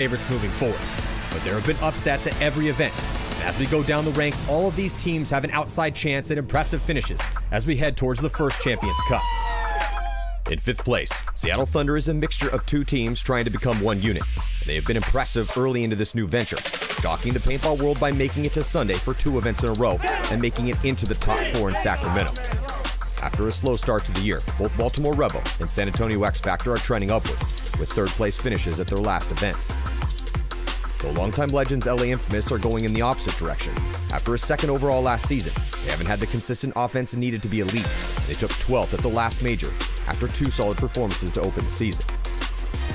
favorites moving forward, but there have been upsets at every event. And as we go down the ranks, all of these teams have an outside chance at impressive finishes as we head towards the first Champions Cup. In 5th place, Seattle Thunder is a mixture of two teams trying to become one unit. They have been impressive early into this new venture, shocking the paintball world by making it to Sunday for 2 events in a row and making it into the top 4 in Sacramento. After a slow start to the year, both Baltimore Rebel and San Antonio X Factor are trending upward, with 3rd place finishes at their last events. Though longtime legends LA Infamous are going in the opposite direction. After a 2nd overall last season, they haven't had the consistent offense needed to be elite. They took 12th at the last major after 2 solid performances to open the season.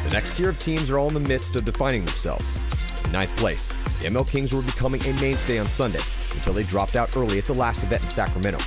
The next tier of teams are all in the midst of defining themselves. In 9th place, the ML Kings were becoming a mainstay on Sunday until they dropped out early at the last event in Sacramento.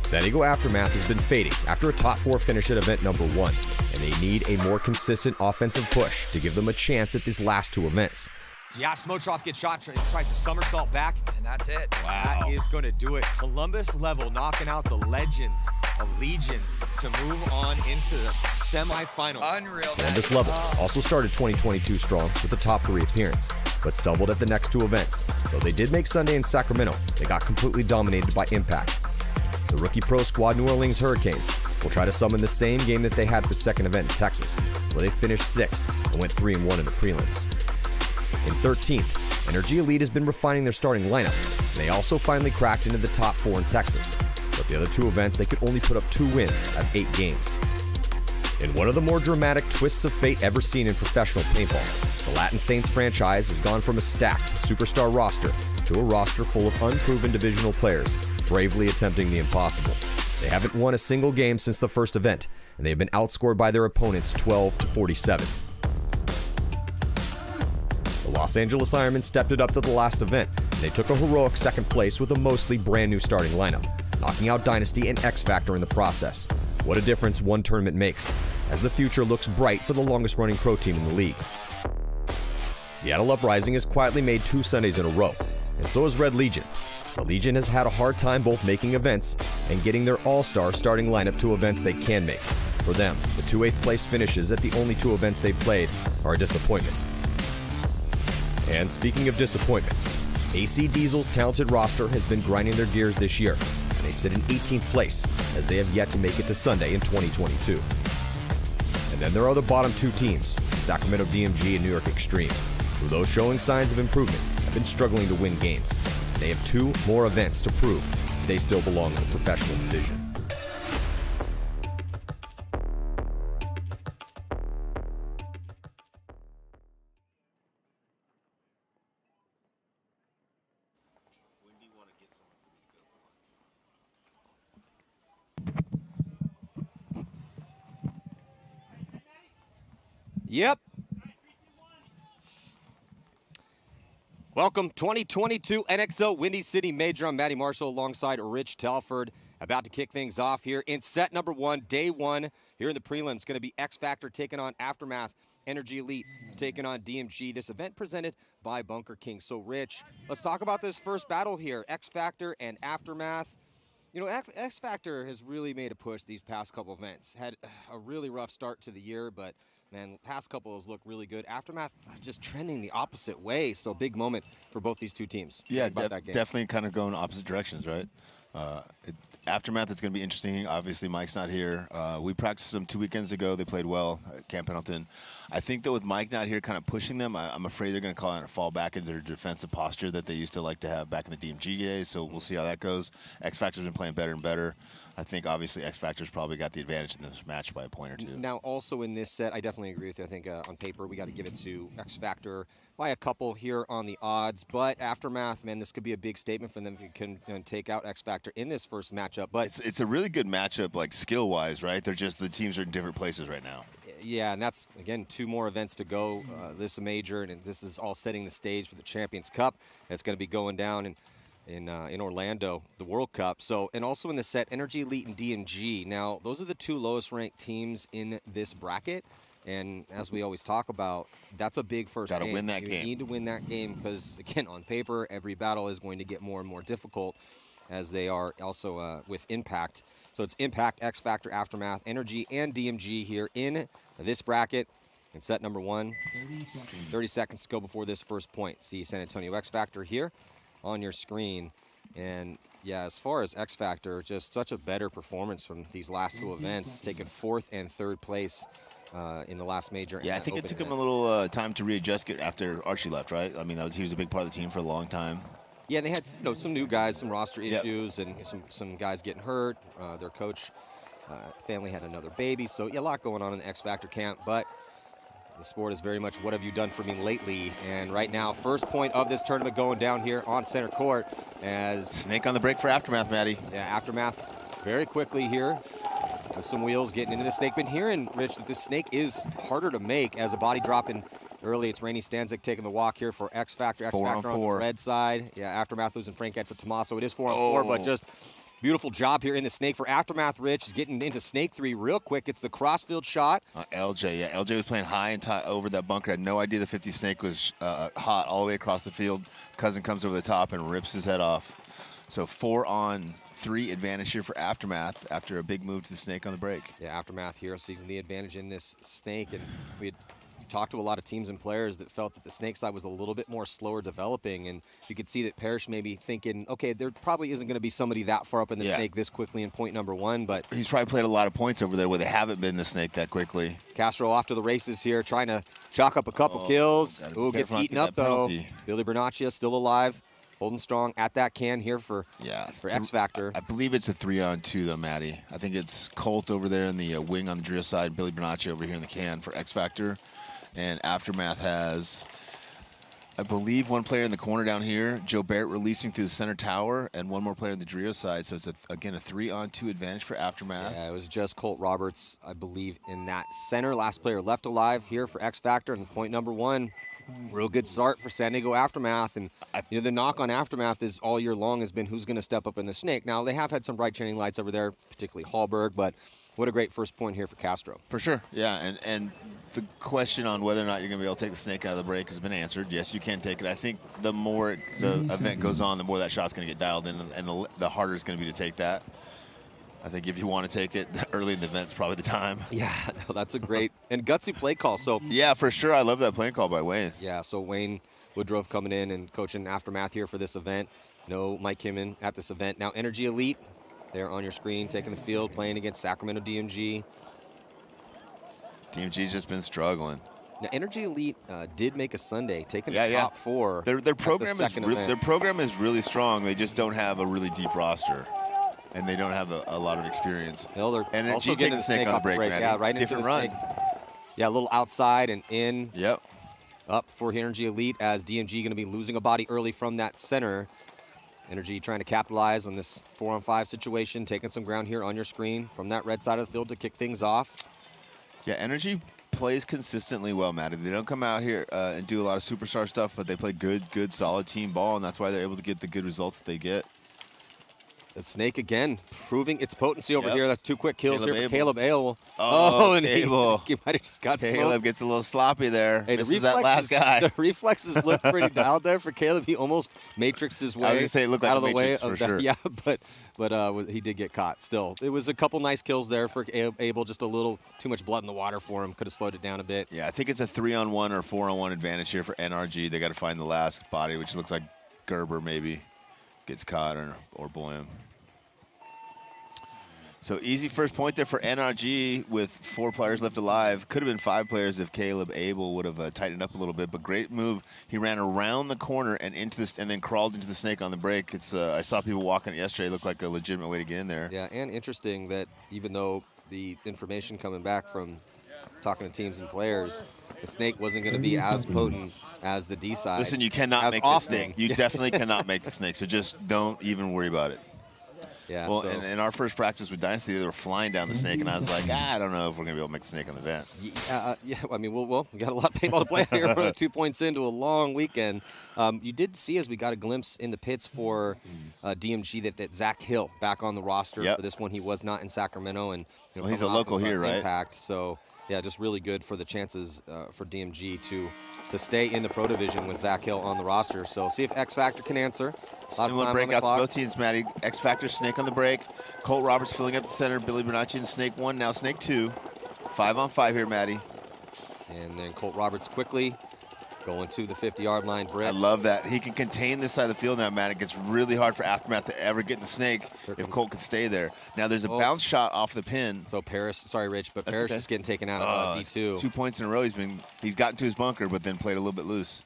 San Diego Aftermath has been fading after a top 4 finish at event number 1, and they need a more consistent offensive push to give them a chance at these last 2 events. Yeah, Smotroff gets shot, tries to somersault back. And that's it. Wow. That is going to do it. Columbus level knocking out the legends of Legion to move on into the semifinal. Unreal. Columbus level also started 2022 strong with the top 3 appearance, but stumbled at the next 2 events. Though they did make Sunday in Sacramento, they got completely dominated by Impact. The rookie pro squad New Orleans Hurricanes will try to summon the same game that they had at the 2nd event in Texas, where they finished 6th and went 3-1 in the prelims. In 13th, Energy Elite has been refining their starting lineup, and they also finally cracked into the top 4 in Texas. But the other 2 events, they could only put up 2 wins out of 8 games. In one of the more dramatic twists of fate ever seen in professional paintball, the Latin Saints franchise has gone from a stacked superstar roster to a roster full of unproven divisional players, bravely attempting the impossible. They haven't won a single game since the first event, and they have been outscored by their opponents 12-47. The Los Angeles Ironmen stepped it up to the last event, and they took a heroic 2nd place with a mostly brand new starting lineup, knocking out Dynasty and X Factor in the process. What a difference one tournament makes, as the future looks bright for the longest running pro team in the league. Seattle Uprising has quietly made 2 Sundays in a row, and so has Red Legion. The Legion has had a hard time both making events and getting their all-star starting lineup to events they can make. For them, the 2 8th place finishes at the only 2 events they've played are a disappointment. And speaking of disappointments, AC Diesel's talented roster has been grinding their gears this year, and they sit in 18th place as they have yet to make it to Sunday in 2022. And then there are the bottom 2 teams, Sacramento DMG and New York Extreme, who, though showing signs of improvement, have been struggling to win games. They have 2 more events to prove they still belong in the professional division. Yep. Welcome, 2022 NXL Windy City Major. I'm Matty Marshall alongside Rich Telford. About to kick things off here in set number 1, day 1. Here in the prelims, going to be X Factor taking on Aftermath, Energy Elite taking on DMG. This event presented by Bunker King. So, Rich, let's talk about this first battle here, X Factor and Aftermath. You know, X Factor has really made a push these past couple events. Had a really rough start to the year, but man, past couple has looked really good. Aftermath just trending the opposite way. So big moment for both these 2 teams. Yeah, definitely kind of going opposite directions, right? Aftermath, it's going to be interesting. Obviously, Mike's not here. We practiced them 2 weekends ago. They played well at Camp Pendleton. I think, though, with Mike not here kind of pushing them, I'm afraid they're going to fall back into their defensive posture that they used to like to have back in the DMG days. So we'll see how that goes. X Factor's been playing better and better. I think, obviously, X Factor's probably got the advantage in this match by a point or 2. Now, also in this set, I definitely agree with you. I think on paper, we got to give it to X Factor by a couple here on the odds. But Aftermath, man, this could be a big statement for them if you can take out X Factor in this first matchup. But it's a really good matchup, like skill-wise, right? They're just the teams are in different places right now. Yeah, and that's, again, 2 more events to go. This major, and this is all setting the stage for the Champions Cup. It's going to be going down in Orlando, the World Cup. So, and also in the set, Energy Elite and DMG. Now, those are the 2 lowest ranked teams in this bracket. And as we always talk about, that's a big first game. Got to win that game. You need to win that game because, again, on paper, every battle is going to get more and more difficult as they are also with Impact. So it's Impact, X Factor, Aftermath, Energy, and DMG here in this bracket. in set number 1. 30 seconds to go before this first point. See San Antonio X Factor here on your screen. And yeah, as far as X Factor, just such a better performance from these last 2 events, taking 4th and 3rd place in the last major. Yeah, I think it took him a little time to readjust after Archie left, right? I mean, he was a big part of the team for a long time. Yeah, they had some new guys, some roster issues, and some guys getting hurt. Their coach family had another baby, so yeah, a lot going on in the X Factor camp. But the sport is very much what have you done for me lately? And right now, first point of this tournament going down here on center court as Snake on the break for Aftermath, Maddie. Yeah, Aftermath very quickly here with some wheels getting into the snake. Been hearing, Rich, that this snake is harder to make as a body dropping early. It's Rainey Stanzik taking the walk here for X Factor. X Factor on the red side. Yeah, Aftermath losing Frank to Tommaso. It is 4-on-4, but just beautiful job here in the snake for Aftermath. Rich is getting into snake 3 real quick. It's the crossfield shot. LJ, yeah, LJ was playing high and over that bunker. Had no idea the 50 snake was hot all the way across the field. Cousin comes over the top and rips his head off. So 4-on-3 advantage here for Aftermath after a big move to the snake on the break. Yeah, Aftermath here seizing the advantage in this snake, and we had talked to a lot of teams and players that felt that the snake side was a little bit more slower developing, and you could see that Parrish maybe thinking, okay, there probably isn't going to be somebody that far up in the snake this quickly in point number 1, but he's probably played a lot of points over there where they haven't been in the snake that quickly. Castro off to the races here, trying to chalk up a couple kills. Ooh, gets eaten up though. Billy Bernaccia still alive, holding strong at that can here for X Factor. I believe it's a 3-on-2 though, Maddie. I think it's Colt over there in the wing on the drill side, Billy Bernaccia over here in the can for X Factor. And Aftermath has, I believe, one player in the corner down here, Joe Barrett releasing through the center tower, and one more player in the Drio side. So it's, again, a 3-on-2 advantage for Aftermath. Yeah, it was just Colt Roberts, I believe, in that center. Last player left alive here for X Factor. And point number 1, real good start for San Diego Aftermath. And the knock on Aftermath is all year long has been who's going to step up in the snake. Now, they have had some bright shining lights over there, particularly Hallberg, but what a great first point here for Castro. For sure, yeah, and the question on whether or not you're going to be able to take the snake out of the break has been answered. Yes, you can take it. I think the more the event goes on, the more that shot's going to get dialed in, and the harder it's going to be to take that. I think if you want to take it early in the event, it's probably the time. Yeah, no, that's a great and gutsy play call. So yeah, for sure. I love that play call by Wayne. Yeah, so Wayne Woodruff coming in and coaching Aftermath here for this event. No Mike Kimmin at this event. Now Energy Elite, there on your screen, taking the field, playing against Sacramento DMG. DMG's just been struggling. Now, Energy Elite did make a Sunday, taking the top 4. Their program is really strong. They just don't have a really deep roster, and they don't have a lot of experience. Well, they're and also getting the snake on off the break. Yeah, right different into the run. Snake. Yeah, a little outside and in. Yep. Up for Energy Elite as DMG going to be losing a body early from that center. Energy trying to capitalize on this 4-on-5 situation, taking some ground here on your screen from that red side of the field to kick things off. Yeah, Energy plays consistently well, Matty. They don't come out here and do a lot of superstar stuff, but they play good, solid team ball, and that's why they're able to get the good results that they get. The snake again proving its potency over here. That's 2 quick kills here for Caleb Ale. And he might have just got Caleb smoked. gets a little sloppy there. Hey, Misses that last guy. The reflexes look pretty dialed there for Caleb. He almost matrixed his way I was gonna say it looked like out of the way Matrix of for that. sure. Yeah, but he did get caught. Still, it was a couple nice kills there for Abel. Just a little too much blood in the water for him. Could have slowed it down a bit. Yeah, I think it's a 3-on-1 or 4-on-1 advantage here for NRG. They got to find the last body, which looks like Gerber maybe gets caught or Boyum. So easy first point there for NRG with 4 players left alive. Could have been 5 players if Caleb Abel would have tightened up a little bit, but great move. He ran around the corner and into this, and then crawled into the snake on the break. It's I saw people walking it yesterday. It looked like a legitimate way to get in there. Yeah, and interesting that even though the information coming back from talking to teams and players, the snake wasn't going to be as potent as the D side. Listen, you cannot make the snake. You definitely cannot make the snake, so just don't even worry about it. Yeah, well, and in our first practice with Dynasty, they were flying down the snake, and I was like, I don't know if we're going to be able to make the snake on the event. Yeah, I mean, we got a lot of paintball to play here. We're 2 points into a long weekend. You did see as we got a glimpse in the pits for DMG that Zach Hill back on the roster for this one. He was not in Sacramento, and well, he's a local here, right? Impact, so yeah, just really good for the chances for DMG to stay in the Pro Division with Zach Hill on the roster. So see if X Factor can answer. Similar breakouts for both teams, Matty. X Factor, snake on the break. Colt Roberts filling up the center. Billy Bernacci in snake 1, now snake 2. 5-on-5 here, Matty. And then Colt Roberts quickly going to the 50-yard line. Brick. I love that. He can contain this side of the field now, Matt. It gets really hard for Aftermath to ever get in the snake if Colt can stay there. Now there's a bounce shot off the pin. So Parrish, sorry, Rich, but Parrish is getting taken out of D2. 2 points in a row. He's gotten to his bunker, but then played a little bit loose.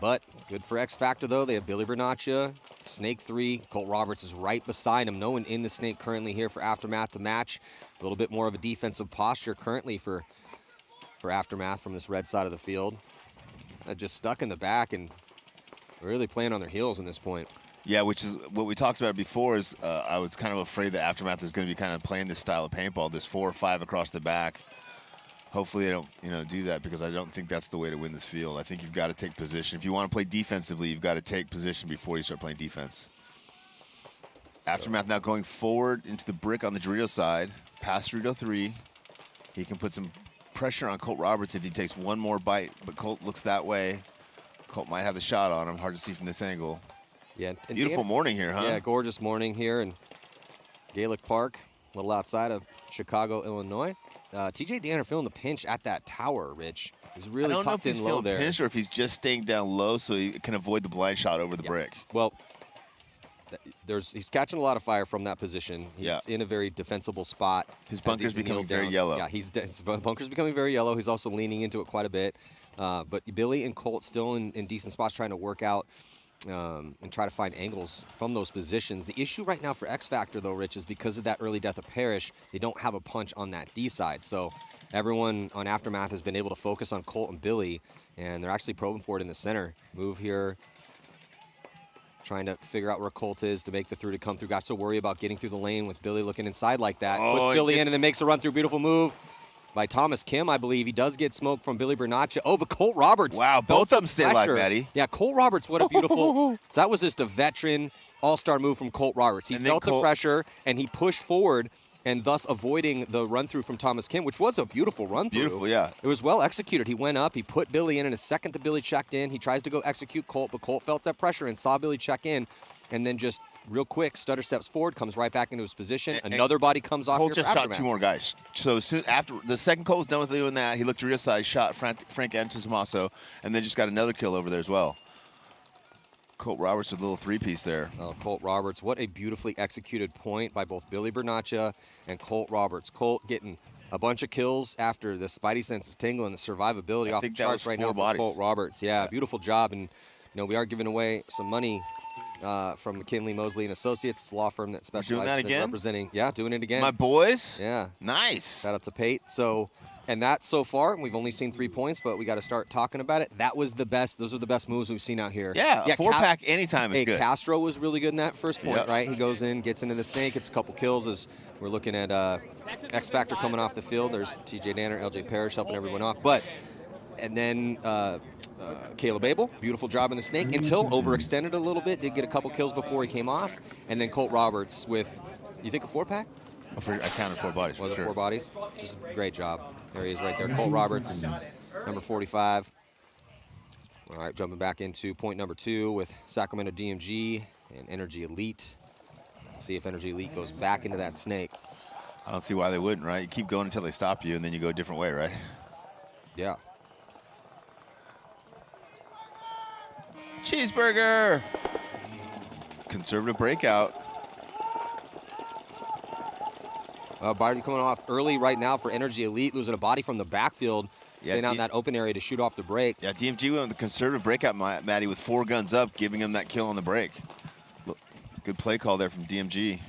But good for X Factor, though. They have Billy Bernaccia, Snake 3. Colt Roberts is right beside him. No one in the snake currently here for Aftermath to match. A little bit more of a defensive posture currently for Aftermath from this red side of the field. Just stuck in the back and really playing on their heels in this point. Yeah, which is what we talked about before. Is I was kind of afraid that Aftermath is going to be kind of playing this style of paintball, this 4 or 5 across the back. Hopefully they don't, do that, because I don't think that's the way to win this field. I think you've got to take position. If you want to play defensively, you've got to take position before you start playing defense. Aftermath now going forward into the brick on the Dorito side, past Dorito 3. He can put some pressure on Colt Roberts if he takes one more bite, but Colt looks that way. Colt might have the shot on him. Hard to see from this angle. Yeah, beautiful morning here, huh? Yeah, gorgeous morning here in Gaelic Park, a little outside of Chicago, Illinois. TJ Danner feeling the pinch at that tower, Rich. He's really tucked in low there. I don't know if he's feeling pinch or if he's just staying down low so he can avoid the blind shot over the brick. Well, he's catching a lot of fire from that position. He's in a very defensible spot. His bunker's becoming very yellow. Yeah, his bunker's becoming very yellow. He's also leaning into it quite a bit. But Billy and Colt still in decent spots trying to work out and try to find angles from those positions. The issue right now for X Factor, though, Rich, is because of that early death of Parrish, they don't have a punch on that D side. So everyone on Aftermath has been able to focus on Colt and Billy, and they're actually probing for it in the center. Move here. Trying to figure out where Colt is to make the through to come through. Got to worry about getting through the lane with Billy looking inside like that. Puts Billy in and then makes a run through. Beautiful move by Thomas Kim, I believe. He does get smoked from Billy Bernaccia. Oh, but Colt Roberts. Wow, both of them stay like Betty. Yeah, Colt Roberts, what a beautiful. So that was just a veteran all-star move from Colt Roberts. He felt the pressure, and he pushed forward, and thus avoiding the run-through from Thomas Kim, which was a beautiful run-through. Beautiful, yeah. It was well executed. He went up, he put Billy in a second that Billy checked in. He tries to go execute Colt, but Colt felt that pressure and saw Billy check in, and then just real quick, stutter steps forward, comes right back into his position. Another body comes off. Colt just shot 2 more guys. So soon after the second Colt was done with doing that, he looked to real side, shot Frank Antetomaso, and then just got another kill over there as well. Colt Roberts with a little 3-piece there. Oh, Colt Roberts, what a beautifully executed point by both Billy Bernaccia and Colt Roberts. Colt getting a bunch of kills after the spidey senses tingling, the survivability off the charts right now for Colt Roberts. Yeah, beautiful job. And we are giving away some money from McKinley, Mosley and Associates. It's a law firm that specializes in representing. Yeah, doing it again. My boys. Yeah. Nice. Shout out to Pate. And that so far, we've only seen 3 points, but we got to start talking about it. That was the best. Those are the best moves we've seen out here. Yeah, a 4-pack anytime is good. Castro was really good in that first point, right? He goes in, gets into the snake, gets a couple kills as we're looking at X Factor coming off the field. There's TJ Danner, LJ Parrish helping everyone off. And then Caleb Abel, beautiful job in the snake until overextended a little bit. Did get a couple kills before he came off. And then Colt Roberts with, you think a 4-pack? I counted 4 bodies. Was it 4 bodies? Just a great job. There he is right there. Colt Roberts, number 45. All right, jumping back into point number 2 with Sacramento DMG and Energy Elite. See if Energy Elite goes back into that snake. I don't see why they wouldn't, right? You keep going until they stop you, and then you go a different way, right? Yeah. Cheeseburger! Conservative breakout. Body coming off early right now for Energy Elite, losing a body from the backfield, staying out in that open area to shoot off the break. Yeah, DMG went with the conservative breakout, Matty, with 4 guns up, giving him that kill on the break. Good play call there from DMG.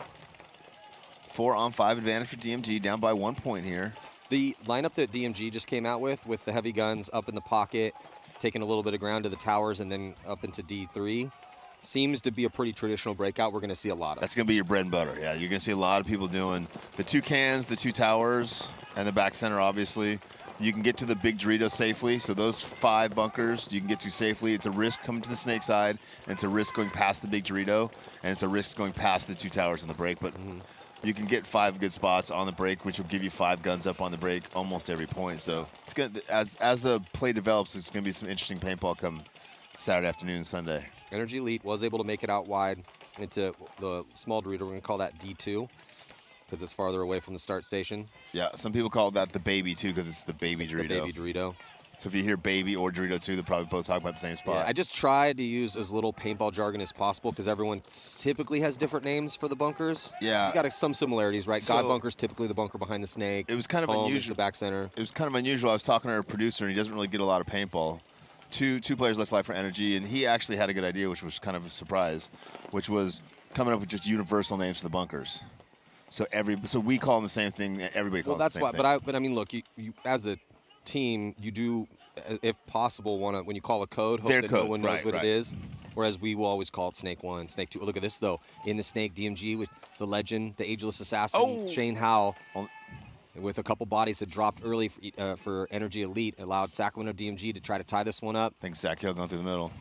4-on-5 advantage for DMG, down by 1 point here. The lineup that DMG just came out with the heavy guns up in the pocket, taking a little bit of ground to the towers and then up into D3, seems to be a pretty traditional breakout. We're going to see a lot of. That's going to be your bread and butter. Yeah, you're going to see a lot of people doing the 2 cans, the 2 towers, and the back center, obviously. You can get to the big Dorito safely. So those 5 bunkers you can get to safely. It's a risk coming to the snake side, and it's a risk going past the big Dorito, and it's a risk going past the 2 towers on the break. But you can get 5 good spots on the break, which will give you 5 guns up on the break almost every point. So it's going as the play develops, it's going to be some interesting paintball come Saturday afternoon, Sunday. Energy Elite was able to make it out wide into the small Dorito. We're going to call that D2. because it's farther away from the start station. Yeah, some people call that the baby, too, because it's the baby Dorito. The baby Dorito. So if you hear baby or Dorito, too, they're probably both talking about the same spot. Yeah, I just tried to use as little paintball jargon as possible because everyone typically has different names for the bunkers. Yeah. You got some similarities, right? So, God bunker's typically the bunker behind the snake. It was kind of unusual. The back center. It was kind of unusual. I was talking to our producer, and he doesn't really get a lot of paintball. Two players left live for energy, and he actually had a good idea, which was kind of a surprise, which was coming up with just universal names for the bunkers. So we call them the same thing. Everybody calls them the same thing. But I mean, look, you as a team, you do, if possible, want to, when you call a code, hope that no one knows what it is. Whereas we will always call it Snake 1, Snake 2. Look at this, though. In the Snake DMG with the legend, the ageless assassin, Shane Howell, with a couple bodies that dropped early for Energy Elite, allowed Sacramento DMG to try to tie this one up. I think Zach Hill going through the middle.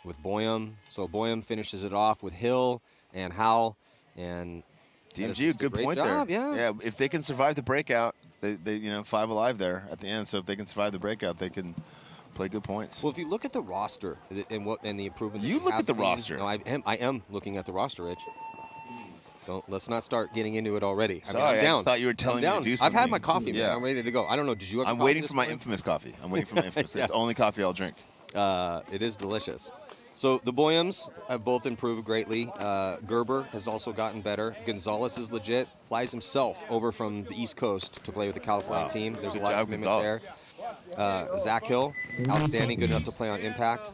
With Boyum. So Boyum finishes it off with Hill and Howell. And DMG, a good point job, there. Yeah, if they can survive the breakout, they 5 alive there at the end. So if they can survive the breakout, they can play good points. Well, if you look at the roster and the improvement, you look at the roster. No, I am looking at the roster, Rich. Let's not start getting into it already. Sorry, I'm down. I thought you were telling me to do something. I've had my coffee, man. I'm ready to go. I don't know. Did you have? I'm waiting for my infamous coffee. I'm waiting for my infamous. Yeah. It's the only coffee I'll drink. It is delicious. So the Boyums have both improved greatly. Gerber has also gotten better. Gonzalez is legit. Flies himself over from the East Coast to play with the California team. There's a lot of commitment there. Zach Hill, outstanding, good enough to play on Impact.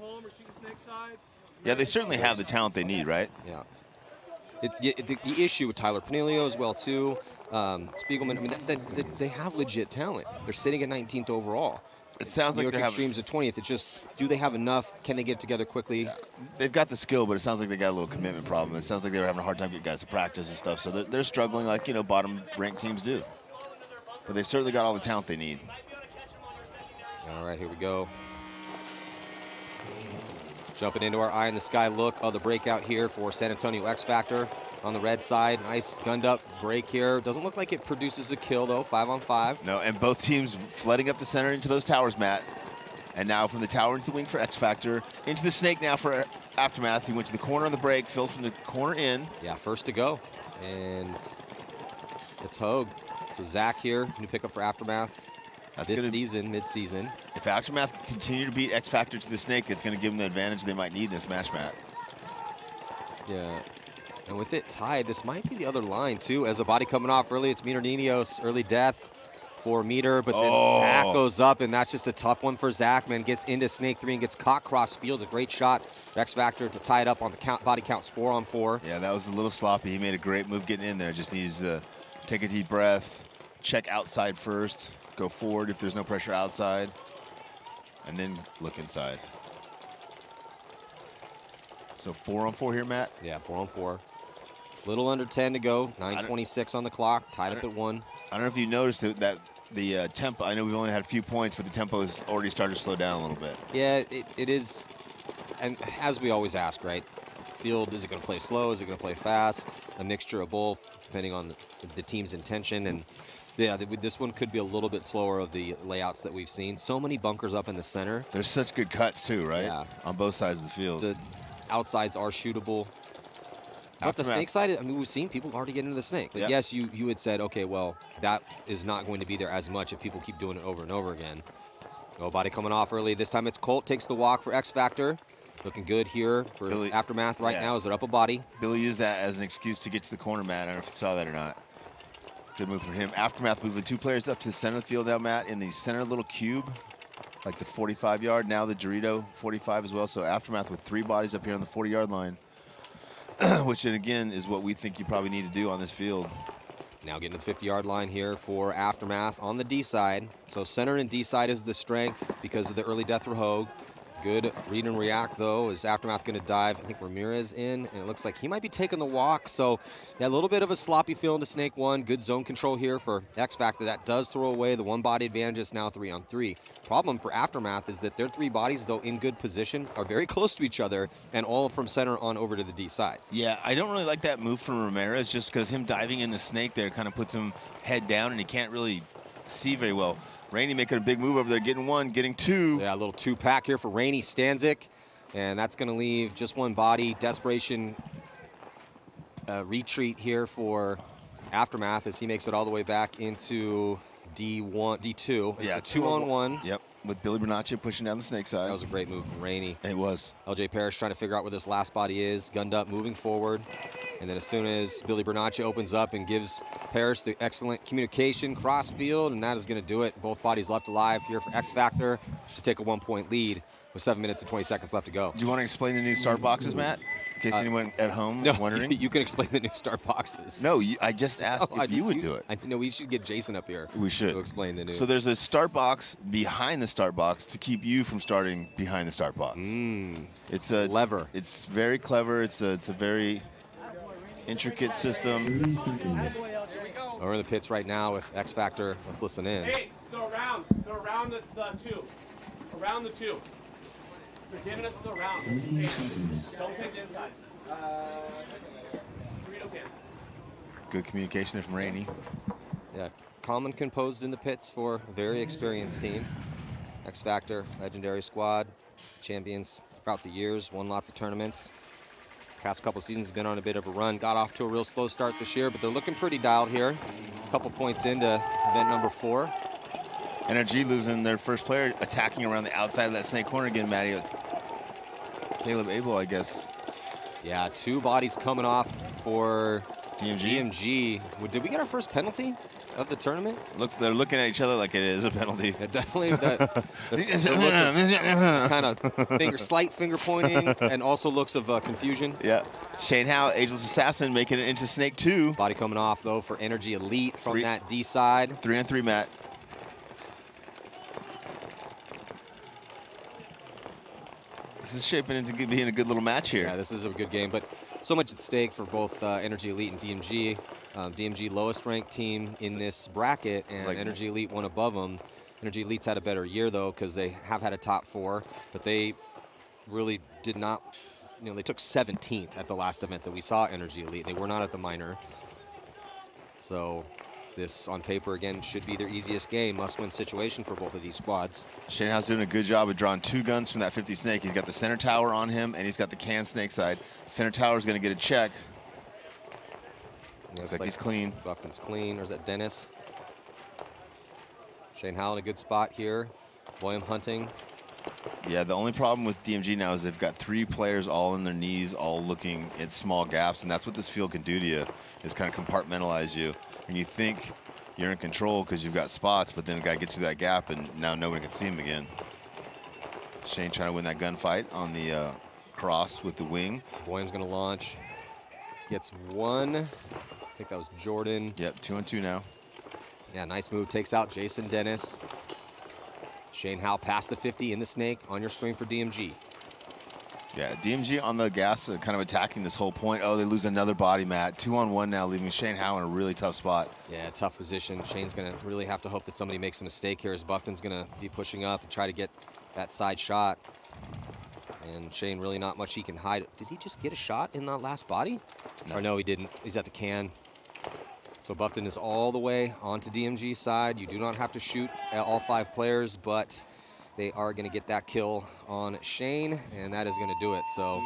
Yeah, they certainly have the talent they need, right? Yeah. The issue with Tyler Penelio as well, too. Spiegelman, I mean, they have legit talent. They're sitting at 19th overall. It sounds like they're having Extremes at 20th. It's just, do they have enough? Can they get it together quickly? Yeah. They've got the skill, but it sounds like they got a little commitment problem. It sounds like they were having a hard time getting guys to practice and stuff. So they're struggling like, bottom-ranked teams do. But they've certainly got all the talent they need. All right, here we go. Jumping into our eye in the sky look of the breakout here for San Antonio X Factor on the red side. Nice gunned up break here. Doesn't look like it produces a kill, though. 5-on-5. No, and both teams flooding up the center into those towers, Matt. And now from the tower into the wing for X Factor. Into the snake now for Aftermath. He went to the corner on the break, filled from the corner in. Yeah, first to go. And it's Hogue. So Zach here, new pickup for Aftermath. Mid-season. If Aftermath continue to beat X Factor to the snake, it's going to give them the advantage they might need in this match, Matt. Yeah. And with it tied, this might be the other line, too. As a body coming off early, it's Meter Ninos, early death for Meter. But then Zach goes up, and that's just a tough one for Zach, man. Gets into Snake 3 and gets caught cross field. A great shot for X Factor to tie it up on the count. Body counts 4-on-4. Yeah, that was a little sloppy. He made a great move getting in there. Just needs to take a deep breath, check outside first, go forward if there's no pressure outside, and then look inside. So 4-on-4 here, Matt? Yeah, 4-on-4. Little under 10 to go. 9:26 on the clock. Tied up at 1. I don't know if you noticed that the tempo, I know we've only had a few points, but the tempo has already started to slow down a little bit. Yeah, it is. And as we always ask, right? Field, is it going to play slow? Is it going to play fast? A mixture of both, depending on the team's intention. And yeah, this one could be a little bit slower of the layouts that we've seen. So many bunkers up in the center. There's such good cuts, too, right? Yeah. On both sides of the field. The outsides are shootable. But the snake side, I mean, we've seen people already get into the snake. But yes, you had said, okay, well, that is not going to be there as much if people keep doing it over and over again. Oh, body coming off early. This time it's Colt, takes the walk for X Factor. Looking good here for Billy, Aftermath right now as they're up a body. Billy used that as an excuse to get to the corner, Matt. I don't know if you saw that or not. Good move from him. Aftermath moving 2 players up to the center of the field now, Matt, in the center little cube, like the 45-yard. Now the Dorito 45 as well. So Aftermath with 3 bodies up here on the 40-yard line, which, again, is what we think you probably need to do on this field. Now getting to the 50-yard line here for Aftermath on the D side. So center and D side is the strength because of the early death for Hogue. Good read and react, though, is Aftermath going to dive. I think Ramirez in, and it looks like he might be taking the walk. So, yeah, a little bit of a sloppy feel into Snake 1. Good zone control here for X Factor. That does throw away the 1-body advantage. It's now 3-on-3. Problem for Aftermath is that their 3 bodies, though in good position, are very close to each other, and all from center on over to the D side. Yeah, I don't really like that move from Ramirez just because him diving in the snake there kind of puts him head down, and he can't really see very well. Rainey making a big move over there, getting 1, getting 2. Yeah, a little 2-pack here for Rainey Stanzik. And that's going to leave just 1 body. Desperation retreat here for Aftermath as he makes it all the way back into D2. Yeah, it's a 2-on-1. Yep, with Billy Bernacci pushing down the snake side. That was a great move from Rainey. It was. LJ Parrish trying to figure out where this last body is, gunned up, moving forward. And then as soon as Billy Bernacci opens up and gives Parrish the excellent communication, cross field, and that is going to do it. Both bodies left alive here for X Factor to take a 1-point lead with 7 minutes and 20 seconds left to go. Do you want to explain the new start boxes, Matt? In case anyone at home is wondering. You can explain the new start boxes. No, I just asked if you would do it. I know we should get Jason up here. We should. To explain the new. So there's a start box behind the start box to keep you from starting behind the start box. It's a lever. It's very clever. It's a very intricate system. We're in the pits right now with X Factor. Let's listen in. Hey, go around the two. Around the two. They're giving us the round. Hey, don't take the inside. Burrito can. Good communication there from Rainey. Yeah, calm and composed in the pits for a very experienced team. X Factor, legendary squad, champions throughout the years, won lots of tournaments. Past couple seasons been on a bit of a run. Got off to a real slow start this year, but they're looking pretty dialed here. A couple points into event number 4. NRG losing their first player, attacking around the outside of that snake corner again, Matty. It's Caleb Abel, I guess. Yeah, 2 bodies coming off for DMG. Did we get our first penalty of the tournament? They're looking at each other like it is a penalty. Yeah, definitely. Kind of slight finger pointing, and also looks of confusion. Yeah. Shane Howe, Ageless Assassin, making it into Snake 2. Body coming off, though, for Energy Elite from that D side. 3-on-3, Matt. This is shaping into being a good little match here. Yeah, this is a good game, but so much at stake for both Energy Elite and DMG. DMG lowest ranked team in this bracket, and Energy Elite one above them. Energy Elite's had a better year, though, because they have had a top 4, but they really did not, they took 17th at the last event that we saw Energy Elite. They were not at the minor. So this, on paper, again, should be their easiest game. Must-win situation for both of these squads. Shane Howe's doing a good job of drawing 2 guns from that 50 snake. He's got the center tower on him, and he's got the can snake side. Center tower's going to get a check. Looks like he's clean. Buffton's clean. Or is that Dennis? Shane Howell in a good spot here. William hunting. Yeah, the only problem with DMG now is they've got 3 players all in their knees, all looking at small gaps, and that's what this field can do to you, is kind of compartmentalize you. And you think you're in control because you've got spots, but then a guy gets through that gap, and now nobody can see him again. Shane trying to win that gunfight on the cross with the wing. William's going to launch. Gets 1. I think that was Jordan. Yep, 2-on-2 now. Yeah, nice move. Takes out Jason Dennis. Shane Howe past the 50 in the snake on your screen for DMG. Yeah, DMG on the gas, kind of attacking this whole point. Oh, they lose another body, Matt. 2-on-1 now, leaving Shane Howe in a really tough spot. Yeah, tough position. Shane's going to really have to hope that somebody makes a mistake here, as Buffton's going to be pushing up and try to get that side shot. And Shane, really not much he can hide. Did he just get a shot in that last body? No. Or no, he didn't. He's at the can. So Buffton is all the way onto DMG's side. You do not have to shoot all 5 players, but they are going to get that kill on Shane, and that is going to do it. So,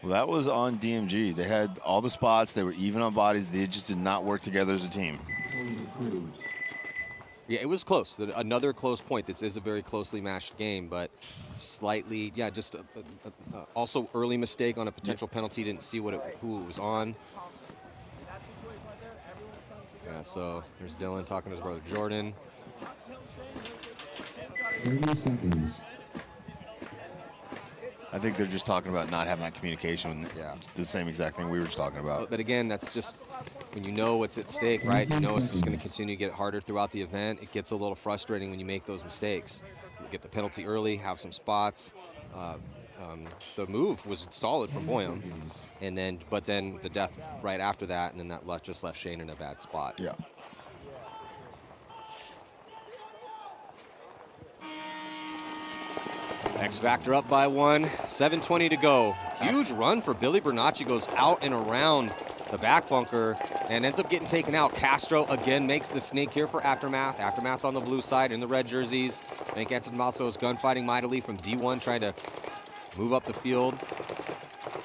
well, that was on DMG. They had all the spots. They were even on bodies. They just did not work together as a team. Yeah, it was close. Another close point. This is a very closely matched game, but slightly, yeah, just also early mistake on a potential penalty. Didn't see who it was on. Yeah, so there's Dylan talking to his brother Jordan. 30 seconds. I think they're just talking about not having that communication. Yeah. The same exact thing we were just talking about. But again, that's just when you know what's at stake, right? You know it's just going to continue to get harder throughout the event. It gets a little frustrating when you make those mistakes. You get the penalty early, have some spots. The move was solid from Boyum, but then the death right after that, and then that just left Shane in a bad spot. Yeah. X Factor up by 1, 7:20 to go. Huge run for Billy Bernacci, goes out and around the back bunker and ends up getting taken out. Castro again makes the sneak here for Aftermath. Aftermath on the blue side in the red jerseys. I think Anton Malso is gunfighting mightily from D1, trying to move up the field.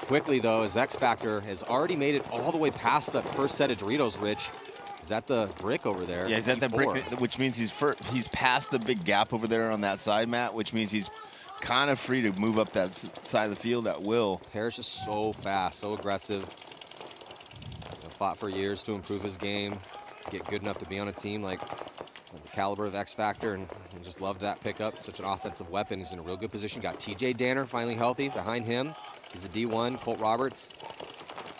quickly, though, as X Factor has already made it all the way past that first set of Doritos, Rich. Is that the brick over there? Yeah, he's at that brick, which means he's past the big gap over there on that side, Matt, which means he's kind of free to move up that side of the field at will. Parrish is so fast, so aggressive. Fought for years to improve his game, get good enough to be on a team like the caliber of X Factor, and just loved that pickup. Such an offensive weapon. He's in a real good position. Got TJ Danner finally healthy behind him. He's a D1. Colt Roberts,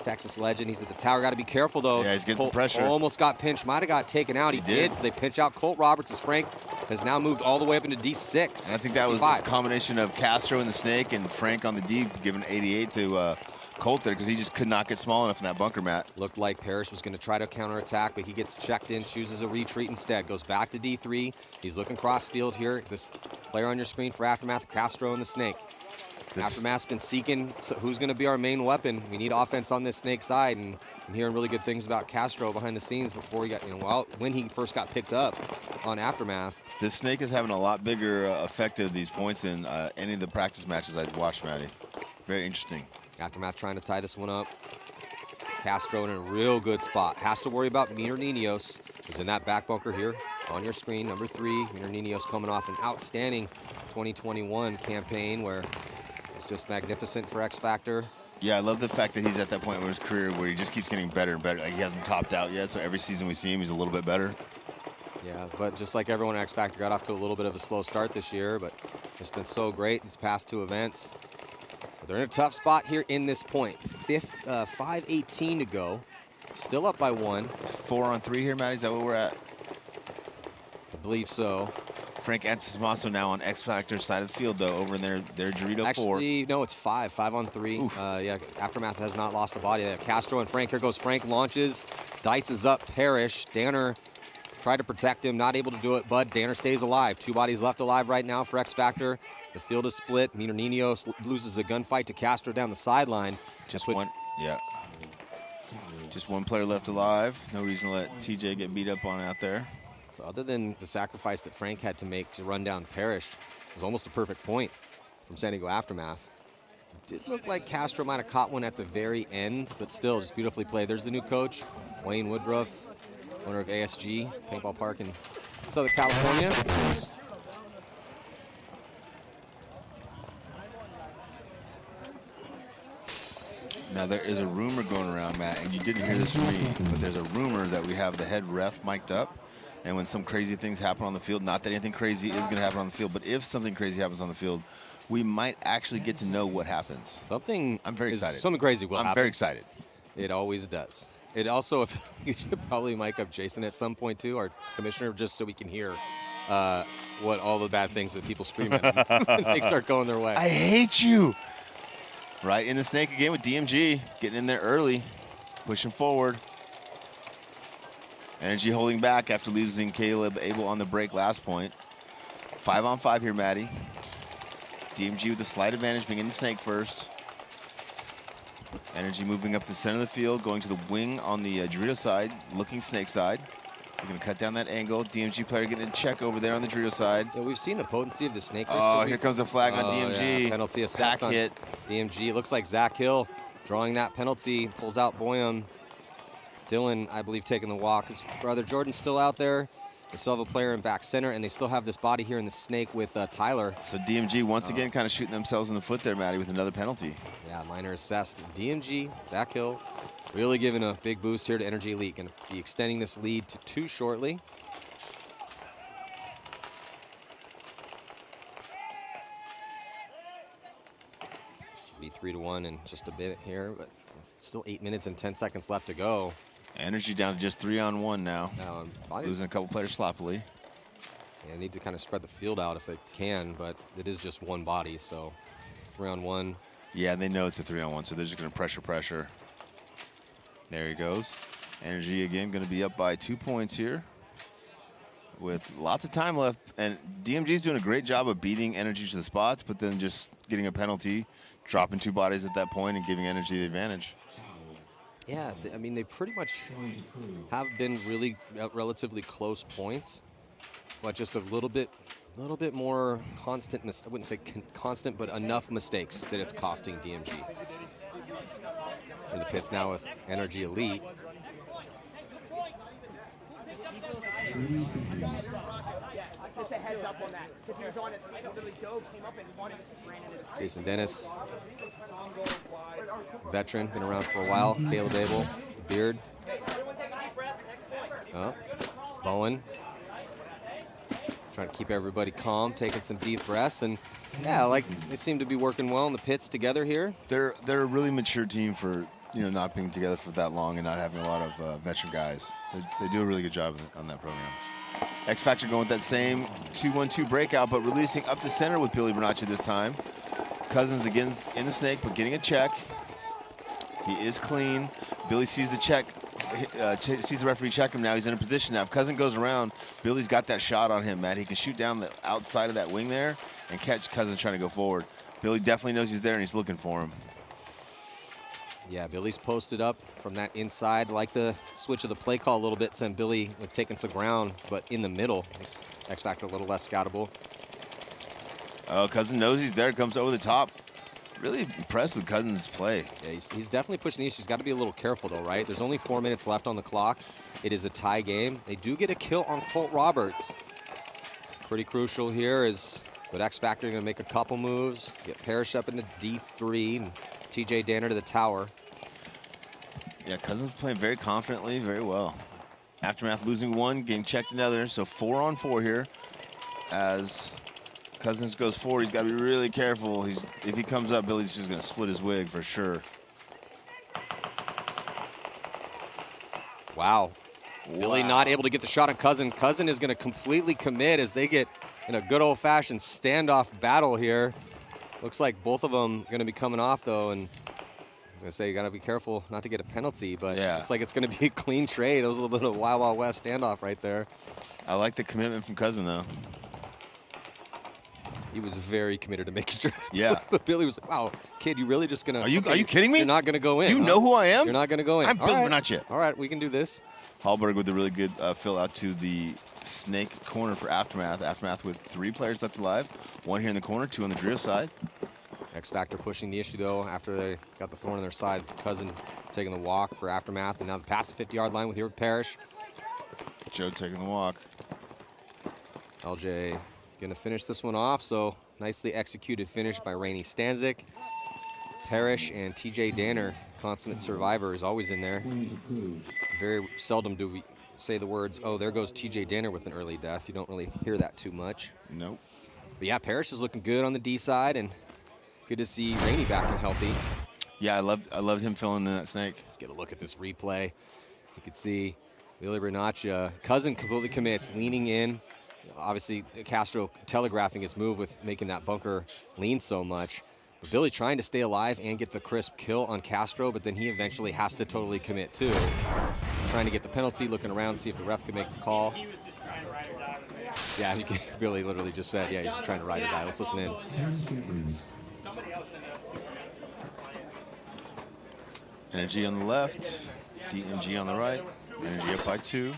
Texas legend. He's at the tower. Got to be careful, though. Yeah, he's getting Colt pressure. Almost got pinched. Might have got taken out. He did. So they pinch out Colt Roberts as Frank has now moved all the way up into D6. And I think that was a combination of Castro in the snake and Frank on the D, giving 88 to Colt there, because he just could not get small enough in that bunker, Matt. Looked like Parrish was going to try to counterattack, but he gets checked in, chooses a retreat instead. Goes back to D3. He's looking cross field here. This player on your screen for Aftermath, Castro and the Snake. Aftermath's been seeking who's going to be our main weapon. We need offense on this Snake side, and I'm hearing really good things about Castro behind the scenes before he got, when he first got picked up on Aftermath. This Snake is having a lot bigger effect of these points than any of the practice matches I've watched, Matty. Very interesting. Aftermath trying to tie this one up. Castro in a real good spot. Has to worry about Miner Ninos. He's in that back bunker here on your screen, number 3. Miner Ninos coming off an outstanding 2021 campaign where it's just magnificent for X Factor. Yeah, I love the fact that he's at that point in his career where he just keeps getting better and better. Like, he hasn't topped out yet, so every season we see him, he's a little bit better. Yeah, but just like everyone at X Factor, got off to a little bit of a slow start this year, but it's been so great these past 2 events. They're in a tough spot here in this point. 5:18 to go. Still up by 1. 4 on 3 here, Matty. Is that where we're at? I believe so. Frank Antetomaso now on X Factor side of the field, though, over in their Dorito 4. Actually, no, it's 5 on 3. Yeah, Aftermath has not lost a body. They have Castro and Frank. Here goes Frank, launches, dices up Parrish. Danner tried to protect him, not able to do it, but Danner stays alive. 2 bodies left alive right now for X Factor. The field is split. Miner Ninos loses a gunfight to Castro down the sideline. Just one, yeah. Just one player left alive. No reason to let TJ get beat up on out there. So other than the sacrifice that Frank had to make to run down Parrish, it was almost a perfect point from San Diego Aftermath. It did look like Castro might have caught one at the very end, but still just beautifully played. There's the new coach, Wayne Woodruff, owner of ASG, Paintball Park in Southern California. Now, there is a rumor going around, Matt, and you didn't hear this from me, but there's a rumor that we have the head ref mic'd up, and when some crazy things happen on the field, not that anything crazy is going to happen on the field, but if something crazy happens on the field, we might actually get to know what happens. I'm very excited. Something crazy will happen. I'm very excited. It always does. It also, you should probably mic up Jason at some point, too, our commissioner, just so we can hear what all the bad things that people scream at them when they start going their way. I hate you. Right in the snake again with DMG, getting in there early, pushing forward. Energy holding back after losing Caleb Abel on the break last point. 5 on 5 here, Maddie. DMG with a slight advantage, being in the snake first. Energy moving up the center of the field, going to the wing on the Dorito side, looking snake side. They're going to cut down that angle. DMG player getting a check over there on the Dorito side. Yeah, we've seen the potency of the snake. Oh, here comes a flag on DMG. Yeah. Penalty assessed on hit. DMG. It looks like Zach Hill drawing that penalty. Pulls out Boyum. Dylan, I believe, taking the walk. His brother Jordan's still out there. They still have a player in back center, and they still have this body here in the snake with Tyler. So DMG once again kind of shooting themselves in the foot there, Matty, with another penalty. Yeah, minor assessed. DMG, Zach Hill, really giving a big boost here to Energy Elite. Going to be extending this lead to 2 shortly. Should be 3-1 in just a bit here, but still 8 minutes and 10 seconds left to go. Energy down to just 3 on 1 now. Losing a couple players sloppily. Yeah, need to kind of spread the field out if they can, but it is just one body, so 3 on 1. Yeah, they know it's a 3 on 1, so they're just going to pressure. There he goes. Energy again going to be up by 2 points here with lots of time left. And DMG's doing a great job of beating Energy to the spots, but then just getting a penalty, dropping 2 bodies at that point and giving Energy the advantage. Yeah, I mean, they pretty much have been really relatively close points, but just a little bit more constant. I wouldn't say constant, but enough mistakes that it's costing DMG. In the pits now with Energy Elite. 30 seconds. Just a heads up on that, because he was on his, literally dove, came up and ran into his Jason Dennis, veteran, been around for a while. Caleb Abel, Beard. Oh, Bowen. Trying to keep everybody calm, taking some deep breaths, and yeah, like they seem to be working well in the pits together here. They're a really mature team for not being together for that long and not having a lot of veteran guys. They do a really good job on that program. X Factor going with that same 2-1-2 breakout, but releasing up the center with Billy Bernacci this time. Cousins again in the snake, but getting a check. He is clean. Billy sees the check, sees the referee check him now. He's in a position now. If Cousin goes around, Billy's got that shot on him, Matt. He can shoot down the outside of that wing there and catch Cousin trying to go forward. Billy definitely knows he's there and he's looking for him. Yeah, Billy's posted up from that inside. Like the switch of the play call a little bit, sent Billy with taking some ground, but in the middle. Makes X Factor a little less scoutable. Oh, Cousin knows he's there, comes over the top. Really impressed with Cousin's play. Yeah, he's definitely pushing the issue. He's got to be a little careful though, right? There's only 4 minutes left on the clock. It is a tie game. They do get a kill on Colt Roberts. Pretty crucial here is, but X Factor going to make a couple moves, get Parrish up into deep 3, and TJ Danner to the tower. Yeah, Cousins playing very confidently, very well. Aftermath losing 1, getting checked another, so 4 on 4 here. As Cousins goes forward, he's got to be really careful. If he comes up, Billy's just going to split his wig for sure. Wow. Billy not able to get the shot on Cousin. Cousin is going to completely commit as they get in a good old-fashioned standoff battle here. Looks like both of them going to be coming off, though, and I was going to say you got to be careful not to get a penalty, but yeah, looks like it's going to be a clean trade. It was a little bit of a Wild Wild West standoff right there. I like the commitment from Cousin, though. He was very committed to making sure. Yeah. But Billy was like, wow, kid, you really just going to... Are you kidding me? You're not going to go in. Do you know who I am? You're not going to go in. I'm Bill Bernacci. All right, we can do this. Hallberg with a really good fill out to the snake corner for Aftermath. Aftermath with 3 players left alive. 1 here in the corner, 2 on the Drio side. X Factor pushing the issue, though, after they got the thorn on their side. Cousin taking the walk for Aftermath, and now the past the 50-yard line with here with Parrish. Joe taking the walk. LJ going to finish this one off, so nicely executed finish by Rainey Stanzik. Parrish and TJ Danner, consummate survivor, is always in there. Very seldom do we say the words, oh, there goes TJ Danner with an early death. You don't really hear that too much. Nope. But yeah, Parrish is looking good on the D side, and good to see Rainey back and healthy. Yeah, I loved him filling in that snake. Let's get a look at this replay. You can see Billy Bernacci, Cousin completely commits, leaning in. Obviously, Castro telegraphing his move with making that bunker lean so much. But Billy trying to stay alive and get the crisp kill on Castro, but then he eventually has to totally commit too. Trying to get the penalty, looking around, see if the ref can make the call. He was just trying to ride or die with it. Yeah, Billy literally just said, yeah, he's just trying to ride or die. Let's listen in. 10 seconds. Somebody else ended up Superman. Energy on the left, DMG on the right. Energy up by 2.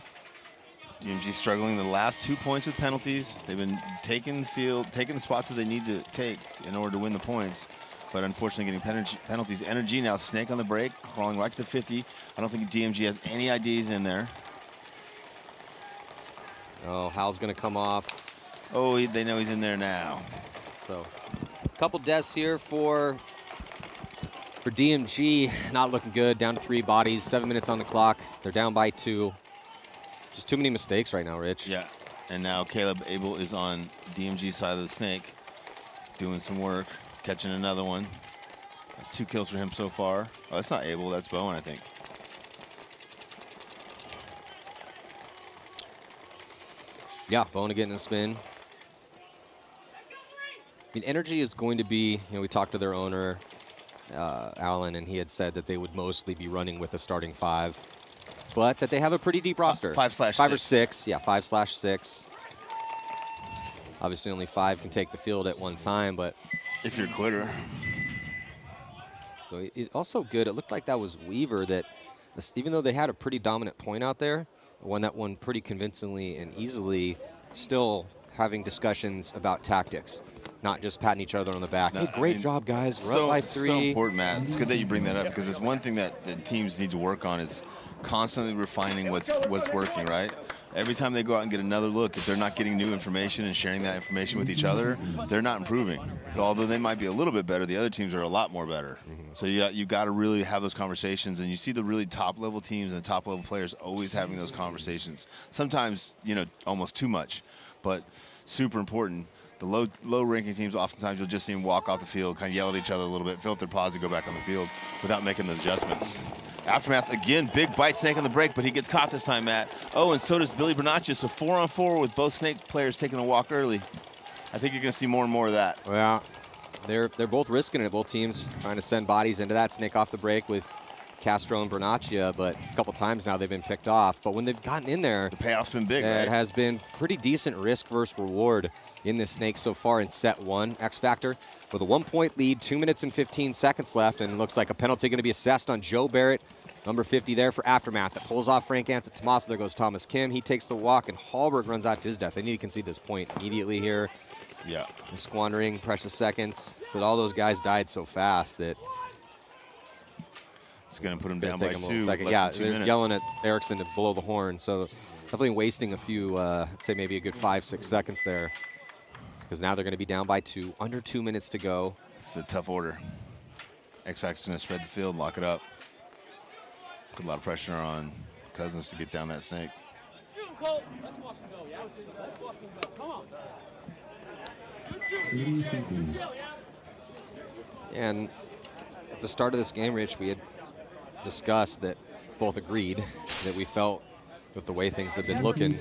DMG struggling the last 2 points with penalties. They've been taking the spots that they need to take in order to win the points, but unfortunately getting penalties. Energy now snake on the break, crawling right to the 50. I don't think DMG has any IDs in there. Oh, Hal's going to come off. Oh, they know he's in there now. So, a couple deaths here for DMG. Not looking good. Down to 3 bodies. 7 minutes on the clock. They're down by 2. Just too many mistakes right now, Rich. Yeah, and now Caleb Abel is on DMG's side of the snake, doing some work, catching another one. That's 2 kills for him so far. Oh, that's not Abel, that's Bowen, I think. Yeah, Bowen getting a spin. I mean, Energy is going to be, we talked to their owner, Alan, and he had said that they would mostly be running with a starting 5. But that they have a pretty deep roster. 5/6. Or 6. Yeah, 5/6. Obviously, only 5 can take the field at one time, but If you're a quitter. so it also good. It looked like that was Weaver that, even though they had a pretty dominant point out there, won that one pretty convincingly and easily, still having discussions about tactics. not just patting each other on the back. No, Hey, great I mean, job, guys. We're up by 3. So important, Matt. It's good that you bring that up because it's one thing that the teams need to work on is constantly refining what's working, right? Every time they go out and get another look, if they're not getting new information and sharing that information with each other, they're not improving. So although they might be a little bit better, the other teams are a lot more better. So you got to really have those conversations, and you see the really top-level teams and the top-level players always having those conversations. Sometimes, almost too much, but super important. The low-ranking teams, oftentimes you'll just see them walk off the field, kind of yell at each other a little bit, fill up their pods, and go back on the field without making the adjustments. Aftermath, again, big bite Snake on the break, but he gets caught this time, Matt. Oh, and so does Billy Bernaccia, so 4-on-4 with both Snake players taking a walk early. I think you're going to see more and more of that. Yeah, they're both risking it, both teams trying to send bodies into that. Snake off the break with Castro and Bernaccia, but a couple times now they've been picked off. But when they've gotten in there, the payoff's been big, right? It has been pretty decent risk versus reward in this Snake so far in set 1. X Factor with a 1-point lead, 2 minutes and 15 seconds left, and it looks like a penalty going to be assessed on Joe Barrett. Number 50 there for Aftermath. That pulls off Frank Anson Tomaso. There goes Thomas Kim. He takes the walk, and Hallberg runs out to his death. They need to concede this point immediately here. Yeah. They're squandering precious seconds. But all those guys died so fast that it's going to put him down by 2. Yeah, they're yelling at Erickson to blow the horn. So definitely wasting a few, I'd say maybe a good 5-6 seconds there. Because now they're going to be down by 2. Under 2 minutes to go. It's a tough order. X-Factor's going to spread the field, lock it up. Put a lot of pressure on Cousins to get down that Snake. Shoot, Cole. Let's walk and go, yeah? Let's walk and go. Come on. 30 seconds. And at the start of this game, Rich, we had discussed that both agreed that we felt with the way things have been looking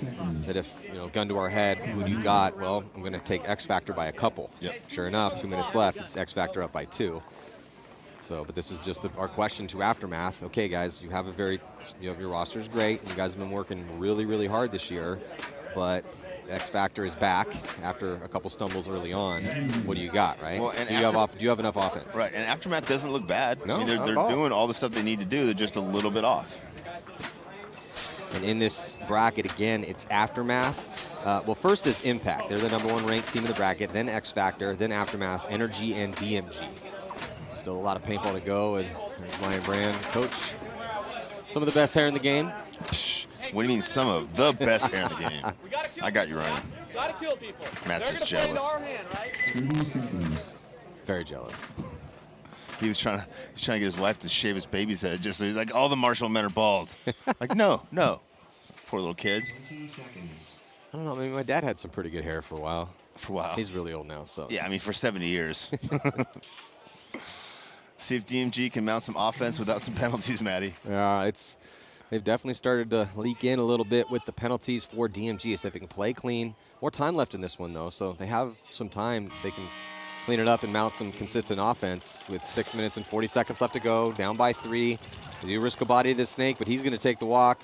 that if, gun to our head, who do you got? Well, I'm going to take X Factor by a couple. Yep. Sure enough, 2 minutes left. It's X Factor up by 2. So, but this is just our question to Aftermath. Okay, guys, you have your roster's great. You guys have been working really, really hard this year, but X Factor is back after a couple stumbles early on. What do you got, right? Well, and do you have enough offense? Right, and Aftermath doesn't look bad. No, I mean, they're doing all the stuff they need to do. They're just a little bit off. And in this bracket, again, it's Aftermath. Well, first is Impact. They're the #1 ranked team in the bracket. Then X Factor. Then Aftermath, Energy, and DMG. Still a lot of paintball to go, and Ryan Brand, coach. Some of the best hair in the game. What do you mean some of the best hair in the game? I got you, Ryan. Gotta kill people. Matt's just They're gonna jealous. play into our hand, right? 30 seconds. Very jealous. He was trying to get his wife to shave his baby's head just so he's like, all the Marshall men are bald. Like, no. Poor little kid. 20 seconds. I don't know. I mean, my dad had some pretty good hair for a while. For a while. He's really old now, so. Yeah, I mean, for 70 years. See if DMG can mount some offense without some penalties, Matty. Yeah, they've definitely started to leak in a little bit with the penalties for DMG. So if they can play clean. More time left in this one, though, so they have some time. They can clean it up and mount some consistent offense with 6 minutes and 40 seconds left to go, down by 3. They do risk a body to this Snake, but he's going to take the walk.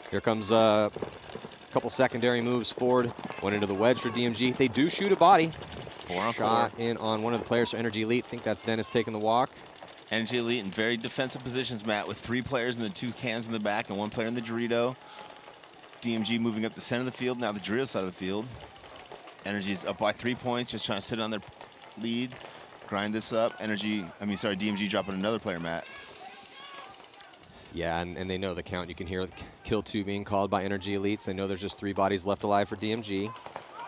Here comes a couple secondary moves forward. Went into the wedge for DMG. They do shoot a body. 4-on-4. Shot in on one of the players for Energy Elite. I think that's Dennis taking the walk. Energy Elite in very defensive positions, Matt, with 3 players in the 2 cans in the back and 1 player in the Dorito. DMG moving up the center of the field, now the Dorito side of the field. Energy's up by 3 points, just trying to sit on their lead, grind this up. DMG dropping another player, Matt. Yeah, and they know the count. You can hear kill 2 being called by Energy Elites. They know there's just 3 bodies left alive for DMG.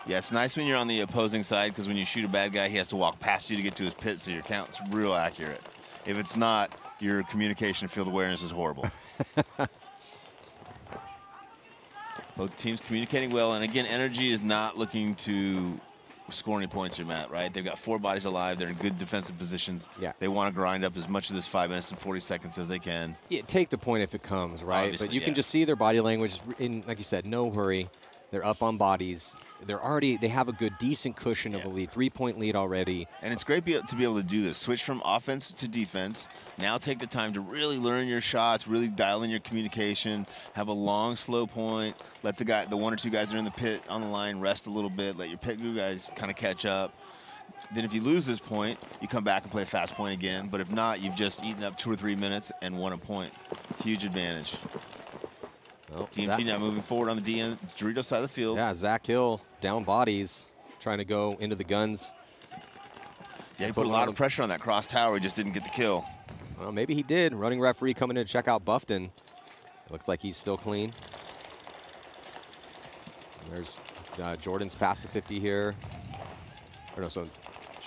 Yeah, it's nice when you're on the opposing side because when you shoot a bad guy, he has to walk past you to get to his pit, so your count's real accurate. If it's not, your communication field awareness is horrible. Both teams communicating well, and again, Energy is not looking to score any points here, Matt, right? They've got 4 bodies alive. They're in good defensive positions. Yeah. They want to grind up as much of this 5 minutes and 40 seconds as they can. Yeah, take the point if it comes, right? Obviously, but you can just see their body language in, like you said, no hurry. They're up on bodies. They have a good, decent cushion of a lead, 3-point lead already. And it's great to be able to do this. Switch from offense to defense. Now take the time to really learn your shots, really dial in your communication, have a long, slow point. Let the 1 or 2 guys that are in the pit on the line rest a little bit. Let your pit crew guys kind of catch up. Then if you lose this point, you come back and play a fast point again. But if not, you've just eaten up 2 or 3 minutes and won a point. Huge advantage. Oh, DMG now moving forward on the Dorito side of the field. Yeah, Zach Hill down bodies, trying to go into the guns Yeah, he put a lot of pressure on that cross tower. He just didn't get the kill. Well, maybe he did. Running referee coming in to check out Buffton. Looks like he's still clean. There's Jordan's past the 50 here. Or no, so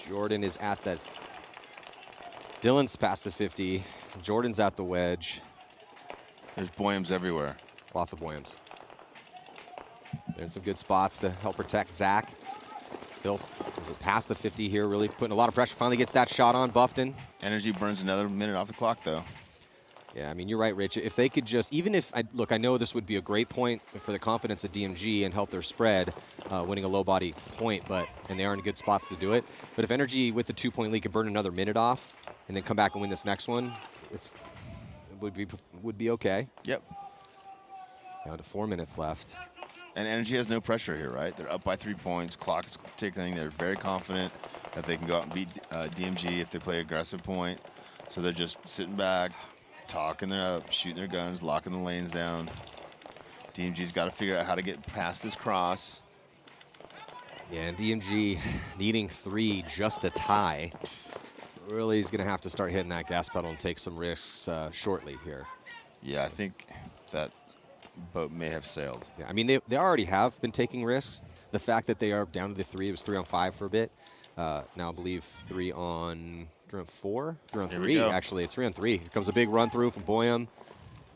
Jordan is at that. Dylan's past the 50. Jordan's at the wedge. There's Boyams everywhere. Lots of Boyams. They're in some good spots to help protect Zach. Bill is past the 50 here, really putting a lot of pressure. Finally gets that shot on Buffton. Energy burns another minute off the clock, though. Yeah, I mean, you're right, Rich. If they could just, even if, look, I know this would be a great point for the confidence of DMG and help their spread, winning a low body point, and they are in good spots to do it. But if Energy with the 2-point lead could burn another minute off and then come back and win this next one, it would be okay. Yep. Down to 4 minutes left. And Energy has no pressure here, right? They're up by 3 points. Clock is ticking. They're very confident that they can go out and beat DMG if they play aggressive point. So they're just sitting back, talking it up, shooting their guns, locking the lanes down. DMG's got to figure out how to get past this cross. Yeah, and DMG needing 3 just to tie. Really is going to have to start hitting that gas pedal and take some risks shortly here. Yeah, I think that boat may have sailed. Yeah, I mean, they already have been taking risks. The fact that they are down to the 3, it was 3 on 5 for a bit. Now I believe 3 on 4, 3 on 3. Actually, it's 3 on 3. Here comes a big run through from Boyam.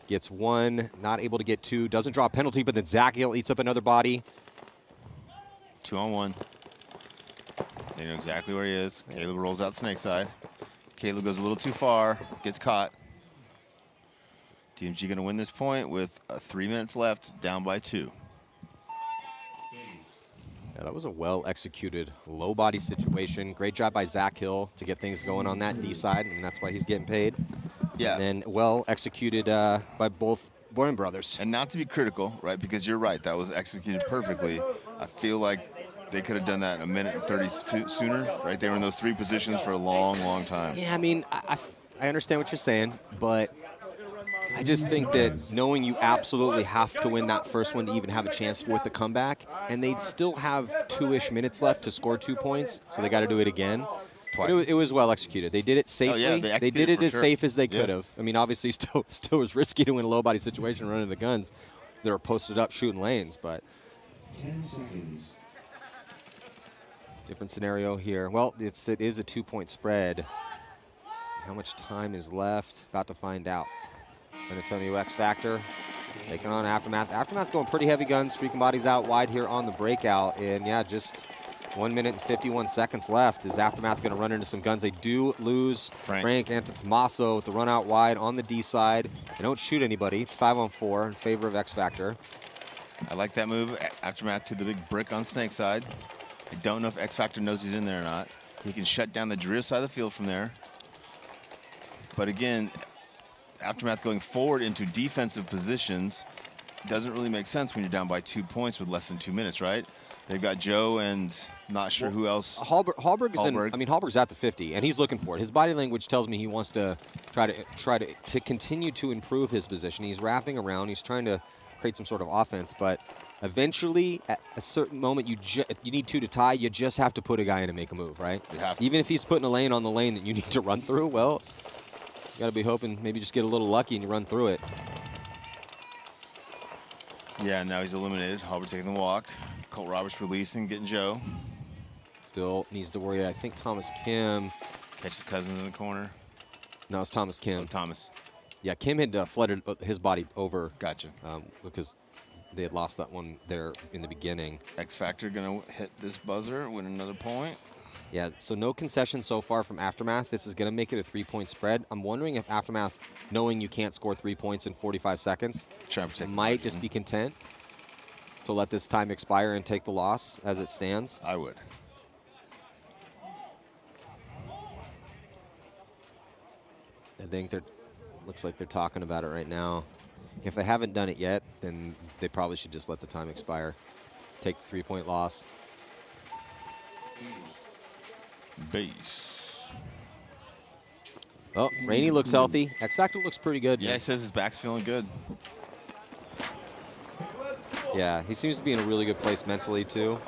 Gets 1, not able to get 2. Doesn't draw a penalty, but then Zach Hill eats up another body. 2 on 1. They know exactly where he is. Caleb rolls out snake side. Caleb goes a little too far, gets caught. DMG going to win this point with 3 minutes left, down by 2. Yeah, that was a well-executed low body situation. Great job by Zach Hill to get things going on that D side, and that's why he's getting paid. Yeah. And then well-executed by both Boyam brothers. And not to be critical, right, because you're right, that was executed perfectly. I feel like they could have done that a minute and 30 sooner, right? They were in those 3 positions for a long, long time. Yeah, I mean, I understand what you're saying, but I just think that knowing you absolutely have to win that first one to even have a chance with the comeback, and they'd still have 2-ish minutes left to score 2 points, so they got to do it again. It was well executed. They did it safely. Oh, yeah, they did it as safe as they could have. I mean, obviously, still was risky to win a low body situation running the guns. They were posted up shooting lanes, but 10 seconds. different scenario here. Well, it is a 2-point spread. How much time is left? About to find out. San Antonio X Factor taking on Aftermath. Aftermath going pretty heavy guns, streaking bodies out wide here on the breakout. And yeah, just 1 minute and 51 seconds left. Is Aftermath going to run into some guns? They do lose Frank Antetomaso with the run out wide on the D side. They don't shoot anybody. It's 5 on 4 in favor of X Factor. I like that move. Aftermath to the big brick on snake side. I don't know if X Factor knows he's in there or not. He can shut down the Dreer side of the field from there. But again, Aftermath going forward into defensive positions doesn't really make sense when you're down by 2 points with less than 2 minutes, right? They've got Joe and not sure who else. Hallberg's at the 50, and he's looking for it. His body language tells me he wants to try to continue to improve his position. He's wrapping around. He's trying to create some sort of offense, but eventually, at a certain moment, you need 2 to tie. You just have to put a guy in to make a move, right? Even if he's putting a lane on the lane that you need to run through, well, you got to be hoping maybe just get a little lucky and you run through it. Yeah, now he's eliminated. Halbert taking the walk. Colt Roberts releasing, getting Joe. Still needs to worry. I think Thomas Kim catches Cousins in the corner. No, it's Thomas Kim. Oh, Thomas. Yeah, Kim had flooded his body over. Gotcha. Because they had lost that one there in the beginning. X Factor going to hit this buzzer, win another point. Yeah, so no concession so far from Aftermath. This is going to make it a 3-point spread. I'm wondering if Aftermath, knowing you can't score 3 points in 45 seconds, might just be content to let this time expire and take the loss as it stands. I would. I think looks like they're talking about it right now. If they haven't done it yet, then they probably should just let the time expire. Take the 3-point loss. Base. Oh, Rainey looks healthy. X Factor looks pretty good. Yeah, he says his back's feeling good. Yeah, he seems to be in a really good place mentally, too.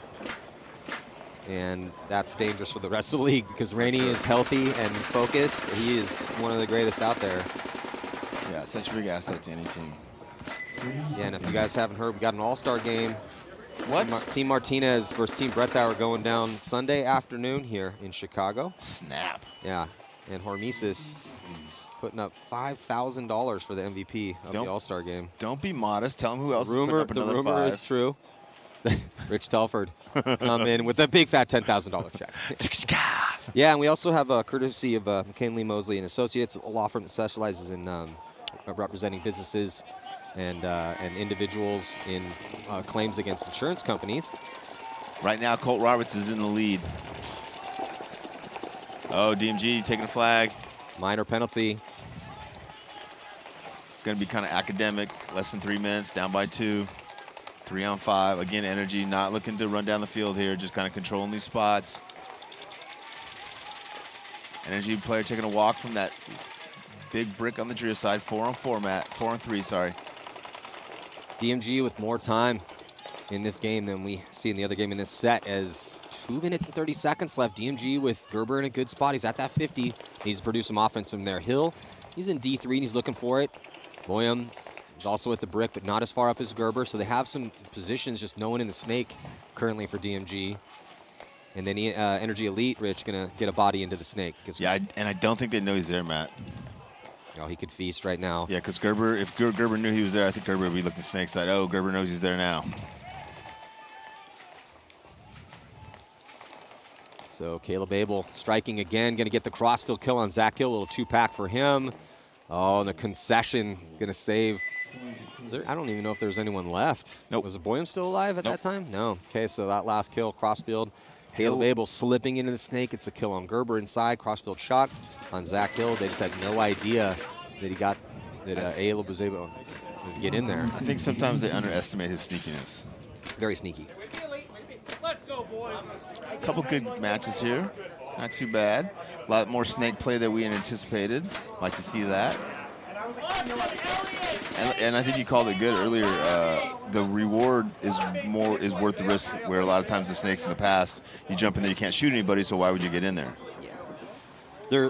And that's dangerous for the rest of the league because Rainey is healthy and focused. He is one of the greatest out there. Yeah, such a big asset to any team. Yeah, and if you guys haven't heard, we got an all-star game. What? Team Martinez versus Team Brettauer going down Sunday afternoon here in Chicago. Snap. Yeah, and Hormesis putting up $5,000 for the MVP of the all-star game. Don't be modest. Tell him who else The is putting up another rumor five. is true. Rich Telford come in with a big fat $10,000 check. Yeah, and we also have a courtesy of McKinley Mosley and Associates, a law firm that specializes in representing businesses and individuals in claims against insurance companies. Right now, Colt Roberts is in the lead. Oh, DMG taking a flag. Minor penalty. Going to be kind of academic. Less than 3 minutes, down by 2. 3 on 5. Again, Energy not looking to run down the field here, just kind of controlling these spots. Energy player taking a walk from that big brick on the Dreer side. 4 on 4, Matt. 4 on 3, sorry. DMG with more time in this game than we see in the other game in this set, as 2 minutes and 30 seconds left. DMG with Gerber in a good spot. He's at that 50. Needs to produce some offense from there. Hill, he's in D3 and he's looking for it. Boyum is also at the brick, but not as far up as Gerber. So they have some positions, just no one in the snake currently for DMG. And then Energy Elite, Rich, going to get a body into the snake. Yeah, and I don't think they know he's there, Matt. Oh, he could feast right now. Yeah, because Gerber, if Gerber knew he was there, I think Gerber would be looking snake side. Oh, Gerber knows he's there now. So Caleb Abel striking again, going to get the crossfield kill on Zach Hill. A little 2-pack for him. Oh, and the concession going to save. I don't even know if there was anyone left. Nope. Was Boyum still alive at that time? No. Okay, so that last kill, crossfield. Caleb Abel slipping into the snake. It's a kill on Gerber inside. Crossfield shot on Zach Hill. They just had no idea that Caleb was able to get in there. I think sometimes they underestimate his sneakiness. Very sneaky. Let's go, boys. A couple good matches here. Not too bad. A lot more snake play than we had anticipated. Like to see that. And I think you called it good earlier. The reward is worth the risk, where a lot of times the snakes in the past, you jump in there, you can't shoot anybody, so why would you get in there? Yeah.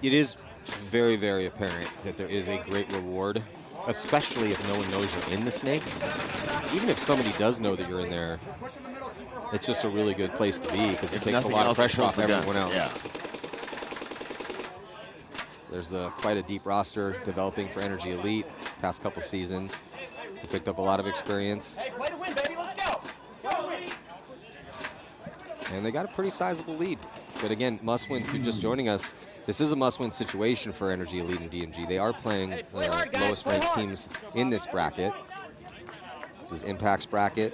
It is very, very apparent that there is a great reward, especially if no one knows you're in the snake. Even if somebody does know that you're in there, it's just a really good place to be because it takes a lot of pressure off everyone else. Yeah. There's quite a deep roster developing for Energy Elite past couple seasons. They picked up a lot of experience. Hey, play to win, baby. Let's go. And they got a pretty sizable lead. But again, must-win, if you're just joining us, this is a must-win situation for Energy Elite and DMG. They are playing the lowest-ranked teams in this bracket. This is Impact's bracket.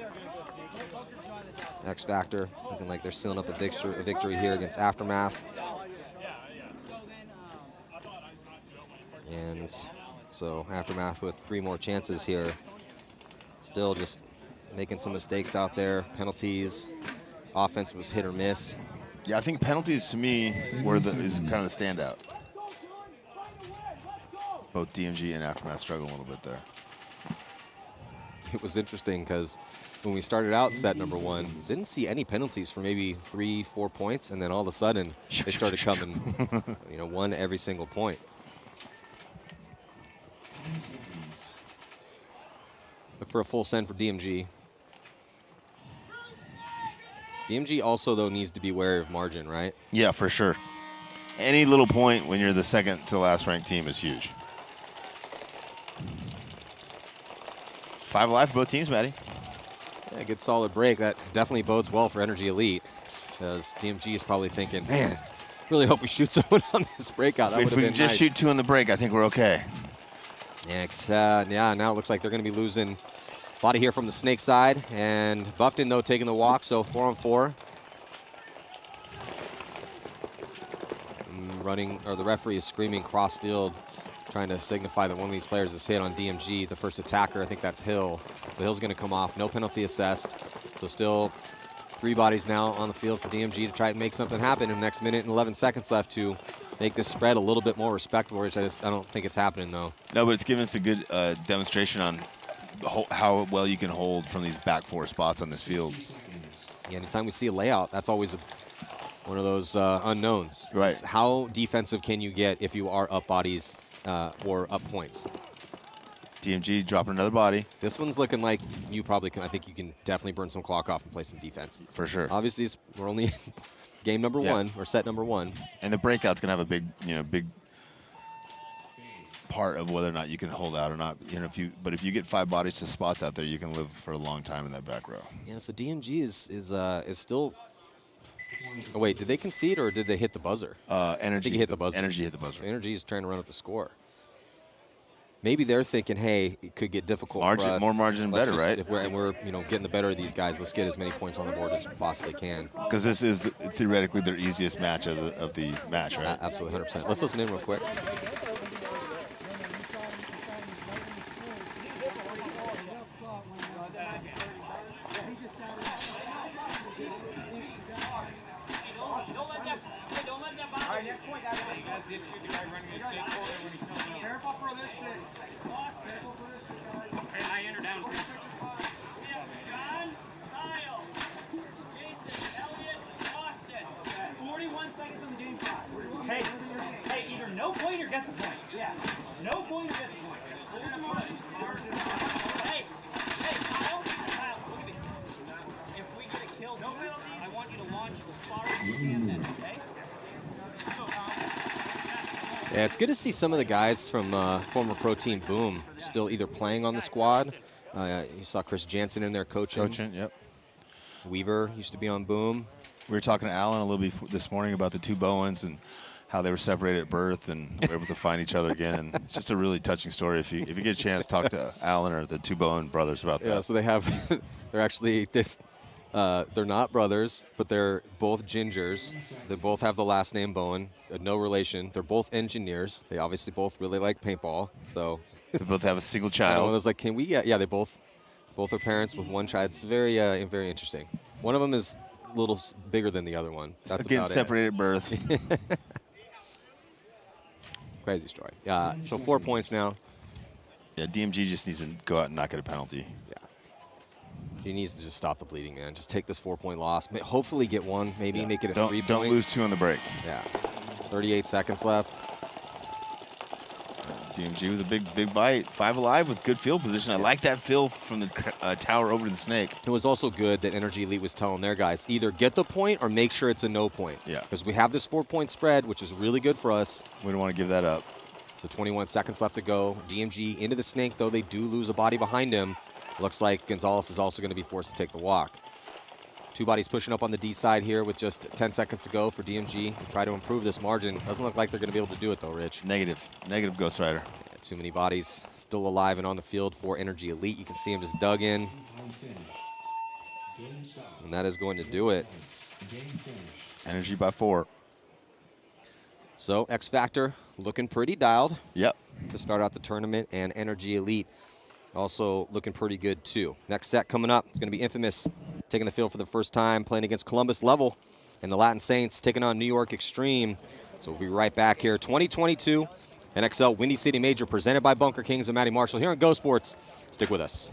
X Factor looking like they're sealing up a victory here against Aftermath. And so Aftermath with 3 more chances here. Still just making some mistakes out there. Penalties. Offense was hit or miss. Yeah, I think penalties to me is kind of the standout. Both DMG and Aftermath struggle a little bit there. It was interesting because when we started out set number 1, didn't see any penalties for maybe 3-4 points, and then all of a sudden they started coming, one every single point. Look for a full send for DMG. DMG also, though, needs to be wary of margin, right? Yeah, for sure. Any little point when you're the second to last ranked team is huge. 5 alive for both teams, Matty. Yeah, good solid break. That definitely bodes well for Energy Elite, because DMG is probably thinking, man, really hope we shoot someone on this breakout. That If we can just shoot 2 on the break, I think we're okay. Yeah, now it looks like they're going to be losing body here from the snake side. And Buffton, though, taking the walk, so 4 on 4. The referee is screaming crossfield, trying to signify that one of these players is hit on DMG. The first attacker, I think that's Hill. So Hill's going to come off. No penalty assessed. So still 3 bodies now on the field for DMG to try and make something happen in the next minute and 11 seconds left to make this spread a little bit more respectable, which I don't think it's happening, though. No, but it's giving us a good demonstration on how well you can hold from these back 4 spots on this field. Anytime we see a layout, that's always one of those unknowns. Right. It's how defensive can you get if you are up bodies or up points? DMG dropping another body. This one's looking like you probably can. I think you can definitely burn some clock off and play some defense. For sure. Obviously, we're only game number one or set number one. And the breakout's gonna have a big part of whether or not you can hold out or not. But if you get 5 bodies to spots out there, you can live for a long time in that back row. Yeah. So DMG is still. Oh wait, did they concede or did they hit the buzzer? Energy. I think he hit the buzzer. Energy hit the buzzer. So Energy is trying to run up the score. Maybe they're thinking, hey, it could get difficult for us. More margin, better, right? If we're getting the better of these guys, let's get as many points on the board as we possibly can. Because this is theoretically their easiest match of the match, right? Absolutely, 100%. Let's listen in real quick. Next point, guys. Careful for this shit. Careful for this shit, guys. Hey, I enter down, please. John, Kyle, Jason, Elliot, Austin. 41 seconds on the game clock. Hey, either no point or get the point. Yeah. No point or get the point. Hey, Kyle, look at me. If we get a kill, I want you to launch as far as you can then, okay? Yeah, it's good to see some of the guys from former pro team Boom still either playing on the squad. You saw Chris Jansen in there coaching. Yep. Weaver used to be on Boom. We were talking to Alan a little bit this morning about the 2 Bowens and how they were separated at birth and were able to find each other again. And it's just a really touching story. If you get a chance, talk to Alan or the 2 Bowen brothers about that. Yeah, so they have, they're actually this. They're not brothers, but they're both gingers. They both have the last name Bowen, no relation. They're both engineers. They obviously both really like paintball. So they both have a single one child. was like, can we get? Yeah, they both are parents with one child. It's very interesting. One of them is a little bigger than the other one. That's Again, about separated at birth. Crazy story. So 4 points now. Yeah, DMG just needs to go out and not get a penalty. He needs to just stop the bleeding, man. Just take this 4-point loss. Hopefully get one. Maybe make it a 3-point. Don't lose 2 on the break. Yeah. 38 seconds left. DMG with a big bite. 5 alive with good field position. I like that fill from the tower over to the snake. It was also good that Energy Elite was telling their guys, either get the point or make sure it's a no point. Yeah. Because we have this 4-point spread, which is really good for us. We don't want to give that up. So 21 seconds left to go. DMG into the snake, though they do lose a body behind him. Looks like Gonzalez is also going to be forced to take the walk. 2 bodies pushing up on the D side here with just 10 seconds to go for DMG to try to improve this margin. Doesn't look like they're going to be able to do it, though, Rich. Negative Ghost Rider. Yeah, too many bodies still alive and on the field for Energy Elite. You can see him just dug in. And that is going to do it. Energy by 4. So X Factor looking pretty dialed. Yep. To start out the tournament, and Energy Elite also looking pretty good too. Next set coming up, it's going to be Infamous taking the field for the first time, playing against Columbus Level, and the Latin Saints taking on New York Extreme. So we'll be right back here. 2022 NXL Windy City Major presented by Bunker Kings and Matty Marshall here on Go Sports. Stick with us.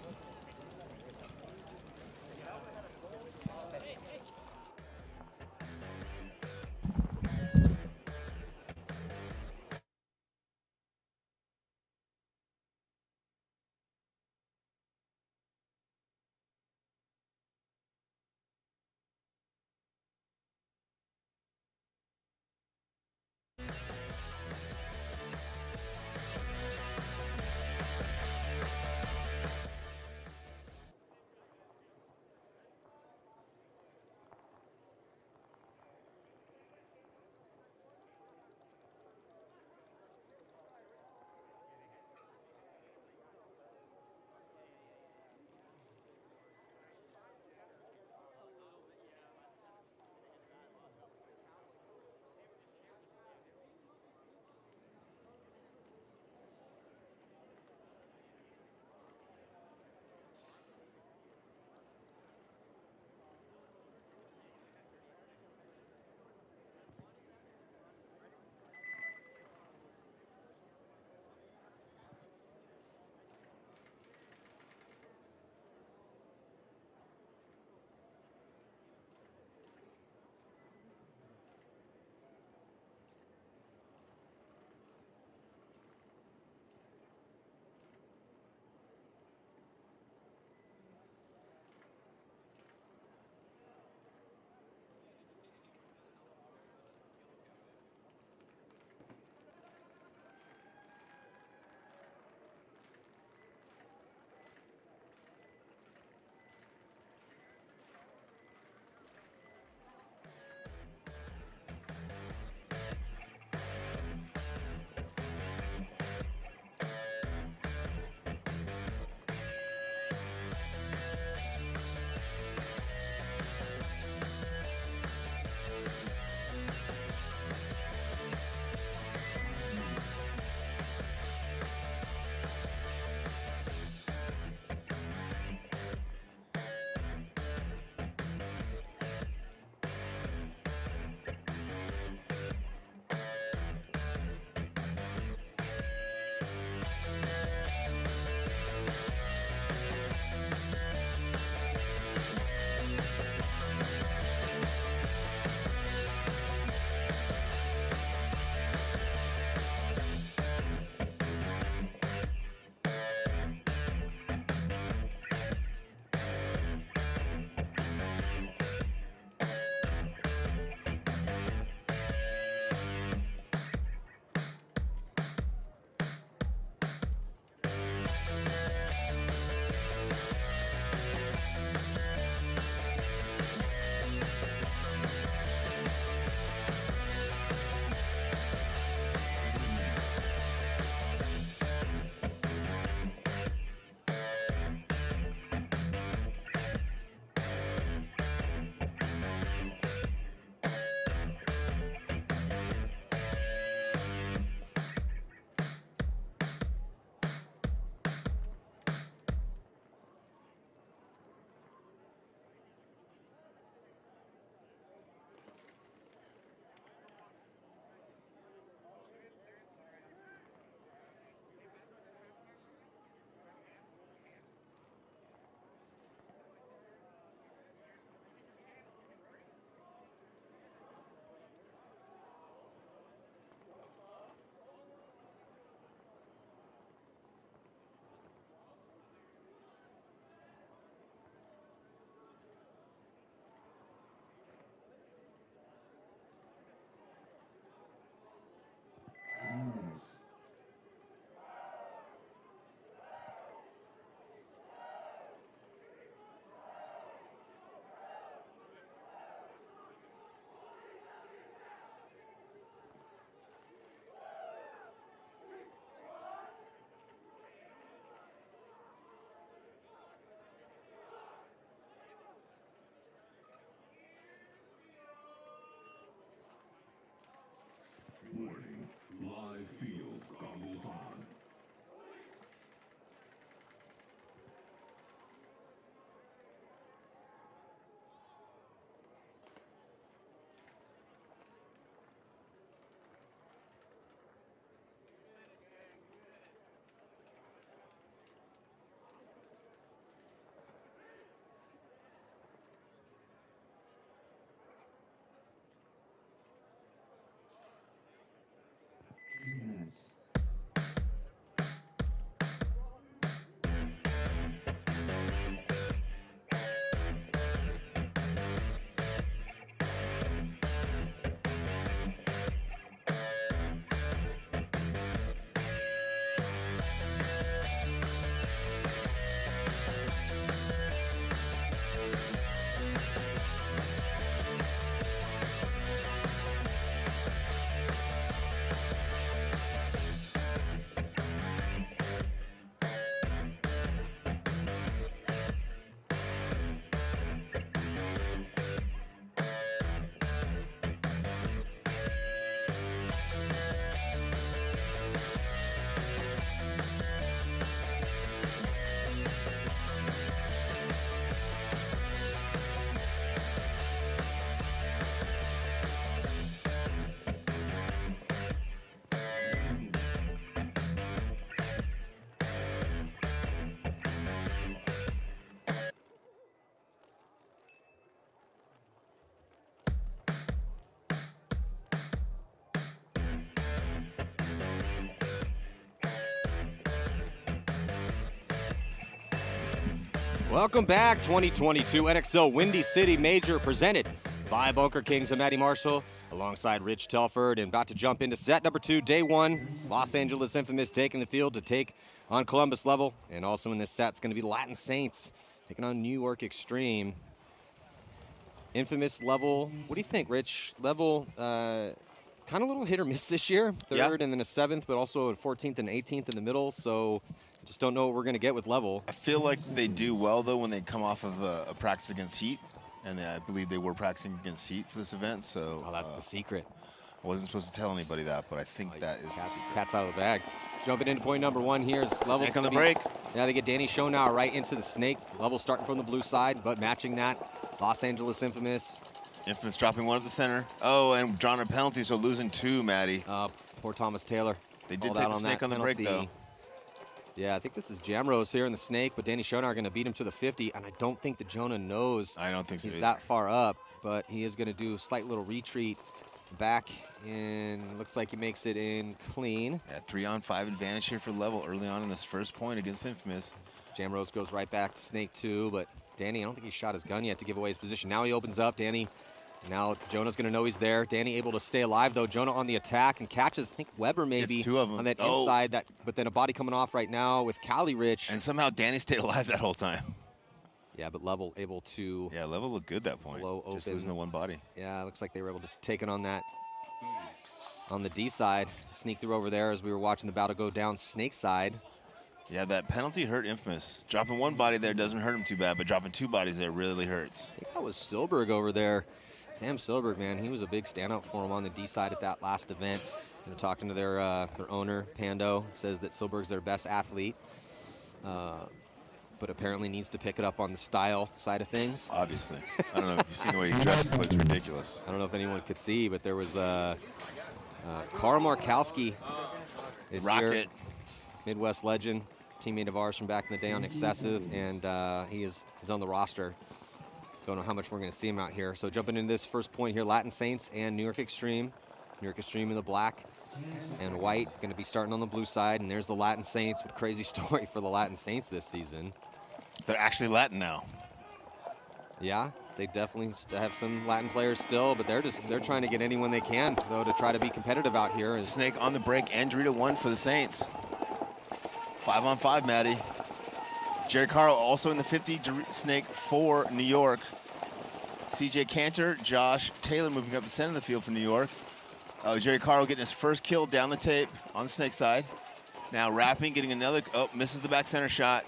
Welcome back, 2022 NXL Windy City Major presented by Bunker Kings and Matty Marshall alongside Rich Telford, and about to jump into set number 2, day 1. Los Angeles Infamous taking the field to take on Columbus Level, and also in this set it's going to be Latin Saints taking on New York Extreme. Infamous Level, what do you think, Rich? Level, kind of a little hit or miss this year, 3rd and then a 7th, but also a 14th and 18th in the middle, so just don't know what we're going to get with Level. I feel like they do well, though, when they come off of a practice against Heat. And I believe they were practicing against Heat for this event. So that's the secret. I wasn't supposed to tell anybody that, but I think that is cat's out of the bag. Jumping into point number 1 here is Level. Snake on the break. Now they get Danny Schonauer right into the snake. Level starting from the blue side, but matching that, Los Angeles Infamous. Infamous dropping 1 at the center. Oh, and drawing a penalty, so losing 2, Maddie. Poor Thomas Taylor. They did take the snake on the break, though. Yeah, I think this is Jamrose here in the snake, but Danny Schonauer going to beat him to the 50, and I don't think that Jonah knows I don't think so he's either. that far up, but he is going to do a slight little retreat back, and looks like he makes it in clean. Yeah, 3-on-5 advantage here for Level early on in this first point against Infamous. Jamrose goes right back to snake 2, but Danny, I don't think he shot his gun yet to give away his position. Now he opens up. Danny, now Jonah's going to know he's there. Danny able to stay alive, though. Jonah on the attack and catches, I think, Weber maybe It's 2 of them. on that inside. But then a body coming off right now with Cali Rich. And somehow Danny stayed alive that whole time. Yeah, but Level able to... Yeah, Level looked good that point. Blow Just open. losing the 1 body. Yeah, it looks like they were able to take it on that, on the D side. Sneak through over there as we were watching the battle go down snake side. Yeah, that penalty hurt Infamous. Dropping 1 body there doesn't hurt him too bad, but dropping 2 bodies there really hurts. I think that was Silberg over there. Sam Silberg, man, he was a big standout for him on the D side at that last event. They're talking to their owner, Pando, says that Silberg's their best athlete, but apparently needs to pick it up on the style side of things. Obviously. I don't know if you've seen the way he dresses, but it's ridiculous. I don't know if anyone could see, but there was Karl Markowski is Rocket. here, Midwest legend, teammate of ours from back in the day on Excessive, and he's on the roster. Don't know how much we're going to see him out here. So jumping into this first point here, Latin Saints and New York Extreme. New York Extreme in the black and white, going to be starting on the blue side. And there's the Latin Saints. What a crazy story for the Latin Saints this season. They're actually Latin now. Yeah, they definitely have some Latin players still, but they're trying to get anyone they can, though, to try to be competitive out here. Snake on the break and Dorita 1 for the Saints. 5-on-5, Maddie. Jerry Carl also in the 50, Snake for New York. CJ Cantor, Josh Taylor moving up the center of the field for New York. Jerry Carl getting his first kill down the tape on the Snake side. Now wrapping, getting another, misses the back center shot.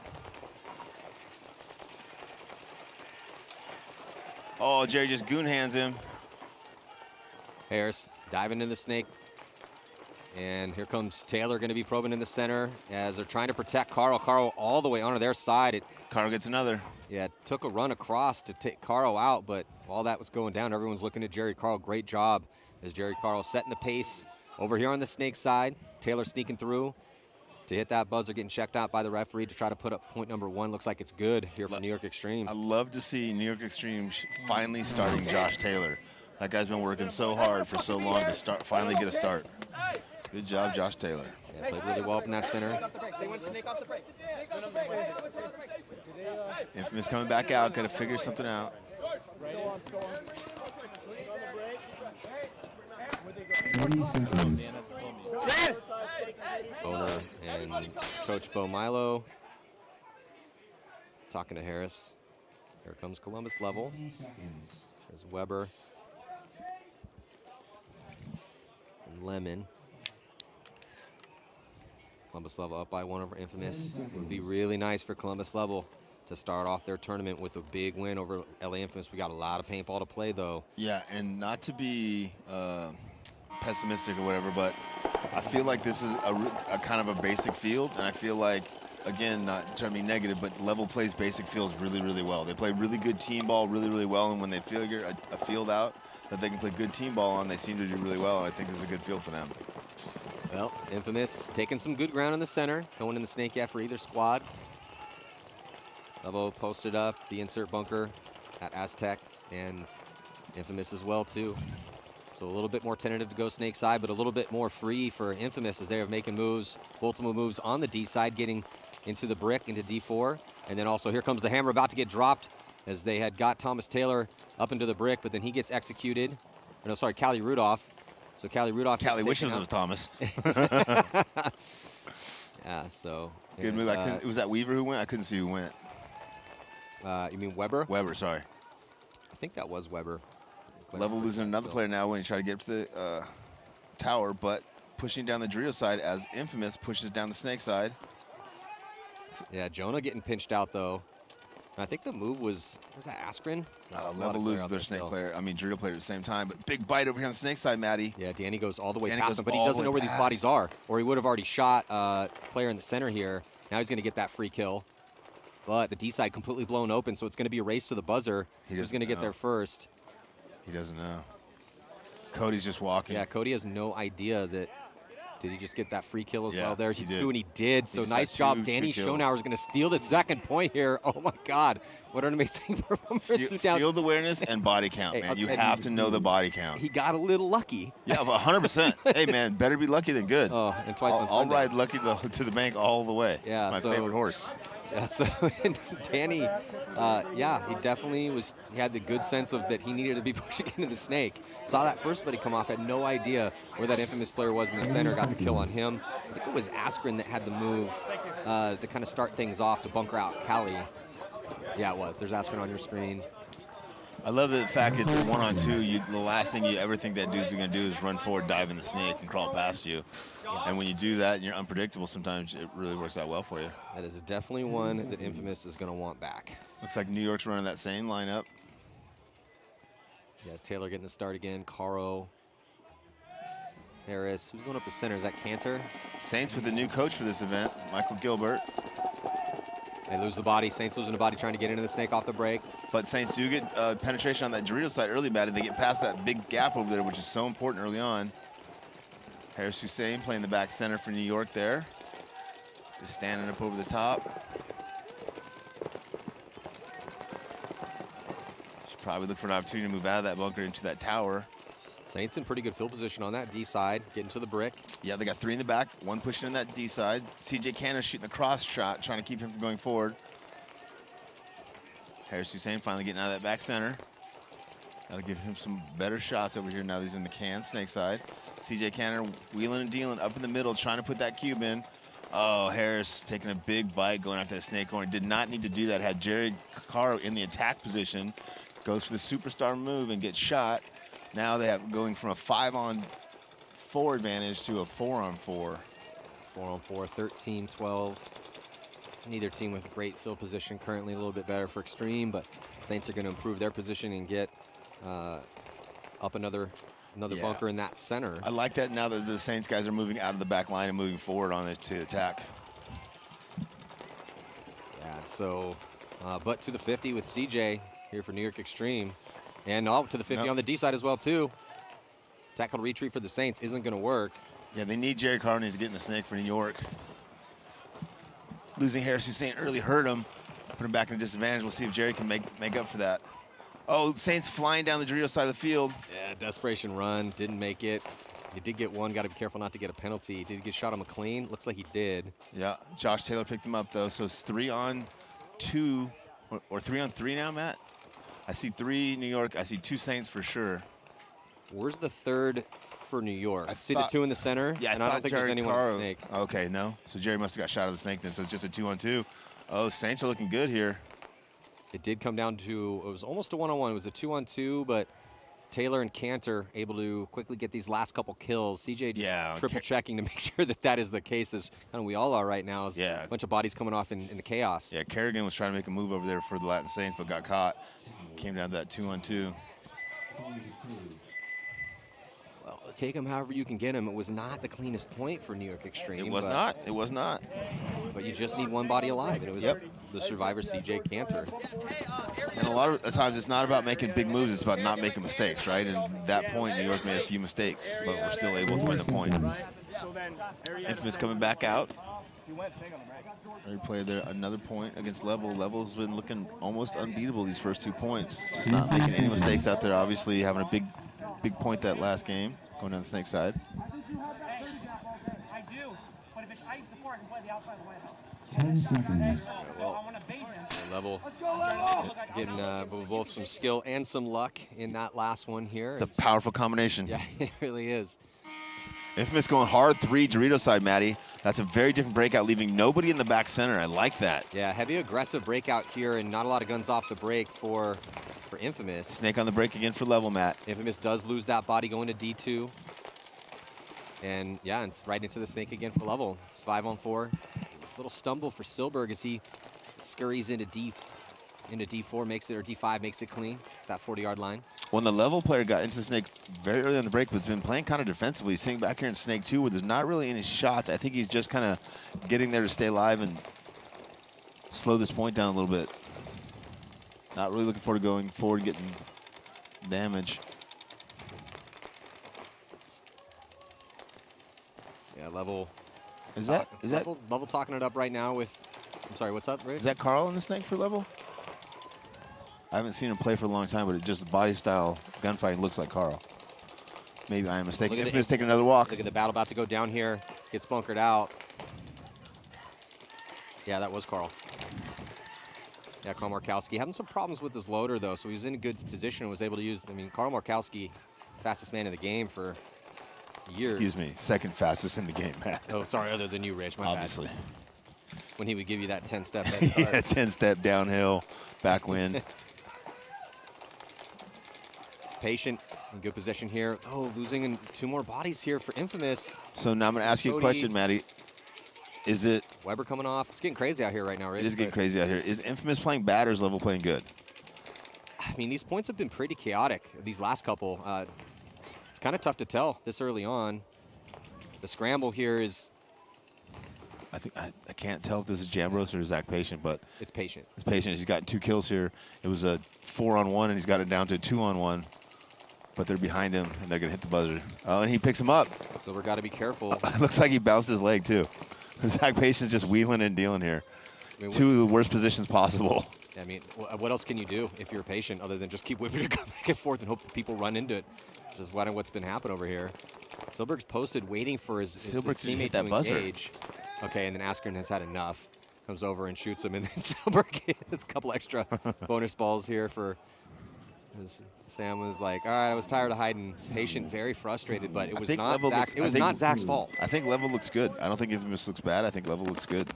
Oh, Jerry just goon hands him. Harris diving in the Snake. And here comes Taylor, going to be probing in the center as they're trying to protect Carl. Carl all the way onto their side. Carl gets another. Yeah, took a run across to take Carl out, but while that was going down, everyone's looking at Jerry Carl. Great job as Jerry Carl setting the pace over here on the Snake side. Taylor sneaking through to hit that buzzer, getting checked out by the referee to try to put up point number 1. Looks like it's good here for New York Extreme. I love to see New York Extreme finally starting Josh Taylor. That guy's been working so hard for so long to finally get a start. Good job, Josh Taylor. Yeah, played really well up in that center. Infamous coming back out, got to figure something out. 30 seconds. Owner and Coach Bo Milo talking to Harris. Here comes Columbus Level. There's Weber and Lemon. Columbus Level up by 1 over Infamous. It would be really nice for Columbus Level to start off their tournament with a big win over LA Infamous. We got a lot of paintball to play, though. Yeah, and not to be pessimistic or whatever, but I feel like this is a kind of a basic field, and I feel like, again, not trying to be negative, but Level plays basic fields really, really well. They play really good team ball really, really well, and when they figure a field out that they can play good team ball on, they seem to do really well, and I think this is a good field for them. Well, Infamous taking some good ground in the center, going in the snake for either squad. Levo posted up the insert bunker at Aztec, and Infamous as well, too. So a little bit more tentative to go snake side, but a little bit more free for Infamous as they are making moves, multiple moves on the D side, getting into the brick, into D4. And then also here comes the hammer about to get dropped as they had got Thomas Taylor up into the brick, but then he gets executed. No, sorry, Callie Rudolph. So Callie Rudolph. Callie wishes it was Thomas. Yeah, so. Good move. Was that Weaver who went? I couldn't see who went. You mean Weber? Weber, sorry. I think that was Weber. Level losing another player now when he tried to get up to the tower, but pushing down the Dorito side as Infamous pushes down the Snake side. Yeah, Jonah getting pinched out though. And I think the move was that Askren? Level loses their Snake player. I mean, Dorito player at the same time, but big bite over here on the Snake side, Maddie. Yeah, Danny goes all the way Danny past goes him, but he all the doesn't way know where these past. bodies are, or he would have already shot player in the center here. Now he's going to get that free kill. But the D side completely blown open, so it's going to be a race to the buzzer. Who's going to get there first? He doesn't know. Cody's just walking. Yeah, Cody has no idea that. Did he just get that free kill as well there? He did. And he did. So nice job. Danny Schonauer is going to steal the second point here. Oh my God. What an amazing performance. Field awareness and body count, man. You have to know the body count. He got a little lucky. Yeah, 100%. Hey, man, better be lucky than good. Oh, and twice on I'll Sunday. ride lucky to the bank all the way. Yeah, my favorite horse. Yeah, so Danny, yeah, he definitely was. He had the good sense of that he needed to be pushing into the Snake. Saw that first buddy come off, had no idea where that Infamous player was in the center. Got the kill on him. I think it was Askren that had the move to kind of start things off to bunker out Callie. Yeah, it was. There's Askren on your screen. I love the fact it's 1-on-2. The last thing you ever think that dude's going to do is run forward, dive in the Snake, and crawl past you. And when you do that and you're unpredictable, sometimes it really works out well for you. That is definitely one that Infamous is going to want back. Looks like New York's running that same lineup. Yeah, Taylor getting the start again. Caro, Harris. Who's going up the center? Is that Cantor? Saints with a new coach for this event, Michael Gilbert. They lose the body. Saints losing the body, trying to get into the Snake off the break. But Saints do get penetration on that Dorito side early, Matt, and they get past that big gap over there, which is so important early on. Harris Hussein playing the back center for New York there. Just standing up over the top. Should probably look for an opportunity to move out of that bunker into that tower. Saints in pretty good field position on that D side, getting to the brick. Yeah, they got 3 in the back, 1 pushing in that D side. CJ Cannon shooting the cross shot, trying to keep him from going forward. Harris Hussein finally getting out of that back center. That'll give him some better shots over here now that he's in the can, Snake side. CJ Cannon wheeling and dealing up in the middle, trying to put that cube in. Oh, Harris taking a big bite, going after that Snake horn. Did not need to do that. Had Jared Caro in the attack position. Goes for the superstar move and gets shot. Now they have going from a 5-on-4 advantage to a 4-on-4. 4-on-4, 13-12. Neither team with great field position. Currently a little bit better for Extreme, but Saints are going to improve their position and get up another bunker in that center. I like that now that the Saints guys are moving out of the back line and moving forward on it to attack. Yeah, so, but to the 50 with CJ here for New York Extreme. And to the 50 on the D side as well, too. Tackle retreat for the Saints isn't going to work. Yeah, they need Jerry Carney to get in the Snake for New York. Losing Harris Hussein early hurt him. Put him back in a disadvantage. We'll see if Jerry can make up for that. Oh, Saints flying down the Dorito side of the field. Yeah, desperation run. Didn't make it. He did get one. Got to be careful not to get a penalty. Did he get shot on McLean? Looks like he did. Yeah, Josh Taylor picked him up, though. So it's 3-on-2 or 3-on-3 now, Matt? I see 3 New York. I see 2 Saints for sure. Where's the third for New York? I see the 2 in the center. Yeah, and I don't think there's anyone on the Snake. Okay, no. So Jerry must have got shot at the Snake then. So it's just a 2-on-2. Oh, Saints are looking good here. It did come down to, it was almost a 1-on-1. It was a 2-on-2, but Taylor and Cantor able to quickly get these last couple kills. CJ just triple checking to make sure that is the case, as kind of we all are right now. A bunch of bodies coming off in the chaos. Yeah, Kerrigan was trying to make a move over there for the Latin Saints, but got caught. Came down to that 2-on-2. Well, take him however you can get him. It was not the cleanest point for New York Extreme. It was not. It was not. But you just need one body alive, and it was the survivor, CJ Cantor. And a lot of times it's not about making big moves. It's about not making mistakes, right? And at that point, New York made a few mistakes, but we're still able to win the point. Infamous coming back out. They played there another point against Level. Level's been looking almost unbeatable these first 2 points. Just not making any mistakes out there. Obviously having a big point that last game, going down the Snake side. I do, but But if it's ice the floor, I can play the outside of the White House. 10 seconds. So I want to bait him. Level Let's go, Level! getting both some skill and some luck in that last one here. It's a powerful combination. Yeah, it really is. Infamous going hard 3 Dorito side, Maddie. That's a very different breakout, leaving nobody in the back center. I like that. Yeah, heavy aggressive breakout here, and not a lot of guns off the break for Infamous. Snake on the break again for Level, Matt. Infamous does lose that body going to D2. And yeah, and it's right into the Snake again for Level. It's 5-on-4. Little stumble for Silberg as he scurries into D4, makes it, or D5, makes it clean. That 40-yard line. When the Level player got into the Snake very early on the break, but has been playing kind of defensively, sitting back here in Snake 2 where there's not really any shots. I think he's just kind of getting there to stay alive and slow this point down a little bit. Not really looking forward to going forward and getting damage. Yeah, Level. Is Level talking it up right now with, I'm sorry, what's up, Rick? Is that Carl in the Snake for Level? I haven't seen him play for a long time, but it just body style gunfighting looks like Carl. Maybe I am mistaken. Infamous taking another walk. Look at the battle about to go down here. Gets bunkered out. Yeah, that was Carl. Yeah, Carl Markowski having some problems with his loader though, so he was in a good position and was able to use. I mean, Carl Markowski, fastest man in the game for years. Excuse me, second fastest in the game, Matt. Oh, sorry, other than you, Rich. My Obviously. bad. When he would give you that 10-step head start. Yeah, 10-step downhill, backwind. Patient, in good position here. Oh, losing in 2 more bodies here for Infamous. So now I'm going to ask you a question, Maddie. Is it... Weber coming off. It's getting crazy out here right now, right? It is getting crazy out here. Is Infamous playing bad or is Level playing good? I mean, these points have been pretty chaotic, these last couple. It's kind of tough to tell this early on. The scramble here is... I think I can't tell if this is Jambros or Zach Patient, but... It's Patient. It's Patient. He's gotten 2 kills here. It was a 4-on-1, and he's got it down to a 2-on-1. But they're behind him, and they're going to hit the buzzer. Oh, and he picks him up. So we've got to be careful. It looks like he bounced his leg, too. Zach Patient's just wheeling and dealing here. I mean, 2 of the worst positions possible. I mean, what else can you do if you're a Patient other than just keep whipping your gun back and forth and hope that people run into it? Just what's been happening over here. Silberg's posted, waiting for his teammate to engage. Okay, and then Askren has had enough. Comes over and shoots him, and then Silberg gets a couple extra bonus balls here for... Sam was like, all right, I was tired of hiding. Patient, very frustrated, but it was not Zach's fault. I think Level looks good. I don't think Infamous looks bad. I think Level looks good.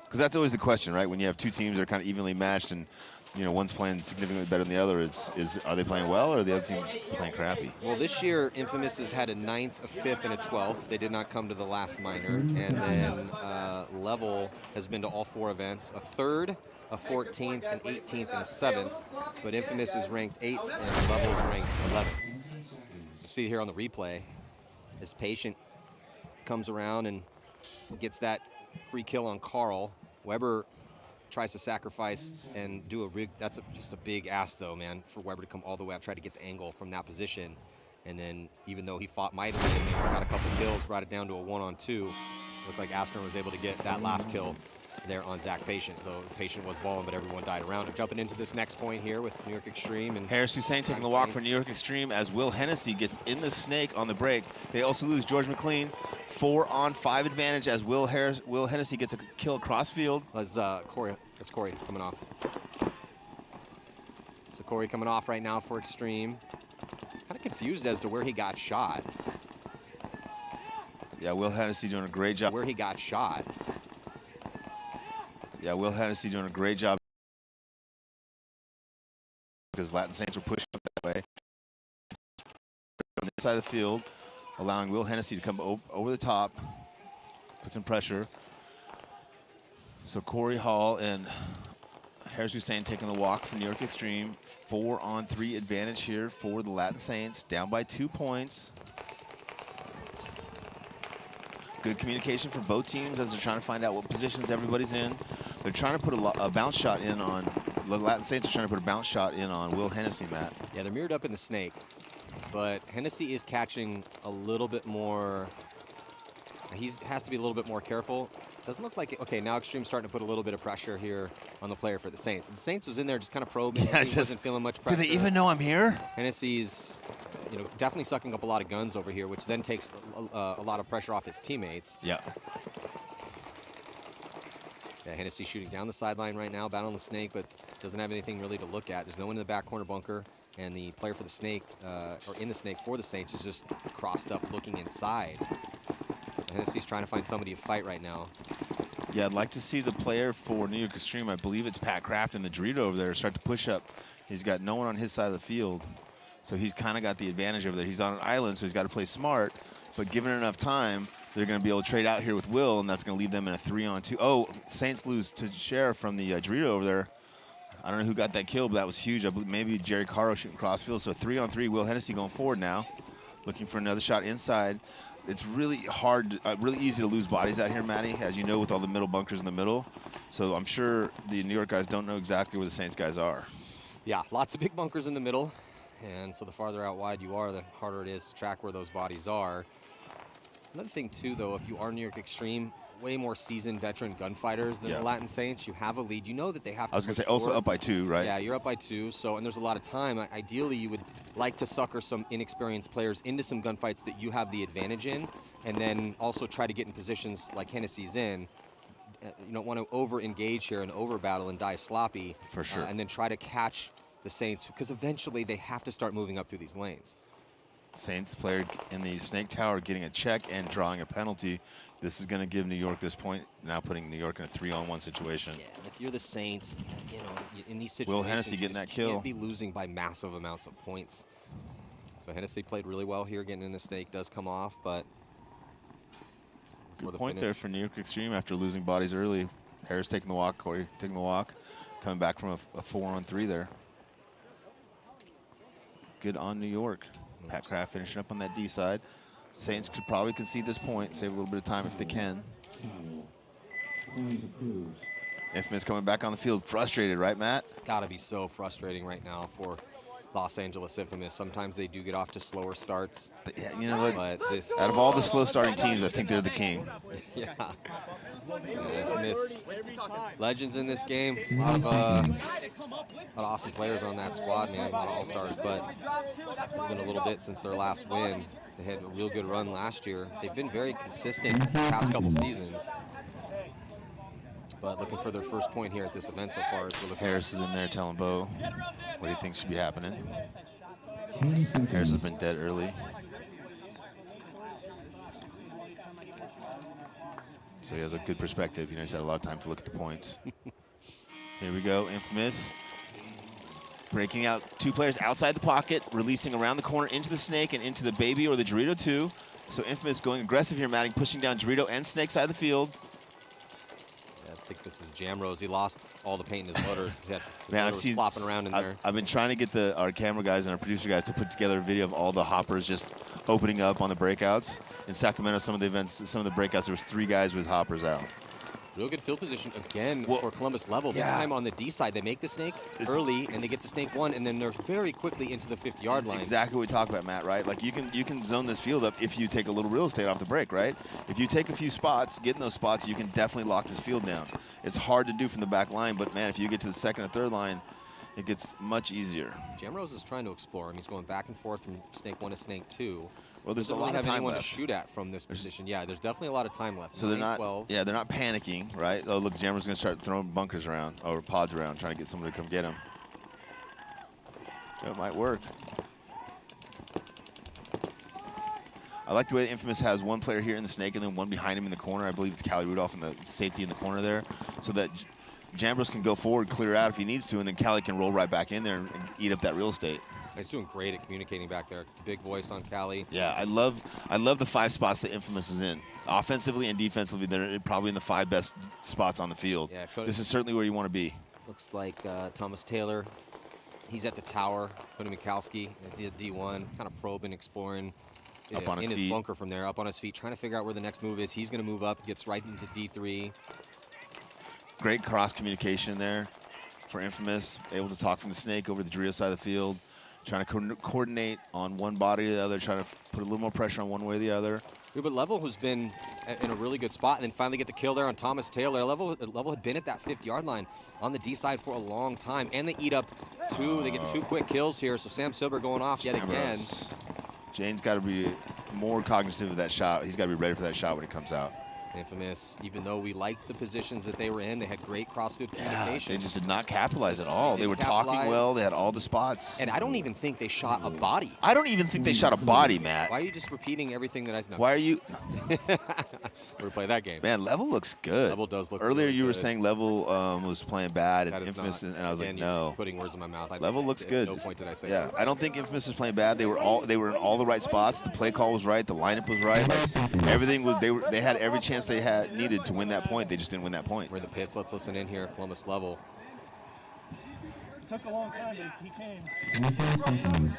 Because that's always the question, right? When you have 2 teams that are kind of evenly matched and, you know, one's playing significantly better than the other, are they playing well or are the other team playing crappy? Well, this year, Infamous has had a 9th, a 5th, and a 12th. They did not come to the last minor. And then Level has been to all 4 events. A 3rd, a 14th, an 18th, and a 7th. But Infamous is ranked 8th and Level is ranked 11th. You see here on the replay, as Patient comes around and gets that free kill on Carl. Weber tries to sacrifice and do a rig. That's just a big ask though, man, for Weber to come all the way up, try to get the angle from that position. And then even though he fought mightily and got a couple kills, brought it down to a 1-on-2. Looked like Askren was able to get that last kill there on Zach Patient, though Patient was balling, but everyone died around him. Jumping into this next point here with New York Extreme. And Harris Hussein taking the walk for New York Extreme as Will Hennessy gets in the Snake on the break. They also lose George McLean. 4-on-5 advantage as Will Hennessy gets a kill across field. That's Corey coming off. So Corey coming off right now for Extreme. Kind of confused as to where he got shot. Yeah, Will Hennessy doing a great job. Where he got shot. Yeah, Will Hennessy doing a great job because Latin Saints were pushing up that way. On the side of the field, allowing Will Hennessy to come over the top, put some pressure. So Corey Hall and Harris Hussein taking the walk from New York Extreme. 4-on-3 advantage here for the Latin Saints, down by 2 points. Good communication for both teams as they're trying to find out what positions everybody's in. They're trying to put a bounce shot in on, the Latin Saints are trying to put a bounce shot in on Will Hennessy, Matt. Yeah, they're mirrored up in the Snake, but Hennessy is catching a little bit more, he has to be a little bit more careful. Doesn't look like it. Okay, now Extreme's starting to put a little bit of pressure here on the player for the Saints. And the Saints was in there just kind of probing. Yeah, he wasn't feeling much pressure. Do they even know I'm here? Hennessy's, you know, definitely sucking up a lot of guns over here, which then takes a lot of pressure off his teammates. Yeah. Yeah, Hennessy shooting down the sideline right now, battling the snake, but doesn't have anything really to look at. There's no one in the back corner bunker, and the player for the snake, or in the snake for the Saints, is just crossed up looking inside. So Hennessy's trying to find somebody to fight right now. Yeah, I'd like to see the player for New York Extreme, I believe it's Pat Kraft and the Dorito over there, start to push up. He's got no one on his side of the field, so he's kind of got the advantage over there. He's on an island, so he's got to play smart, but given enough time, they're going to be able to trade out here with Will, and that's going to leave them in a 3-on-2. Oh, Saints lose to Sheriff from the Dorito over there. I don't know who got that kill, but that was huge. I believe maybe Jerry Caro shooting crossfield. So 3-on-3, Will Hennessy going forward now, looking for another shot inside. It's really hard, really easy to lose bodies out here, Matty, as you know, with all the middle bunkers in the middle. So I'm sure the New York guys don't know exactly where the Saints guys are. Yeah, lots of big bunkers in the middle, and so the farther out wide you are, the harder it is to track where those bodies are. Another thing, too, though, if you are New York Extreme, way more seasoned veteran gunfighters than the Latin Saints. You have a lead. You know that they have to. I was going to say, also up by 2, right? Yeah, you're up by 2, so, and there's a lot of time. Ideally, you would like to sucker some inexperienced players into some gunfights that you have the advantage in, and then also try to get in positions like Hennessy's in. You don't want to over-engage here and over-battle and die sloppy. For sure. And then try to catch the Saints, because eventually they have to start moving up through these lanes. Saints player in the Snake Tower getting a check and drawing a penalty. This is going to give New York this point, now putting New York in a 3-on-1 situation. Yeah, and if you're the Saints, you know, in these situations, Will Hennessy getting that kill. You can't be losing by massive amounts of points. So Hennessy played really well here, getting in the snake, does come off, but good point there for New York Extreme after losing bodies early. Harris taking the walk, Corey taking the walk, coming back from a 4-on-3 there. Good on New York. Pat Kraft finishing up on that D side. Saints could probably concede this point, save a little bit of time if they can. Infamous coming back on the field, frustrated, right, Matt? Gotta be so frustrating right now for Los Angeles Infamous. Sometimes they do get off to slower starts. But yeah, you know what? But this, out of all the slow starting teams, I think they're the king. Yeah. Infamous legends in this game. A lot of awesome players on that squad, man. A lot of all-stars, but it's been a little bit since their last win. They had a real good run last year. They've been very consistent the past couple seasons. But looking for their first point here at this event so far. Harris is in there telling Bo what he thinks should be happening. Harris has been dead early. So he has a good perspective. You know, he's had a lot of time to look at the points. Here we go, Infamous. Breaking out 2 players outside the pocket, releasing around the corner into the snake and into the baby or the Dorito 2. So Infamous going aggressive here, Matting, pushing down Dorito and snake side of the field. I think this is Jamrose. He lost all the paint in his motors. His Man, motor was flopping around in there. I've been trying to get our camera guys and our producer guys to put together a video of all the hoppers just opening up on the breakouts. In Sacramento, some of the events, some of the breakouts, there was 3 guys with hoppers out. Real good field position again for Columbus Level. This time on the D side, they make the snake early, and they get to snake 1, and then they're very quickly into the 50-yard line. Exactly what we talk about, Matt, right? Like you can zone this field up if you take a little real estate off the break, right? If you take a few spots, get in those spots, you can definitely lock this field down. It's hard to do from the back line, but man, if you get to the 2nd or 3rd line, it gets much easier. Jamrose is trying to explore him. He's going back and forth from snake 1 to snake 2. Well, there's a really lot of time anyone left to shoot at from this position. Yeah, there's definitely a lot of time left. So they're not, 12. yeah, they're not panicking, right? Oh, look, Jammer's going to start throwing bunkers around or pods around, trying to get someone to come get him. That might work. I like the way Infamous has 1 player here in the snake and then 1 behind him in the corner. I believe it's Callie Rudolph in the safety in the corner there, so that Jambros can go forward, clear out if he needs to, and then Callie can roll right back in there and eat up that real estate. He's doing great at communicating back there. Big voice on Callie. Yeah, I love the 5 spots that Infamous is in. Offensively and defensively, they're probably in the 5 best spots on the field. Yeah, this is certainly where you want to be. Looks like Thomas Taylor, he's at the tower. Cody Mikowski at D1, kind of probing, exploring up on in his his bunker from there, up on his feet, trying to figure out where the next move is. He's going to move up, gets right into D3. Great cross communication there for Infamous, able to talk from the snake over the Dorito side of the field. Trying to coordinate on one body or the other, trying to put a little more pressure on one way or the other. Yeah, but Level, who's been in a really good spot, and then finally get the kill there on Thomas Taylor. Level had been at that 50-yard line on the D side for a long time, and they eat up 2. They get 2 quick kills here, so Sam Silber going off yet again. Jane's got to be more cognitive of that shot. He's got to be ready for that shot when it comes out. Infamous, even though we liked the positions that they were in, they had great crossfield communication. They just did not capitalize at all. They were talking well. They had all the spots. And I don't even think they shot a body. I don't even think they shot a body, Matt. Why are you just repeating everything that I know? Why are you? We're playing that game. Man, Level looks good. Level does look Earlier really you were good. saying Level was playing bad and That is Infamous, not. and I was Again, like, you're no. putting words in my mouth. Level looks good. No point did I say Yeah, that. I don't think Infamous was playing bad. They were in all the right spots. The play call was right. The lineup was right. Like, everything was. They had every chance they had needed to win that point. They just didn't win that point. We're in the pits. Let's listen in here. Columbus Level. It took a long time, but he came. 25 seconds.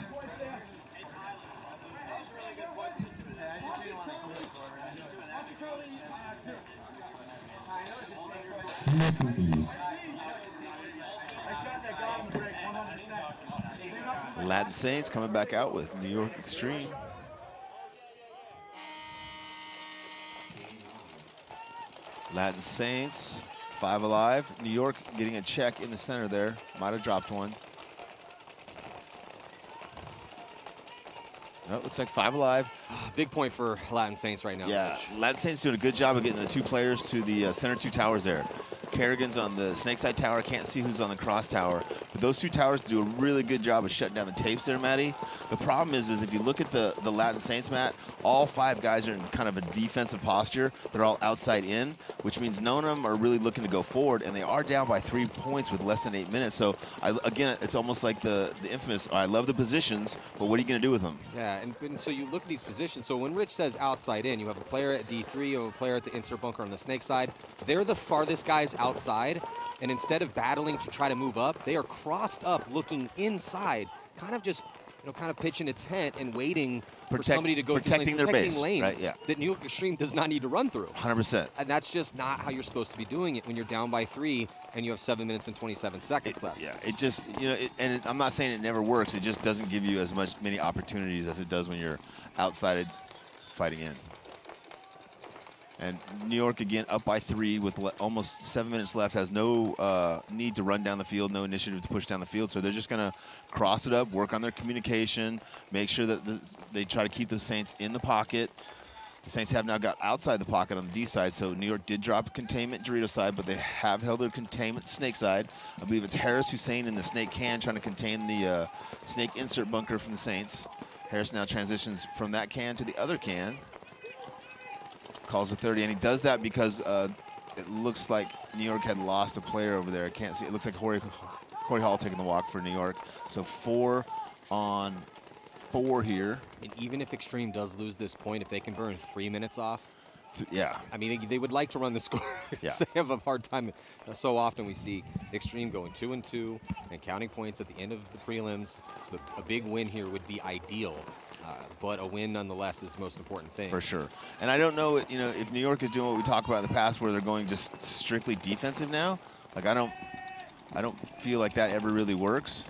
Latin Saints coming back out with New York Extreme. Latin Saints, 5 alive. New York getting a check in the center there. Might have dropped one. No, looks like 5 alive. Big point for Latin Saints right now. Yeah, Rich. Latin Saints doing a good job of getting the 2 players to the center 2 towers there. Kerrigan's on the Snakeside tower. Can't see who's on the cross tower. But those 2 towers do a really good job of shutting down the tapes there, Matty. The problem is if you look at the Latin Saints, Matt, all 5 guys are in kind of a defensive posture. They're all outside in, which means none of them are really looking to go forward, and they are down by 3 points with less than 8 minutes. So, again, it's almost like the infamous, I love the positions, but what are you going to do with them? Yeah, and so you look at these positions. So when Rich says outside in, you have a player at D3, you have a player at the insert bunker on the snake side. They're the farthest guys outside, and instead of battling to try to move up, they are crossed up looking inside, kind of just kind of pitching a tent and waiting for somebody to go protecting through their base, lanes right? Yeah. that New York Extreme does not need to run through. 100%. And that's just not how you're supposed to be doing it when you're down by 3 and you have 7 minutes and 27 seconds left. Yeah, it just, I'm not saying it never works. It just doesn't give you as many opportunities as it does when you're outside fighting in. And New York, again, up by 3 with almost 7 minutes left, has no need to run down the field, no initiative to push down the field. So they're just going to cross it up, work on their communication, make sure that they try to keep the Saints in the pocket. The Saints have now got outside the pocket on the D side, so New York did drop containment Dorito side, but they have held their containment snake side. I believe it's Harris Hussein in the snake can trying to contain the snake insert bunker from the Saints. Harris now transitions from that can to the other can. Calls a 30, and he does that because it looks like New York had lost a player over there. I can't see. It looks like Corey Hall taking the walk for New York. So 4 on 4 here. And even if Extreme does lose this point, if they can burn 3 minutes off, yeah. I mean, they would like to run the score. Yeah. They have a hard time. So often we see Extreme going 2-2 and counting points at the end of the prelims. So a big win here would be ideal. But a win nonetheless is the most important thing. For sure. And I don't know, if New York is doing what we talked about in the past, where they're going just strictly defensive now. Like I don't feel like that ever really works.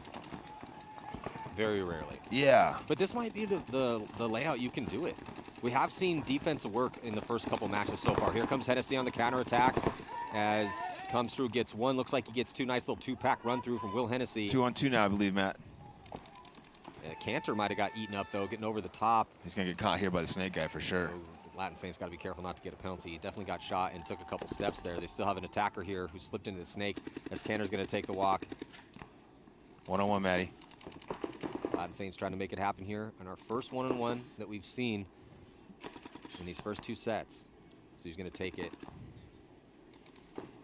Very rarely. Yeah. But this might be the layout you can do it. We have seen defensive work in the first couple matches so far. Here comes Hennessy on the counterattack. As comes through, gets 1. Looks like he gets 2. Nice little 2-pack run through from Will Hennessy. 2 on 2 now, I believe, Matt. Cantor might have got eaten up, though, getting over the top. He's going to get caught here by the snake guy for sure. Latin Saints got to be careful not to get a penalty. He definitely got shot and took a couple steps there. They still have an attacker here who slipped into the snake as Cantor's going to take the walk. 1-on-1, Matty. Latin Saints trying to make it happen here on our first 1-on-1 that we've seen in these first 2 sets. So he's going to take it.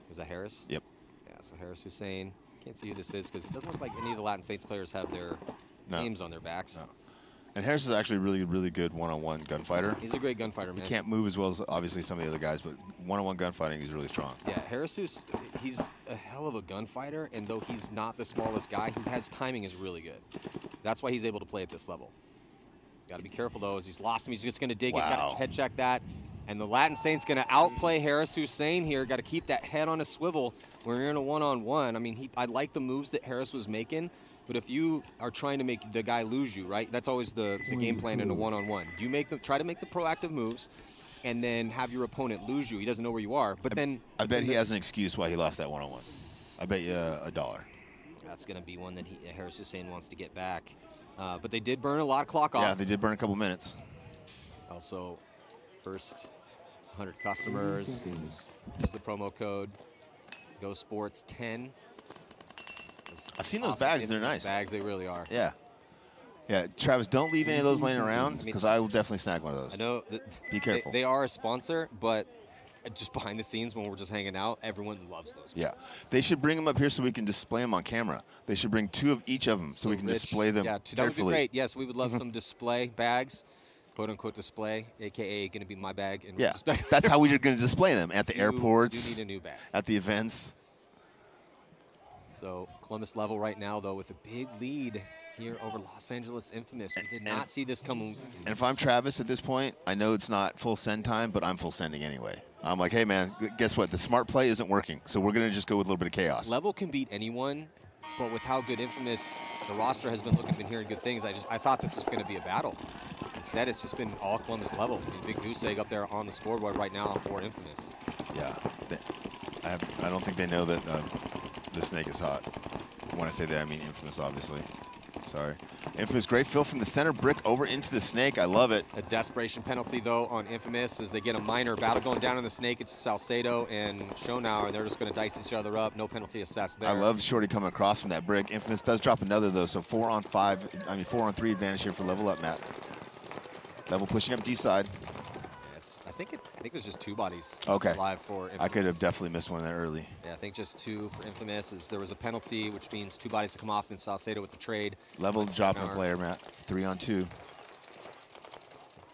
Is that Harris? Yep. Yeah, so Harris Hussein. Can't see who this is because it doesn't look like any of the Latin Saints players have their names on their backs. No. And Harris is actually a really, really good one-on-one gunfighter. He's a great gunfighter, man. He can't move as well as obviously some of the other guys, but one-on-one gunfighting, he's really strong. Yeah, Harris, he's a hell of a gunfighter, and though he's not the smallest guy, his timing is really good. That's why he's able to play at this level. He's got to be careful, though, as he's lost him. He's just going to dig it, got to head check that. And the Latin Saints going to outplay Harris Hussein here. Got to keep that head on a swivel when you're in a one-on-one. I mean, I like the moves that Harris was making, but if you are trying to make the guy lose you, right, that's always the game plan in a one-on-one. You try to make the proactive moves and then have your opponent lose you. He doesn't know where you are. But I bet he has an excuse why he lost that one-on-one. I bet you $1. That's going to be one that Harris Hussein wants to get back. But they did burn a lot of clock off. Yeah, they did burn a couple minutes. Also, first 100 customers. Use the promo code gosports10. I've seen those bags. They're nice. Bags, they really are. Yeah. Yeah, Travis, don't leave any of those laying around because I will definitely snag one of those. I know. Be careful. They are a sponsor, but just behind the scenes when we're just hanging out, everyone loves those. Yeah. They should bring them up here so we can display them on camera. They should bring 2 of each of them so we can display them carefully. That would be great. Yes, we would love some display bags, quote-unquote display, a.k.a. going to be my bag. In yeah, that's how we're going to display them at the airports, you need a new bag. At the events. So Columbus level right now, though, with a big lead here over Los Angeles Infamous. We did not see this coming. And if I'm Travis at this point, I know it's not full send time, but I'm full sending anyway. I'm like, hey, man, guess what? The smart play isn't working, so we're going to just go with a little bit of chaos. Level can beat anyone, but with how good Infamous, the roster has been looking, been hearing good things, I thought this was going to be a battle. Instead, it's just been all Columbus level. The big goose egg up there on the scoreboard right now for Infamous. Yeah. I don't think they know that the snake is hot. When I say that, I mean Infamous, obviously. Sorry. Infamous, great fill from the center brick over into the snake. I love it. A desperation penalty, though, on Infamous as they get a minor battle going down in the snake. It's Salcedo and Schonauer, and they're just going to dice each other up. No penalty assessed there. I love Shorty coming across from that brick. Infamous does drop another, though, so 4-on-3 advantage here for level up, Matt. Level pushing up D side. I think it was just 2 bodies. Okay. Live for Infamous. I could have definitely missed one there early. Yeah, I think just 2 for Infamous. As there was a penalty, which means 2 bodies to come off, and Salcedo with the trade. Level dropping a player, Matt. 3-on-2.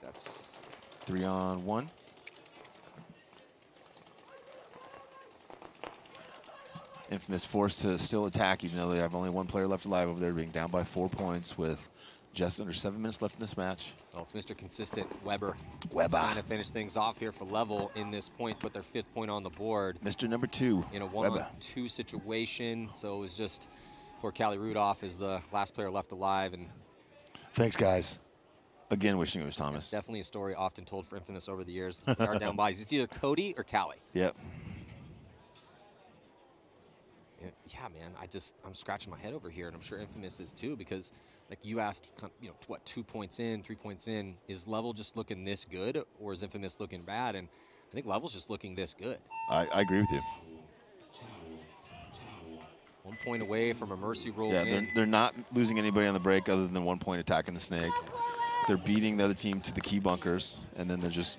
That's 3-on-1. Infamous forced to still attack, even though they have only 1 player left alive over there, being down by 4 points with just under 7 minutes left in this match. Well, it's Mr. Consistent, Weber. Weber. Trying to finish things off here for level in this point, put their 5th point on the board. Mr. Number 2, in a 1-on-2 situation. So it was just poor Callie Rudolph is the last player left alive. And thanks, guys. Again, wishing it was Thomas. Definitely a story often told for Infamous over the years. They are down bodies. It's either Cody or Callie. Yep. Yeah, man, I'm scratching my head over here, and I'm sure Infamous is too, because like you asked, you know, what, 2 points in, 3 points in, is level just looking this good, or is Infamous looking bad? And I think level's just looking this good. I agree with you. 1 point away from a mercy roll. Yeah, they're not losing anybody on the break other than 1 point attacking the snake. They're beating the other team to the key bunkers, and then they're just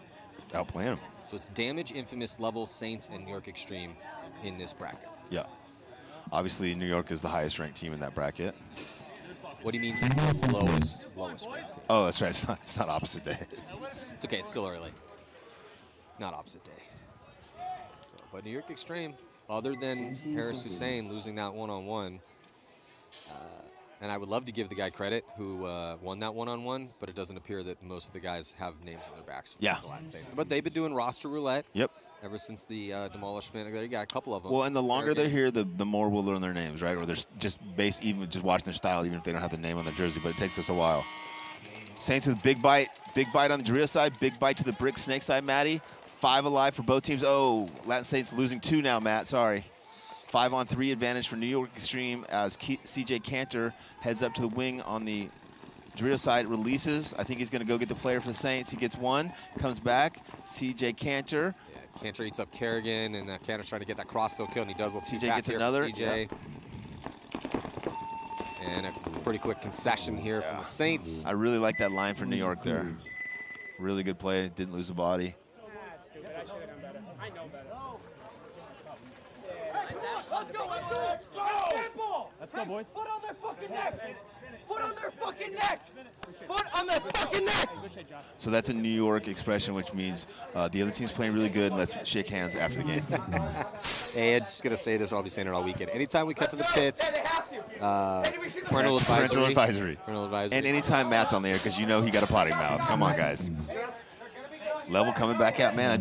outplaying them. So it's Damage, Infamous, Level, Saints, and New York Extreme in this bracket. Yeah. Obviously, New York is the highest ranked team in that bracket. What do you mean the lowest ranked team? Oh, that's right. It's not opposite day. It's okay. It's still early. Not opposite day. So, but New York Extreme, other than Harris Hussein losing that one-on-one, and I would love to give the guy credit who won that one-on-one, but it doesn't appear that most of the guys have names on their backs. Yeah. But they've been doing roster roulette. Yep. Ever since the demolishment, you got a couple of them. Well, and the longer they're here, the more we'll learn their names, right? Or they're just even just watching their style, even if they don't have the name on their jersey. But it takes us a while. Saints with big bite on the Dorito side, big bite to the brick snake side, Matty. 5 alive for both teams. Oh, Latin Saints losing 2 now, Matt. Sorry. 5-on-3 advantage for New York Extreme as CJ Cantor heads up to the wing on the Dorito side, releases. I think he's going to go get the player for the Saints. He gets 1, comes back. CJ Cantor. Cantor eats up Kerrigan, and Cantor's trying to get that crossfield kill, and he does. CJ gets another. CJ. Yep. And a pretty quick concession here from the Saints. I really like that line for New York there. Really good play. Didn't lose a body. Stupid. I should have done better. I know better. Let's go, let's go! Paintball! Let's go, boys. Foot on their fucking neck! Foot on their fucking neck! Foot on their fucking neck! So that's a New York expression, which means the other team's playing really good, and let's shake hands after the game. Hey, I'm just going to say this, I'll be saying it all weekend. Anytime we cut to the pits, parental advisory. And anytime Matt's on the air, because you know he got a potty mouth. Come on, guys. Level coming back out, man.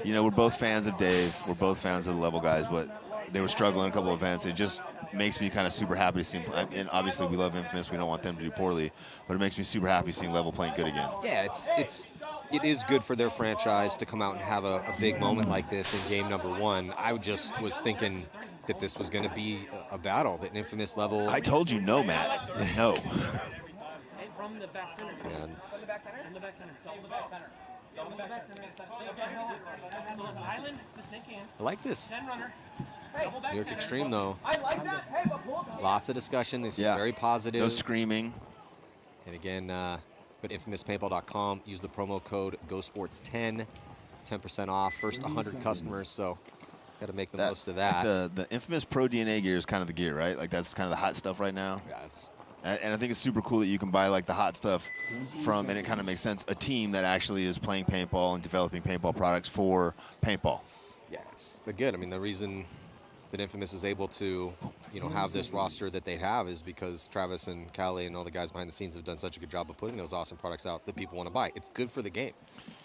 You know, we're both fans of Dave. We're both fans of the Level guys, but they were struggling in a couple of events. It just makes me kind of super happy to see them. And obviously, we love Infamous. We don't want them to do poorly, but it makes me super happy seeing Level playing good again. Yeah, it is good for their franchise to come out and have a big moment like this in game number 1. I just was thinking that this was going to be a battle, that Infamous Level. I told you no, Matt. No. From the back center. From the back center? From the back center. Double the back center. Double back center. So it's Island, the snake in. I like this. 10 runner. Double back New York center. Extreme, though. I like that. Hey, but both. Lots of discussion. They seem very positive. No screaming. And again, go to infamouspaintball.com. Use the promo code gosports10. 10% off. First 100 customers. So got to make the most of that. Like the infamous Pro DNA gear is kind of the gear, right? Like that's kind of the hot stuff right now. Yeah, it's And I think it's super cool that you can buy like the hot stuff from, and it kind of makes sense, a team that actually is playing paintball and developing paintball products for paintball. Yeah, it's good. I mean, the reason that Infamous is able to, have this roster that they have is because Travis and Callie and all the guys behind the scenes have done such a good job of putting those awesome products out that people want to buy. It's good for the game.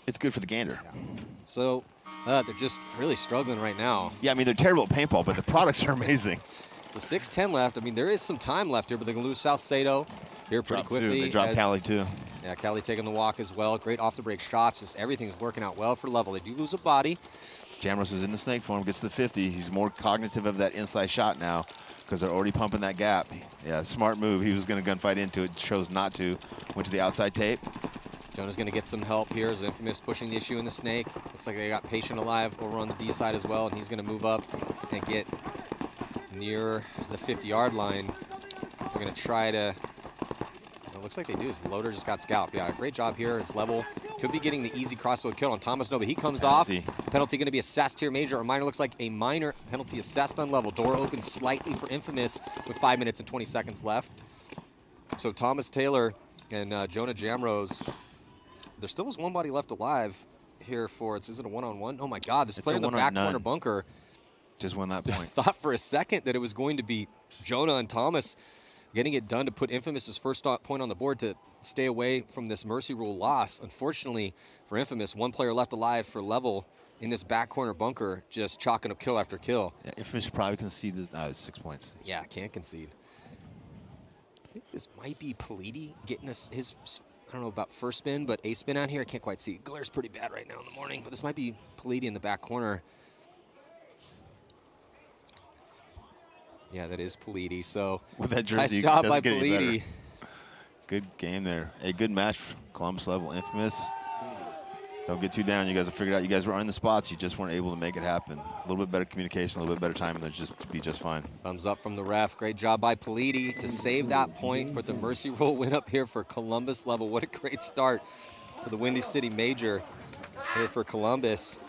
It's good for the gander. Yeah. So they're just really struggling right now. Yeah, I mean, they're terrible at paintball, but the products are amazing. So 6:10 left. I mean, there is some time left here, but they're going to lose South Sato here pretty quickly. They dropped Callie, too. Yeah, Callie taking the walk as well. Great off-the-break shots. Just everything's working out well for Level. They do lose a body. Jamros is in the snake form, gets to the 50. He's more cognitive of that inside shot now because they're already pumping that gap. Yeah, smart move. He was going to gunfight into it, chose not to. Went to the outside tape. Jonah's going to get some help here as Infamous pushing the issue in the snake. Looks like they got Patient alive over on the D side as well, and he's going to move up and get near the 50-yard line. They're going to try to... It looks like they do. The loader just got scalped. Yeah, great job here. His Level could be getting the easy crossroad kill on Thomas. No, but he comes off. Penalty going to be assessed here. Major or minor. Looks like a minor penalty assessed on Level. Door open slightly for Infamous with 5 minutes and 20 seconds left. So Thomas Taylor and Jonah Jamrose, there still is one body left alive here for it. Is it a one-on-one? Oh my God, this player in the back corner bunker just won that point. Thought for a second that it was going to be Jonah and Thomas getting it done to put Infamous's first point on the board to stay away from this mercy rule loss. Unfortunately for Infamous, one player left alive for Level in this back corner bunker, just chalking up kill after kill. Yeah, Infamous probably concede this. It's 6 points. Yeah, can't concede. I think this might be Politi getting us his, I don't know about first spin, but a spin out here. I can't quite see. Glare's pretty bad right now in the morning, but this might be Politi in the back corner. Yeah, that is Politi. So with that jersey, nice job by Politi. Good game there. A good match for Columbus Level. Infamous. Don't get too down. You guys have figured out. You guys were on the spots. You just weren't able to make it happen. A little bit better communication, a little bit better timing. They'll just be just fine. Thumbs up from the ref. Great job by Politi to save that point. But the mercy roll win up here for Columbus Level. What a great start to the Windy City Major here for Columbus.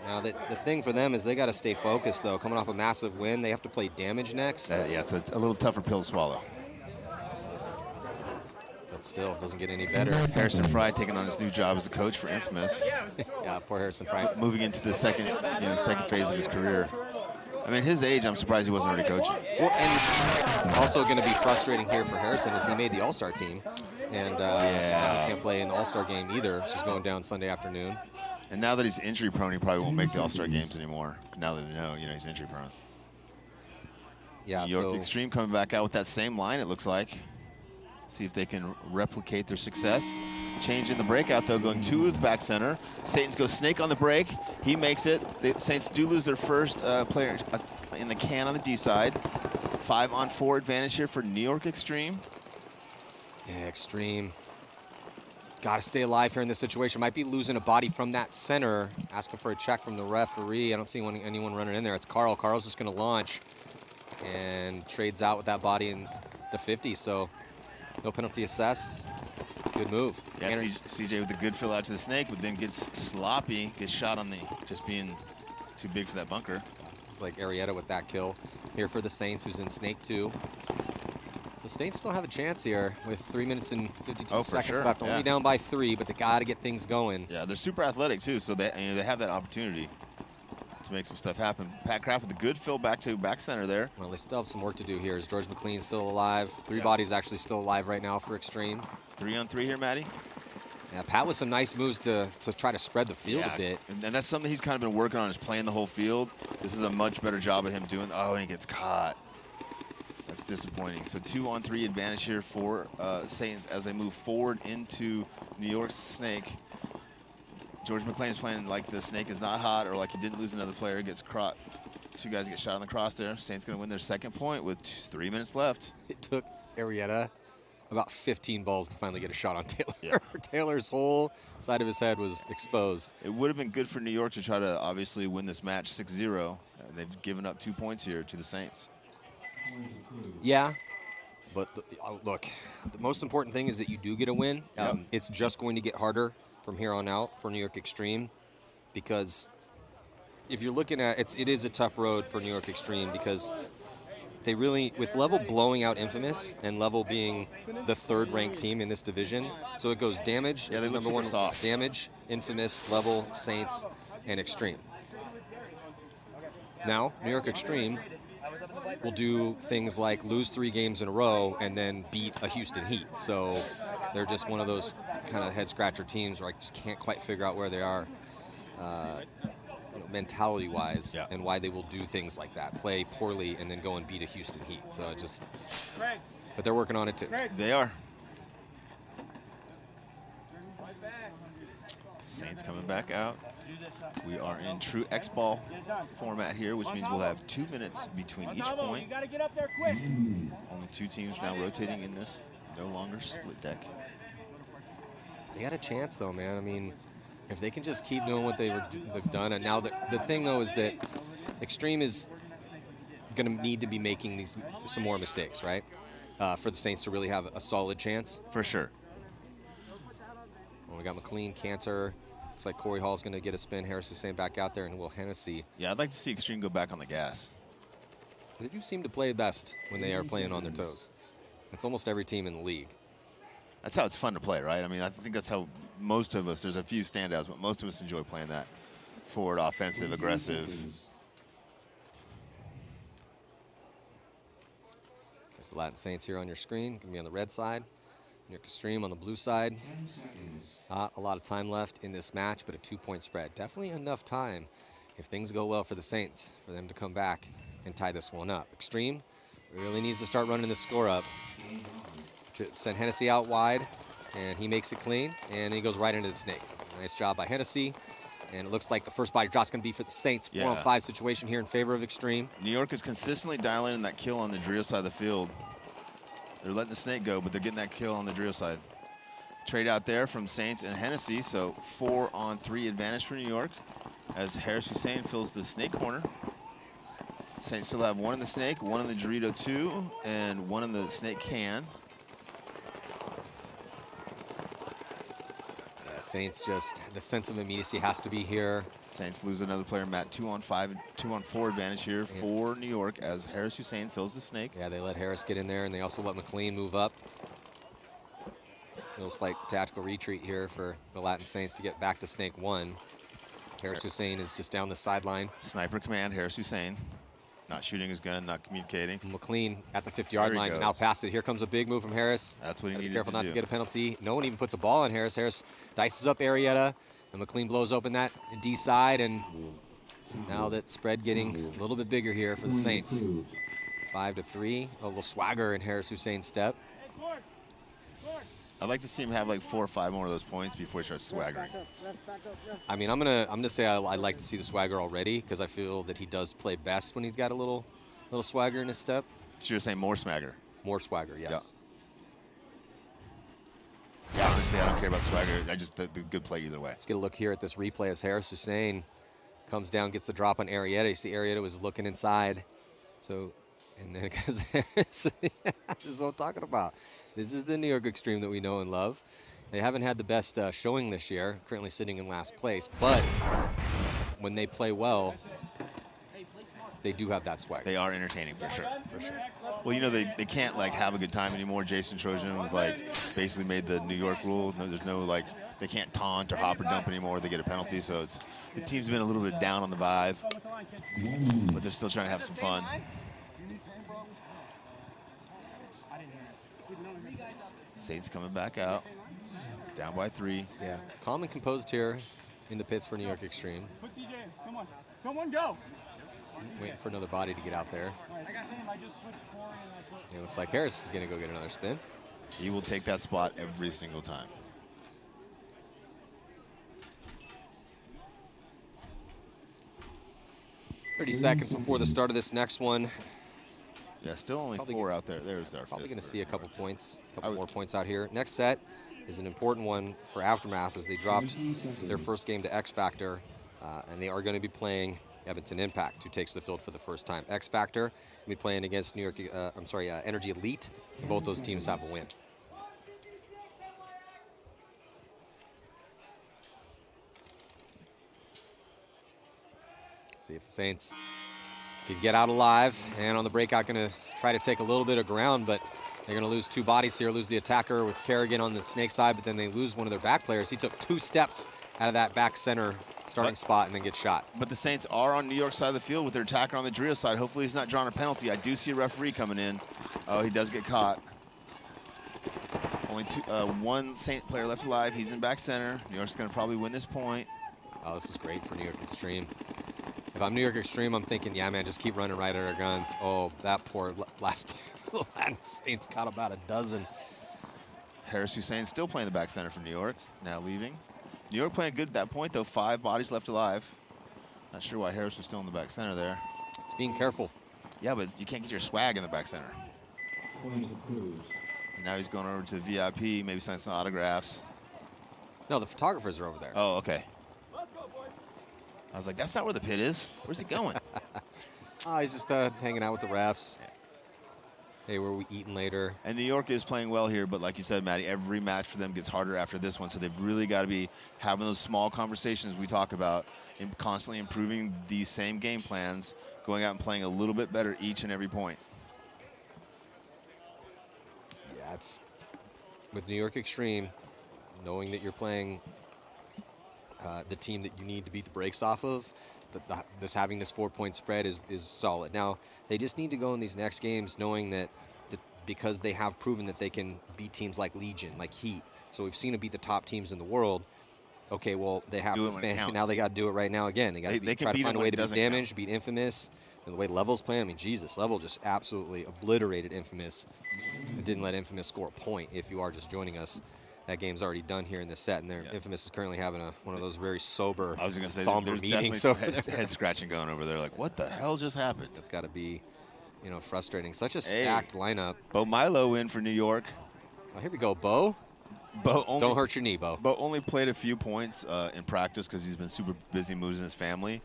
Now, the thing for them is they got to stay focused, though. Coming off a massive win, they have to play damage next. Yeah, it's a little tougher pill to swallow. But still, doesn't get any better. Harrison Fry taking on his new job as a coach for Infamous. Yeah, poor Harrison Fry. Moving into the second phase of his career. I mean, his age, I'm surprised he wasn't already coaching. Well, and also going to be frustrating here for Harrison is he made the All-Star team. And can't play in the All-Star game either. She's going down Sunday afternoon. And now that he's injury prone, he probably won't make the All-Star games anymore. Now that they know, he's injury prone. Yeah. New York Extreme coming back out with that same line, it looks like. See if they can replicate their success. Change in the breakout, though, going 2 with back center. Satan's go snake on the break. He makes it. The Saints do lose their first player in the can on the D side. 5-on-4 advantage here for New York Extreme. Yeah, Extreme. Got to stay alive here in this situation. Might be losing a body from that center. Asking for a check from the referee. I don't see anyone running in there. It's Carl. Carl's just going to launch and trades out with that body in the 50. So no penalty assessed. Good move. Yeah, CJ with a good fill out to the snake, but then gets sloppy, gets shot on the just being too big for that bunker. Like Arietta with that kill here for the Saints, who's in snake 2. The Saints still have a chance here with 3 minutes and 52 seconds left. Only down by 3, but they got to get things going. Yeah, they're super athletic too, so they have that opportunity to make some stuff happen. Pat Kraft with a good fill back to back center there. Well, they still have some work to do here. Is George McLean still alive? 3 bodies actually still alive right now for Extreme. 3-on-3 here, Matty. Yeah, Pat with some nice moves to try to spread the field a bit. And that's something he's kind of been working on, is playing the whole field. This is a much better job of him doing. Oh, and he gets caught. That's disappointing. So 2-on-3 advantage here for Saints as they move forward into New York's snake. George McLean's playing like the snake is not hot, or like he didn't lose another player. Gets caught. 2 guys get shot on the cross there. Saints going to win their second point with 3 minutes left. It took Arietta about 15 balls to finally get a shot on Taylor. Yeah. Taylor's whole side of his head was exposed. It would have been good for New York to try to obviously win this match 6-0. They've given up 2 points here to the Saints. Yeah, but look, the most important thing is that you do get a win. Yep. It's just going to get harder from here on out for New York Extreme, because if you're looking at it is a tough road for New York Extreme, because they really, with Level blowing out Infamous and Level being the 3rd ranked team in this division, so it goes Damage, Yeah, they look number 1 super soft. Damage, Infamous, Level, Saints, and Extreme. Now, New York Extreme will do things like lose 3 games in a row and then beat a Houston Heat. So they're just one of those kind of head-scratcher teams where I just can't quite figure out where they are mentality-wise, Yeah. and why they will do things like that, play poorly and then go and beat a Houston Heat. So it just, but they're working on it too. They are. Saints coming back out. We are in true Xball format here, which means we'll have 2 minutes between each point. You gotta get up there quick. Only 2 teams now rotating in this, no longer split deck. They got a chance though, man. I mean, if they can just keep doing what they've done, and now the thing though is that Extreme is going to need to be making some more mistakes, right? For the Saints to really have a solid chance. For sure. Well, we got McLean, Cantor. Looks like Corey Hall's going to get a spin. Harris Hussein back out there, and Will Hennessy. Yeah, I'd like to see Extreme go back on the gas. They do seem to play best when they are playing on their toes. It's almost every team in the league. That's how it's fun to play, right? I mean, I think that's how most of us, there's a few standouts, but most of us enjoy playing that forward, offensive, aggressive. There's the Latin Saints here on your screen. Going to be on the red side. New York Extreme on the blue side. Not a lot of time left in this match, but a 2-point spread. Definitely enough time, if things go well for the Saints, for them to come back and tie this one up. Extreme really needs to start running the score up to send Hennessy out wide, and he makes it clean, and he goes right into the snake. Nice job by Hennessy, and it looks like the first body drop's going to be for the Saints. 4-on-5 situation here in favor of Extreme. New York is consistently dialing in that kill on the Drio side of the field. They're letting the snake go, but they're getting that kill on the Drio side. Trade out there from Saints and Hennessy, so 4-on-3 advantage for New York as Harris Hussein fills the snake corner. Saints still have 1 in the snake, 1 in the Dorito 2, and 1 in the snake can. Yeah, Saints just, the sense of immediacy has to be here. Saints lose another player, Matt. 2-on-5 and 2-on-4 advantage here for New York as Harris Hussein fills the snake. Yeah, they let Harris get in there, and they also let McLean move up. A little slight tactical retreat here for the Latin Saints to get back to snake 1. Harris Hussein is just down the sideline. Sniper command, Harris Hussein. Not shooting his gun, not communicating. McLean at the 50-yard line, goes. now past it. Here comes a big move from Harris. That's what he needed Careful to not do. to get a penalty. No one even puts a ball on Harris. Harris dices up Arrieta, and McLean blows open that D side, and now that spread getting a little bit bigger here for the Saints. 5-3, a little swagger in Harris Hussein's step. I'd like to see him have like 4 or 5 more of those points before he starts swaggering. I mean, I'm gonna say I'd like to see the swagger already, because I feel that he does play best when he's got a little swagger in his step. So you're saying more swagger? More swagger, yes. Yeah, honestly, I don't care about swagger. I just the good play either way. Let's get a look here at this replay as Harris Hussein comes down, gets the drop on Arrieta. You see Arrieta was looking inside. So, and then because this is what I'm talking about. This is the New York Extreme that we know and love. They haven't had the best showing this year, currently sitting in last place, but when they play well, they do have that swagger. They are entertaining for sure. Well, you know, they can't like have a good time anymore. Jason Trojan was like basically made the New York rule. No, there's no like, they can't taunt or hop or dump anymore. They get a penalty, so it's the team's been a little bit down on the vibe, but they're still trying to have some fun. Saints coming back out, down by 3. Yeah, calm and composed here in the pits for New York Extreme. Put CJ, someone go. Waiting for another body to get out there. It looks like Harris is going to go get another spin. He will take that spot every single time. "30 seconds before the start of this next one. Yeah, still only Probably 4 out there. There's our Probably fifth going to for see a New couple York. points, more points out here. Next set is an important one for Aftermath as they dropped their first game to X Factor, and they are going to be playing Evanston Impact, who takes the field for the first time. X Factor will be playing against Energy Elite, and both those teams have a win. See if the Saints can get out alive, and on the breakout going to try to take a little bit of ground, but they're going to lose 2 bodies here, lose the attacker with Kerrigan on the snake side, but then they lose one of their back players. He took 2 steps out of that back center starting spot and then gets shot. But the Saints are on New York's side of the field with their attacker on the Drio side. Hopefully he's not drawing a penalty. I do see a referee coming in. Oh, he does get caught. Only 1 Saint player left alive. He's in back center. New York's going to probably win this point. Oh, this is great for New York Extreme. If I'm New York Extreme, I'm thinking, yeah, man, just keep running right at our guns. Oh, that poor last player for the Latin Saints caught about a dozen. Harris Hussein still playing the back center for New York, now leaving. New York playing good at that point, though. 5 bodies left alive. Not sure why Harris was still in the back center there. It's being careful. Yeah, but you can't get your swag in the back center. Point approved. And now he's going over to the VIP, maybe sign some autographs. No, the photographers are over there. Oh, okay. I was like, that's not where the pit is. Where's he going? He's just hanging out with the refs. Hey, where are we eating later? And New York is playing well here, but like you said, Matty, every match for them gets harder after this one, so they've really got to be having those small conversations we talk about and constantly improving these same game plans, going out and playing a little bit better each and every point. Yeah, it's with New York Extreme, knowing that you're playing the team that you need to beat the brakes off of, having this 4-point spread is solid. Now, they just need to go in these next games knowing that because they have proven that they can beat teams like Legion, like Heat. So we've seen them beat the top teams in the world. Okay, well, they have to, now they got to do it right now again. They got to try to find a way to beat Damage, beat Infamous. And the way Level's playing, I mean, Jesus, Level just absolutely obliterated Infamous. It didn't let Infamous score a point if you are just joining us. That game's already done here in this set, and Infamous is currently having one of those very sober, somber meetings. So head scratching going over there, like, what the hell just happened? That's got to be, frustrating. Such a stacked lineup. Bo Milo in for New York. Oh, here we go, Bo. Don't hurt your knee, Bo. Bo only played a few points in practice because he's been super busy moving his family.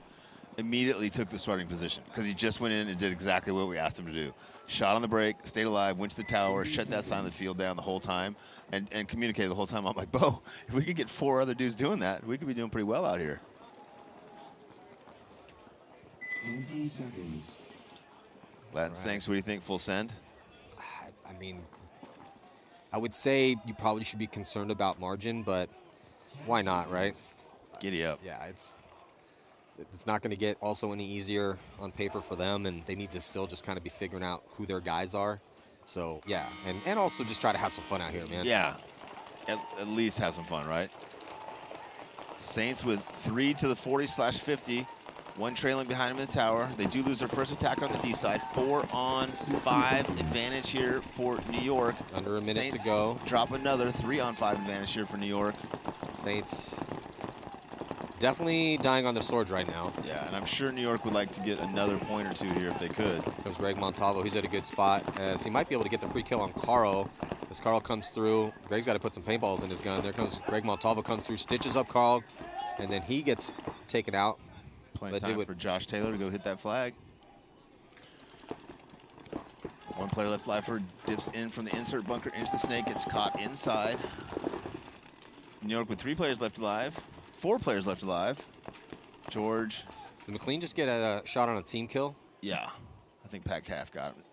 Immediately took the starting position because he just went in and did exactly what we asked him to do. Shot on the break, stayed alive, went to the tower, shut that side of the field down the whole time, and communicated the whole time. I'm like, Bo, if we could get 4 other dudes doing that, we could be doing pretty well out here. 20 seconds. Latin Saints, what do you think? Full send? I mean, I would say you probably should be concerned about margin, but why not, right? Giddy up. Yeah, it's not going to get also any easier on paper for them, and they need to still just kind of be figuring out who their guys are. So, yeah, and also just try to have some fun out here, man. Yeah, at least have some fun, right? Saints with 3 to the 40/50. 1 trailing behind him in the tower. They do lose their first attacker on the D side. 4-on-5 advantage here for New York. Under a minute Saints to go. Drop another 3-on-5 advantage here for New York. Saints definitely dying on their swords right now. Yeah, and I'm sure New York would like to get another point or 2 here if they could. Comes Greg Montalvo. He's at a good spot as he might be able to get the free kill on Carl. As Carl comes through, Greg's got to put some paintballs in his gun. There comes Greg Montalvo, comes through, stitches up Carl, and then he gets taken out. Plenty of time for Josh Taylor to go hit that flag. 1 player left alive for dips in from the insert bunker into the snake, gets caught inside. New York with 3 players left alive. 4 players left alive. George. Did McLean just get a shot on a team kill? Yeah, I think Pat Calf got it.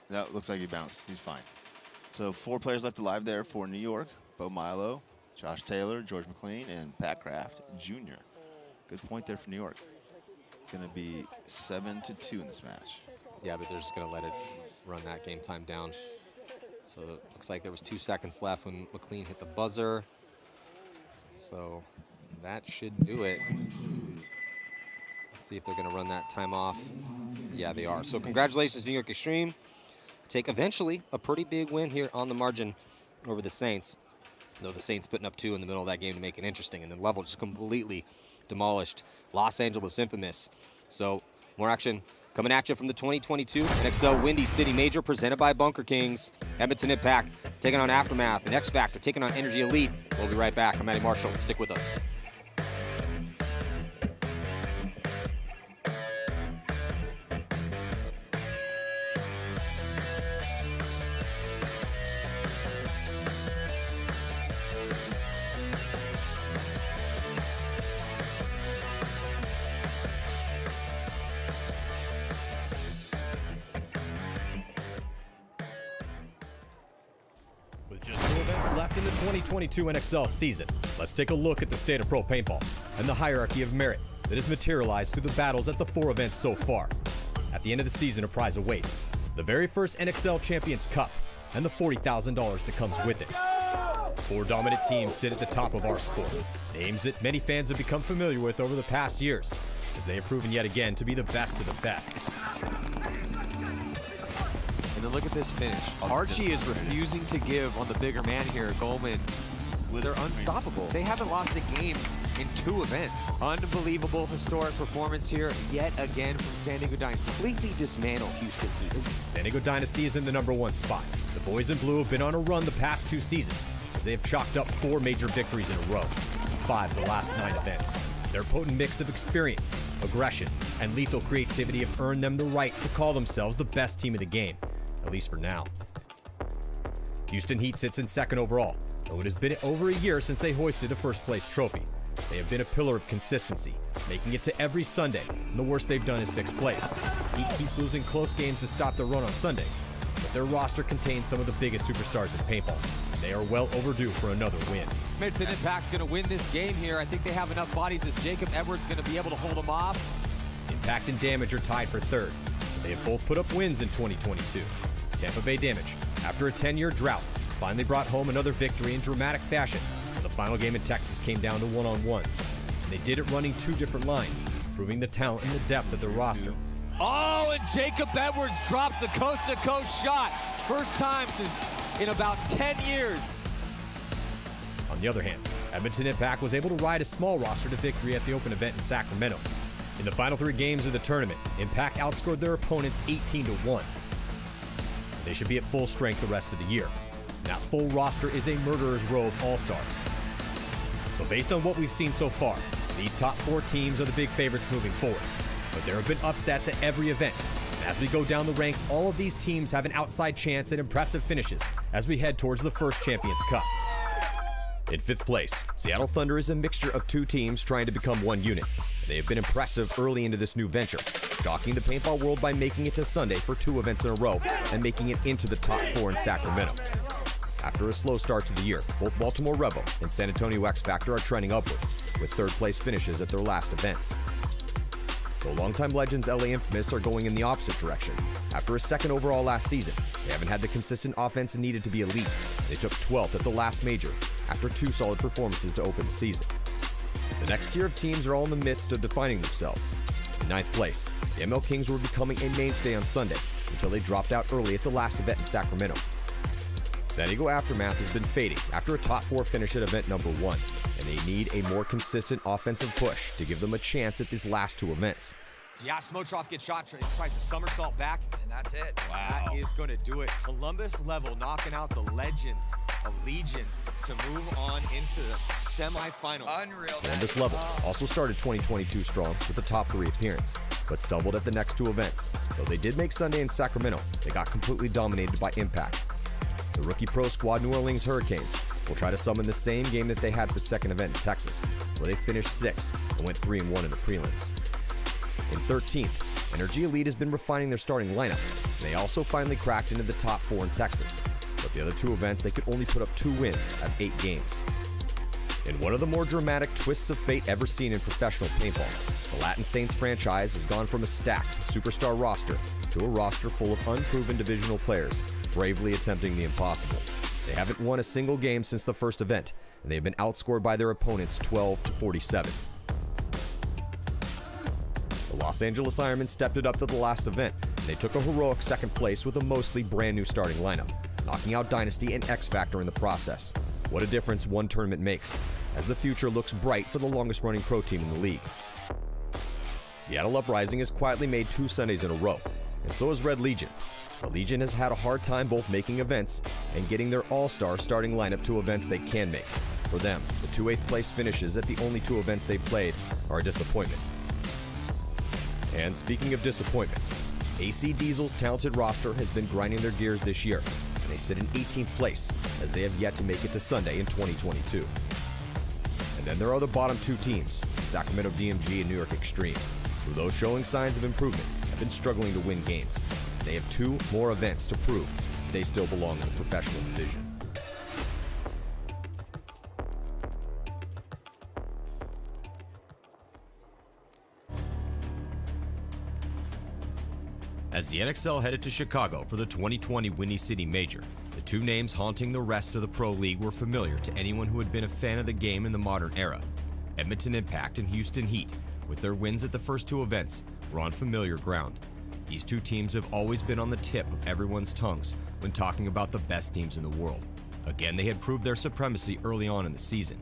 That looks like he bounced. He's fine. So 4 players left alive there for New York. Bo Milo, Josh Taylor, George McLean, and Pat Kraft Jr. Good point there for New York. Going to be 7-2 in this match. Yeah, but they're just going to let it run that game time down. So it looks like there was 2 seconds left when McLean hit the buzzer. So that should do it. Let's see if they're going to run that time off. Yeah, they are. So congratulations, New York Extreme. Take eventually a pretty big win here on the margin over the Saints. Though the Saints putting up 2 in the middle of that game to make it interesting. And then Level just completely demolished Los Angeles Infamous. So more action Coming at you from the 2022 NXL Windy City Major presented by Bunker Kings. Edmonton Impact taking on Aftermath, and X Factor taking on Energy Elite. We'll be right back. I'm Matty Marshall. Stick with us. With just 2 events left in the 2022 NXL season, let's take a look at the state of pro paintball and the hierarchy of merit that has materialized through the battles at the 4 events so far. At the end of the season, a prize awaits: the very first NXL Champions Cup and the $40,000 that comes with it. 4 dominant teams sit at the top of our sport, names that many fans have become familiar with over the past years, as they have proven yet again to be the best of the best. And then look at this finish. Archie is refusing to give on the bigger man here. Goldman, they're unstoppable. They haven't lost a game in 2 events. Unbelievable historic performance here yet again from San Diego Dynasty. Completely dismantle Houston Heat. San Diego Dynasty is in the #1 spot. The boys in blue have been on a run the past 2 seasons, as they have chalked up 4 major victories in a row, 5 of the last 9 events. Their potent mix of experience, aggression, and lethal creativity have earned them the right to call themselves the best team in the game, at least for now. Houston Heat sits in 2nd overall, though it has been over a year since they hoisted a first-place trophy. They have been a pillar of consistency, making it to every Sunday, and the worst they've done is 6th place. Heat keeps losing close games to stop their run on Sundays, but their roster contains some of the biggest superstars in paintball, and they are well overdue for another win. Edmonton Impact's going to win this game here. I think they have enough bodies. Is Jacob Edwards going to be able to hold them off? Impact and Damage are tied for 3rd. They have both put up wins in 2022. Tampa Bay Damage, after a 10-year drought, finally brought home another victory in dramatic fashion. The final game in Texas came down to one-on-ones, and they did it running 2 different lines, proving the talent and the depth of their roster. Oh, and Jacob Edwards dropped the coast-to-coast shot. First time since in about 10 years. On the other hand, Edmonton Impact was able to ride a small roster to victory at the open event in Sacramento. In the final 3 games of the tournament, Impact outscored their opponents 18-1. They should be at full strength the rest of the year. That full roster is a murderer's row of all-stars. So based on what we've seen so far, these top 4 teams are the big favorites moving forward. But there have been upsets at every event. And as we go down the ranks, all of these teams have an outside chance at impressive finishes as we head towards the first Champions Cup. In 5th place, Seattle Thunder is a mixture of 2 teams trying to become one unit. They have been impressive early into this new venture, shocking the paintball world by making it to Sunday for 2 events in a row and making it into the top 4 in Sacramento. After a slow start to the year, both Baltimore Rebel and San Antonio X Factor are trending upward, with 3rd place finishes at their last events. The longtime legends LA Infamous are going in the opposite direction. After a 2nd overall last season, they haven't had the consistent offense needed to be elite. They took 12th at the last major, after 2 solid performances to open the season. The next tier of teams are all in the midst of defining themselves. In 9th place, the ML Kings were becoming a mainstay on Sunday, until they dropped out early at the last event in Sacramento. San Diego Aftermath has been fading after a top 4 finish at event number 1, and they need a more consistent offensive push to give them a chance at these last 2 events. Yeah, Smotroff gets shot, tries to somersault back. And that's it. Wow. That is going to do it. Columbus level knocking out the legends of Legion to move on into the semifinals. Unreal. Columbus level also started 2022 strong with a top 3 appearance, but stumbled at the next 2 events. Though they did make Sunday in Sacramento, they got completely dominated by Impact. The rookie pro squad New Orleans Hurricanes will try to summon the same game that they had at the 2nd event in Texas, where they finished 6th and went 3-1 in the prelims. In 13th, Energy Elite has been refining their starting lineup, and they also finally cracked into the top 4 in Texas. But the other 2 events, they could only put up 2 wins at 8 games. In one of the more dramatic twists of fate ever seen in professional paintball, the Latin Saints franchise has gone from a stacked superstar roster to a roster full of unproven divisional players, bravely attempting the impossible. They haven't won a single game since the first event, and they have been outscored by their opponents 12-47. The Los Angeles Ironmen stepped it up to the last event, and they took a heroic 2nd place with a mostly brand new starting lineup, knocking out Dynasty and X Factor in the process. What a difference one tournament makes, as the future looks bright for the longest running pro team in the league. Seattle Uprising has quietly made 2 Sundays in a row, and so has Red Legion. The Legion has had a hard time both making events and getting their all-star starting lineup to events they can make. For them, the 2 8th place finishes at the only 2 events they played are a disappointment. And speaking of disappointments, AC Diesel's talented roster has been grinding their gears this year, and they sit in 18th place as they have yet to make it to Sunday in 2022. And then there are the bottom 2 teams, Sacramento DMG and New York Extreme, who, though showing signs of improvement, have been struggling to win games. They have 2 more events to prove they still belong in the professional division. As the NXL headed to Chicago for the 2020 Windy City Major, the 2 names haunting the rest of the Pro League were familiar to anyone who had been a fan of the game in the modern era. Edmonton Impact and Houston Heat, with their wins at the first 2 events, were on familiar ground. These 2 teams have always been on the tip of everyone's tongues when talking about the best teams in the world. Again, they had proved their supremacy early on in the season.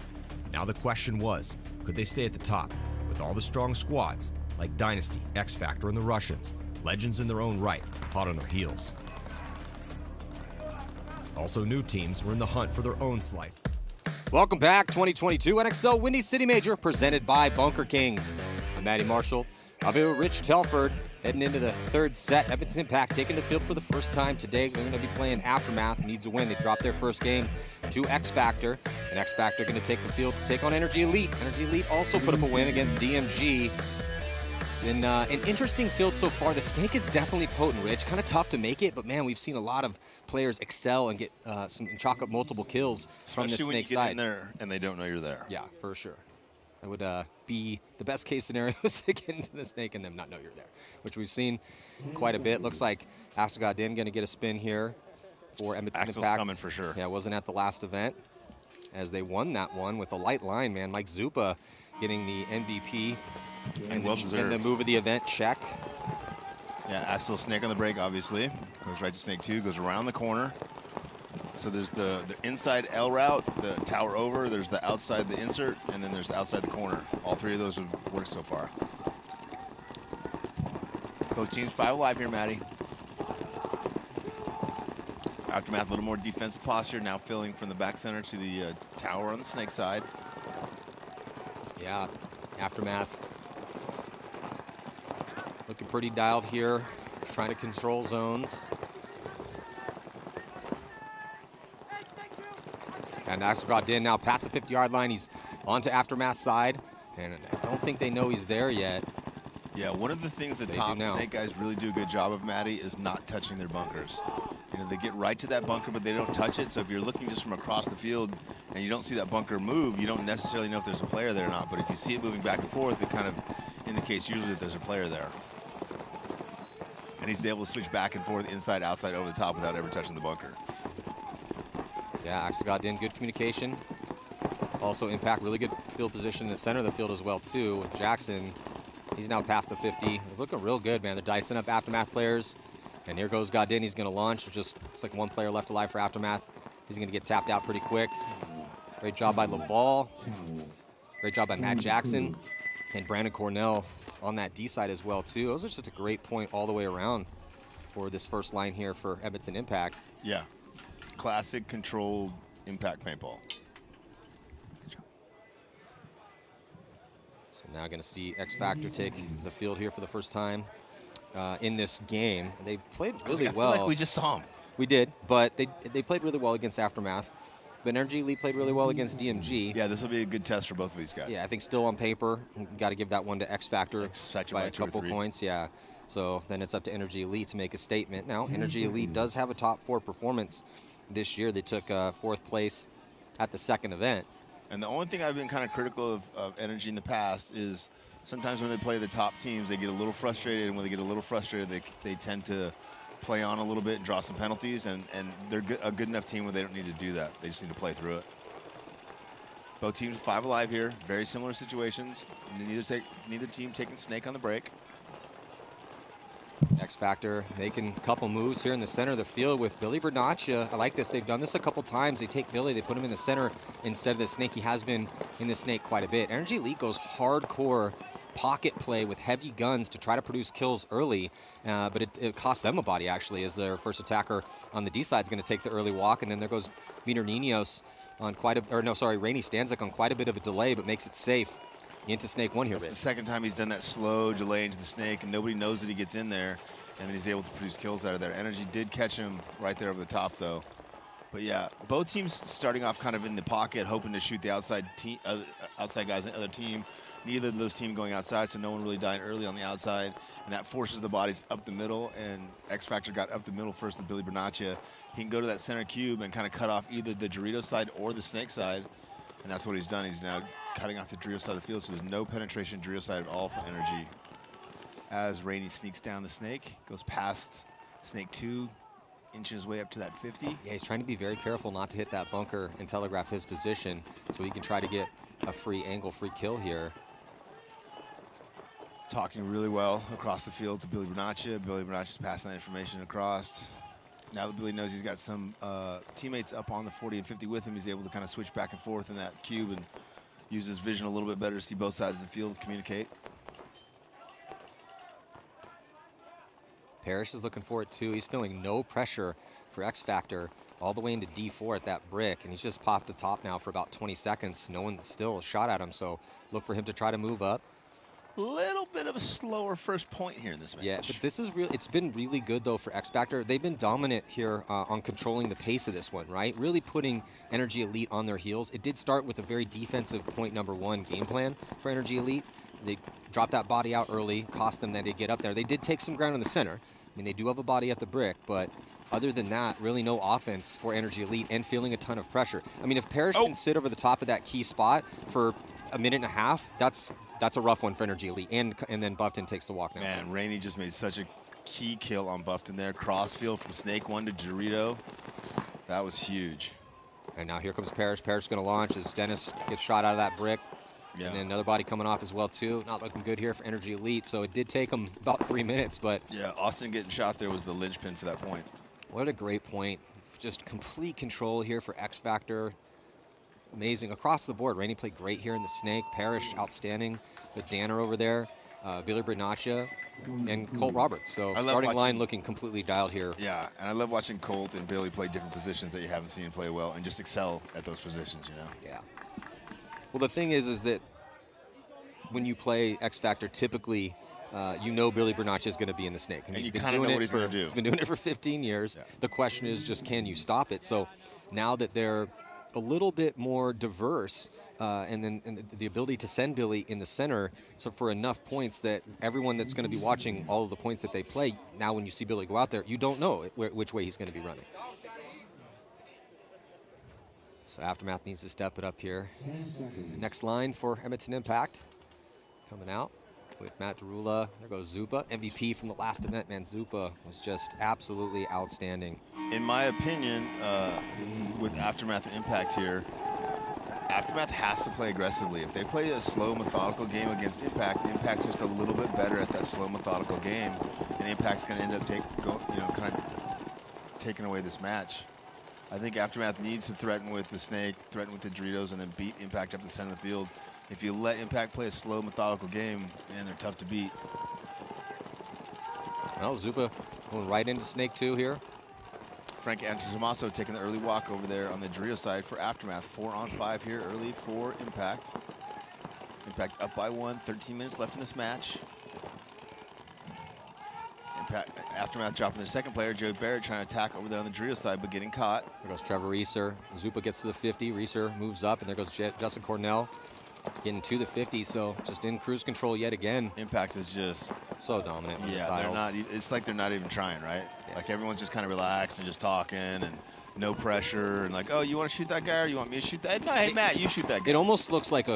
Now the question was, could they stay at the top with all the strong squads like Dynasty, X Factor, and the Russians, legends in their own right, hot on their heels. Also, new teams were in the hunt for their own slice. Welcome back, 2022 NXL Windy City Major, presented by Bunker Kings. I'm Matty Marshall. I'll be with Rich Telford heading into the 3rd set. Edmonton Impact taking the field for the first time today. They're going to be playing Aftermath. Needs a win. They dropped their first game to X Factor. And X Factor going to take the field to take on Energy Elite. Energy Elite also put up a win against DMG. Been an interesting field so far. The Snake is definitely potent, Rich. Kind of tough to make it, but man, we've seen a lot of players excel and get and chalk up multiple kills from the Snake side. Especially when you get in there and they don't know you're there. Yeah, for sure. That would be the best case scenario is to get into the Snake and them not know you're there, which we've seen quite a bit. Looks like Axelgodin going to get a spin here for Edmonton Axel's Impact. coming for sure. Yeah, wasn't at the last event as they won that one with a light line, man. Mike Zupa getting the MVP. And the move of the event, check. Yeah, Axel Snake on the break, obviously. Goes right to Snake 2, goes around the corner. So there's the inside L route, the tower over, there's the outside the insert, and then there's the outside the corner. All 3 of those have worked so far. Both teams 5 alive here, Matty. Aftermath, a little more defensive posture, now filling from the back center to the tower on the Snake side. Yeah, Aftermath looking pretty dialed here, trying to control zones. And Axelgodin now past the 50-yard line. He's onto Aftermath's side, and I don't think they know he's there yet. Yeah, one of the things the top Snake guys really do a good job of, Matty, is not touching their bunkers. You know, they get right to that bunker, but they don't touch it. So if you're looking just from across the field and you don't see that bunker move, you don't necessarily know if there's a player there or not. But if you see it moving back and forth, it kind of indicates usually that there's a player there. And he's able to switch back and forth, inside, outside, over the top without ever touching the bunker. Yeah, Axelgodin, good communication. Also Impact, really good field position in the center of the field as well, too. Jackson, he's now past the 50. Looking real good, man. They're dicing up Aftermath players. And here goes Godin. He's going to launch. Just looks like 1 player left alive for Aftermath. He's going to get tapped out pretty quick. Great job by Laval. Great job by Matt Jackson. And Brandon Cornell on that D side as well, too. Those are just a great point all the way around for this first line here for Edmonton Impact. Yeah. Classic controlled Impact paintball. So now going to see X Factor take the field here for the first time in this game. They played really well. I feel like we just saw them. We did, but they played really well against Aftermath. But Energy Elite played really well against DMG. Yeah, this will be a good test for both of these guys. Yeah, I think still on paper, got to give that one to X Factor by a couple points. Yeah, so then it's up to Energy Elite to make a statement. Now, Energy Elite does have a top 4 performance this year. They took 4th place at the 2nd event. And the only thing I've been kind of critical of Energy in the past is sometimes when they play the top teams, they get a little frustrated, and when they get a little frustrated, they tend to play on a little bit and draw some penalties, and they're a good enough team where they don't need to do that. They just need to play through it. Both teams 5 alive here, very similar situations. Neither team taking Snake on the break. X Factor making a couple moves here in the center of the field with Billy Bernaccia. I like this. They've done this a couple times. They take Billy, they put him in the center instead of the Snake. He has been in the Snake quite a bit. Energy Elite goes hardcore pocket play with heavy guns to try to produce kills early, but it cost them a body, actually, as their first attacker on the D side is going to take the early walk, and then there goes Miner Ninos on Rainy Stanzik on quite a bit of a delay, but makes it safe into Snake 1 here. That's the second time he's done that slow delay into the Snake, and nobody knows that he gets in there, and then he's able to produce kills out of there. Energy did catch him right there over the top, though. But yeah, both teams starting off kind of in the pocket, hoping to shoot the outside guys in the other team. Neither of those teams going outside, so no one really dying early on the outside, and that forces the bodies up the middle, and X Factor got up the middle first with Billy Bernaccia. He can go to that center cube and kind of cut off either the Dorito side or the Snake side, and that's what he's done. He's now cutting off the Dorito side of the field, so there's no penetration Dorito side at all for Energy. As Rainey sneaks down the Snake, goes past Snake 2, inches his way up to that 50. Yeah, he's trying to be very careful not to hit that bunker and telegraph his position so he can try to get a free angle, free kill here. Talking really well across the field to Billy Bernaccia. Billy Bernaccia's passing that information across. Now that Billy knows he's got some teammates up on the 40 and 50 with him, he's able to kind of switch back and forth in that cube and use his vision a little bit better to see both sides of the field communicate. Parrish is looking for it too. He's feeling no pressure for X Factor all the way into D4 at that brick, and he's just popped to top now for about 20 seconds. No one still shot at him, so look for him to try to move up. Little bit of a slower first point here in this match. Yeah, but this is real. It's been really good though for X Factor. They've been dominant here on controlling the pace of this one, right? Really putting Energy Elite on their heels. It did start with a very defensive point #1 game plan for Energy Elite. They dropped that body out early, cost them that they get up there. They did take some ground in the center. I mean, they do have a body at the brick, but other than that, really no offense for Energy Elite and feeling a ton of pressure. I mean, if Parrish can sit over the top of that key spot for a minute and a half, that's a rough one for Energy Elite, and then Buffton takes the walk now. Man, Rainey just made such a key kill on Buffton there. Crossfield from Snake 1 to Dorito. That was huge. And now here comes Parrish. Parrish is going to launch as Dennis gets shot out of that brick. Yeah. And then another body coming off as well, too. Not looking good here for Energy Elite, so it did take them about 3 minutes, but... Yeah, Austin getting shot there was the linchpin for that point. What a great point. Just complete control here for X Factor. Amazing across the board. Rainey played great here in the Snake. Parrish outstanding with Danner over there. Billy Bernaccia and Colt Roberts. So starting line looking completely dialed here. Yeah, and I love watching Colt and Billy play different positions that you haven't seen play well and just excel at those positions, you know? Yeah. Well, the thing is that when you play X Factor, typically you know Billy Bernaccia is going to be in the Snake. And you kind of know what he's going to do. He's been doing it for 15 years. Yeah. The question is just, can you stop it? So now that they're a little bit more diverse and the ability to send Billy in the center, so for enough points that everyone that's going to be watching all of the points that they play, now when you see Billy go out there, you don't know which way he's going to be running. So Aftermath needs to step it up here. Next line for Edmonton Impact coming out with Matt Derula. There goes Zupa, MVP from the last event. Man, Zupa was just absolutely outstanding. In my opinion, with Aftermath and Impact here, Aftermath has to play aggressively. If they play a slow, methodical game against Impact, Impact's just a little bit better at that slow, methodical game, and Impact's going to end up kind of taking away this match. I think Aftermath needs to threaten with the Snake, threaten with the Doritos, and then beat Impact up the center of the field. If you let Impact play a slow, methodical game, man, they're tough to beat. Well, Zupa going right into Snake 2 here. Frank Antomaso taking the early walk over there on the Dorito side for Aftermath. 4-on-5 here early for Impact. Impact up by 1, 13 minutes left in this match. Aftermath dropping their second player, Joe Barrett, trying to attack over there on the Dorito side, but getting caught. There goes Trevor Reeser. Zupa gets to the 50. Reeser moves up, and there goes Justin Cornell getting to the 50. So just in cruise control yet again. Impact is just so dominant. Yeah, they're not. It's like they're not even trying, right? Yeah. Like everyone's just kind of relaxed and just talking and no pressure and like, oh, you want to shoot that guy or you want me to shoot that? No, hey Matt, you shoot that guy. It almost looks like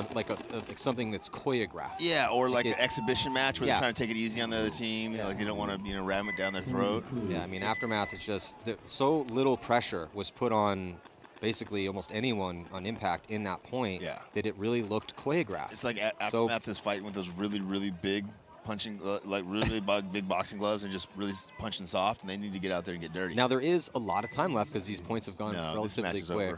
something that's choreographed. Yeah, or like an exhibition match where they're trying to take it easy on the other team. Yeah. Like they don't want to ram it down their throat. Yeah, I mean Aftermath is just so little pressure was put on basically almost anyone on Impact in that point that it really looked choreographed. It's like Aftermath is fighting with those really, really big punching, like really big boxing gloves and just really punching soft, and they need to get out there and get dirty. Now there is a lot of time left because these points have gone relatively quick,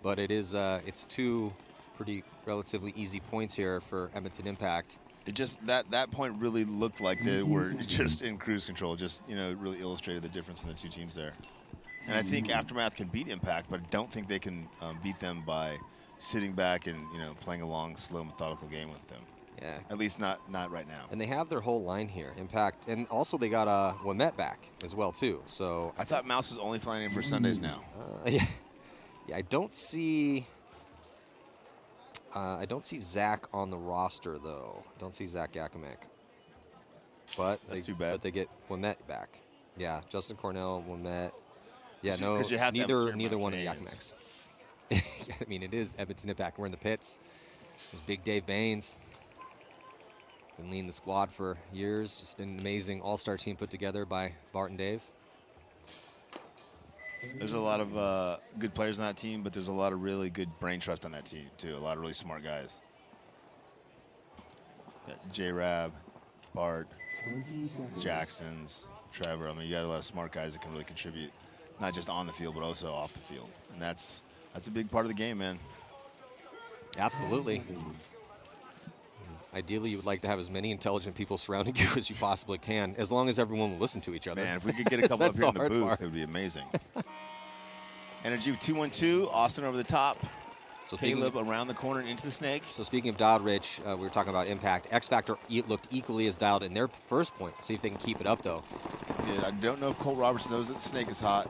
but it is it's two pretty relatively easy points here for Edmonton Impact. It just that point really looked like they were just in cruise control. Just it really illustrated the difference in the two teams there. And I think Aftermath can beat Impact, but I don't think they can beat them by sitting back and playing a long, slow, methodical game with them. Yeah. At least not right now. And they have their whole line here, Impact, and also they got Wimet back as well too. So I thought Mouse was only flying in for Sundays now. Yeah. I don't see Zach on the roster though. Don't see Zach Yakimek. But that's too bad. But they get Wimet back. Yeah, Justin Cornell, Wimet. Yeah, no, you have neither one of the Yakimeks. I mean, it is Edmonton Impact. We're in the pits. There's Big Dave Baines. Been leading the squad for years. Just an amazing all-star team put together by Bart and Dave. There's a lot of good players on that team, but there's a lot of really good brain trust on that team, too. A lot of really smart guys. J-Rab, Bart, Jacksons, Trevor. I mean, you got a lot of smart guys that can really contribute, not just on the field, but also off the field. And that's a big part of the game, man. Absolutely. Ideally, you would like to have as many intelligent people surrounding you as you possibly can, as long as everyone will listen to each other. Man, if we could get a couple up here in the booth, it would be amazing. Energy 2-1-2, Austin over the top. So Caleb around the corner and into the snake. So speaking of dialed, Rich, we were talking about Impact. X Factor looked equally as dialed in their first point. See if they can keep it up, though. Dude, I don't know if Cole Roberts knows that the snake is hot.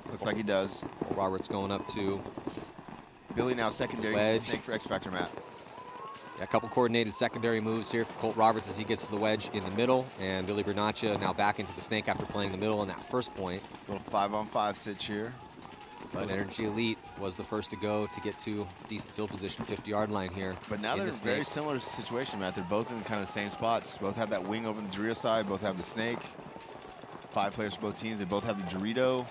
Looks like he does. Cole Roberts going up to Billy now secondary wedge. Snake for X Factor, Matt. Yeah, a couple coordinated secondary moves here for Colt Roberts as he gets to the wedge in the middle. And Billy Bernaccia now back into the snake after playing the middle on that first point. Little 5-on-5 sitch here. But Energy Elite was the first to go to get to decent field position, 50-yard line here. But now they're in a very similar situation, Matt. They're both in kind of the same spots. Both have that wing over the Dorito side. Both have the snake. 5 players for both teams. They both have the Dorito.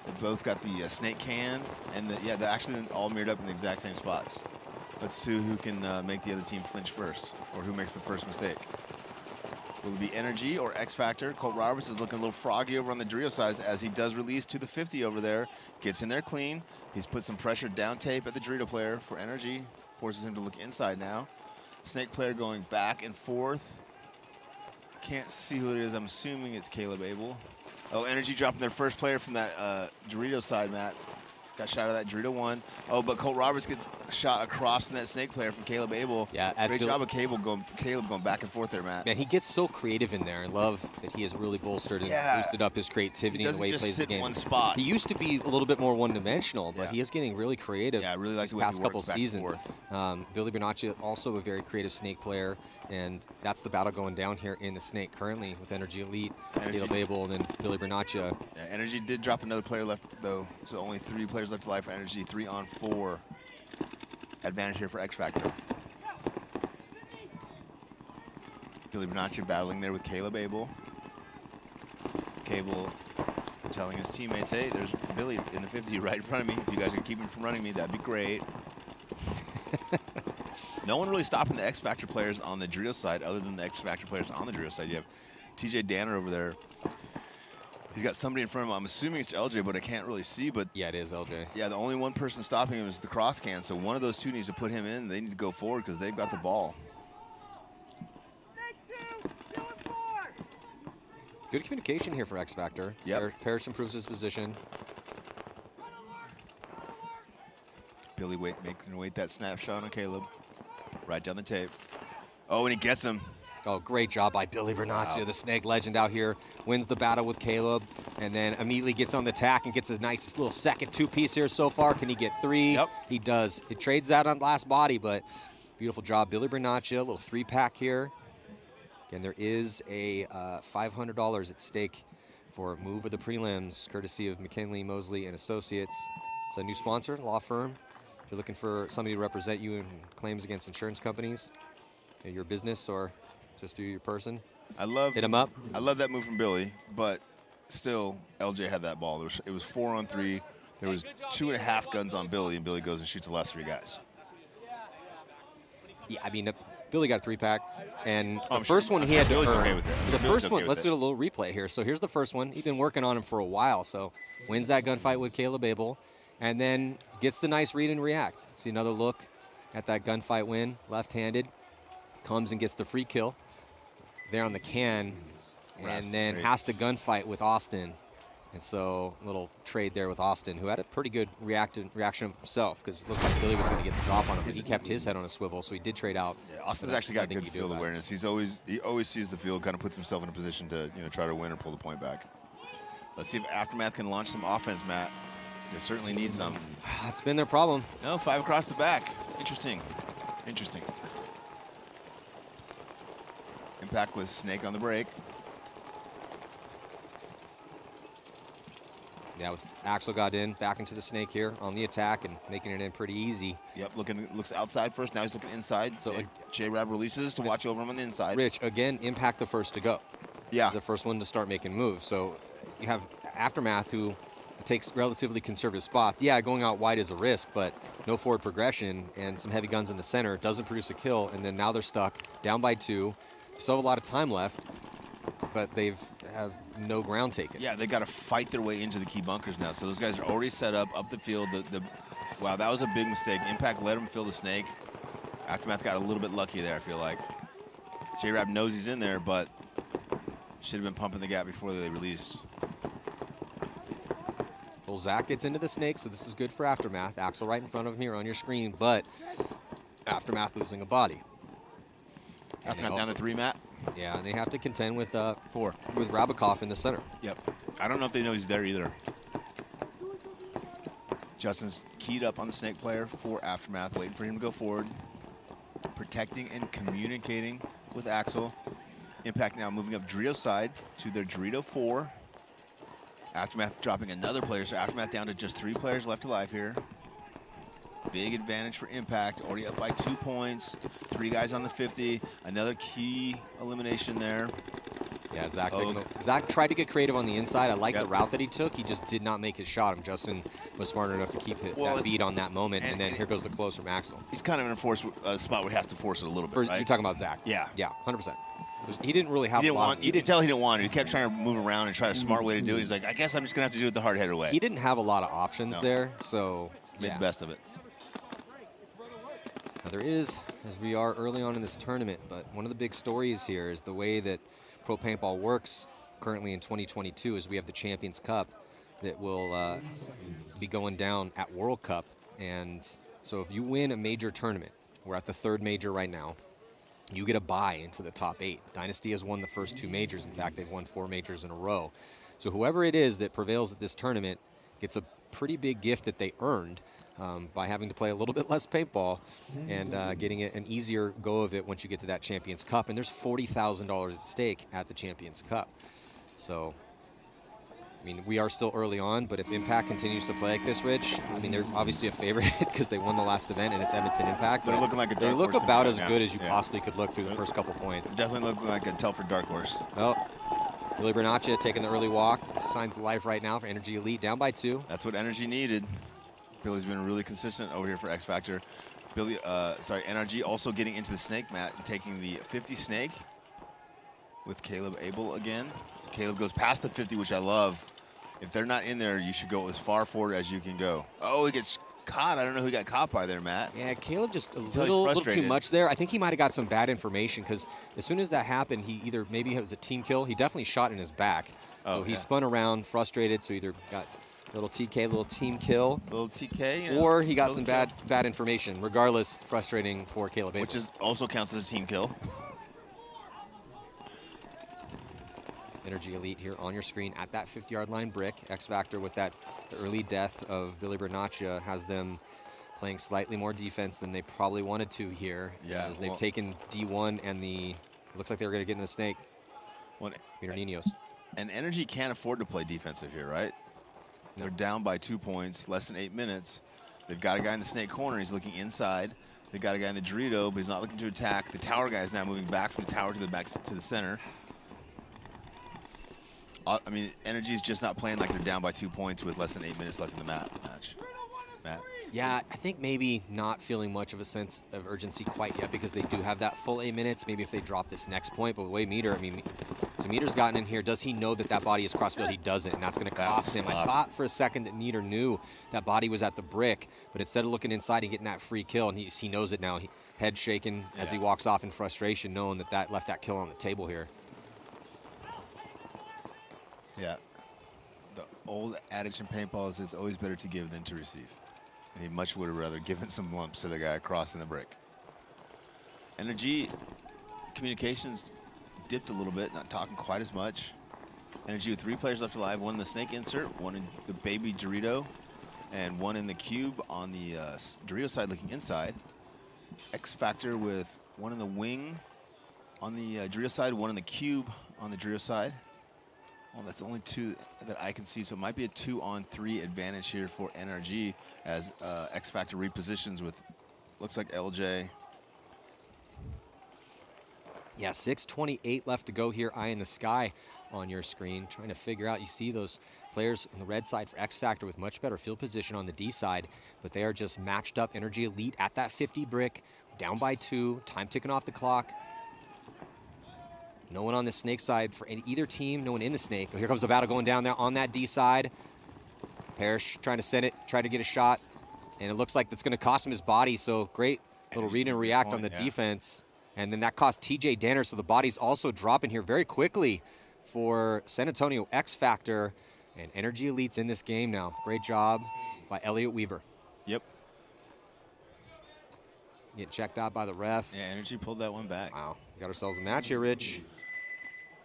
They both got the snake can. And they're actually all mirrored up in the exact same spots. Let's see who can make the other team flinch first, or who makes the first mistake. Will it be Energy or X Factor? Colt Roberts is looking a little froggy over on the Dorito side as he does release to the 50 over there. Gets in there clean. He's put some pressure down tape at the Dorito player for Energy. Forces him to look inside now. Snake player going back and forth. Can't see who it is. I'm assuming it's Caleb Abel. Oh, Energy dropping their first player from that Dorito side, Matt. Got shot out of that Dorito one. Oh, but Colt Roberts gets shot across from that snake player from Caleb Abel. Yeah, great job of Caleb going back and forth there, Matt. Man, he gets so creative in there. I love that he has really bolstered and boosted up his creativity in the way he plays the game. One spot. He used to be a little bit more one-dimensional, but he is getting really creative. Yeah, I really like the past couple seasons. Billy Bernaccia, also a very creative snake player, and that's the battle going down here in the snake currently with Energy Elite, Caleb Abel, and then Billy Bernaccia. Yeah, Energy did drop another player left, though, so only 3 players left alive for Energy. 3-on-4 advantage here for X Factor. Billy Bernaccia battling there with Caleb Abel. Cable telling his teammates, hey, there's Billy in the 50 right in front of me. If you guys can keep him from running me, that'd be great. No one really stopping the X Factor players on the Dorito side other than the X Factor players on the Dorito side. You have TJ Danner over there. He's got somebody in front of him. I'm assuming it's LJ, but I can't really see. But yeah, it is LJ. Yeah, the only one person stopping him is the cross can. So one of those two needs to put him in. They need to go forward because they've got the ball. Good communication here for X Factor. Yep. Parrish improves his position. Billy making wait that snapshot on Caleb. Right down the tape. Oh, and he gets him. Oh, great job by Billy Bernaccia, the snake legend out here. Wins the battle with Caleb, and then immediately gets on the attack and gets a nice little second 2-piece here so far. Can he get 3? Yep. He does. He trades that on last body, but beautiful job. Billy Bernaccia, a little 3-pack here. Again, there is a $500 at stake for Move of the Prelims, courtesy of McKinley, Mosley, and Associates. It's a new sponsor, law firm. If you're looking for somebody to represent you in claims against insurance companies, your business, or just your person, hit him up. I love that move from Billy, but still, LJ had that ball. It was 4-on-3. There was 2.5 guns on Billy, and Billy goes and shoots the last 3 guys. Yeah, I mean, Billy got a 3-pack, and the first one he had to earn. Okay with it. The first one, let's do a little replay here. So here's the first one. He's been working on him for a while, so wins that gunfight with Caleb Abel, and then gets the nice read and react. See another look at that gunfight win, left-handed. comes and gets the free kill there on the can, and then great. has to gunfight with Austin. And so a little trade there with Austin, who had a pretty good reaction himself, because it looked like Billy was going to get the drop on him, but he kept his head on a swivel, so he did trade out. Yeah, Austin's actually got good field awareness. He always sees the field, kind of puts himself in a position to try to win or pull the point back. Let's see if Aftermath can launch some offense, Matt. They certainly need some. That's been their problem. No, 5 across the back. Interesting. Interesting. Impact with Snake on the break. Yeah, with Axel got in, back into the Snake here on the attack and making it in pretty easy. Yep, looks outside first. Now he's looking inside. So J-Rab releases to watch over him on the inside. Rich, again, Impact the first to go. Yeah. The first one to start making moves. So you have Aftermath, who takes relatively conservative spots. Yeah, going out wide is a risk, but no forward progression and some heavy guns in the center. Doesn't produce a kill, and then now they're stuck, down by 2. Still have a lot of time left, but they've have no ground taken. Yeah, they got to fight their way into the key bunkers now. So those guys are already set up the field. Wow, that was a big mistake. Impact let him fill the Snake. Aftermath got a little bit lucky there, I feel like. J-Rab knows he's in there, but should have been pumping the gap before they released. Well, Zach gets into the Snake, so this is good for Aftermath. Axel right in front of him here on your screen, but Aftermath losing a body. Aftermath down to 3, Matt. Yeah, and they have to contend with 4 with Rabakov in the center. Yep. I don't know if they know he's there either. Justin's keyed up on the Snake player for Aftermath, waiting for him to go forward. Protecting and communicating with Axel. Impact now moving up Dorito's side to their Dorito 4. Aftermath dropping another player, so Aftermath down to just 3 players left alive here. Big advantage for Impact, already up by 2 points. 3 guys on the 50, another key elimination there. Yeah, Zach tried to get creative on the inside. I like the route that he took. He just did not make his shot. And Justin was smart enough to keep that beat on that moment. And then here goes the close from Axel. He's kind of in a spot where he has to force it a little bit, right? You're talking about Zach? Yeah. Yeah, 100%. He didn't really have You could tell he didn't want it. He kept trying to move around and try a smart way to do it. He's like, I guess I'm just going to have to do it the hard-headed way. He didn't have a lot of options there, so made the best of it. Now there is, as we are early on in this tournament, but one of the big stories here is the way that Pro Paintball works currently in 2022 is we have the Champions Cup that will be going down at World Cup. And so if you win a major tournament, we're at the 3rd major right now, you get a bye into the top 8. Dynasty has won the first 2 majors. In fact, they've won 4 majors in a row. So whoever it is that prevails at this tournament gets a pretty big gift that they earned by having to play a little bit less paintball and getting an easier go of it once you get to that Champions Cup. And there's $40,000 at stake at the Champions Cup. So, I mean, we are still early on, but if Impact continues to play like this, Rich, I mean, they're obviously a favorite because they won the last event and it's Edmonton Impact. They're looking like a dark They look horse about to as me good as you possibly could look through the first couple points. Definitely looking like a Telford dark horse. Well, Billy Bernaccia taking the early walk. Signs of life right now for Energy Elite, down by 2. That's what Energy needed. Billy's been really consistent over here for X Factor. NRG also getting into the Snake mat and taking the 50 Snake with Caleb Abel again. So Caleb goes past the 50, which I love. If they're not in there, you should go as far forward as you can go. Oh, he gets caught. I don't know who he got caught by there, Matt. Yeah, Caleb just a little too much there. I think he might have got some bad information because as soon as that happened, he maybe it was a team kill. He definitely shot in his back. So he spun around, frustrated, so either got little TK, little team kill. Little TK. Or he got some bad information. Regardless, frustrating for Caleb Abel. Which also counts as a team kill. Energy Elite here on your screen at that 50-yard line brick. X Factor with the early death of Billy Bernaccia has them playing slightly more defense than they probably wanted to here. Yeah, as they've taken D1 and looks like they were going to get in the Snake. Peter Ninos. And Energy can't afford to play defensive here, right? They're down by 2 points, less than 8 minutes. They've got a guy in the Snake corner. He's looking inside. They've got a guy in the Dorito, but he's not looking to attack. The tower guy is now moving back from the tower to the center. I mean, Energy's just not playing like they're down by 2 points with less than 8 minutes left in the match. Matt? Yeah, I think maybe not feeling much of a sense of urgency quite yet because they do have that full 8 minutes. Maybe if they drop this next point, but way meter, I mean, so So Meter's gotten in here. Does he know that that body is crossfield? He doesn't, and that's going to cost him. I thought for a second that Meter knew that body was at the brick, but instead of looking inside and getting that free kill, and he knows it now. Head shaking as he walks off in frustration, knowing that left that kill on the table here. Yeah. The old adage in paintball is it's always better to give than to receive. And he much would have rather given some lumps to the guy crossing the brick. Energy communications dipped a little bit, not talking quite as much. Energy with 3 players left alive, one in the snake insert, one in the baby Dorito, and one in the cube on the Dorito side looking inside. X Factor with one in the wing on the Dorito side, one in the cube on the Dorito side. Well, that's only 2 that I can see, so it might be a 2-on-3 advantage here for NRG as X Factor repositions with, looks like LJ. Yeah, 6:28 left to go here. Eye in the sky on your screen, trying to figure out. You see those players on the red side for X Factor with much better field position on the D side, but they are just matched up. Energy Elite at that 50 brick, down by 2, time ticking off the clock. No one on the snake side for either team, no one in the snake. Oh, here comes the battle going down there on that D side. Parrish trying to send it, try to get a shot, and it looks like that's going to cost him his body, so great little read and react on the defense. And then that cost TJ Danner, so the body's also dropping here very quickly for San Antonio X Factor. And Energy Elite's in this game now. Great job by Elliot Weaver. Yep. Get checked out by the ref. Yeah, Energy pulled that one back. Wow, we got ourselves a match here, Rich.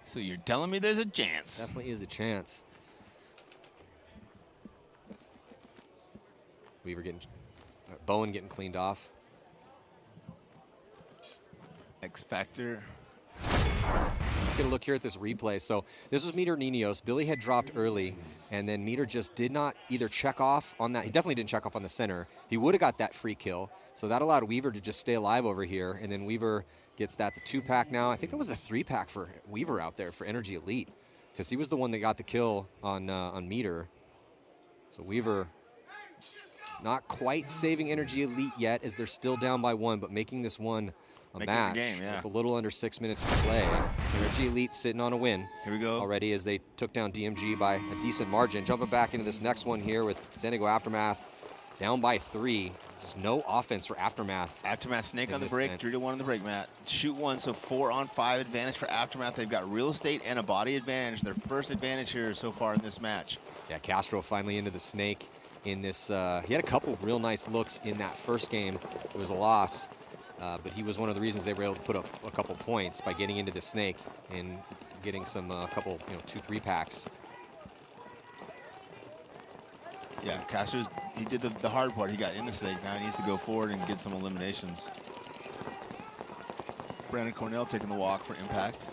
So you're telling me there's a chance? Definitely is a chance. Weaver getting, Bowen getting cleaned off. X Factor. Let's get a look here at this replay. So this was Meter Ninos. Billy had dropped early, and then Meter just did not either check off on that. He definitely didn't check off on the center. He would have got that free kill. So that allowed Weaver to just stay alive over here. And then Weaver gets that to 2-pack now. I think that was a 3-pack for Weaver out there for Energy Elite, because he was the one that got the kill on Meter. So Weaver not quite saving Energy Elite yet, as they're still down by 1, but making this one a match with a little under 6 minutes to play. Energy Elite sitting on a win. Here we go. Already, as they took down DMG by a decent margin. Jumping back into this next one here with San Diego Aftermath down by 3. There's no offense for Aftermath. Aftermath snake on the break, 3-1 on the break, Matt. Shoot 1, so 4-on-5 advantage for Aftermath. They've got real estate and a body advantage. Their first advantage here so far in this match. Yeah, Castro finally into the snake in this. He had a couple real nice looks in that first game. It was a loss. But he was one of the reasons they were able to put up a couple points by getting into the snake and getting some couple, 2-3 packs. Yeah, Castro's, he did the hard part. He got in the snake. Now he needs to go forward and get some eliminations. Brandon Cornell taking the walk for impact.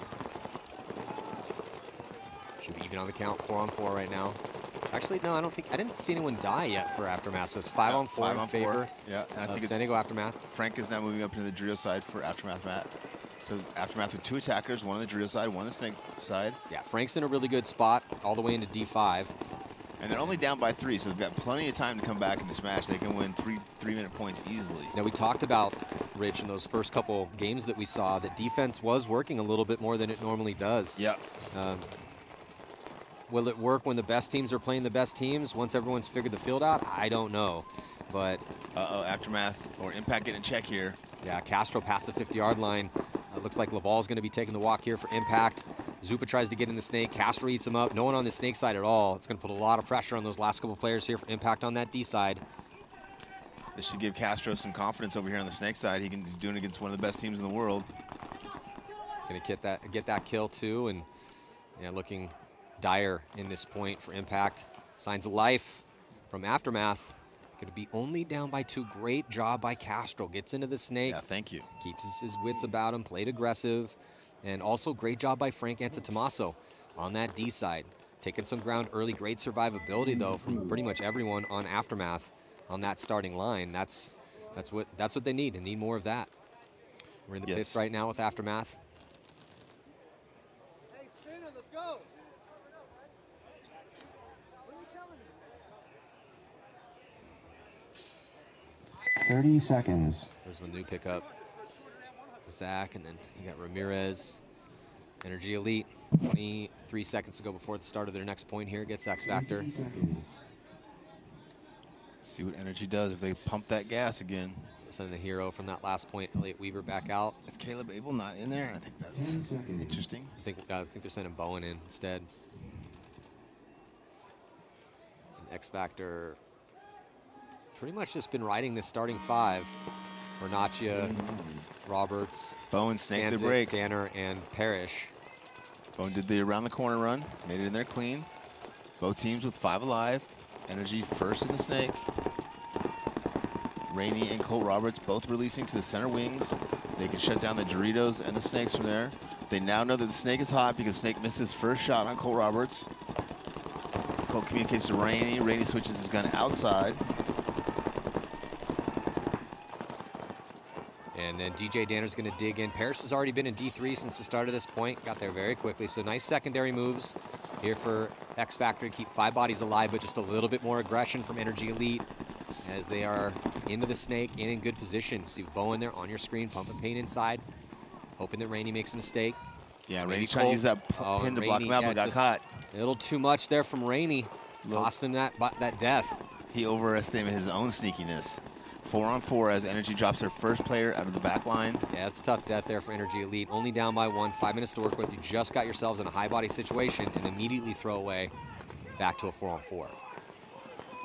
Should be even on the count, 4-on-4 right now. Actually, no, I didn't see anyone die yet for Aftermath, so it's 5-on-4 in favor and I think it's San Diego Aftermath. Frank is now moving up into the Dorito side for Aftermath, Matt. So Aftermath with 2 attackers, one on the Dorito side, one on the snake side. Yeah, Frank's in a really good spot all the way into D5. And they're only down by 3, so they've got plenty of time to come back in this match. They can win 3-minute points easily. Now, we talked about, Rich, in those first couple games that we saw, that defense was working a little bit more than it normally does. Yeah. Will it work when the best teams are playing the best teams? Once everyone's figured the field out, I don't know. But Aftermath or Impact getting a check here. Yeah, Castro past the 50-yard line. Looks like Laval's going to be taking the walk here for Impact. Zupa tries to get in the snake. Castro eats him up. No one on the snake side at all. It's going to put a lot of pressure on those last couple players here for Impact on that D side. This should give Castro some confidence over here on the snake side. He's doing it against one of the best teams in the world. Going to get that kill too, and yeah, looking dire in this point for Impact. Signs of life from Aftermath. Going to be only down by 2. Great job by Castro. Gets into the snake. Yeah, thank you. Keeps his wits about him. Played aggressive. And also great job by Frank Antetomaso on that D side. Taking some ground early. Great survivability, though, from pretty much everyone on Aftermath on that starting line. That's what they need. They need more of that. We're in the pits right now with Aftermath. Hey, Spinner, let's go. 30 seconds. There's one new pickup. Zach, and then you got Ramirez. Energy Elite 23 seconds to go before the start of their next point here. Gets X Factor. See what Energy does if they pump that gas again. Sending the hero from that last point, Elliott Weaver, back out. Is Caleb Abel not in there? I think that's interesting. I think they're sending Bowen in instead. And X Factor pretty much just been riding this starting 5. Vernaccia, Roberts, Bowen snaked the Stanzik, break. Danner, and Parrish. Bowen did the around the corner run, made it in there clean. Both teams with 5 alive. Energy first in the snake. Rainey and Colt Roberts both releasing to the center wings. They can shut down the Doritos and the snakes from there. They now know that the snake is hot because Snake missed his first shot on Colt Roberts. Colt communicates to Rainey. Rainey switches his gun outside. And then DJ Danner's going to dig in. Parrish has already been in D3 since the start of this point. Got there very quickly. So nice secondary moves here for X Factor to keep 5 bodies alive, but just a little bit more aggression from Energy Elite as they are into the snake and in good position. See Bowen there on your screen, pumping paint inside, hoping that Rainey makes a mistake. Yeah, Rainey's trying to use that pin to block him out, but got caught. A little too much there from Rainey. Cost him that death. He overestimated his own sneakiness. 4-on-4 as Energy drops their first player out of the back line. Yeah, it's a tough death there for Energy Elite. Only down by 1, 5 minutes to work with. You just got yourselves in a high body situation and immediately throw away back to a 4-on-4.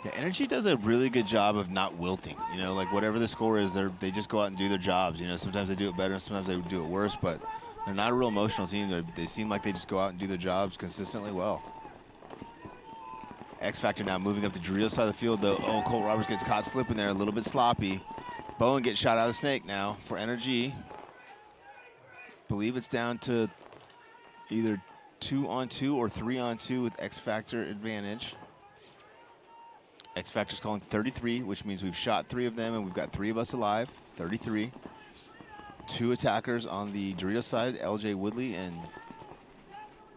Yeah, Energy does a really good job of not wilting. You know, like whatever the score is, they just go out and do their jobs. You know, sometimes they do it better, sometimes they do it worse, but they're not a real emotional team. They seem like they just go out and do their jobs consistently well. X Factor now moving up the Dorito side of the field, though. Oh, Colt Roberts gets caught slipping there, a little bit sloppy. Bowen gets shot out of the snake now for Energy. Believe it's down to either 2-on-2 or 3-on-2 with X Factor advantage. X Factor's calling 33, which means we've shot 3 of them and we've got 3 of us alive. 33. 2 attackers on the Dorito side, LJ Woodley and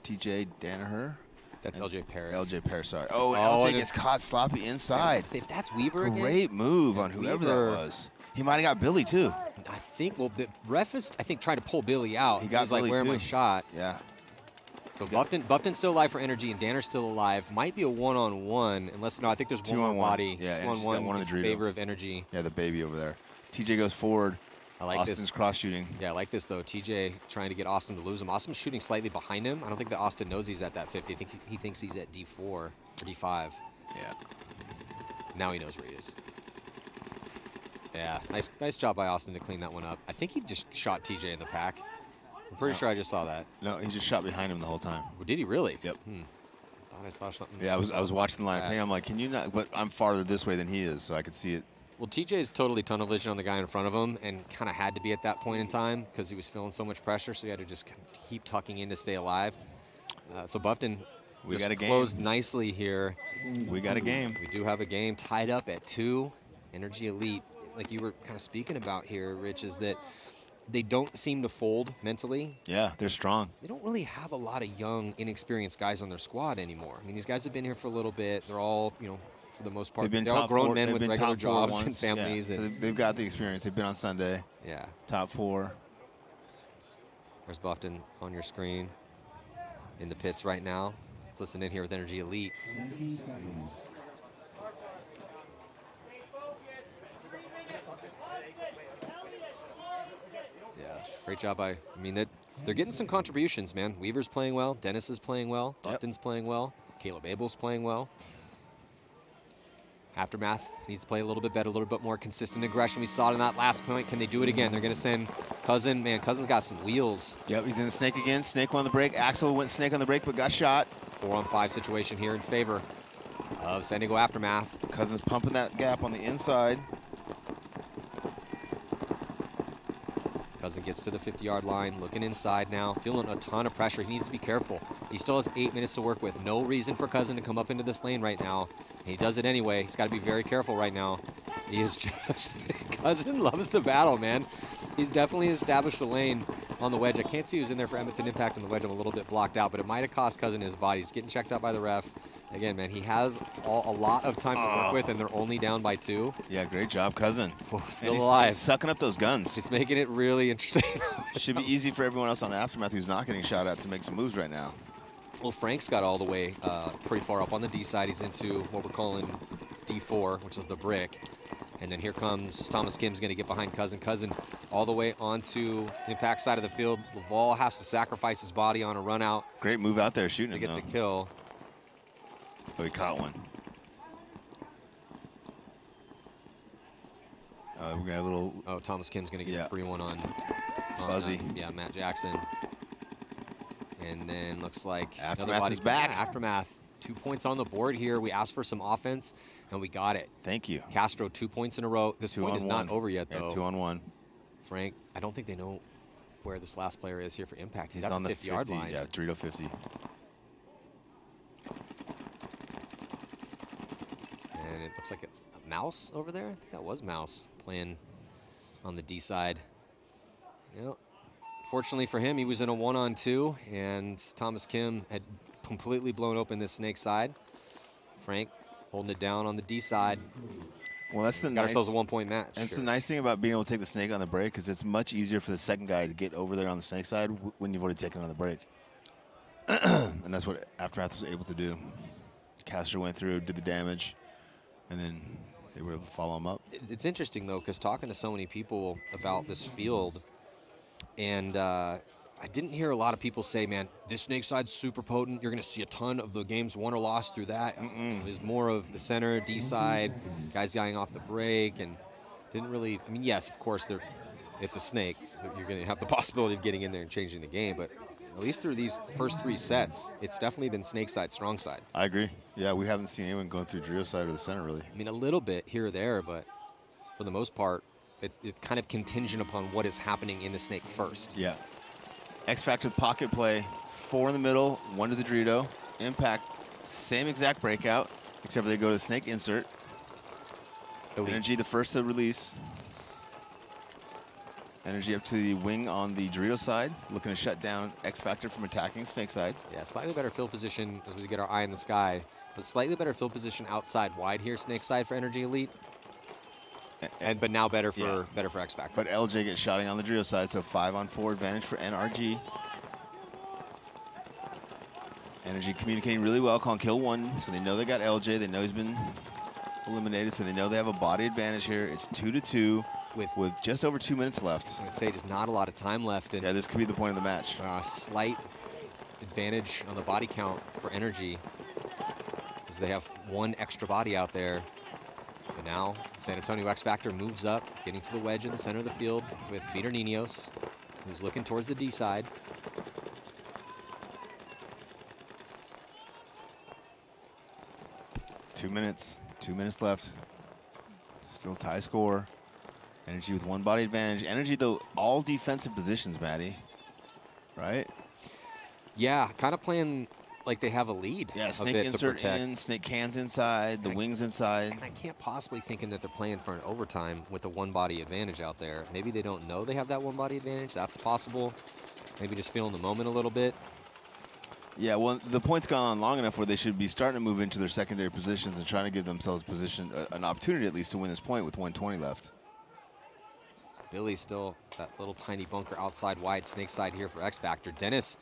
TJ Danaher. That's LJ Parrish. LJ Parrish, sorry. Oh, LJ gets caught sloppy inside. If that's Weaver again. Great move on whoever that was. He might have got Billy, too. I think, well, the ref is, I think, trying to pull Billy out. He got Billy, like, where am I shot? Yeah. So Buffton's still alive for Energy, and Danner's still alive. Might be a 1-on-1, unless, no, I think there's 1 more body. Yeah, 2-on-1 in favor of Energy. Yeah, the baby over there. TJ goes forward. I like Austin's this. cross shooting. Yeah, I like this, though. TJ trying to get Austin to lose him. Austin's shooting slightly behind him. I don't think that Austin knows he's at that 50. I think he thinks he's at D4 or D5. Yeah. Now he knows where he is. Yeah, nice job by Austin to clean that one up. I think he just shot TJ in the pack. I'm pretty sure I just saw that. No, he just shot behind him the whole time. Well, did he really? Yep. Thought I saw something. Yeah, I was watching the line. Yeah. I'm like, can you not? But I'm farther this way than he is, so I could see it. Well, TJ's totally tunnel vision on the guy in front of him and kind of had to be at that point in time because he was feeling so much pressure, so he had to just keep tucking in to stay alive. So Buffton got a game. Closed nicely here. We got a game. We do have a game tied up at 2. Energy Elite, like you were kind of speaking about here, Rich, is that they don't seem to fold mentally. Yeah, they're strong. They don't really have a lot of young, inexperienced guys on their squad anymore. I mean, these guys have been here for a little bit. They're all, you know, for the most part, they're all grown men with regular jobs and families. Yeah. So they've got the experience. They've been on Sunday. Yeah. Top 4. There's Buffton on your screen in the pits right now. Let's listen in here with Energy Elite. Yeah, great job by, I mean, they're getting some contributions, man. Weaver's playing well. Dennis is playing well. Buffton's playing well. Caleb Abel's playing well. Aftermath needs to play a little bit better, a little bit more consistent aggression. We saw it in that last point. Can they do it again? They're going to send Cousin. Man, Cousin's got some wheels. Yep, he's in the snake again. Snake on the break. Axel went snake on the break, but got shot. 4-on-5 situation here in favor of San Diego Aftermath. Cousin's pumping that gap on the inside. Cousin gets to the 50-yard line, looking inside now, feeling a ton of pressure. He needs to be careful. He still has 8 minutes to work with. No reason for Cousin to come up into this lane right now. He does it anyway. He's got to be very careful right now. He is just, Cousin loves the battle, man. He's definitely established a lane on the wedge. I can't see who's in there for Edmonton Impact on the wedge. I'm a little bit blocked out, but it might have cost Cousin his body. He's getting checked out by the ref. Again, man, he has a lot of time to work with, and they're only down by 2. Yeah, great job, Cousin. Oh, still alive. He's sucking up those guns. He's making it really interesting. Should be easy for everyone else on Aftermath who's not getting shot at to make some moves right now. Well, Frank's got all the way pretty far up on the D side. He's into what we're calling D4, which is the brick. And then here comes Thomas Kim's going to get behind Cousin. Cousin all the way onto the Impact side of the field. Laval has to sacrifice his body on a run out. Great move out there shooting to get the kill. Oh, he caught one. We got a little... Oh, Thomas Kim's going to get a free one on Fuzzy. Yeah, Matt Jackson. And then looks like Aftermath is back. Aftermath. 2 points on the board here. We asked for some offense, and we got it. Thank you. Castro, 2 points in a row. This point is not over yet, though. Yeah, 2-on-1. Frank, I don't think they know where this last player is here for Impact. He's on the 50-yard line. Yeah, Dorito 50. And it looks like it's a Mouse over there. I think that was Mouse playing on the D side. Yep. Fortunately for him, he was in a 1-on-2, and Thomas Kim had completely blown open this snake side. Frank holding it down on the D side. Well, that's the got ourselves a 1-point match. That's the nice thing about being able to take the snake on the break, is it's much easier for the second guy to get over there on the snake side when you've already taken on the break. And that's what Aftermath was able to do. Castro went through, did the damage, and then they were able to follow him up. It's interesting, though, because talking to so many people about this field, and I didn't hear a lot of people say, man, this snake side's super potent. You're going to see a ton of the games won or lost through that. There's more of the center, D side, guys dying off the break, and didn't really, I mean, yes, of course, it's a snake. You're going to have the possibility of getting in there and changing the game, but at least through these first 3 sets, it's definitely been snake side, strong side. I agree. Yeah, we haven't seen anyone going through Dorito side or the center, really. I mean, a little bit here or there, but for the most part, it's kind of contingent upon what is happening in the snake first. Yeah. X Factor pocket play, 4 in the middle, 1 to the Dorito. Impact, same exact breakout, except for they go to the snake insert. Elite. Energy, the first to release. Energy up to the wing on the Dorito side, looking to shut down X Factor from attacking snake side. Yeah, slightly better field position as we get our eye in the sky, but slightly better field position outside wide here, snake side for Energy Elite. But now better for X Factor. But LJ gets shotting on the Dorito side, so 5-on-4 advantage for NRG. Energy communicating really well, calling kill 1, so they know they got LJ. They know he's been eliminated, so they know they have a body advantage here. It's 2-2 with just over 2 minutes left. I was going to say, there's not a lot of time left. And yeah, this could be the point of the match. Slight advantage on the body count for Energy, because they have 1 extra body out there. But now, San Antonio X Factor moves up, getting to the wedge in the center of the field with Peter Ninos, who's looking towards the D side. Two minutes left. Still tie score. Energy with 1 body advantage. Energy, though, all defensive positions, Maddie. Right? Yeah, kind of playing like they have a lead. Yeah, a snake bit insert to protect. in, snake cans inside, the wings inside. And I can't possibly thinking that they're playing for an overtime with a 1-body advantage out there. Maybe they don't know they have that 1-body advantage. That's possible. Maybe just feeling the moment a little bit. Yeah, well, the point's gone on long enough where they should be starting to move into their secondary positions and trying to give themselves an opportunity at least to win this point with 1:20 left. Billy still that little tiny bunker outside wide snake side here for X Factor. Dennis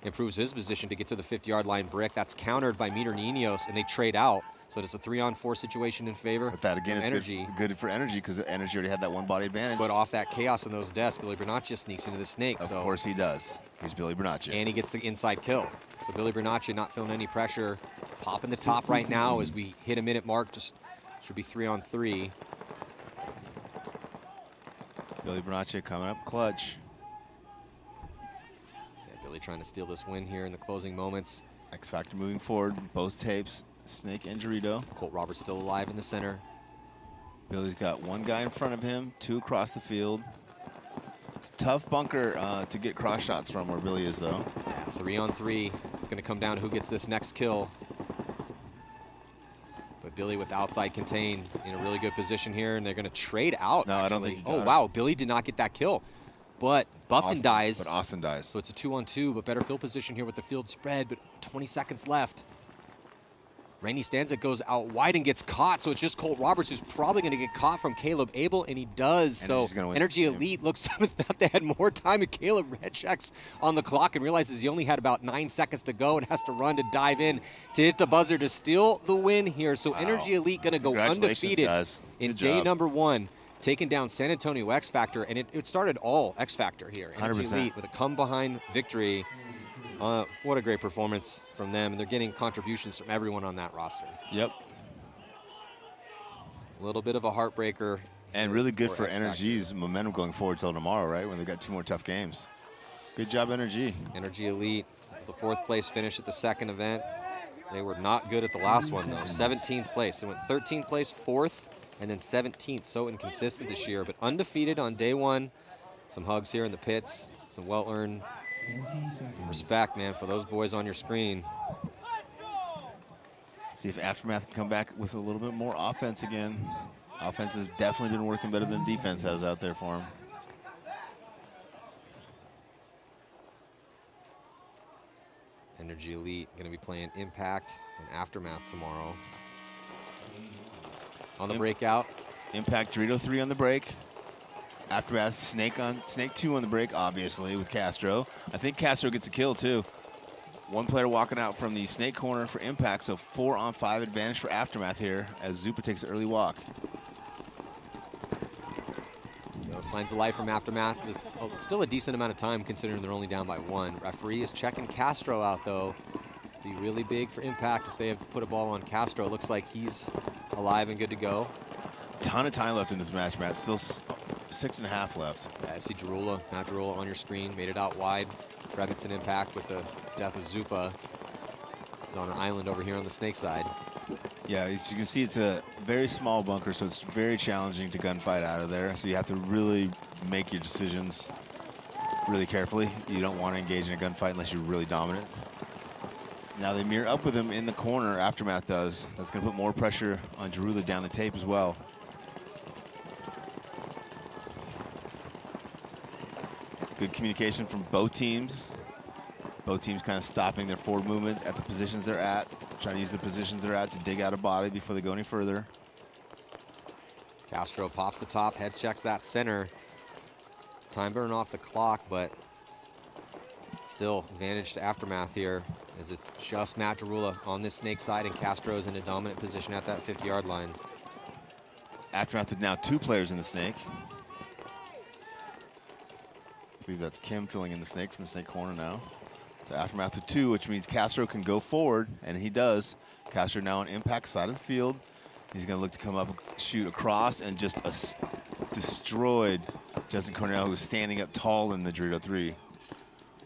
improves his position to get to the 50-yard line brick. That's countered by Meter Ninos, and they trade out. So it's a 3-on-4 situation in favor. But that again is Energy. good for Energy, because Energy already had that 1-body advantage. But off that chaos in those desks, Billy Bernaccia sneaks into the snake. Of course he does. He's Billy Bernaccia. And he gets the inside kill. So Billy Bernaccia not feeling any pressure. Popping the top right now as we hit a minute mark. Just should be 3-on-3. Billy Bernaccia coming up clutch. Yeah, Billy trying to steal this win here in the closing moments. X Factor moving forward, both tapes. Snake and Dorito. Colt Roberts still alive in the center. Billy's got 1 guy in front of him, 2 across the field. It's a tough bunker to get cross shots from where Billy is, though. Yeah, 3-on-3. It's going to come down to who gets this next kill. But Billy with outside contain in a really good position here, and they're going to trade out. No, actually. I don't think he got wow, Billy did not get that kill. But Buffin dies. But Austin dies. So it's a 2-on-2, but better field position here with the field spread, but 20 seconds left. Rainey Stanza goes out wide and gets caught, so it's just Colt Roberts who's probably going to get caught from Caleb Abel, and he does. So Energy Elite looks like they had more time, and Caleb red checks on the clock and realizes he only had about 9 seconds to go and has to run to dive in to hit the buzzer to steal the win here. So Energy Elite going to go undefeated in day number 1, taking down San Antonio X Factor, and it started all X Factor here. Energy 100%. Elite with a come-behind victory. What a great performance from them, and they're getting contributions from everyone on that roster. Yep. A little bit of a heartbreaker. And really good for Energy's momentum going forward till tomorrow, right? When they've got 2 more tough games. Good job, Energy. Energy Elite, the 4th place finish at the 2nd event. They were not good at the last one, though. 17th place. They went 13th place, 4th, and then 17th. So inconsistent this year, but undefeated on day 1. Some hugs here in the pits, some well-earned respect, man, for those boys on your screen. See if Aftermath can come back with a little bit more offense again. Offense has definitely been working better than defense has out there for him. Energy Elite going to be playing Impact and Aftermath tomorrow. On the breakout. Impact Dorito 3 on the break. Aftermath Snake 2 on the break, obviously, with Castro. I think Castro gets a kill, too. 1 player walking out from the Snake corner for Impact, so 4-on-5 advantage for Aftermath here as Zupa takes an early walk. So signs of life from Aftermath. With still a decent amount of time considering they're only down by 1. Referee is checking Castro out, though. Be really big for Impact if they have to put a ball on Castro. It looks like he's alive and good to go. Ton of time left in this match, Matt. Still 6.5 left. Yeah, I see Matt Jarula on your screen. Made it out wide. Brevinson Impact with the death of Zupa. He's on an island over here on the Snake side. Yeah, as you can see, it's a very small bunker, so it's very challenging to gunfight out of there. So you have to really make your decisions really carefully. You don't want to engage in a gunfight unless you're really dominant. Now they mirror up with him in the corner, Aftermath does. That's going to put more pressure on Jarula down the tape as well. Good communication from both teams. Both teams kind of stopping their forward movement at the positions they're at, trying to use the positions they're at to dig out a body before they go any further. Castro pops the top, head checks that center. Time burn off the clock, but still advantage to Aftermath here as it's just Matt Jarula on this Snake side and Castro's in a dominant position at that 50-yard line. Aftermath with now 2 players in the Snake. I believe that's Kim filling in the Snake from the Snake corner now. So Aftermath with 2, which means Castro can go forward, and he does. Castro now on Impact side of the field. He's going to look to come up and shoot across and just destroyed Justin Cornell, who's standing up tall in the Dorito 3.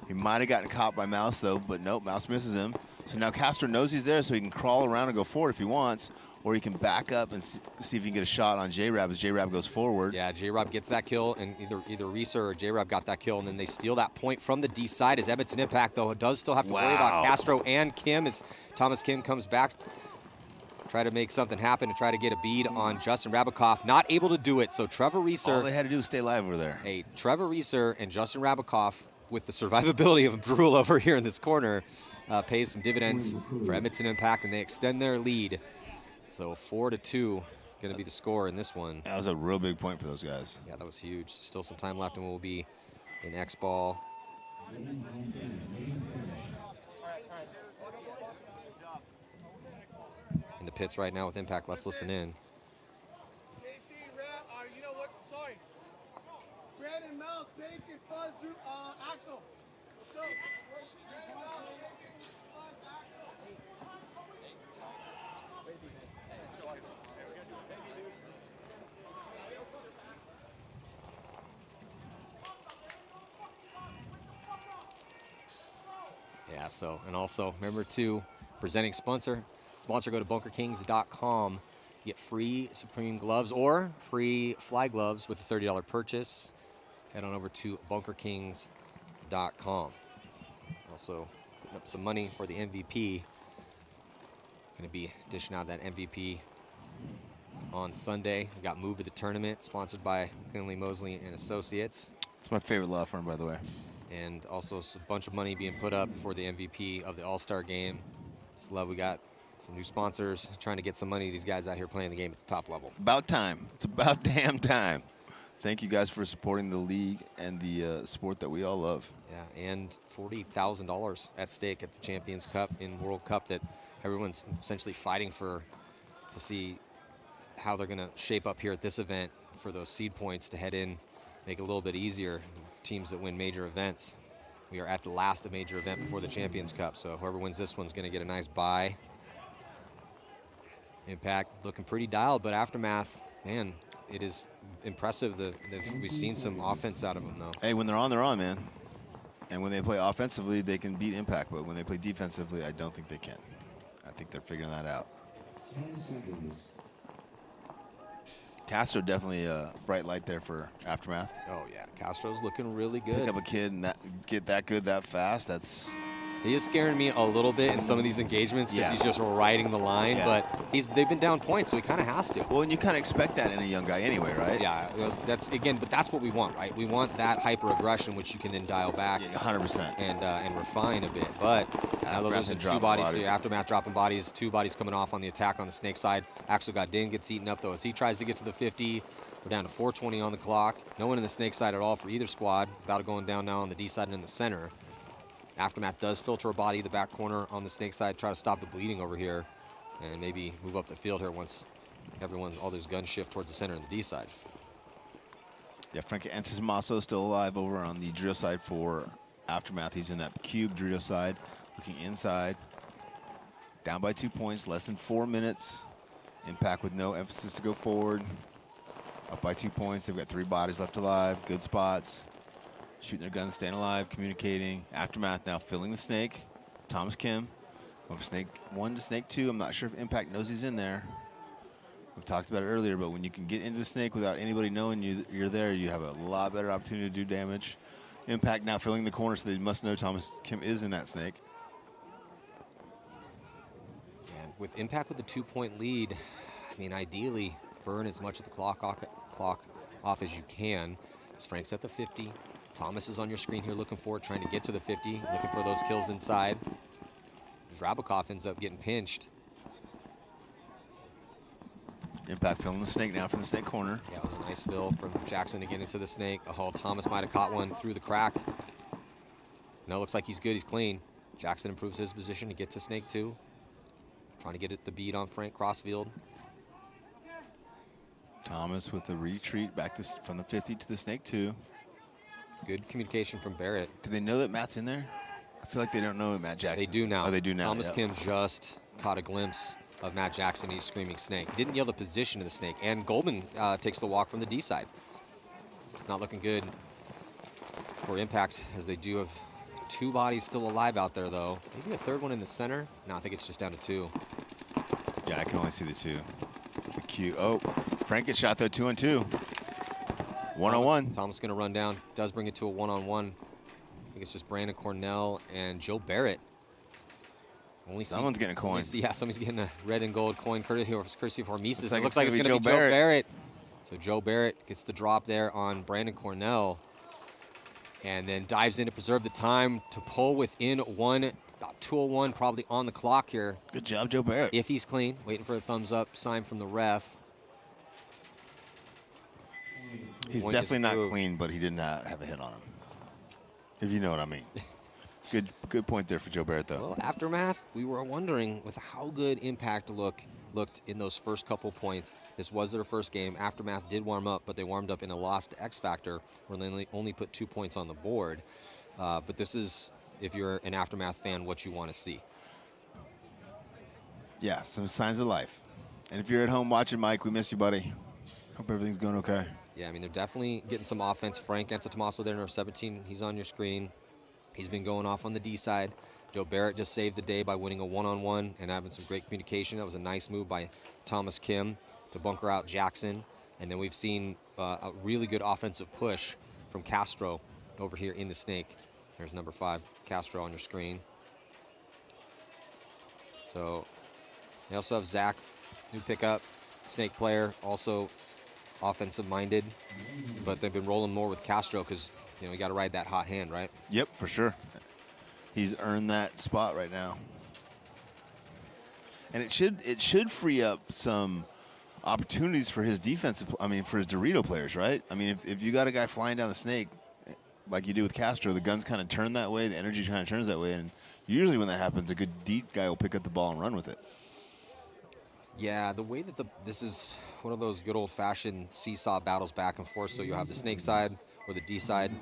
He might have gotten caught by Mouse, though, but nope, Mouse misses him. So now Castro knows he's there, so he can crawl around and go forward if he wants, or he can back up and see if he can get a shot on J-Rab as J-Rab goes forward. Yeah, J-Rab gets that kill, and either Reeser or J-Rab got that kill, and then they steal that point from the D side as Edmonton Impact, though, does still have to worry about Castro and Kim as Thomas Kim comes back. Try to make something happen to try to get a bead on Justin Rabikoff. Not able to do it, so Trevor Reeser. All they had to do was stay alive over there. Hey, Trevor Reeser and Justin Rabikoff, with the survivability of Brule over here in this corner, pays some dividends for Edmonton Impact, and they extend their lead. So 4-2 going to be the score in this one. That was a real big point for those guys. Yeah, that was huge. Still some time left, and we'll be in X-Ball. In the pits right now with Impact. Let's listen in. You know what? Sorry. Brandon Mouse, Bacon, Fuzz, Axel. Let's go. Brandon Mouse, Bacon, Fuzz, Axel. Yeah, so, and also remember to presenting sponsor go to bunkerkings.com. Get free Supreme gloves or free Fly gloves with a $30 purchase. Head on over to bunkerkings.com. Also putting up some money for the MVP. Going to be dishing out that MVP on Sunday. We got moved to the tournament, sponsored by McKinley Mosley and Associates. It's my favorite law firm, by the way. And also a bunch of money being put up for the MVP of the All-Star game. Just love we got some new sponsors trying to get some money to these guys out here playing the game at the top level. About time. It's about damn time. Thank you guys for supporting the league and the sport that we all love. Yeah, and $40,000 at stake at the Champions Cup in World Cup that everyone's essentially fighting for, to see how they're going to shape up here at this event for those seed points to head in, make it a little bit easier. Teams that win major events. We are at the last major event before the Champions Cup, so whoever wins this one's going to get a nice bye. Impact looking pretty dialed, but Aftermath, man, it is impressive that we've seen some offense out of them, though. Hey, when they're on, man. And when they play offensively, they can beat Impact, but when they play defensively, I don't think they can. I think they're figuring that out. 10 seconds. Castro definitely a bright light there for Aftermath. Oh yeah, Castro's looking really good. Pick up a kid and get that good that fast. He is scaring me a little bit in some of these engagements because he's just riding the line, but they've been down points, so he kind of has to. Well, and you kind of expect that in a young guy anyway, right? Yeah, but that's what we want, right? We want that hyper aggression, which you can then dial back 100% and refine a bit. But now they're losing two bodies. So Aftermath dropping bodies, two bodies coming off on the attack on the Snake side. Axel Godin gets eaten up though as he tries to get to the 50. We're down to 4:20 on the clock. No one in the Snake side at all for either squad. Battle going down now on the D side and in the center. Aftermath does filter a body the back corner on the Snake side, try to stop the bleeding over here, and maybe move up the field here once all those guns shift towards the center and the D side. Yeah, Frank Encesmasso still alive over on the drill side for Aftermath. He's in that cube drill side, looking inside. Down by 2 points, less than 4 minutes. Impact with no emphasis to go forward. Up by 2 points, they've got 3 bodies left alive, good spots. Shooting their guns, staying alive, communicating. Aftermath now filling the Snake. Thomas Kim. From Snake 1 to Snake 2. I'm not sure if Impact knows he's in there. We've talked about it earlier, but when you can get into the Snake without anybody knowing you're there, you have a lot better opportunity to do damage. Impact now filling the corner, so they must know Thomas Kim is in that Snake. And with Impact with a 2-point lead, I mean, ideally, burn as much of the clock off as you can. As Frank's at the 50. Thomas is on your screen here looking for it, trying to get to the 50, looking for those kills inside. Drabikov ends up getting pinched. Impact filling the Snake now from the Snake corner. Yeah, it was a nice fill from Jackson to get into the Snake. Oh, Thomas might have caught one through the crack. No, looks like he's good, he's clean. Jackson improves his position to get to Snake 2. Trying to get it the beat on Frank Crossfield. Thomas with the retreat back from the 50 to the Snake 2. Good communication from Barrett. Do they know that Matt's in there? I feel like they don't know Matt Jackson. They do now. Oh, they do now. Thomas Kim just caught a glimpse of Matt Jackson. He's screaming Snake. Didn't yell the position of the Snake. And Goldman takes the walk from the D side. It's not looking good for Impact, as they do have 2 bodies still alive out there, though. Maybe a 3rd one in the center? No, I think it's just down to 2. Yeah, I can only see the 2. The Q. Oh, Frank gets shot, though, 2-on-2. 1-on-1. Thomas going to run down. Does bring it to a 1-on-1. I think it's just Brandon Cornell and Joe Barrett. Someone's getting a coin. Yeah, somebody's getting a red and gold coin courtesy of Hormesis. It looks like it's going to be Joe Barrett. So Joe Barrett gets the drop there on Brandon Cornell. And then dives in to preserve the time to pull within 1. About 2:01 probably on the clock here. Good job, Joe Barrett. If he's clean. Waiting for a thumbs up sign from the ref. He's definitely not clean, but he did not have a hit on him. If you know what I mean. Good point there for Joe Barrett, though. Well, Aftermath, we were wondering with how good Impact looked in those first couple points. This was their first game. Aftermath did warm up, but they warmed up in a loss to X Factor, where they only put 2 points on the board. But this is, if you're an Aftermath fan, what you want to see. Yeah, some signs of life. And if you're at home watching, Mike, we miss you, buddy. Hope everything's going okay. Yeah, I mean, they're definitely getting some offense. Frank Antetomaso there, number 17. He's on your screen. He's been going off on the D side. Joe Barrett just saved the day by winning a 1-on-1 and having some great communication. That was a nice move by Thomas Kim to bunker out Jackson. And then we've seen a really good offensive push from Castro over here in the Snake. There's number 5, Castro on your screen. So they also have Zach, new pickup, Snake player, also offensive minded, but they've been rolling more with Castro because you know, you got to ride that hot hand, right? Yep, for sure. He's earned that spot right now. And it should free up some opportunities for his defensive, for his Dorito players, right? I mean, if you got a guy flying down the snake, like you do with Castro, the guns kind of turn that way, the energy kind of turns that way, and usually when that happens, a good deep guy will pick up the ball and run with it. Yeah, the way that this is one of those good old-fashioned seesaw battles back and forth, so you'll have the snake side or the D side.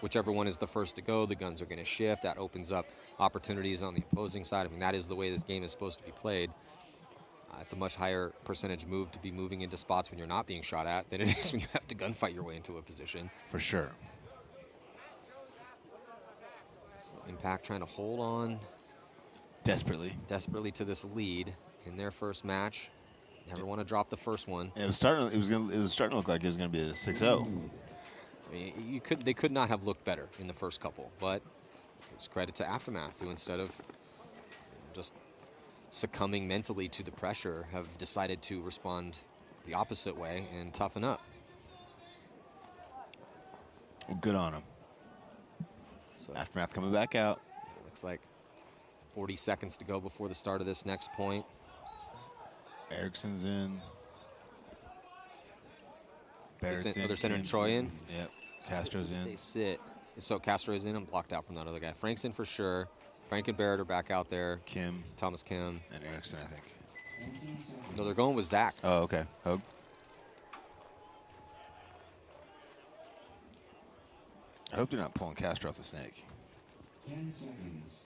Whichever one is the first to go, the guns are going to shift. That opens up opportunities on the opposing side. I mean, that is the way this game is supposed to be played. It's a much higher percentage move to be moving into spots when you're not being shot at than it is when you have to gunfight your way into a position. For sure. So Impact trying to hold on desperately to this lead in their first match. Never want to drop the first one. It was starting to look like it was going to be a 6-0. I mean, they could not have looked better in the first couple, but it's credit to Aftermath, who instead of just succumbing mentally to the pressure, have decided to respond the opposite way and toughen up. Well, good on him. So Aftermath coming back out. Looks like 40 seconds to go before the start of this next point. Ericsson's in. They're sending Troy in. Yep. Castro's in. They sit. So Castro's in. I'm blocked out from that other guy. Frank's in for sure. Frank and Barrett are back out there. Kim. Thomas Kim. And Erickson, I think. No, they're going with Zach. Oh, okay. Hogue. I hope they're not pulling Castro off the snake. 10 seconds.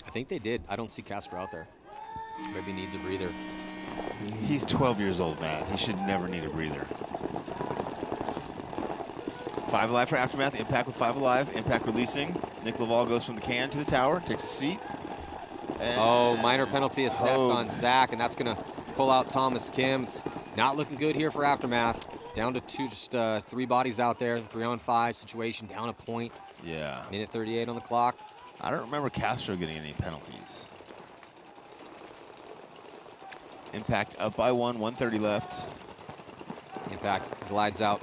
I think they did. I don't see Castro out there. Maybe needs a breather. He's 12 years old, Matt. He should never need a breather. 5 alive for Aftermath. Impact with 5 alive. Impact releasing. Nick Laval goes from the can to the tower, takes a seat. Oh, minor penalty assessed on Zach, and that's going to pull out Thomas Kim. It's not looking good here for Aftermath. Down to just 3 bodies out there. 3-on-5 situation, down a point. Yeah. Minute 38 on the clock. I don't remember Castro getting any penalties. Impact up by 1, 1:30 left. Impact glides out.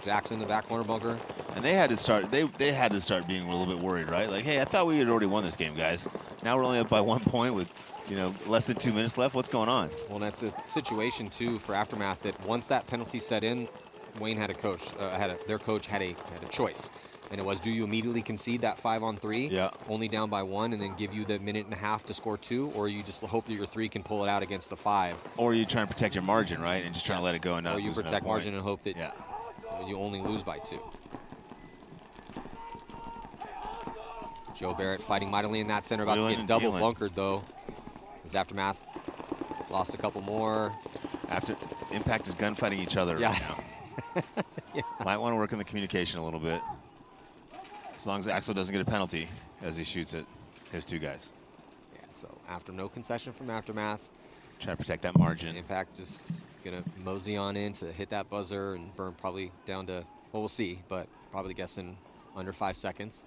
Jackson in the back corner bunker. And they had to start. They had to start being a little bit worried, right? Like, hey, I thought we had already won this game, guys. Now we're only up by 1 point with, less than 2 minutes left. What's going on? Well, that's a situation too for Aftermath that once that penalty set in, Wayne had a coach. Their coach had a choice. And it was, do you immediately concede that 5-on-3, yeah, only down by 1, and then give you the minute and a half to score 2, or you just hope that your 3 can pull it out against the 5? Or you try and protect your margin, right, and just try to let it go and not lose. Or you protect margin and hope that yeah, you only lose by 2. Joe Barrett fighting mightily in that center, about to get double bunkered though. His Aftermath lost a couple more. After Impact is gunfighting each other right now. Yeah. Might want to work on the communication a little bit. As long as Axel doesn't get a penalty as he shoots it, his 2 guys. Yeah, so after no concession from Aftermath. Trying to protect that margin. Impact just going to mosey on in to hit that buzzer and burn probably down to, well, we'll see, but probably guessing under 5 seconds.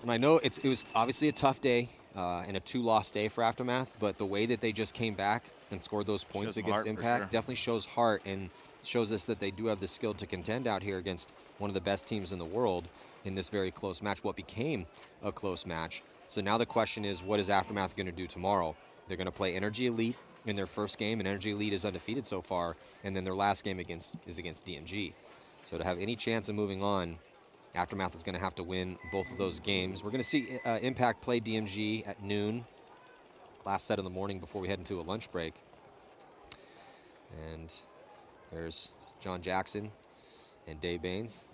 And I know it was obviously a tough day and a 2-loss day for Aftermath, but the way that they just came back and scored those points against Impact definitely shows heart and shows us that they do have the skill to contend out here against one of the best teams in the world in this very close match, what became a close match. So now the question is, what is Aftermath going to do tomorrow? They're going to play Energy Elite in their first game, and Energy Elite is undefeated so far, and then their last game is against DMG. So to have any chance of moving on, Aftermath is going to have to win both of those games. We're going to see Impact play DMG at noon, last set of the morning before we head into a lunch break. And there's John Jackson and Dave Baines.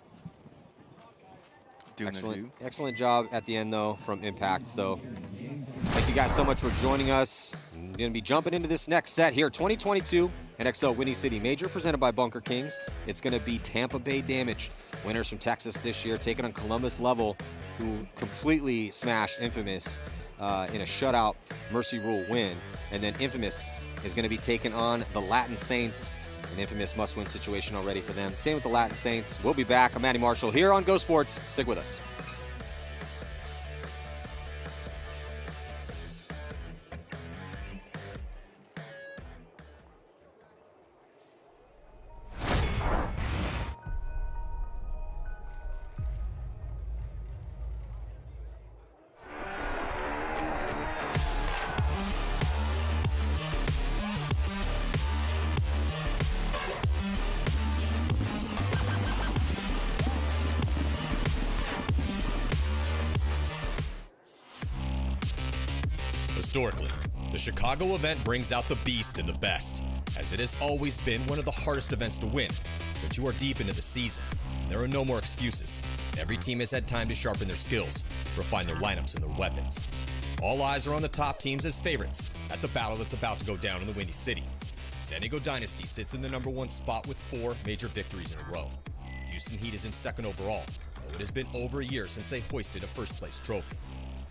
Excellent job at the end, though, from Impact. So thank you guys so much for joining us. I'm going to be jumping into this next set here. 2022 NXL Windy City Major presented by Bunker Kings. It's going to be Tampa Bay Damage, winners from Texas this year, taking on Columbus Level, who completely smashed Infamous in a shutout Mercy Rule win. And then Infamous is going to be taking on the Latin Saints. An Infamous must-win situation already for them. Same with the Latin Saints. We'll be back. I'm Matty Marshall here on Go Sports. Stick with us. Historically, the Chicago event brings out the beast and the best, as it has always been one of the hardest events to win, since you are deep into the season. And there are no more excuses. Every team has had time to sharpen their skills, refine their lineups and their weapons. All eyes are on the top teams as favorites at the battle that's about to go down in the Windy City. San Diego Dynasty sits in the #1 spot with 4 major victories in a row. Houston Heat is in second overall, though it has been over a year since they hoisted a first-place trophy.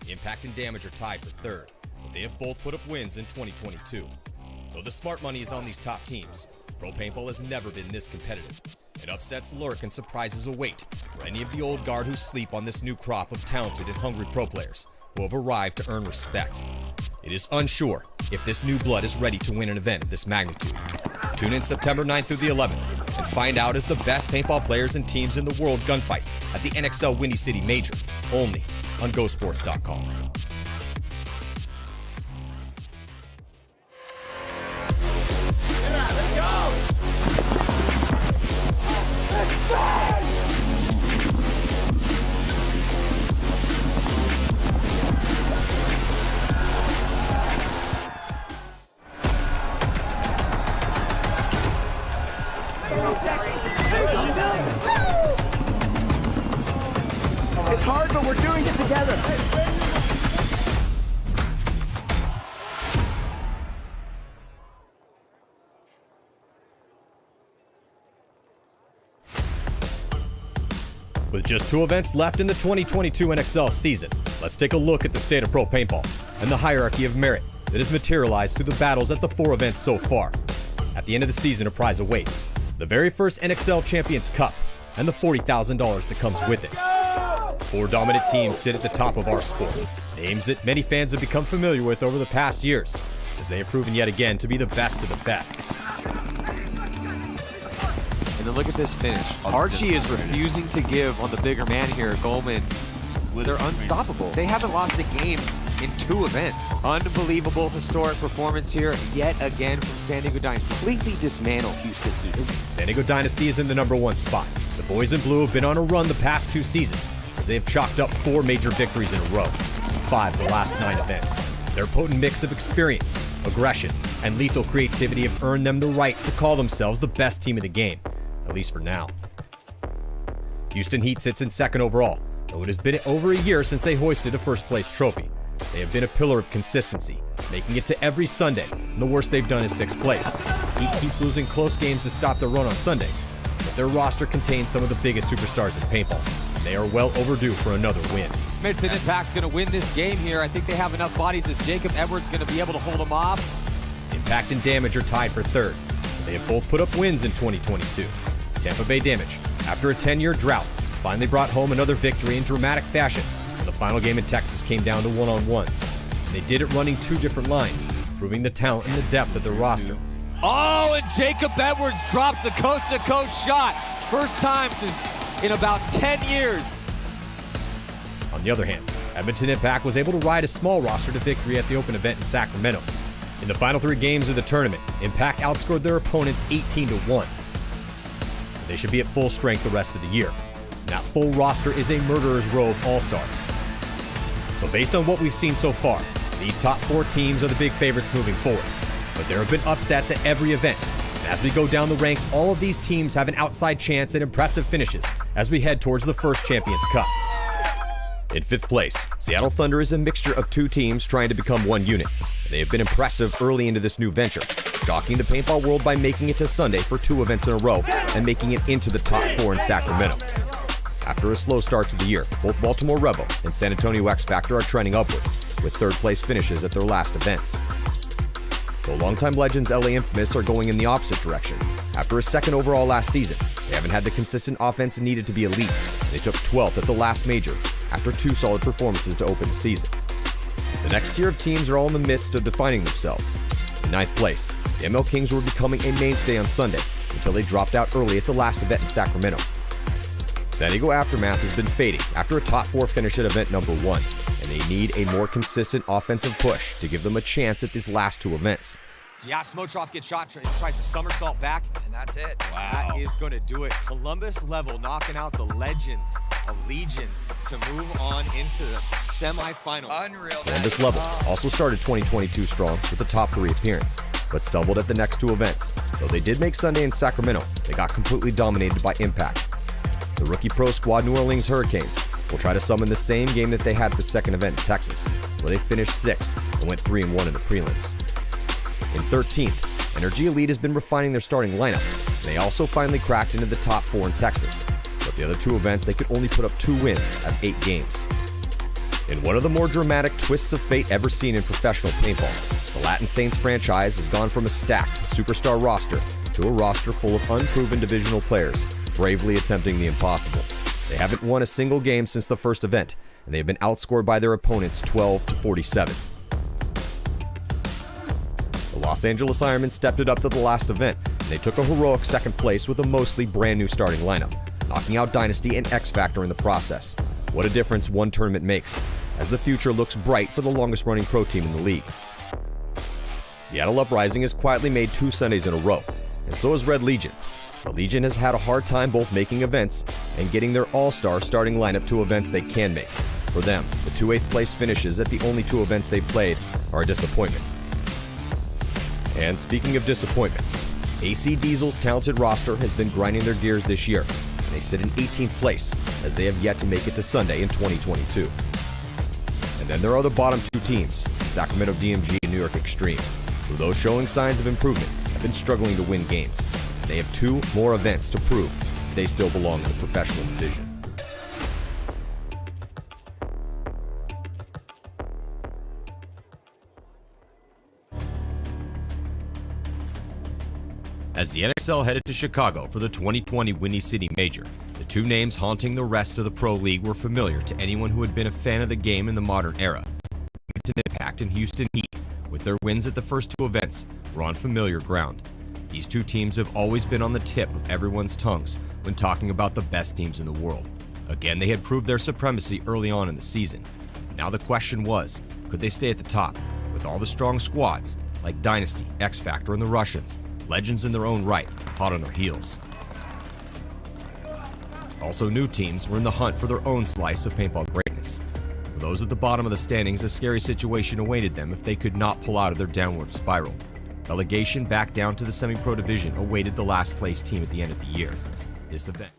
Impact and Damage are tied for third, but they have both put up wins in 2022. Though the smart money is on these top teams, Pro Paintball has never been this competitive, and upsets lurk and surprises await for any of the old guard who sleep on this new crop of talented and hungry pro players who have arrived to earn respect. It is unsure if this new blood is ready to win an event of this magnitude. Tune in September 9th through the 11th and find out as the best paintball players and teams in the world gunfight at the NXL Windy City Major, only on gosports.com. It's hard, but we're doing it together. With just 2 events left in the 2022 NXL season, let's take a look at the state of pro paintball and the hierarchy of merit that has materialized through the battles at the 4 events so far. At the end of the season, a prize awaits: the very first NXL Champions Cup and the $40,000 that comes with it. 4 dominant teams sit at the top of our sport, names that many fans have become familiar with over the past years, as they have proven yet again to be the best of the best. And then look at this finish. Archie is refusing to give on the bigger man here. Goldman, they're unstoppable. They haven't lost a game in 2 events. Unbelievable historic performance here yet again from San Diego Dynasty. Completely dismantle Houston. San Diego Dynasty is in the #1 spot. The boys in blue have been on a run the past 2 seasons, as they have chalked up 4 major victories in a row, 5 of the last 9 events. Their potent mix of experience, aggression, and lethal creativity have earned them the right to call themselves the best team in the game, at least for now. Houston Heat sits in second overall, though it has been over a year since they hoisted a first-place trophy. They have been a pillar of consistency, making it to every Sunday, and the worst they've done is 6th place. Heat keeps losing close games to stop their run on Sundays, but their roster contains some of the biggest superstars in paintball, and they are well overdue for another win. Edmonton Impact's going to win this game here. I think they have enough bodies. Is Jacob Edwards going to be able to hold them off? Impact and Damage are tied for third. They have both put up wins in 2022. Tampa Bay Damage, after a 10-year drought, finally brought home another victory in dramatic fashion when the final game in Texas came down to one-on-ones. And they did it running 2 different lines, proving the talent and the depth of their roster. Oh, and Jacob Edwards dropped the coast-to-coast shot. First time in about 10 years. On the other hand, Edmonton Impact was able to ride a small roster to victory at the open event in Sacramento. In the final 3 games of the tournament, Impact outscored their opponents 18-1. They should be at full strength the rest of the year. And that full roster is a murderer's row of all-stars. So based on what we've seen so far, these top 4 teams are the big favorites moving forward. But there have been upsets at every event. And as we go down the ranks, all of these teams have an outside chance at impressive finishes as we head towards the first Champions Cup. In 5th place, Seattle Thunder is a mixture of 2 teams trying to become one unit. They have been impressive early into this new venture, shocking the paintball world by making it to Sunday for 2 events in a row and making it into the top 4 in Sacramento. After a slow start to the year, both Baltimore Rebel and San Antonio X Factor are trending upward, with 3rd place finishes at their last events. Though longtime legends LA Infamous are going in the opposite direction. After a 2nd overall last season, they haven't had the consistent offense needed to be elite. They took 12th at the last major after 2 solid performances to open the season. The next tier of teams are all in the midst of defining themselves. In 9th place, the ML Kings were becoming a mainstay on Sunday until they dropped out early at the last event in Sacramento. San Diego Aftermath has been fading after a top 4 finish at event number 1, and they need a more consistent offensive push to give them a chance at these last 2 events. Yeah, Smotroff gets shot, tries to somersault back. And that's it. Wow. That is going to do it. Columbus level knocking out the legends of Legion to move on into the semifinals. Unreal. Columbus level also started 2022 strong with the top 3 appearance, but stumbled at the next 2 events. Though they did make Sunday in Sacramento, they got completely dominated by Impact. The rookie pro squad New Orleans Hurricanes will try to summon the same game that they had at the second event in Texas, where they finished 6th and went 3-1 in the prelims. In 13th, Energy Elite has been refining their starting lineup, and they also finally cracked into the top 4 in Texas. But the other 2 events, they could only put up 2 wins out of 8 games. In one of the more dramatic twists of fate ever seen in professional paintball, the Latin Saints franchise has gone from a stacked superstar roster to a roster full of unproven divisional players, bravely attempting the impossible. They haven't won a single game since the first event, and they have been outscored by their opponents 12-47. The Los Angeles Ironmen stepped it up to the last event, and they took a heroic second place with a mostly brand new starting lineup, knocking out Dynasty and X Factor in the process. What a difference one tournament makes, as the future looks bright for the longest running pro team in the league. Seattle Uprising has quietly made 2 Sundays in a row, and so has Red Legion. The Legion has had a hard time both making events and getting their all-star starting lineup to events they can make. For them, the 2 8th place finishes at the only 2 events they've played are a disappointment. And speaking of disappointments, AC Diesel's talented roster has been grinding their gears this year, and they sit in 18th place as they have yet to make it to Sunday in 2022. And then there are the bottom 2 teams, Sacramento DMG and New York Extreme, who, though showing signs of improvement, have been struggling to win games. They have 2 more events to prove they still belong in the professional division. As the NXL headed to Chicago for the 2020 Windy City Major, the 2 names haunting the rest of the Pro League were familiar to anyone who had been a fan of the game in the modern era. Edmonton Impact and Houston Heat, with their wins at the first 2 events, were on familiar ground. These 2 teams have always been on the tip of everyone's tongues when talking about the best teams in the world. Again, they had proved their supremacy early on in the season. Now the question was, could they stay at the top with all the strong squads like Dynasty, X Factor, and the Russians, legends in their own right, hot on their heels? Also, new teams were in the hunt for their own slice of paintball greatness. For those at the bottom of the standings, a scary situation awaited them if they could not pull out of their downward spiral. Relegation back down to the semi-pro division awaited the last place team at the end of the year. This event.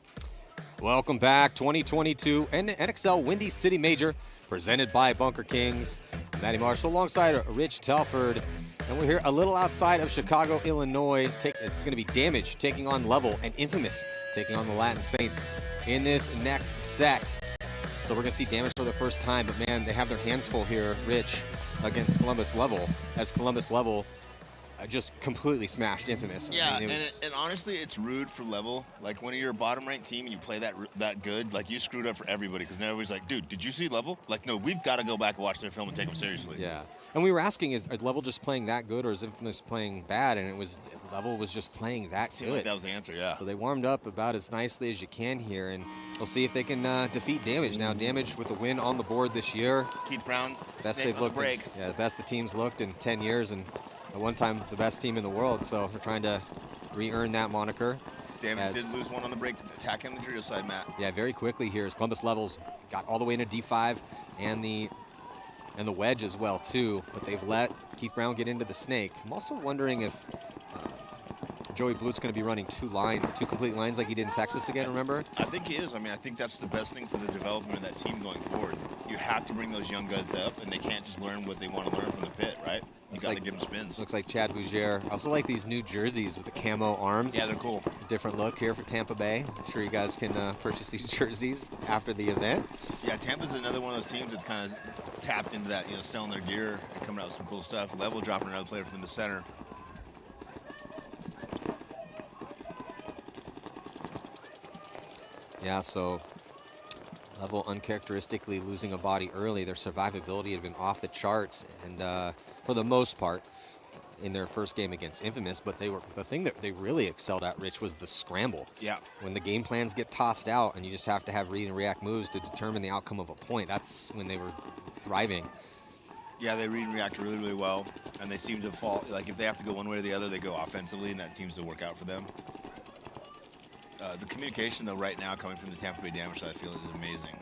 Welcome back, 2022 NXL Windy City Major, presented by Bunker Kings. Matty Marshall alongside Rich Telford. And we're here a little outside of Chicago, Illinois. It's going to be Damage taking on Level and Infamous taking on the Latin Saints in this next set. So we're going to see Damage for the first time, but man, they have their hands full here, Rich, against Columbus Level, as Columbus Level just completely smashed Infamous. Yeah, I mean, and honestly, it's rude for Level. Like, when you're a bottom-ranked team and you play that good, like, you screwed up for everybody, because now everybody's like, dude, did you see Level? Like, no, we've got to go back and watch their film and take them seriously. Yeah, and we were asking, is Level just playing that good, or is Infamous playing bad? And Level was just playing that good. Like that was the answer, yeah. So they warmed up about as nicely as you can here, and we'll see if they can defeat Damage. Now, Damage with a win on the board this year. Keith Brown, best they've looked. Yeah, the best the team's looked in 10 years, and at one time the best team in the world. So we're trying to re-earn that moniker. Damage did lose one on the break, attacking the drill side, Matt. Yeah, very quickly here as Columbus Levels got all the way into D5 and the wedge as well too, but they've let Keith Brown get into the snake. I'm also wondering if Joey Blute's going to be running 2 complete lines like he did in Texas again, remember? I think he is. I mean, I think that's the best thing for the development of that team going forward. You have to bring those young guys up, and they can't just learn what they want to learn from the pit, right? You got to give them spins. Looks like Chad Bougere. I also like these new jerseys with the camo arms. Yeah, they're cool. Different look here for Tampa Bay. I'm sure you guys can purchase these jerseys after the event. Yeah, Tampa's another one of those teams that's kind of tapped into that, selling their gear and coming out with some cool stuff. Level dropping another player from the center. Yeah, so Level uncharacteristically losing a body early. Their survivability had been off the charts, and for the most part, in their first game against Infamous, but the thing that they really excelled at, Rich, was the scramble. Yeah. When the game plans get tossed out and you just have to have read and react moves to determine the outcome of a point, that's when they were thriving. Yeah, they read and react really, really well, and they seem to fall. Like if they have to go one way or the other, they go offensively, and that seems to work out for them. The communication, though, right now coming from the Tampa Bay Damage side, I feel is amazing.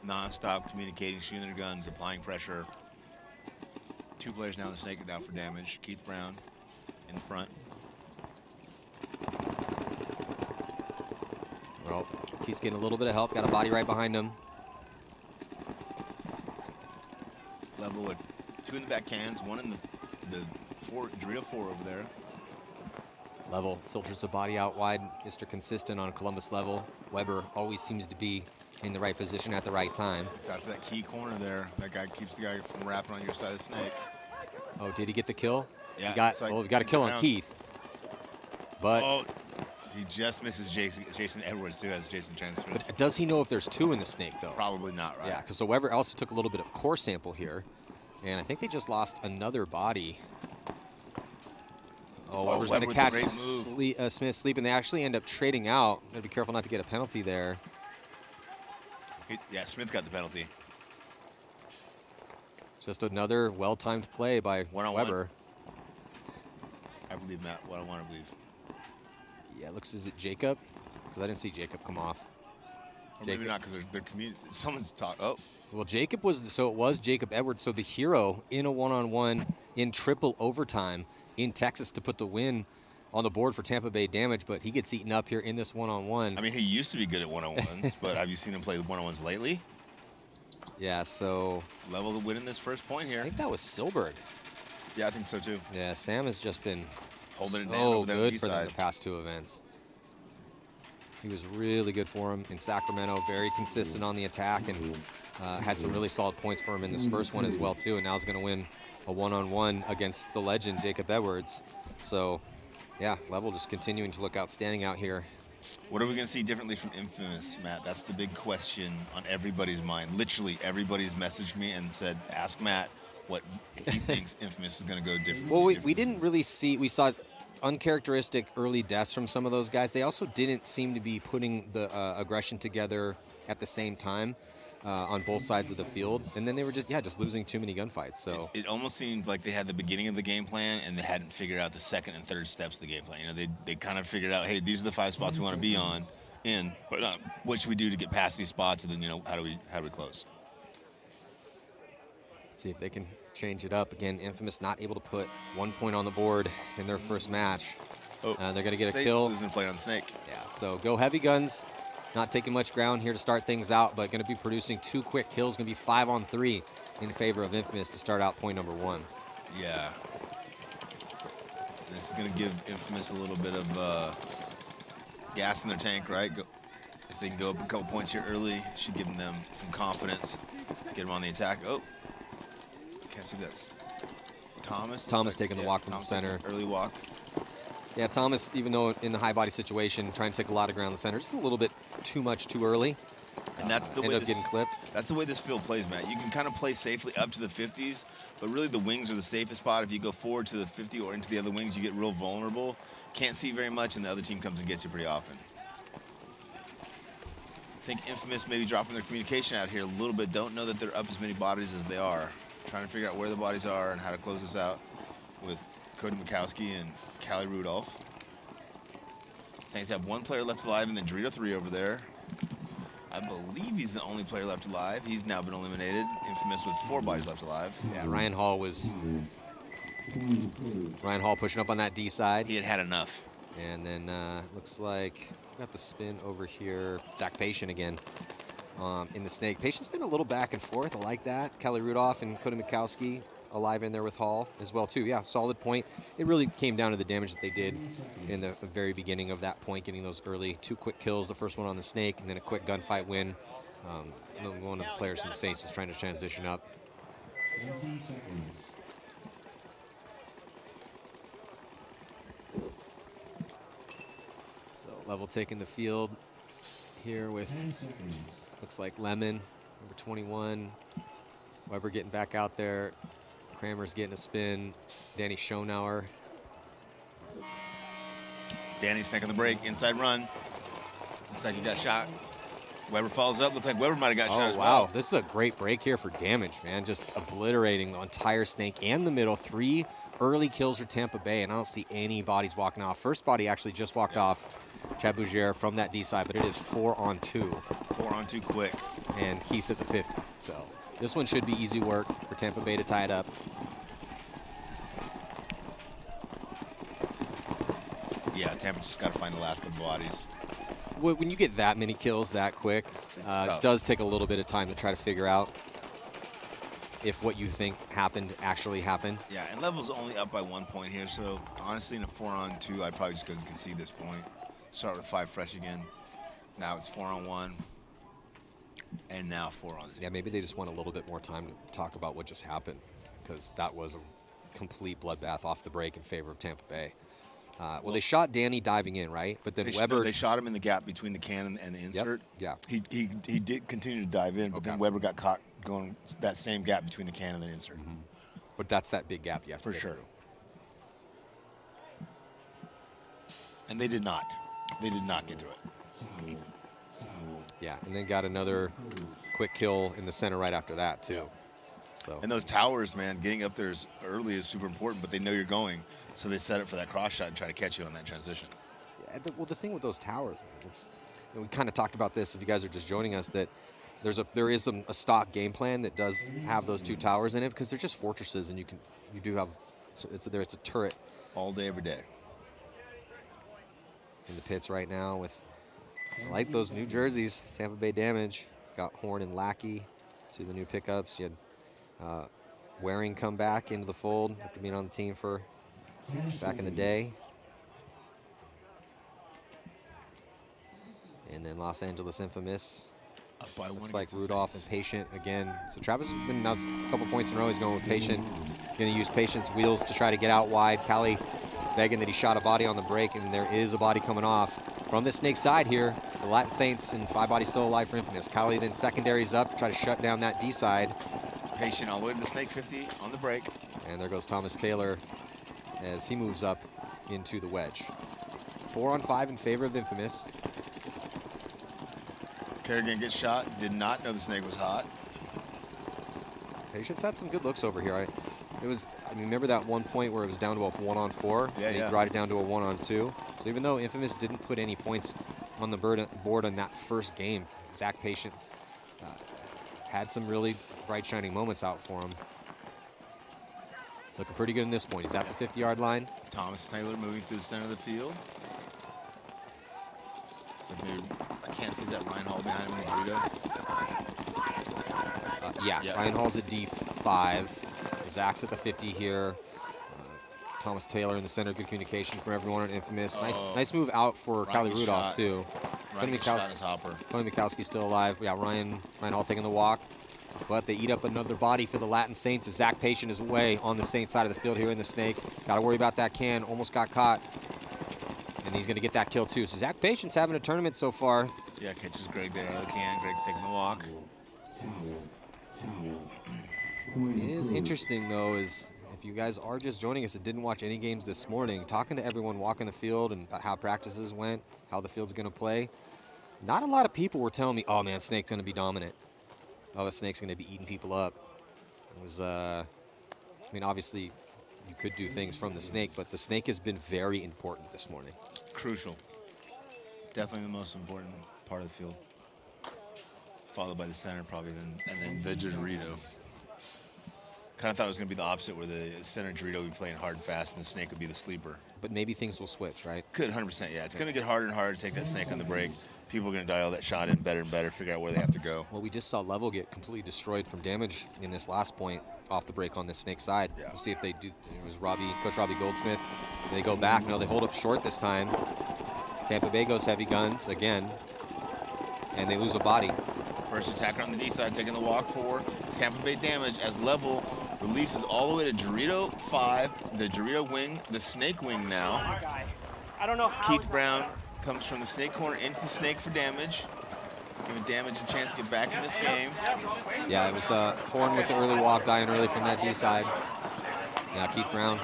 Non-stop communicating, shooting their guns, applying pressure. 2 players now in the snake are down for damage. Keith Brown in front. Well, Keith's getting a little bit of help. Got a body right behind him. Level with 2 in the back cans, 1 in the Dorito 4 over there. Level filters the body out wide. Mr. Consistent on Columbus Level. Weber always seems to be in the right position at the right time. It's out to that key corner there. That guy keeps the guy from wrapping on your side of the snake. Oh, did he get the kill? Yeah. He got, like well, we got a kill on Keith. But oh, he just misses Jason Edwards, too, as Jason transfers. But does he know if there's 2 in the snake, though? Probably not, right? Yeah, because the Weber also took a little bit of core sample here. And I think they just lost another body. Oh, Weber's going to catch Smith sleeping. They actually end up trading out. Got to be careful not to get a penalty there. Yeah, Smith got the penalty. Just another well-timed play by Weber. I believe, Matt. One-on-one, I believe. Yeah, looks, is it Jacob? Because I didn't see Jacob come off. Or maybe not, because they're someone's talking. Oh. Well, Jacob was, so it was Jacob Edwards. So the hero in a one-on-one in triple overtime in Texas to put the win on the board for Tampa Bay Damage, but he gets eaten up here in this one-on-one. I mean, he used to be good at one-on-ones, but have you seen him play one-on-ones lately? Yeah, so. Level to win in this first point here. I think that was Silberg. Yeah, I think so too. Yeah, Sam has just been holding it down so over there good for them the past 2 events. He was really good for him in Sacramento, very consistent on the attack, and had some really solid points for him in this first one as well too, and now he's going to win a one-on-one against the legend, Jacob Edwards. So, yeah, Level just continuing to look outstanding out here. What are we going to see differently from Infamous, Matt? That's the big question on everybody's mind. Literally, everybody's messaged me and said, ask Matt what he thinks Infamous is going to go differently. Well, we didn't really see, we saw uncharacteristic early deaths from some of those guys. They also didn't seem to be putting the aggression together at the same time on both sides of the field. And then they were just losing too many gunfights. So it almost seemed like they had the beginning of the game plan and they hadn't figured out the second and third steps of the game plan. You know, they kind of figured out, hey, these are the 5 spots we want to be in, but what should we do to get past these spots? And then, you know, how do we close? See if they can change it up. Again, Infamous not able to put 1 point on the board in their first match. Oh, they're going to get a kill. Losing play on Snake. Yeah, so go heavy guns. Not taking much ground here to start things out, but going to be producing 2 quick kills. Going to be 5 on 3 in favor of Infamous to start out point number 1. Yeah. This is going to give Infamous a little bit of gas in their tank, right? If they can go up a couple points here early, should give them some confidence. Get them on the attack. Oh. Can't see this. Thomas taking the walk from the center. Early walk. Yeah, Thomas, even though in the high body situation, trying to take a lot of ground in the center, just a little bit too much too early. And that's the way end up getting clipped. That's the way this field plays, Matt. You can kind of play safely up to the 50s, but really the wings are the safest spot. If you go forward to the 50 or into the other wings, you get real vulnerable. Can't see very much, and the other team comes and gets you pretty often. I think Infamous maybe dropping their communication out here a little bit. Don't know that they're up as many bodies as they are. Trying to figure out where the bodies are and how to close this out with Cody Mikowski and Callie Rudolph. Saints have 1 player left alive, and then Dorito 3 over there. I believe he's the only player left alive. He's now been eliminated. Infamous with 4 bodies left alive. Yeah, Ryan Hall pushing up on that D side. He had enough. And then looks like got the spin over here. Zach Patient again in the snake. Patient's been a little back and forth. I like that. Kelly Rudolph and Cody Mikowski alive in there with Hall as well too. Yeah, solid point. It really came down to the damage that they did in the very beginning of that point, getting those early 2 quick kills, the first one on the snake and then a quick gunfight win. One of the players from the Saints was trying to transition up. 20 seconds. So Level taking the field here with 10 seconds. looks like Lemon, number 21. Weber getting back out there. Kramer's getting a spin. Danny Schonauer. Danny Snake on the break, inside run. Looks like he got shot. Weber follows up. Looks like Weber might have got shot as Oh, wow. well. This is a great break here for damage, man. Just obliterating the entire snake and the middle. 3 early kills for Tampa Bay, and I don't see any bodies walking off. First body actually just walked off, Chad Bougier from that D side, but it is 4-on-2. 4-on-2 quick. And Keith's at the 50. So this one should be easy work for Tampa Bay to tie it up. Yeah, Tampa just got to find the last couple bodies. When you get that many kills that quick, it does take a little bit of time to try to figure out if what you think happened actually happened. Yeah, and level's only up by 1 point here, so honestly, in a 4-on-2, I'd probably just go and concede this point. Start with 5 fresh again. Now it's 4-on-1, and now 4-on-0. Yeah, maybe they just want a little bit more time to talk about what just happened, because that was a complete bloodbath off the break in favor of Tampa Bay. Well, they shot Danny diving in, right? But then Weber... They shot him in the gap between the cannon and the insert. Yep. Yeah. He did continue to dive in, but then Weber got caught going that same gap between the cannon and the insert. But that's that big gap you have to get sure. through. And they did not. They did not get through it. Yeah, and then got another quick kill in the center right after that, too. So. And those towers, man, getting up there early is super important, but they know you're going, so they set up for that cross shot and try to catch you on that transition. Yeah, well, the thing with those towers, we kind of talked about this, if you guys are just joining us, that there is a stock game plan that does have those 2 towers in it, because they're just fortresses, and you do have, it's a turret. All day, every day. In the pits right now with, I like those new jerseys, Tampa Bay Damage. Got Horn and Lackey, 2 of the new pickups. You had Waring come back into the fold after being on the team for back in the day. And then Los Angeles Infamous. Up by Looks like Rudolph and Patient again. So Travis has been announced a couple points in a row. He's going with Patient. Going to use Patient's wheels to try to get out wide. Callie begging that he shot a body on the break, and there is a body coming off from the snake side here. The Latin Saints and 5 bodies still alive for Infamous. Callie then secondaries up to try to shut down that D side. Patient all the way to the snake 50 on the break. And there goes Thomas Taylor as he moves up into the wedge. 4-on-5 in favor of Infamous. Kerrigan gets shot. Did not know the snake was hot. Patience had some good looks over here. I mean, remember that one point where it was down to a 1-on-4? Yeah, He brought it down to a 1-on-2. So even though Infamous didn't put any points on the board on that first game, Zach Patient had some really bright, shining moments out for him. Looking pretty good in this point. He's at the 50-yard line. Thomas Taylor moving through the center of the field. So maybe, I can't see that Ryan Hall behind him in the Dorito. Yeah, Ryan Hall's at D5. Zach's at the 50 here. Thomas Taylor in the center. Good communication from everyone on Infamous. Nice move out for Kylie Rudolph, too. Tony Mikowski's still alive. Yeah, Ryan Hall taking the walk. But they eat up another body for the Latin Saints as Zach Patient is away on the Saints side of the field here in the snake. Got to worry about that can. Almost got caught. And he's going to get that kill, too. So Zach Patient's having a tournament so far. Yeah, catches Greg there out of the can. Greg's taking the walk. It is interesting, though, is if you guys are just joining us and didn't watch any games this morning, talking to everyone walking the field and about how practices went, how the field's going to play, not a lot of people were telling me, oh, man, Snake's going to be dominant. Oh, the Snake's going to be eating people up. It was, I mean, obviously, you could do things from the Snake, but the Snake has been very important this morning. Crucial. Definitely the most important part of the field. Followed by the center, probably, and then the Dorito. Kind of thought it was going to be the opposite, where the center Dorito would be playing hard and fast, and the Snake would be the sleeper. But maybe things will switch, right? Could, 100%, yeah. It's going to get harder and harder to take that Snake on the break. People are going to dial that shot in better and better, figure out where they have to go. Well, we just saw Level get completely destroyed from damage in this last point off the break on this Snake side. Yeah. We'll see if they do. It was Coach Robbie Goldsmith. They go back. No, they hold up short this time. Tampa Bay goes heavy guns again, and they lose a body. First attacker on the D side taking the walk for Tampa Bay Damage as Level releases all the way to Dorito 5, the Dorito wing, the Snake wing now. I don't know how. Keith Brown comes from the Snake corner into the Snake for Damage. Giving Damage a chance to get back in this game. Yeah, it was Horn with the early walk, dying early from that D side. Yeah, Keith Brown.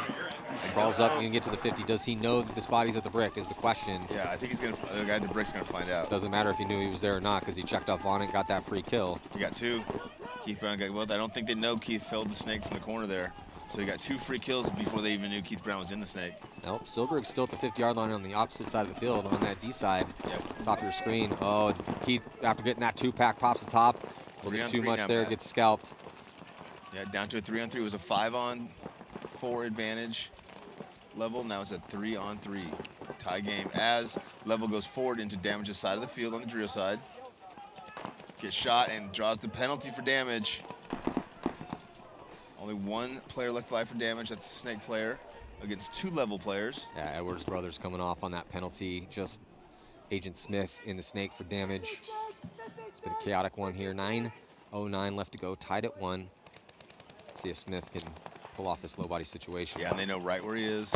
Crawls up and get to the 50. Does he know that this body's at the brick is the question. Yeah, I think he's gonna. The guy at the brick's gonna find out. Doesn't matter if he knew he was there or not because he checked up on it and got that free kill. He got 2. Keith Brown got, well, I don't think they know Keith felled the snake from the corner there. So he got 2 free kills before they even knew Keith Brown was in the snake. Nope, Silberg's still at the 50-yard line on the opposite side of the field on that D side. Yep. Top of your screen. Oh, Keith, after getting that 2-pack, pops the top. A little bit too much there, gets scalped. Yeah, down to a 3-on-3. It was a 5-on-4 advantage level. Now it's a 3-on-3 tie game as level goes forward into damage's side of the field on the Drio side. Gets shot and draws the penalty for damage. Only 1 player left alive for damage. That's the snake player against 2 level players. Yeah, Edwards brothers coming off on that penalty. Just Agent Smith in the snake for damage. It's been a chaotic one here. 9:09 left to go, tied at 1. See if Smith can pull off this low body situation. Yeah, and they know right where he is.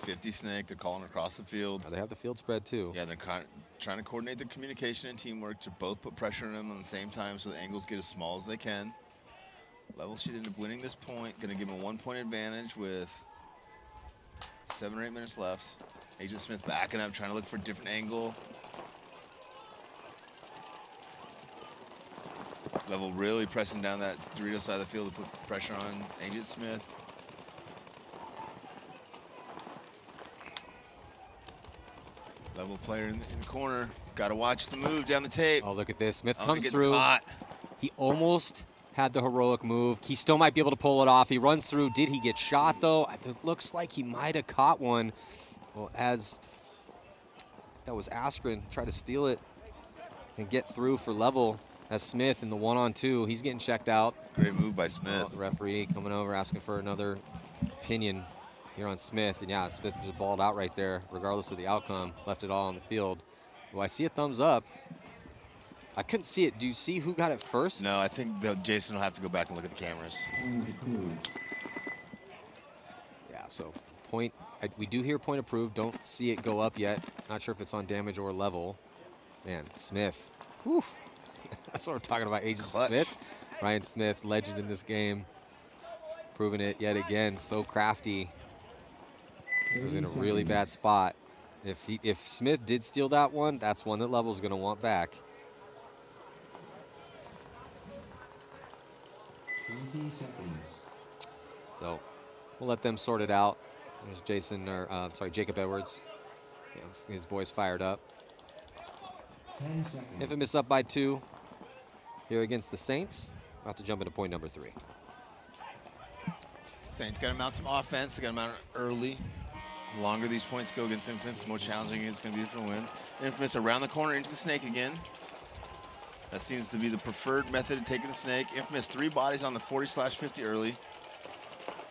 50 snake, they're calling across the field. They have the field spread too. Yeah, they're trying to coordinate their communication and teamwork to both put pressure on him at the same time so the angles get as small as they can. Level should end up winning this point. Gonna give him a 1-point advantage with 7 or 8 minutes left. Agent Smith backing up, trying to look for a different angle. Level really pressing down that Dorito side of the field to put pressure on Agent Smith. Level player in the corner. Got to watch the move down the tape. Oh, look at this. Smith He comes gets through. caught. He almost had the heroic move. He still might be able to pull it off. He runs through. Did he get shot, though? It looks like he might have caught one. Well, as that was Askren, try to steal it and get through for level. As Smith in the 1-on-2, he's getting checked out. Great move by Smith. The referee coming over asking for another opinion here on Smith. And yeah, Smith just balled out right there, regardless of the outcome. Left it all on the field. Well, I see a thumbs up. I couldn't see it. Do you see who got it first? No, I think that Jason will have to go back and look at the cameras. Yeah, so point. We do hear point approved. Don't see it go up yet. Not sure if it's on damage or level. Man, Smith. Whew. That's what we're talking about, Agent Smith. Ryan Smith, legend in this game. Proving it yet again, so crafty. He was in a really bad spot. If Smith did steal that one, that's one that Level's gonna want back. 20 seconds. So we'll let them sort it out. There's Jacob Edwards. Yeah, his boys fired up. 10 seconds. Infamous up by 2 here against the Saints. About to jump into point number 3. Saints got to mount some offense. They got to mount it early. The longer these points go against Infamous, the more challenging it's going to be for a win. Infamous around the corner into the snake again. That seems to be the preferred method of taking the snake. Infamous 3 bodies on the 40/50 early.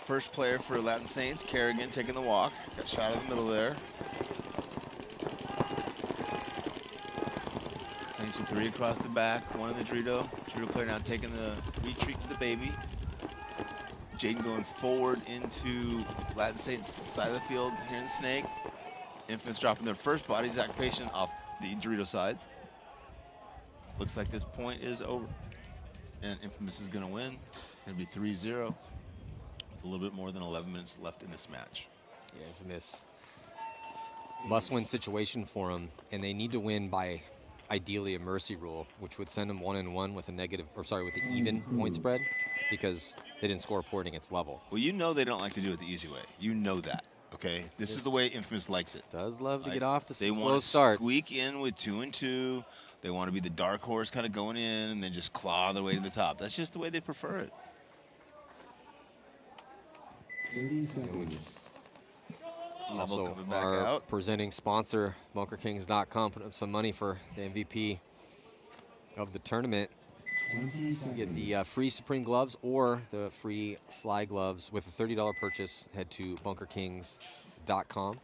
First player for Latin Saints, Kerrigan taking the walk. Got shot in the middle there. Saints with 3 across the back, 1 in the Dorito. Dorito player now taking the retreat to the baby. Jaden going forward into Latin Saints side of the field here in the snake. Infamous dropping their first body. Zach Patient off the Dorito side. Looks like this point is over. And Infamous is going to win. It'll be 3-0 with a little bit more than 11 minutes left in this match. Yeah, Infamous. Must-win situation for them, and they need to win by ideally a mercy rule, which would send them 1-1 with an even point spread, because they didn't score a point against Level. Well, you know they don't like to do it the easy way. You know that, okay? This is the way Infamous likes it. Does love to get off to they some want slow to starts. squeak in with 2-2. They want to be the dark horse kind of going in and then just claw their way to the top. That's just the way they prefer it. 30 seconds. Level Also, coming back our out. presenting sponsor, BunkerKings.com, put up some money for the MVP of the tournament. 20 You seconds. get the free Supreme gloves or the free Fly gloves with a $30 purchase. Head to BunkerKings.com.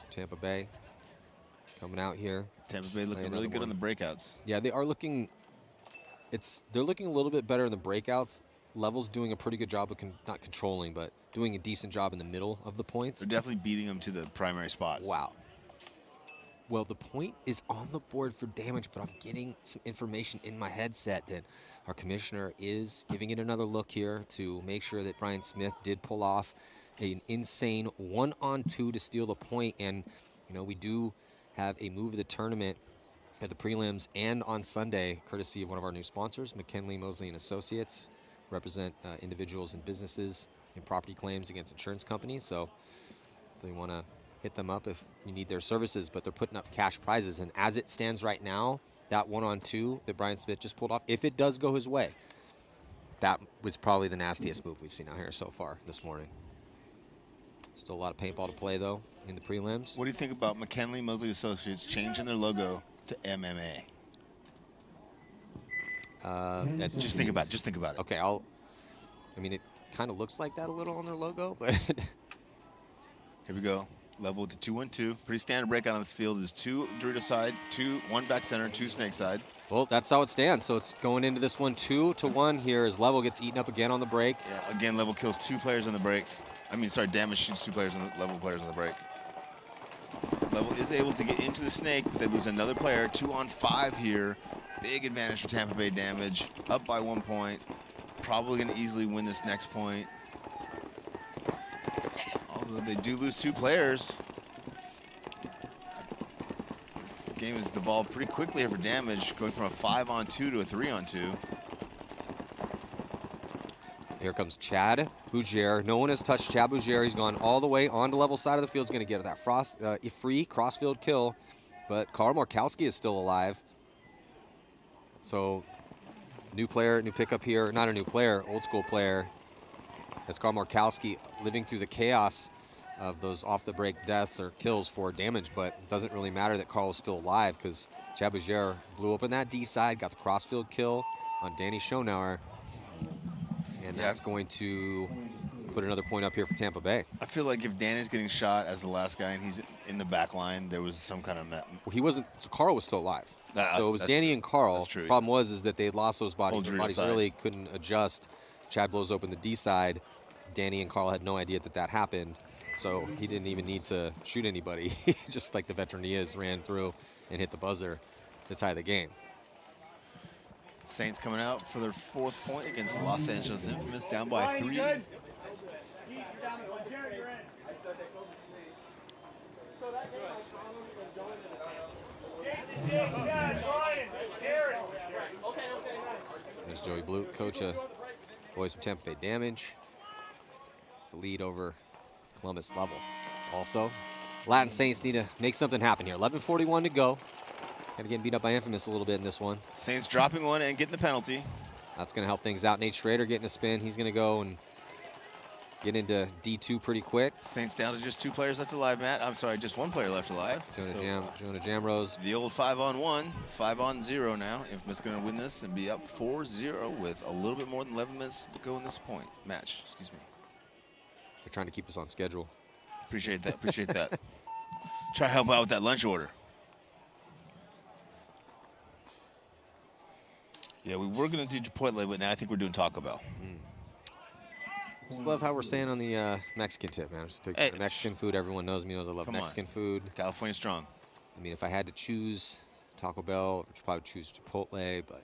Tampa Bay coming out here. Tampa Bay looking Play really another good on one. the breakouts. Yeah, they are looking. They're looking a little bit better in the breakouts. Level's doing a pretty good job of not controlling, but doing a decent job in the middle of the points. They're definitely beating them to the primary spots. Wow. Well, the point is on the board for damage, but I'm getting some information in my headset that our commissioner is giving it another look here to make sure that Brian Smith did pull off an insane 1-on-2 to steal the point. And, you know, we do have a move of the tournament at the prelims and on Sunday, courtesy of one of our new sponsors, McKinley, Mosley & Associates, represent individuals and businesses in property claims against insurance companies. So if you want to hit them up if you need their services, but they're putting up cash prizes. And as it stands right now, that 1-on-2 that Brian Smith just pulled off, if it does go his way, that was probably the nastiest move we've seen out here so far this morning. Still a lot of paintball to play, though, in the prelims. What do you think about McKinley Mosley Associates changing their logo to MMA? Just think about it. Just think about it. Okay, I mean, it kind of looks like that a little on their logo, but here we go. Level with the 2-1-2. Pretty standard breakout on this field is 2 Dorito side, 1 back center, 2 snake side. Well, that's how it stands. So it's going into this one 2-1 here as Level gets eaten up again on the break. Yeah, again, Level kills 2 players on the break. I mean, sorry, Damage shoots 2 players on the Level players on the break. Level is able to get into the snake, but they lose another player. 2-on-5 here. Big advantage for Tampa Bay Damage. Up by 1 point. Probably going to easily win this next point. Although they do lose 2 players. This game has devolved pretty quickly here for Damage, going from a 5-on-2 to a 3-on-2. Here comes Chad Bougier. No one has touched Chad Bougier. He's gone all the way on the Level side of the field. He's going to get that free crossfield kill, but Carl Markowski is still alive. So new player, new pickup here. Not a new player, old school player. That's Carl Markowski living through the chaos of those off-the-break deaths or kills for Damage, but it doesn't really matter that Carl is still alive because Chad Bougier blew open that D side, got the crossfield kill on Danny Schonauer. And that's going to put another point up here for Tampa Bay. I feel like if Danny's getting shot as the last guy and he's in the back line, there was some kind of... Well, he wasn't, so Carl was still alive. So it was Danny and Carl. That's true. The problem was that they had lost those bodies. Their bodies really couldn't adjust. Chad blows open the D side. Danny and Carl had no idea that that happened. So he didn't even need to shoot anybody. Just like the veteran he is, ran through and hit the buzzer to tie the game. Saints coming out for their 4th point against Los Angeles Infamous, down by 3. There's Joey Blue, coach of boys from Tampa Bay Damage. The lead over Columbus Level. Also, Latin Saints need to make something happen here. 11:41 to go. Kind of getting beat up by Infamous a little bit in this one. Saints dropping one and getting the penalty. That's going to help things out. Nate Schrader getting a spin. He's going to go and get into D2 pretty quick. Saints down to just 2 players left alive, Matt. I'm sorry, just 1 player left alive. Jonah Jamrose. The old 5-on-1, 5-on-0 now. Infamous going to win this and be up 4-0 with a little bit more than 11 minutes to go in this match. Excuse me. They're trying to keep us on schedule. Appreciate that. Appreciate that. Try to help out with that lunch order. Yeah, we were going to do Chipotle, but now I think we're doing Taco Bell. Just love how we're saying on the Mexican tip, man. Just pick the Mexican food. Everyone knows me, knows I love Mexican food. California strong. I mean, if I had to choose Taco Bell, I'd probably choose Chipotle, but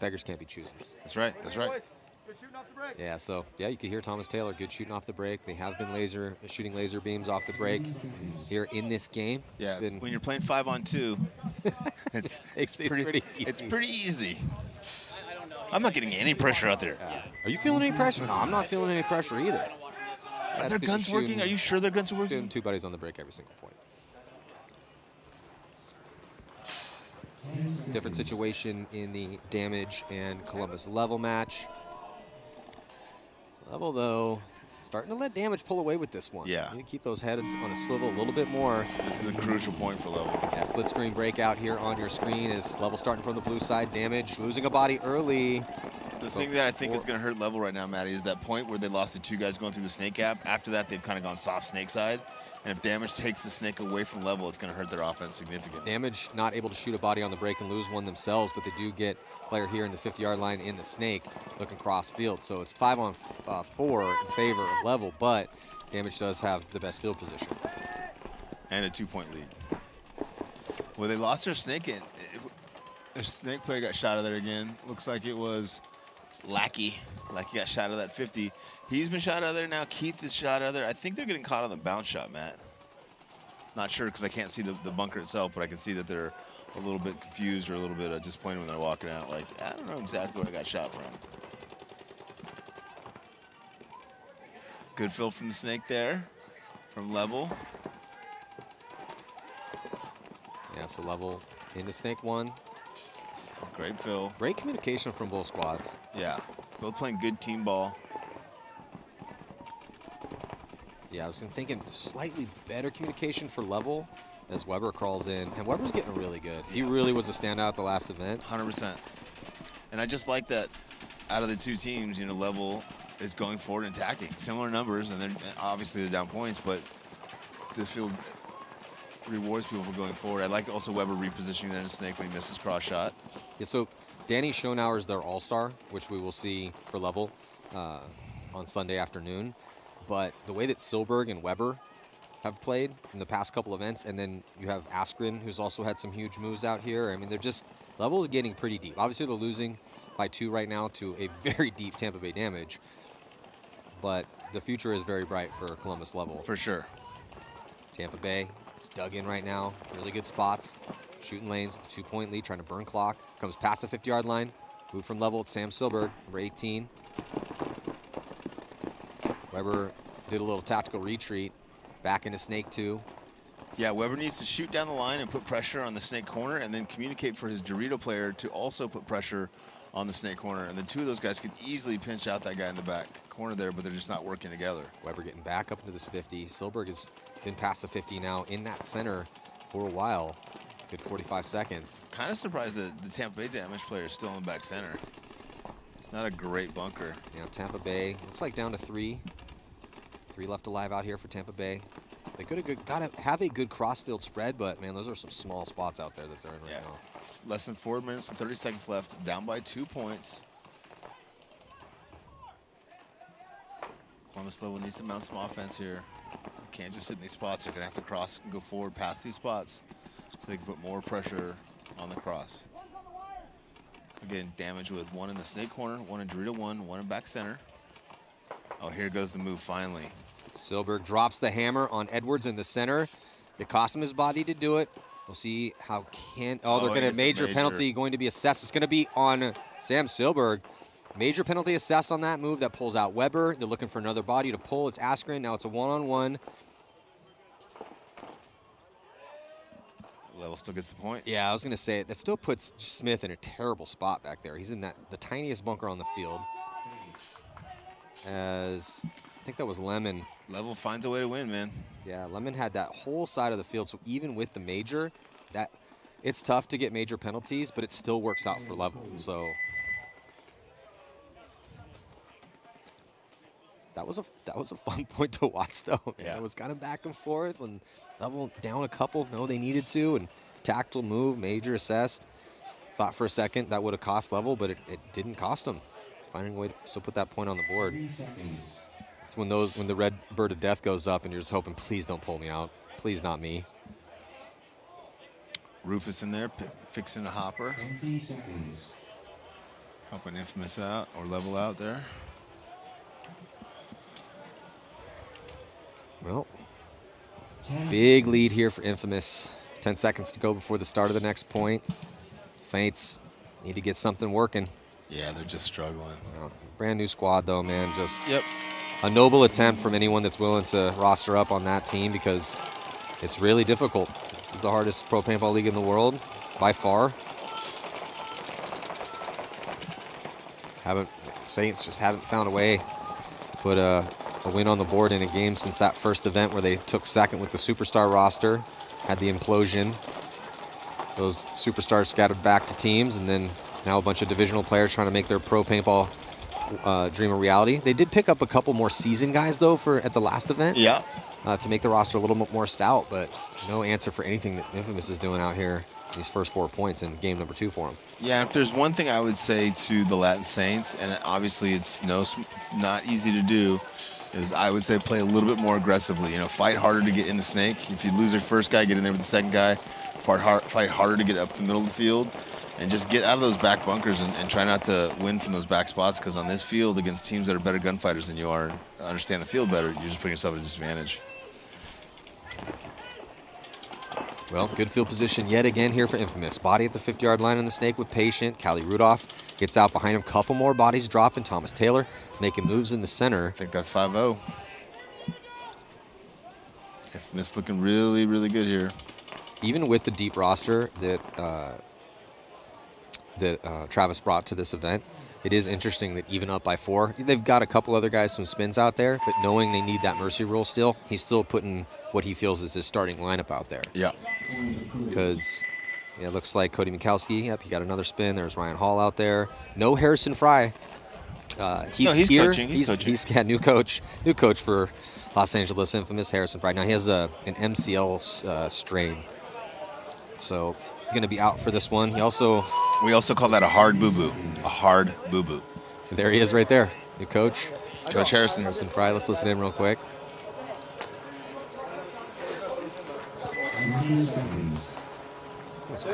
beggars can't be choosers. That's right. That's right. Good shooting off the break. Yeah, so, yeah, you could hear Thomas Taylor, good shooting off the break. They have been shooting laser beams off the break here in this game. Yeah, when you're playing 5-on-2, it's pretty easy. It's pretty easy. I'm not getting any pressure out there. Are you feeling any pressure? No, I'm not feeling any pressure either. Are their guns working? Are you sure their guns are working? Shooting 2 buddies on the break every single point. Different situation in the Damage and Columbus Level match. Level, though, starting to let Damage pull away with this one. Yeah. You need to keep those heads on a swivel a little bit more. This is a crucial point for Level. Yeah, split screen breakout here on your screen is Level starting from the blue side. Damage losing a body early. The thing that I think is going to hurt Level right now, Matty, is that point where they lost the 2 guys going through the snake gap. After that, they've kind of gone soft snake side. And if Damage takes the snake away from Level, it's going to hurt their offense significantly. Damage not able to shoot a body on the break and lose one themselves, but they do get player here in the 50-yard line in the snake looking cross field. So it's 5-on-4 in favor of Level, but Damage does have the best field position. and a 2-point lead. Well, they lost their snake in. Their snake player got shot out of there again. Looks like it was Lackey. Lackey got shot out of that 50. He's been shot out of there now. Keith is shot out of there. I think they're getting caught on the bounce shot, Matt. Not sure because I can't see the bunker itself, but I can see that they're a little bit confused or a little bit disappointed when they're walking out. Like, I don't know exactly what I got shot from. Good fill from the snake there, from Level. Yeah, so Level into snake 1. Great fill. Great communication from both squads. Yeah, both playing good team ball. Yeah, I was thinking slightly better communication for Level as Weber crawls in. And Weber's getting really good. He really was a standout at the last event. 100%. And I just like that out of the two teams, you know, Level is going forward and attacking. Similar numbers, and then obviously they're down points, but this field rewards people for going forward. I like also Weber repositioning there in snake when he misses cross shot. Yeah, so Danny Schonauer is their all-star, which we will see for Level on Sunday afternoon. But the way that Silberg and Weber have played in the past couple events, and then you have Askren, who's also had some huge moves out here. I mean, they're just, Level is getting pretty deep. Obviously, they're losing by 2 right now to a very deep Tampa Bay Damage. But the future is very bright for Columbus Level. For sure. Tampa Bay is dug in right now. Really good spots. Shooting lanes with a 2-point lead, trying to burn clock. Comes past the 50-yard line. Move from Level. It's Sam Silberg, number 18. Weber did a little tactical retreat. Back into snake 2. Yeah, Weber needs to shoot down the line and put pressure on the snake corner and then communicate for his Dorito player to also put pressure on the snake corner. And the two of those guys could easily pinch out that guy in the back corner there, but they're just not working together. Weber getting back up into this 50. Silberg has been past the 50 now in that center for a while. Good 45 seconds. Kind of surprised that the Tampa Bay Damage player is still in back center. It's not a great bunker. Now Tampa Bay looks like down to 3. 3 left alive out here for Tampa Bay. They gotta have a good crossfield spread, but man, those are some small spots out there that they're in right now. Less than 4 minutes and 30 seconds left, down by 2 points. Columbus Level needs to mount some offense here. Can't just sit in these spots. They're gonna have to cross and go forward past these spots so they can put more pressure on the cross. Again, Damage with 1 in the snake corner, 1 in Dorito 1, 1 in back center. Oh, here goes the move finally. Silberg drops the hammer on Edwards in the center. It cost him his body to do it. We'll see how they're going to major penalty going to be assessed. It's going to be on Sam Silberg. Major penalty assessed on that move that pulls out Weber. They're looking for another body to pull. It's Askren. Now it's a one-on-one. Level still gets the point. Yeah, I was going to say that still puts Smith in a terrible spot back there. He's in the tiniest bunker on the field. As I think that was Lemon. Level finds a way to win, man. Yeah, Lemon had that whole side of the field, so even with the major, that it's tough to get major penalties, but it still works out for Level. So that was a fun point to watch, though. Yeah. It was kind of back and forth when Level down a couple. No, they needed to, and tactical move, major assessed. Thought for a second that would have cost Level, but it didn't cost them. Finding a way to still put that point on the board. 3 seconds. It's when the red bird of death goes up and you're just hoping, please don't pull me out. Please not me. Rufus in there, fixing a hopper. 20 seconds. Helping Infamous out or Level out there. Well, 10 big lead here for Infamous. 10 seconds to go before the start of the next point. Saints need to get something working. Yeah, they're just struggling. Brand new squad, though, man. Just Yep. a noble attempt from anyone that's willing to roster up on that team because it's really difficult. This is the hardest pro paintball league in the world, by far. Saints just haven't found a way to put a win on the board in a game since that first event where they took second with the superstar roster, had the implosion. Those superstars scattered back to teams, and then now a bunch of divisional players trying to make their pro paintball dream a reality. They did pick up a couple more seasoned guys, though, at the last event. Yeah. To make the roster a little bit more stout, but just no answer for anything that Infamous is doing out here. These first 4 points in game number 2 for them. Yeah, if there's one thing I would say to the Latin Saints, and obviously it's not easy to do, is I would say play a little bit more aggressively. You know, fight harder to get in the snake. If you lose your first guy, get in there with the second guy. Fight harder to get up the middle of the field. And just get out of those back bunkers and try not to win from those back spots, because on this field against teams that are better gunfighters than you are, understand the field better, you're just putting yourself at a disadvantage. Well, good field position yet again here for Infamous. Body at the 50-yard line on the snake with Patient. Callie Rudolph gets out behind him. Couple more bodies dropping. Thomas Taylor making moves in the center. I think that's 5-0. Infamous looking really, really good here. Even with the deep roster that Travis brought to this event, it is interesting that even up by 4, they've got a couple other guys, some spins out there, but knowing they need that mercy rule still, he's still putting what he feels is his starting lineup out there. Yeah. Because it looks like Cody Mikowski, yep, he got another spin. There's Ryan Hall out there. No Harrison Fry. He's here. Coaching. He's coaching. He's got new coach for Los Angeles Infamous, Harrison Fry. Now he has an MCL strain, so he's going to be out for this one. We also call that a hard boo-boo. A hard boo-boo. There he is right there. New coach. Coach Harrison. Harrison Fry. Let's listen in real quick. Is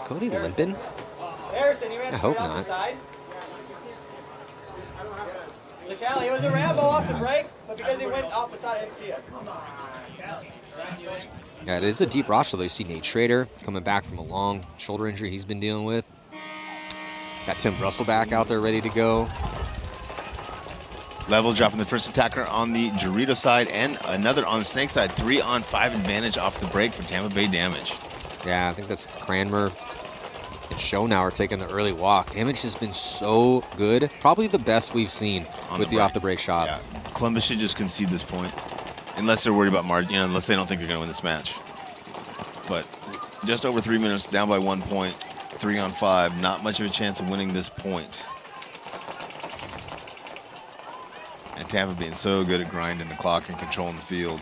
Cody limping? Harrison, you ran straight off the side. So Callie, it was a Rambo off the break, but because he went off the side, I didn't see it. Yeah, it is a deep roster, though. You see Nate Schrader coming back from a long shoulder injury he's been dealing with. Got Tim Russell back out there ready to go. Level dropping the first attacker on the Dorito side and another on the Snake side. 3-on-5 advantage off the break for Tampa Bay Damage. Yeah, I think that's Cranmer and Schonauer taking the early walk. Damage has been so good. Probably the best we've seen with the off-the-break shots. Yeah. Columbus should just concede this point. Unless they're worried about margin, unless they don't think they're going to win this match. But just over 3 minutes, down by 1 point, 3-on-5. Not much of a chance of winning this point. And Tampa being so good at grinding the clock and controlling the field.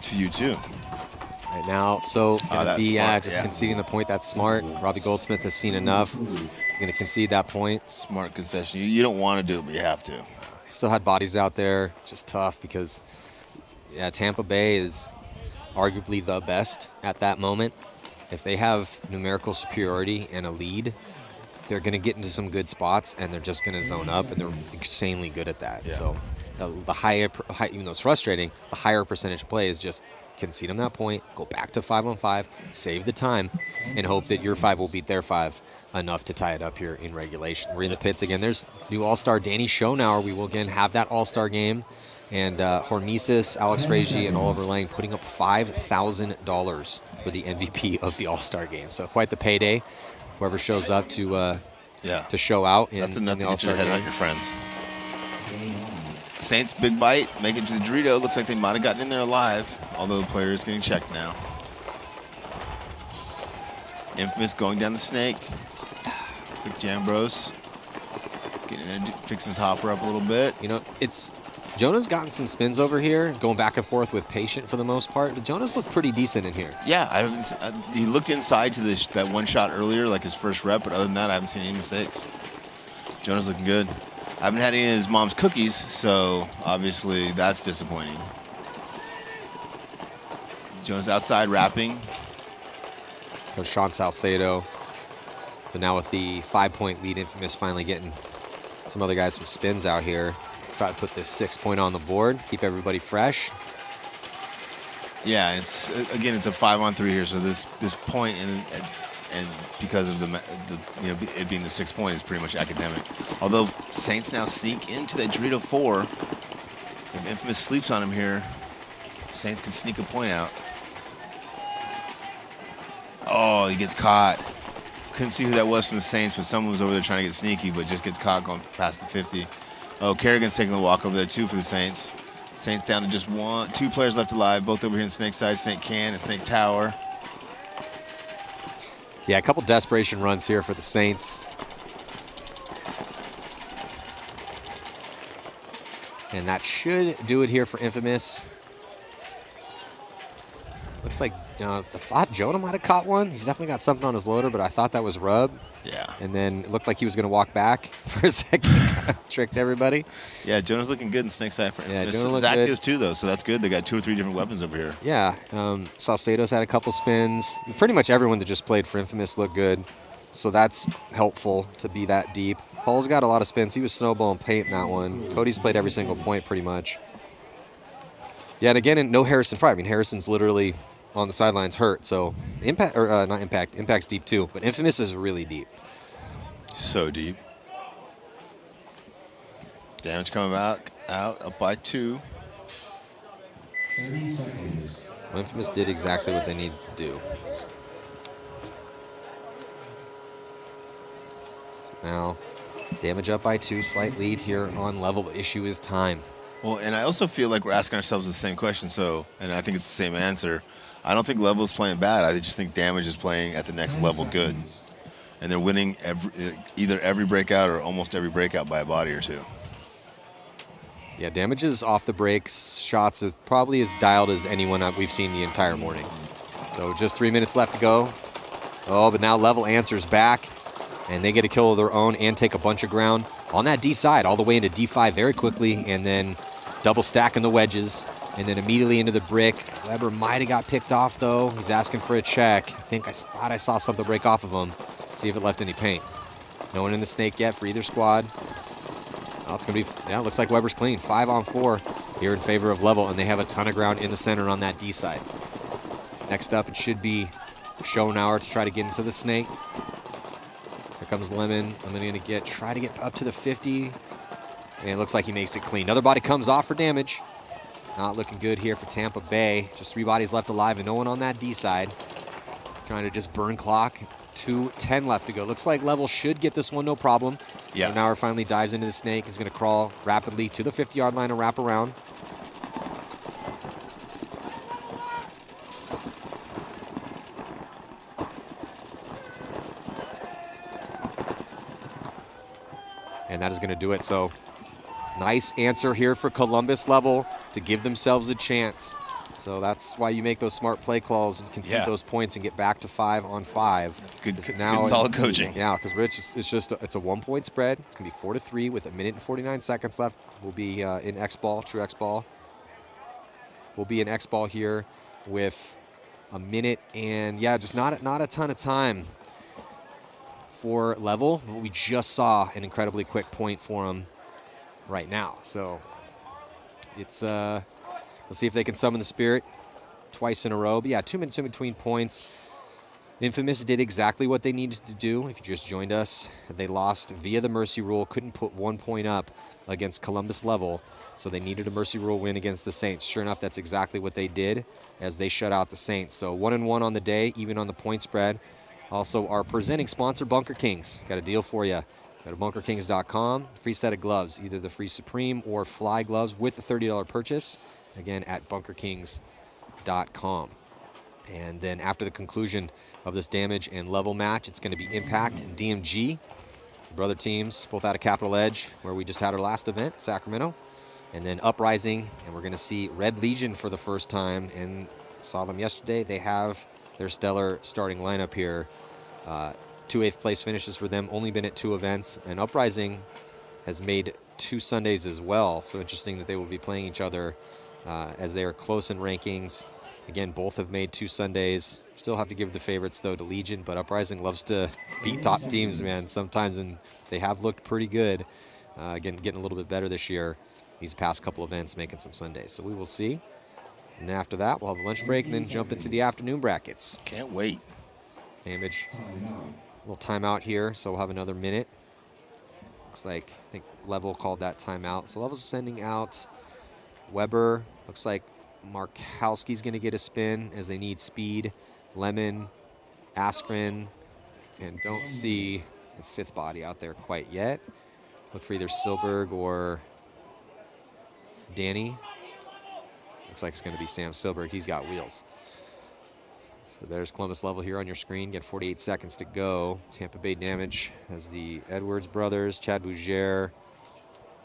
To you too. Right now, so gonna be just conceding the point. That's smart. Robbie Goldsmith has seen enough. He's going to concede that point. Smart concession. You don't want to do it, but you have to. Still had bodies out there, just tough because, Tampa Bay is arguably the best at that moment. If they have numerical superiority and a lead, they're going to get into some good spots, and they're just going to zone up, and they're insanely good at that. Yeah. So the higher, even though it's frustrating, the higher percentage play is just concede them that point, go back to 5-on-5, save the time, and hope that your 5 will beat their 5 enough to tie it up here in regulation. We're in the pits again. There's new All-Star Danny Schonauer. We will again have that All-Star game. And Hormesis, Alex Frazier, and Oliver Lang putting up $5,000 for the MVP of the All-Star game. So quite the payday. Whoever shows up to show out. That's enough to get your head on your friends. Game Saints, big bite, make it to the Dorito. Looks like they might have gotten in there alive, although the player is getting checked now. Infamous going down the snake. Looks like Jambros getting in there, fixing his hopper up a little bit. You know, Jonah's gotten some spins over here, going back and forth with Patient for the most part, but Jonah's looked pretty decent in here. Yeah, he looked inside to that one shot earlier, like his first rep, but other than that, I haven't seen any mistakes. Jonah's looking good. I haven't had any of his mom's cookies, so obviously that's disappointing. Jonah's outside rapping. There's Sean Salcedo. So now with the 5-point lead, Infamous finally getting some other guys some spins out here. Try to put this 6-point on the board, keep everybody fresh. Yeah, it's a 5-on-3 here, so this point and because of it being the 6-point is pretty much academic. Although Saints now sneak into that Dorito 4. If Infamous sleeps on him here, Saints can sneak a point out. Oh, he gets caught. Couldn't see who that was from the Saints, but someone was over there trying to get sneaky, but just gets caught going past the 50. Oh, Kerrigan's taking the walk over there too for the Saints. Saints down to just 2 players left alive, both over here in Snake side, Snake Can and Snake Tower. Yeah, a couple desperation runs here for the Saints. And that should do it here for Infamous. Looks like I thought Jonah might have caught one. He's definitely got something on his loader, but I thought that was rub. Yeah. And then it looked like he was going to walk back for a second. Tricked everybody. Yeah, Jonah's looking good in Snakeside. Yeah, Jonah looked Zach good. is too, though, so that's good. They got 2 or 3 different weapons over here. Yeah. Salcedo's had a couple spins. Pretty much everyone that just played for Infamous looked good. So that's helpful to be that deep. Paul's got a lot of spins. He was snowballing paint in that one. Cody's played every single point pretty much. Yeah, and again, no Harrison Fry. I mean, Harrison's literally on the sidelines hurt. So Impact, or not Impact, Impact's deep too. But Infamous is really deep. So deep. Damage coming back out up by 2. 30 seconds. Well, Infamous did exactly what they needed to do. So now, damage up by 2, slight lead here on level. The issue is time. Well, and I also feel like we're asking ourselves the same question, and I think it's the same answer. I don't think level is playing bad. I just think damage is playing at the next level good. And they're winning either every breakout or almost every breakout by a body or 2. Yeah, damage is off the breaks. Shots is probably as dialed as anyone we've seen the entire morning. So just 3 minutes left to go. Oh, but now level answers back, and they get a kill of their own and take a bunch of ground on that D side, all the way into D5 very quickly, and then double stacking the wedges, and then immediately into the brick. Weber might have got picked off, though. He's asking for a check. I thought I saw something break off of him. See if it left any paint. No one in the snake yet for either squad. Oh, it's going to be, yeah, it looks like Weber's clean. 5 on 4 here in favor of level, and they have a ton of ground in the center on that D side. Next up, it should be Schonauer to try to get into the snake. Here comes Lemon. Lemon going to try to get up to the 50. And it looks like he makes it clean. Another body comes off for damage. Not looking good here for Tampa Bay. Just 3 bodies left alive and no one on that D side. Trying to just burn clock. 2:10 left to go. Looks like level should get this one, no problem. Yeah. Schonauer finally dives into the snake. He's going to crawl rapidly to the 50-yard line and wrap around. And that is going to do it. So nice answer here for Columbus level to give themselves a chance. So that's why you make those smart play calls and concede those points and get back to 5 on 5. Good, now good solid coaching. Yeah, because Rich, it's a 1-point spread. It's going to be 4-3 with 1 minute and 49 seconds left. We'll be in Xball, true Xball. We'll be in Xball here with 1 minute and, yeah, just not a ton of time for level. We just saw an incredibly quick point for them right now. So it's let's see if they can summon the spirit twice in a row. But yeah, 2 minutes in between points. Infamous did exactly what they needed to do. If you just joined us, they lost via the mercy rule, couldn't put 1 point up against Columbus level, so they needed a mercy rule win against the Saints. Sure enough, that's exactly what they did as they shut out the Saints. So 1-1 on the day, even on the point spread. Also, our presenting sponsor, Bunker Kings. Got a deal for you. Go to bunkerkings.com. Free set of gloves, either the free Supreme or Fly gloves with a $30 purchase. Again, at bunkerkings.com. And then after the conclusion of this damage and level match, it's going to be Impact and DMG. Brother teams, both out of Capital Edge, where we just had our last event, Sacramento. And then Uprising, and we're going to see Red Legion for the first time. And saw them yesterday. They have their stellar starting lineup here. 2 8th place finishes for them, only been at 2 events. And Uprising has made 2 Sundays as well. So interesting that they will be playing each other as they are close in rankings. Again, both have made 2 Sundays. Still have to give the favorites, though, to Legion, but Uprising loves to beat top teams, man, sometimes, and they have looked pretty good. Again, getting a little bit better this year. These past couple events, making some Sundays. So we will see. And after that, we'll have a lunch break and then jump into the afternoon brackets. Can't wait. Damage. A little timeout here, so we'll have another minute. Looks like, I think Level called that timeout. So Level's sending out Weber. Looks like Markowski's going to get a spin as they need speed. Lemon, Askren, and don't see the 5th body out there quite yet. Look for either Silberg or Danny. Looks like it's going to be Sam Silberg. He's got wheels. So there's Columbus Level here on your screen. Get 48 seconds to go. Tampa Bay damage as the Edwards brothers, Chad Bougere,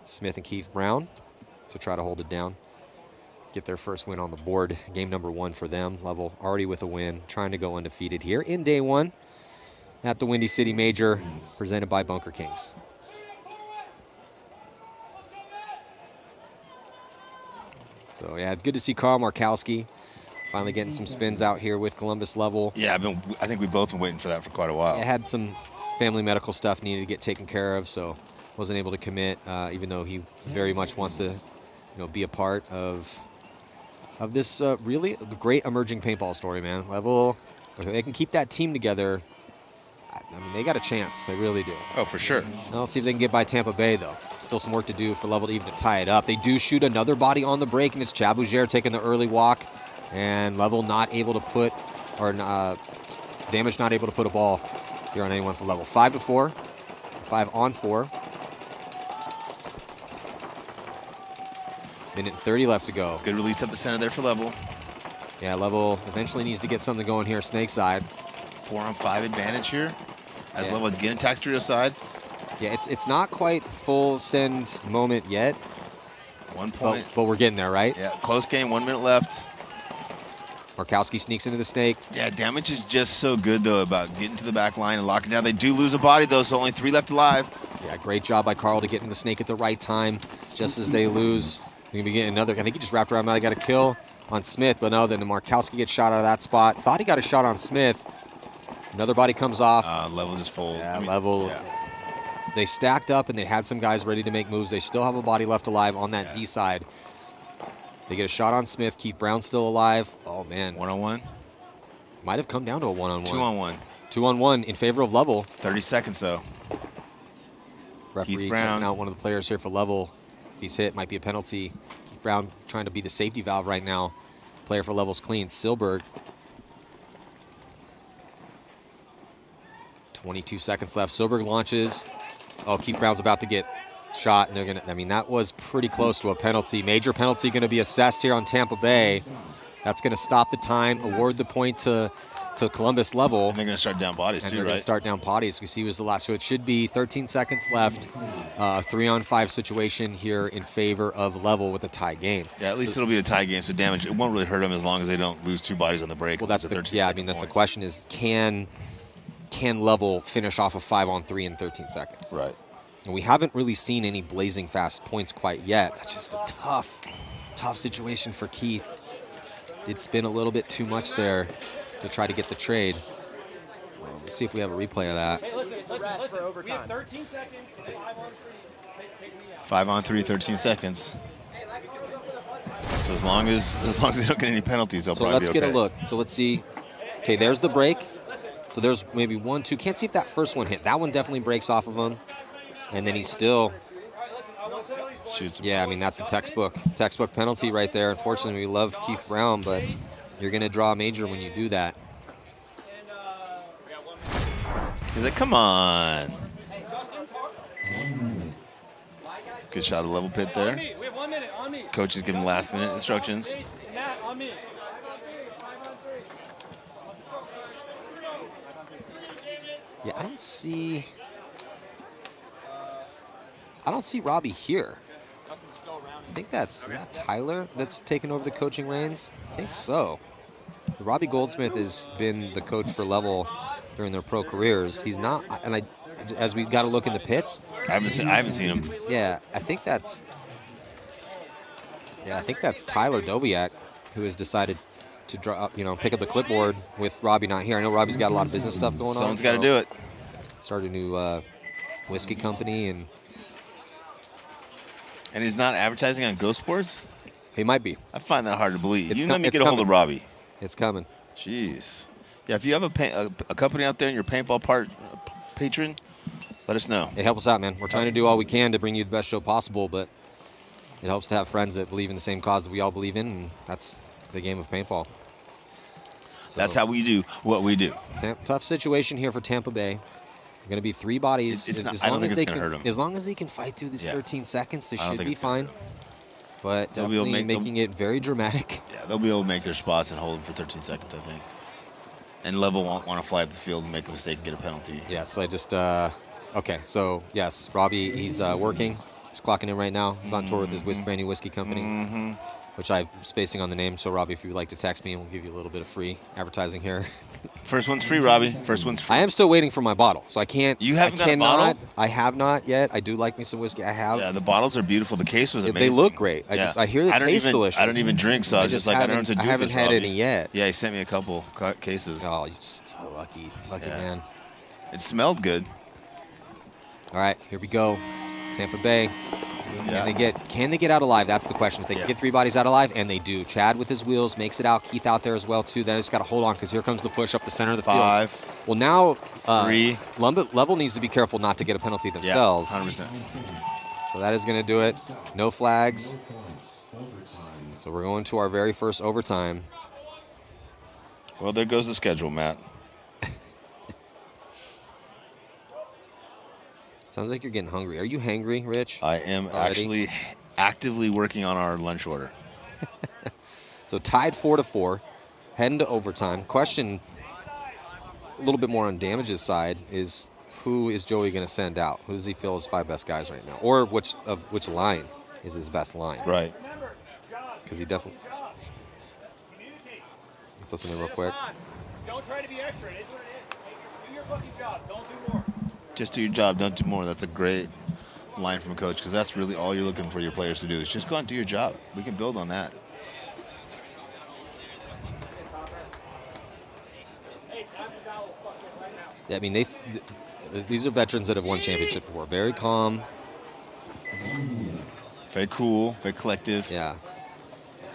Smith and Keith Brown to try to hold it down. get their first win on the board. Game number 1 for them. Level already with a win, trying to go undefeated here in day 1 at the Windy City Major, presented by Bunker Kings. So yeah, it's good to see Carl Markowski finally getting some spins out here with Columbus Level. Yeah, I think we've both been waiting for that for quite a while. I had some family medical stuff needed to get taken care of, so wasn't able to commit, even though he very much wants to, be a part of this really great emerging paintball story, man. Level, if they can keep that team together, I mean, they got a chance. They really do. Oh, for sure. Now let's see if they can get by Tampa Bay, though. Still some work to do for Level to even to tie it up. They do shoot another body on the break, and it's Chabougere taking the early walk, and Level not able to put, or Damage not able to put a ball here on anyone for Level. 5-4, 5-on-4. Minute 30 left to go. Good release up the center there for Level. Yeah, Level eventually needs to get something going here, Snake side. 4-on-5 advantage here. As Yeah. Level again attacks Trio side. Yeah, it's not quite full send moment yet. 1 point. But we're getting there, right? Yeah, close game, 1 minute left. Markowski sneaks into the Snake. Yeah, Damage is just so good, though, about getting to the back line and locking down. They do lose a body, though, so only 3 left alive. Yeah, great job by Carl to get in the Snake at the right time, just as they lose. We're going to be getting another. I think he just wrapped around. I got a kill on Smith, but no, then the Markowski gets shot out of that spot. Thought he got a shot on Smith. Another body comes off. Level just full. Yeah, Level. Yeah. They stacked up and they had some guys ready to make moves. They still have a body left alive on that D side. They get a shot on Smith. Keith Brown still alive. Oh, man. 1-on-1. Might have come down to a 1-on-1. 2-on-1. 2-on-1 in favor of Level. 30 seconds, though. Referee Keith Brown checking out one of the players here for Level. If he's hit, might be a penalty. Keith Brown trying to be the safety valve right now. Player for Level's clean. Silberg. 22 seconds left. Silberg launches. Oh, Keith Brown's about to get shot, and they're gonna. I mean, that was pretty close to a penalty. Major penalty going to be assessed here on Tampa Bay. That's going to stop the time, award the point to Columbus Level. And they're going to start down bodies, and too, they're right? Going to start down bodies. We see was the last. So it should be 13 seconds left. A 3-on-5 situation here in favor of Level with a tie game. Yeah, at least it'll be a tie game, so Damage, it won't really hurt them as long as they don't lose 2 bodies on the break. Well, that's the, yeah, I mean, that's the question is, can Level finish off a 5-on-3 in 13 seconds? Right. And we haven't really seen any blazing fast points quite yet. That's just a tough situation for Keith. Did spin a little bit too much there to try to get the trade. Let's see if we have a replay of that. Hey, listen. We have 13 seconds, 5-on-3. 5-on-3, 13 seconds. So as long as they don't get any penalties, they'll probably be okay. So let's get a look. So let's see. Okay, there's the break. So there's maybe 1, 2. Can't see if that first one hit. That one definitely breaks off of him. And then he still shoots him. Yeah, I mean, that's a textbook penalty right there. Unfortunately, we love Keith Brown, but you're going to draw a major when you do that. He's like, come on. Good shot of Level pit there. We have 1 minute on me. Coach is giving last-minute instructions. Matt, on me. Yeah, I don't see Robbie here. I think is that Tyler that's taken over the coaching reins? I think so. Robbie Goldsmith has been the coach for Level during their pro careers. He's not, and as we got to look in the pits. I haven't seen him. Yeah, I think that's Tyler Dobiak, who has decided to pick up the clipboard with Robbie not here. I know Robbie's got a lot of business stuff going on. Someone's got to do it. Started a new whiskey company, and he's not advertising on GoSports? He might be. I find that hard to believe. It's let me get a hold of Robbie. It's coming. Jeez. Yeah, if you have a company out there and you're a paintball patron, let us know. It helps us out, man. We're trying to do all we can to bring you the best show possible, but it helps to have friends that believe in the same cause that we all believe in, and that's the game of paintball. So, that's how we do what we do. Tough situation here for Tampa Bay. Going to be 3 bodies. I don't think it's going to hurt them. As long as they can fight through this 13 seconds, they should be fine. But they'll definitely making it very dramatic. Yeah, they'll be able to make their spots and hold them for 13 seconds, I think. And Level won't want to fly up the field and make a mistake and get a penalty. Yeah, so I just, okay, so yes, Robbie, he's working. He's clocking in right now. He's on tour with his brand new whiskey company. which I'm spacing on the name. So, Robbie, if you would like to text me, we'll give you a little bit of free advertising here. First one's free, Robbie. First one's free. I am still waiting for my bottle, so I can't. You haven't got a bottle? I have not yet. I do like me some whiskey. I have. Yeah, the bottles are beautiful. The case was amazing. They look great. I hear they taste delicious. I don't even drink, so I was just like, I don't know what to do. I haven't had any yet. Yeah, he sent me a couple cases. Oh, you're so lucky, man. It smelled good. All right, here we go. Tampa Bay. Can they get out alive? That's the question. If they can get 3 bodies out alive, and they do. Chad with his wheels makes it out. Keith out there as well too. Then just got to hold on because here comes the push up the center of the 5. field. Well, now 3. Level needs to be careful not to get a penalty themselves. Yeah, 100%. So that is going to do it. No flags. So we're going to our very first overtime. Well, there goes the schedule, Matt. Sounds like you're getting hungry. Are you hangry, Rich? I am actually actively working on our lunch order. So tied 4-4, heading to overtime. Question a little bit more on Damage's side is who is Joey going to send out? Who does he feel is 5 best guys right now? Or which line is his best line? Right. Because he definitely... Let's listen in real quick. Don't try to be extra. It is what it is. Do your fucking job. Don't do more. Just do your job, don't do more. That's a great line from a coach because that's really all you're looking for your players to do is just go out and do your job. We can build on that. Yeah, I mean, these are veterans that have won championships before. Very calm. Very cool, very collective. Yeah.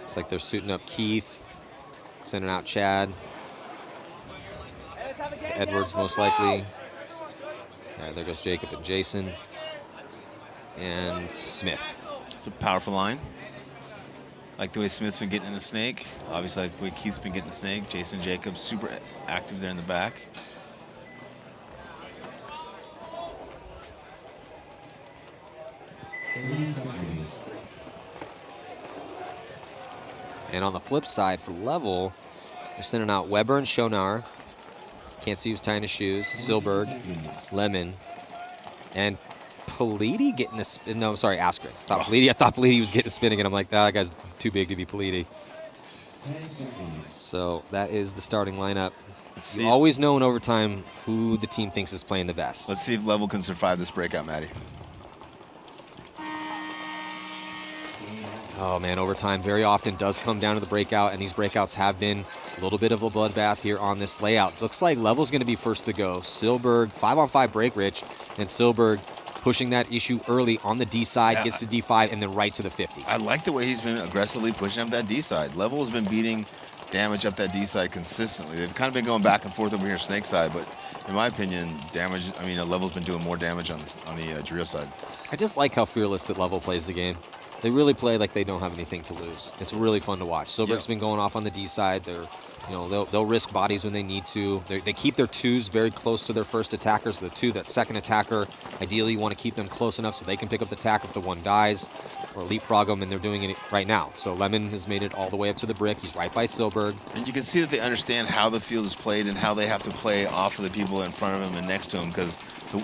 It's like they're suiting up Keith, sending out Chad. Edwards most likely. All right, there goes Jacob and Jason. And Smith. It's a powerful line. Like the way Smith's been getting in the snake. Obviously, like the way Keith's been getting the snake. Jason Jacobs, super active there in the back. And on the flip side, for Level, they're sending out Weber and Schonar. Can't see who's tying his shoes. Silberg, Lemon, and Politi getting a spin. No, I'm sorry, Askren. I thought Politi was getting a spin again. I'm like, that guy's too big to be Politi. So that is the starting lineup. You always know in overtime who the team thinks is playing the best. Let's see if Level can survive this breakout, Matty. Oh, man, overtime very often does come down to the breakout, and these breakouts have been a little bit of a bloodbath here on this layout. Looks like Level's going to be first to go. Silberg, 5-on-5 break, Rich, and Silberg pushing that issue early on the D side, gets to D5, and then right to the 50. I like the way he's been aggressively pushing up that D side. Level has been beating Damage up that D side consistently. They've kind of been going back and forth over here Snake side, but in my opinion, Level's been doing more damage on the Drill side. I just like how fearless that Level plays the game. They really play like they don't have anything to lose. It's really fun to watch. Silberg's been going off on the D side. They'll risk bodies when they need to. They keep their twos very close to their first attackers. That second attacker, ideally you want to keep them close enough so they can pick up the attack if the one dies, or leapfrog them, and they're doing it right now. So Lemon has made it all the way up to the brick. He's right by Silberg. And you can see that they understand how the field is played and how they have to play off of the people in front of him and next to him, because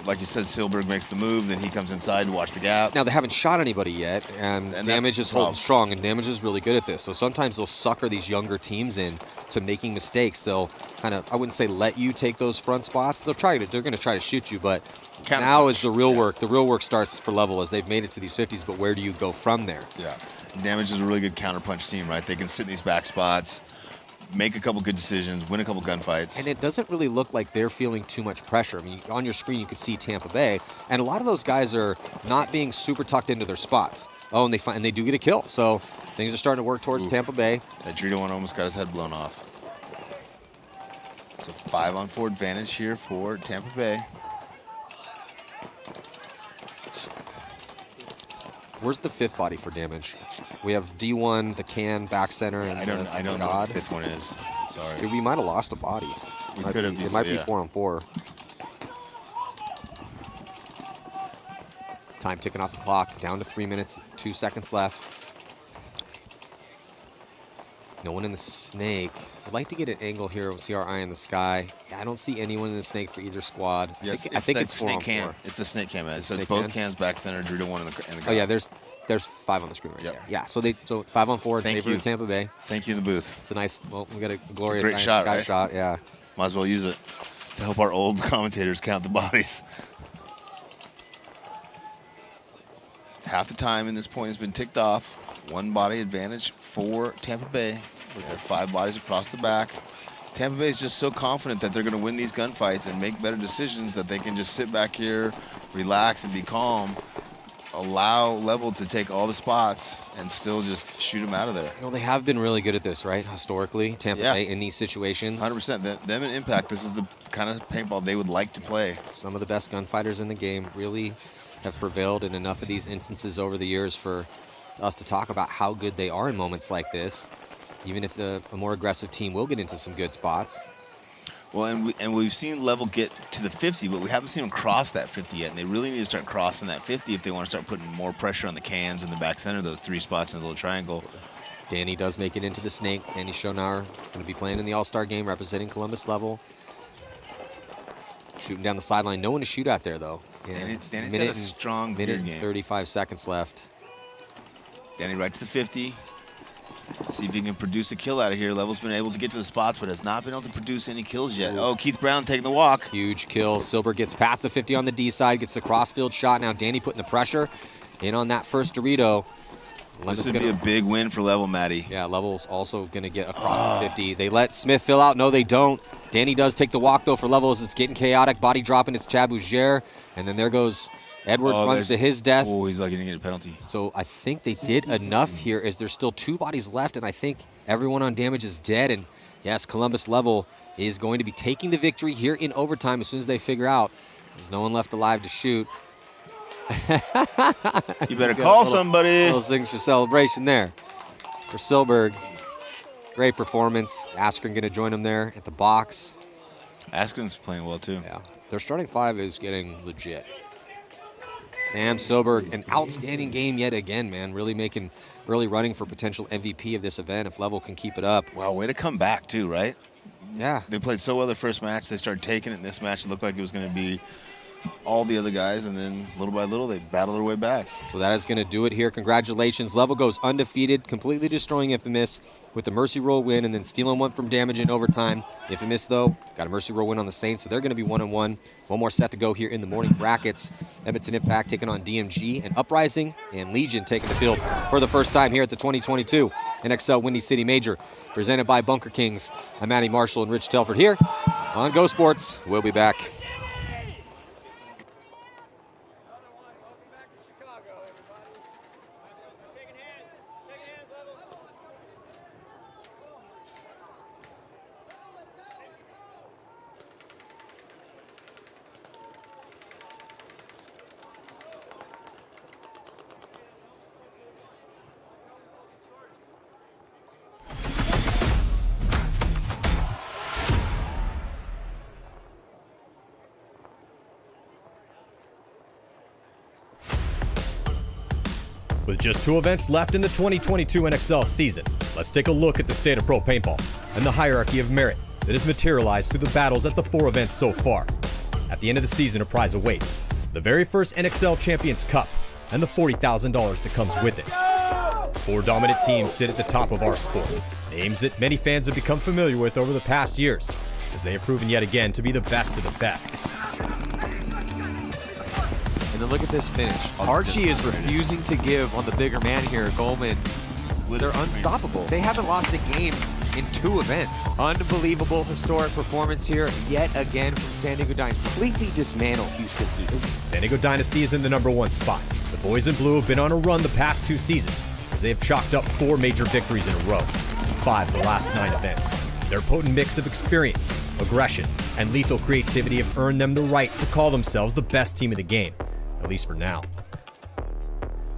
like you said, Silberg makes the move, then he comes inside to watch the gap. Now, they haven't shot anybody yet, and Damage is holding strong, and Damage is really good at this. So sometimes they'll sucker these younger teams in to making mistakes. They'll kind of, I wouldn't say let you take those front spots. They're going to try to shoot you, but now is the real work. The real work starts for Level as they've made it to these 50s, but where do you go from there? Yeah. Damage is a really good counterpunch team, right? They can sit in these back spots, make a couple good decisions, win a couple gunfights. And it doesn't really look like they're feeling too much pressure. I mean, on your screen you could see Tampa Bay, and a lot of those guys are not being super tucked into their spots. Oh, and they do get a kill. So things are starting to work towards Tampa Bay. That Drito one almost got his head blown off. So 5-on-4 advantage here for Tampa Bay. Where's the fifth body for Damage? We have D1, the can, back center, and I don't know what the fifth one is. Sorry. We might have lost a body. We could have. It might be 4-on-4. Time ticking off the clock. Down to 3 minutes, 2 seconds left. No one in the snake. I'd like to get an angle here. We'll see our eye in the sky. Yeah, I don't see anyone in the snake for either squad. Yes, I think it's snake 4-on-4. It's a snake cam, man. So it's both cans, back center, Drew to one in the Oh, yeah, there's There's 5 on the screen right Yep. there. Yeah, so 5 on 4 in Thank favor you. of Tampa Bay. Thank you in the booth. It's a nice, well, we got a glorious great nice shot, sky right? shot, yeah. Might as well use it to help our old commentators count the bodies. Half the time in this point has been ticked off. 1 body advantage for Tampa Bay with their 5 bodies across the back. Tampa Bay is just so confident that they're going to win these gunfights and make better decisions that they can just sit back here, relax, and be calm. Allow Level to take all the spots and still just shoot them out of there. Well, they have been really good at this, right? Historically, Tampa Bay in these situations. 100%. Them in Impact, this is the kind of paintball they would like to play. Some of the best gunfighters in the game really have prevailed in enough of these instances over the years for us to talk about how good they are in moments like this, even if a more aggressive team will get into some good spots. Well, and we've seen Level get to the 50, but we haven't seen them cross that 50 yet, and they really need to start crossing that 50 if they want to start putting more pressure on the cans in the back center, those 3 spots in the little triangle. Danny does make it into the snake. Danny Schonauer going to be playing in the All-Star game representing Columbus Level. Shooting down the sideline. No one to shoot out there, though. Yeah. Danny's got a strong minute game. 35 seconds left. Danny right to the 50. See if he can produce a kill out of here. Level's been able to get to the spots, but has not been able to produce any kills yet. Oh, Keith Brown taking the walk. Huge kill. Silber gets past the 50 on the D side, gets the crossfield shot. Now Danny putting the pressure in on that first Dorito. This would be a big win for Level, Matty. Yeah, Level's also going to get across the 50. They let Smith fill out. No, they don't. Danny does take the walk, though, for Level as it's getting chaotic. Body dropping. It's Chad Bougier. And then there goes Edwards, runs to his death. Oh, he's lucky to get a penalty. So I think they did enough here as there's still 2 bodies left, and I think everyone on damage is dead. And, yes, Columbus Level is going to be taking the victory here in overtime as soon as they figure out there's no one left alive to shoot. You better call somebody. Little signature celebration there for Silberg. Great performance. Askren going to join him there at the box. Askren's playing well, too. Yeah, their starting 5 is getting legit. Sam Silberg, an outstanding game yet again, man. Really making early running for potential MVP of this event if Level can keep it up. Wow, way to come back, too, right? Yeah. They played so well their first match. They started taking it in this match. It looked like it was going to be all the other guys, and then little by little, they battle their way back. So that is going to do it here. Congratulations. Level goes undefeated, completely destroying Infamous with the Mercy Roll win and then stealing one from Damage in overtime. Infamous, though, got a Mercy Roll win on the Saints, so they're going to be 1-1. One more set to go here in the morning brackets. Edmonton Impact taking on DMG and Uprising, and Legion taking the field for the first time here at the 2022 NXL Windy City Major, presented by Bunker Kings. I'm Matty Marshall and Rich Telford here on Go Sports. We'll be back. With just 2 events left in the 2022 NXL season, let's take a look at the state of pro paintball and the hierarchy of merit that has materialized through the battles at the 4 events so far. At the end of the season, a prize awaits: the very first NXL Champions Cup and the $40,000 that comes with it. 4 dominant teams sit at the top of our sport, names that many fans have become familiar with over the past years, as they have proven yet again to be the best of the best. And then look at this finish. Archie is refusing to give on the bigger man here. Goldman, they're unstoppable. They haven't lost a game in 2 events. Unbelievable historic performance here yet again from San Diego Dynasty. Completely dismantle Houston Heat. San Diego Dynasty is in the #1 spot. The boys in blue have been on a run the past 2 seasons, as they have chalked up 4 major victories in a row, 5 of the last 9 events. Their potent mix of experience, aggression, and lethal creativity have earned them the right to call themselves the best team in the game, at least for now.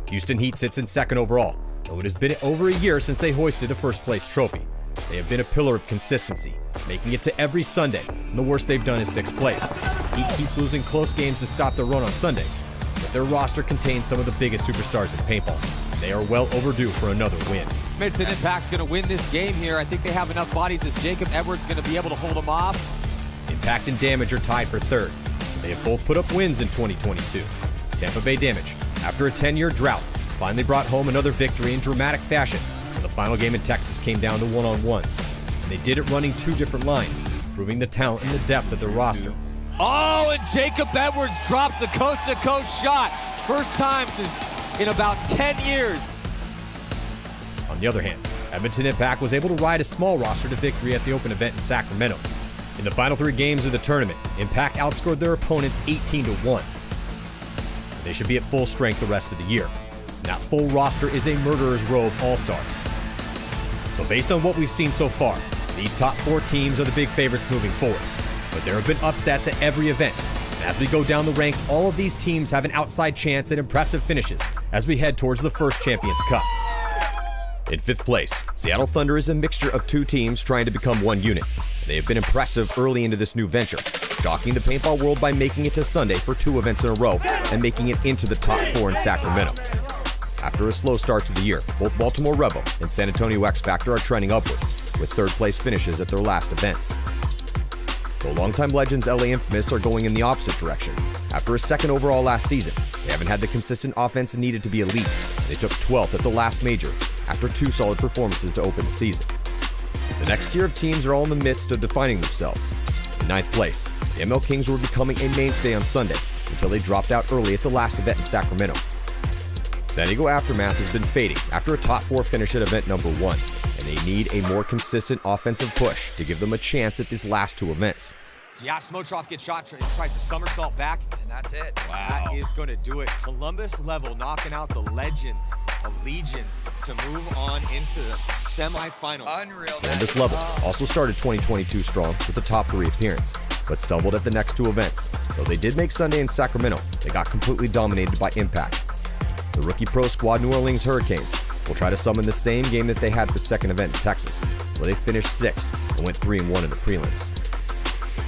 Houston Heat sits in 2nd overall, though it has been over a year since they hoisted a first-place trophy. They have been a pillar of consistency, making it to every Sunday, and the worst they've done is 6th place. Heat keeps losing close games to stop their run on Sundays, but their roster contains some of the biggest superstars in paintball. They are well overdue for another win. Edmonton Impact's going to win this game here. I think they have enough bodies. As Jacob Edwards going to be able to hold them off? Impact and Damage are tied for 3rd. They have both put up wins in 2022. Tampa Bay Damage, after a 10-year drought, finally brought home another victory in dramatic fashion. The final game in Texas came down to one-on-ones, and they did it running two different lines, proving the talent and the depth of their roster. Oh, and Jacob Edwards dropped the coast-to-coast shot. First time in about 10 years. On the other hand, Edmonton Impact was able to ride a small roster to victory at the open event in Sacramento. In the final three games of the tournament, Impact outscored their opponents 18-1. They should be at full strength the rest of the year. And that full roster is a murderer's row of all-stars. So based on what we've seen so far, these top four teams are the big favorites moving forward. But there have been upsets at every event. And as we go down the ranks, all of these teams have an outside chance at impressive finishes as we head towards the first Champions Cup. In fifth place, Seattle Thunder is a mixture of two teams trying to become one unit. They have been impressive early into this new venture, shocking the paintball world by making it to Sunday for two events in a row and making it into the top four in Sacramento. After a slow start to the year, both Baltimore Rebel and San Antonio X Factor are trending upward, with third-place finishes at their last events. Though longtime legends LA Infamous are going in the opposite direction. After a second overall last season, they haven't had the consistent offense needed to be elite. They took 12th at the last major, after two solid performances to open the season. The next tier of teams are all in the midst of defining themselves. In ninth place, the ML Kings were becoming a mainstay on Sunday until they dropped out early at the last event in Sacramento. San Diego Aftermath has been fading after a top four finish at event number 1, and they need a more consistent offensive push to give them a chance at these last two events. Yeah, Smotroff gets shot, tries to somersault back. And that's it. Wow. That is going to do it. Columbus level knocking out the legends of Legion to move on into the semifinals. Unreal. Columbus level also started 2022 strong with a top 3 appearance, but stumbled at the next two events. Though they did make Sunday in Sacramento, they got completely dominated by Impact. The rookie pro squad New Orleans Hurricanes will try to summon the same game that they had at the second event in Texas, where they finished 6th and went 3-1 in the prelims.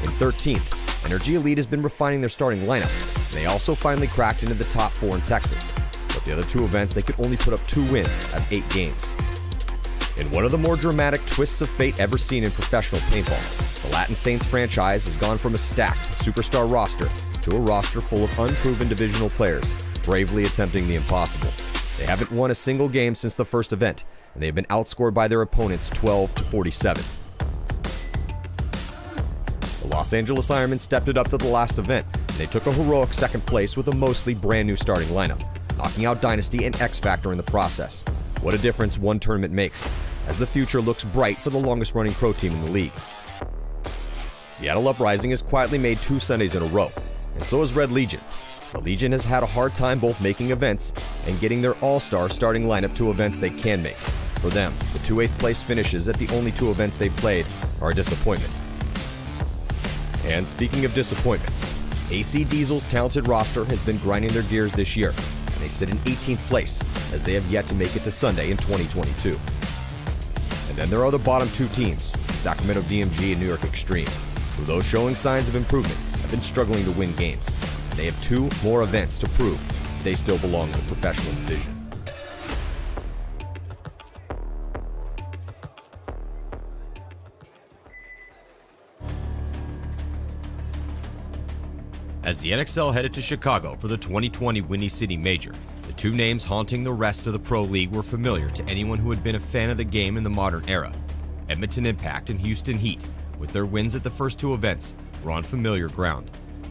In 13th, Energy Elite has been refining their starting lineup, and they also finally cracked into the top 4 in Texas. But the other two events, they could only put up 2 wins out of 8 games. In one of the more dramatic twists of fate ever seen in professional paintball, the Latin Saints franchise has gone from a stacked superstar roster to a roster full of unproven divisional players, bravely attempting the impossible. They haven't won a single game since the first event, and they have been outscored by their opponents 12-47. The Los Angeles Ironmen stepped it up to the last event, and they took a heroic second place with a mostly brand new starting lineup, knocking out Dynasty and X Factor in the process. What a difference one tournament makes, as the future looks bright for the longest running pro team in the league. Seattle Uprising has quietly made 2 Sundays in a row, and so has Red Legion. The Legion has had a hard time both making events and getting their all-star starting lineup to events they can make. For them, the 2 8th place finishes at the only 2 events they've played are a disappointment. And speaking of disappointments, AC Diesel's talented roster has been grinding their gears this year, and they sit in 18th place as they have yet to make it to Sunday in 2022. And then there are the bottom 2 teams, Sacramento DMG and New York Extreme, who, though showing signs of improvement, have been struggling to win games. And they have 2 more events to prove they still belong in the professional division. As the NXL headed to Chicago for the 2020 Windy City Major, the 2 names haunting the rest of the Pro League were familiar to anyone who had been a fan of the game in the modern era. Edmonton Impact and Houston Heat, with their wins at the first 2 events, were on familiar ground.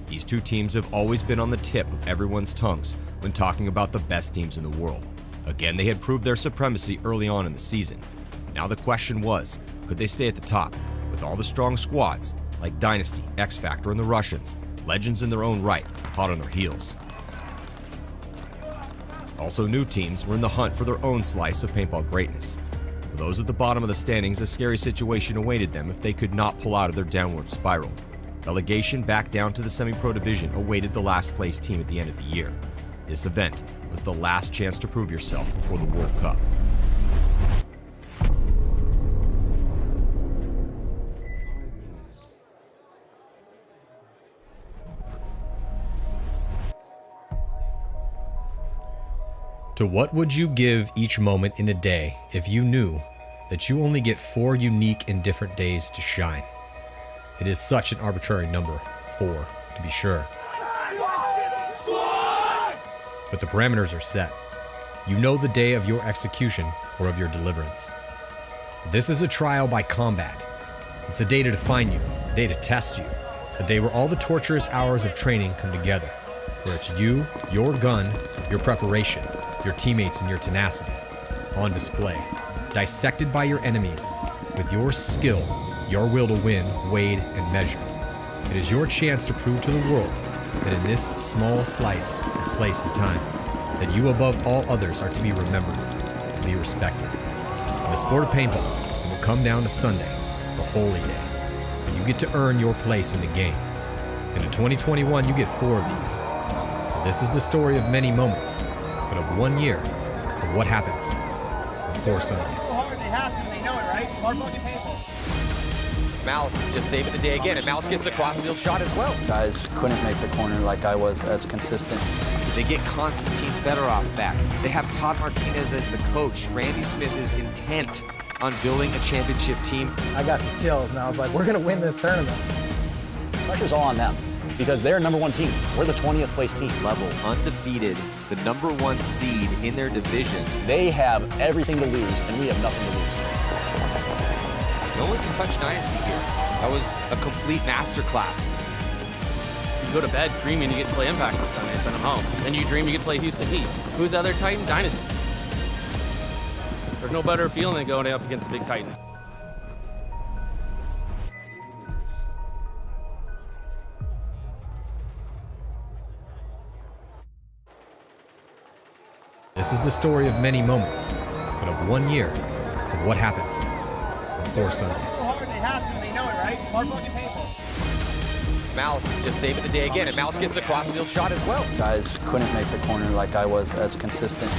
These 2 teams have always been on the tip of everyone's tongues when talking about the best teams in the world. Again, they had proved their supremacy early on in the season. Now the question was, could they stay at the top, with all the strong squads, like Dynasty, X Factor, and the Russians, legends in their own right, hot on their heels. Also, new teams were in the hunt for their own slice of paintball greatness. For those at the bottom of the standings, a scary situation awaited them if they could not pull out of their downward spiral. Relegation back down to the semi-pro division awaited the last place team at the end of the year. This event was the last chance to prove yourself before the World Cup. To what would you give each moment in a day if you knew that you only get 4 unique and different days to shine? It is such an arbitrary number, 4, to be sure. But the parameters are set. You know the day of your execution or of your deliverance. This is a trial by combat. It's a day to define you, a day to test you, a day where all the torturous hours of training come together, where it's you, your gun, your preparation, your teammates, and your tenacity on display, dissected by your enemies, with your skill, your will to win, weighed and measured. It is your chance to prove to the world that in this small slice of place and time, that you above all others are to be remembered, to be respected. In the sport of paintball, it will come down to Sunday, the holy day, and you get to earn your place in the game. And in 2021, you get 4 of these. So this is the story of many moments, but of 1 year of what happens on 4 Sundays. Hard, they have to, they know it, right? Hard fucking paintball. Malice is just saving the day again, and Malice gets the crossfield shot as well. Guys couldn't make the corner like I was as consistent. They get Konstantin Fedorov back. They have Todd Martinez as the coach. Randy Smith is intent on building a championship team. I got the chills, and I was like, we're going to win this tournament. Pressure's all on them because they're #1 team. We're the 20th place team. Level undefeated, the #1 seed in their division. They have everything to lose, and we have nothing to lose. No one can touch Dynasty here. That was a complete masterclass. You go to bed dreaming you get to play Impact on Sunday and send them home. Then you dream you get to play Houston Heat. Who's the other Titan? Dynasty. There's no better feeling than going up against the big Titans. This is the story of many moments, but of 1 year of what happens on 4 Sundays. Hard, they have to, they know it, right? Hard fucking paintball. Malice is just saving the day again, and Malice gets the crossfield shot as well. Guys couldn't make the corner like I was as consistent.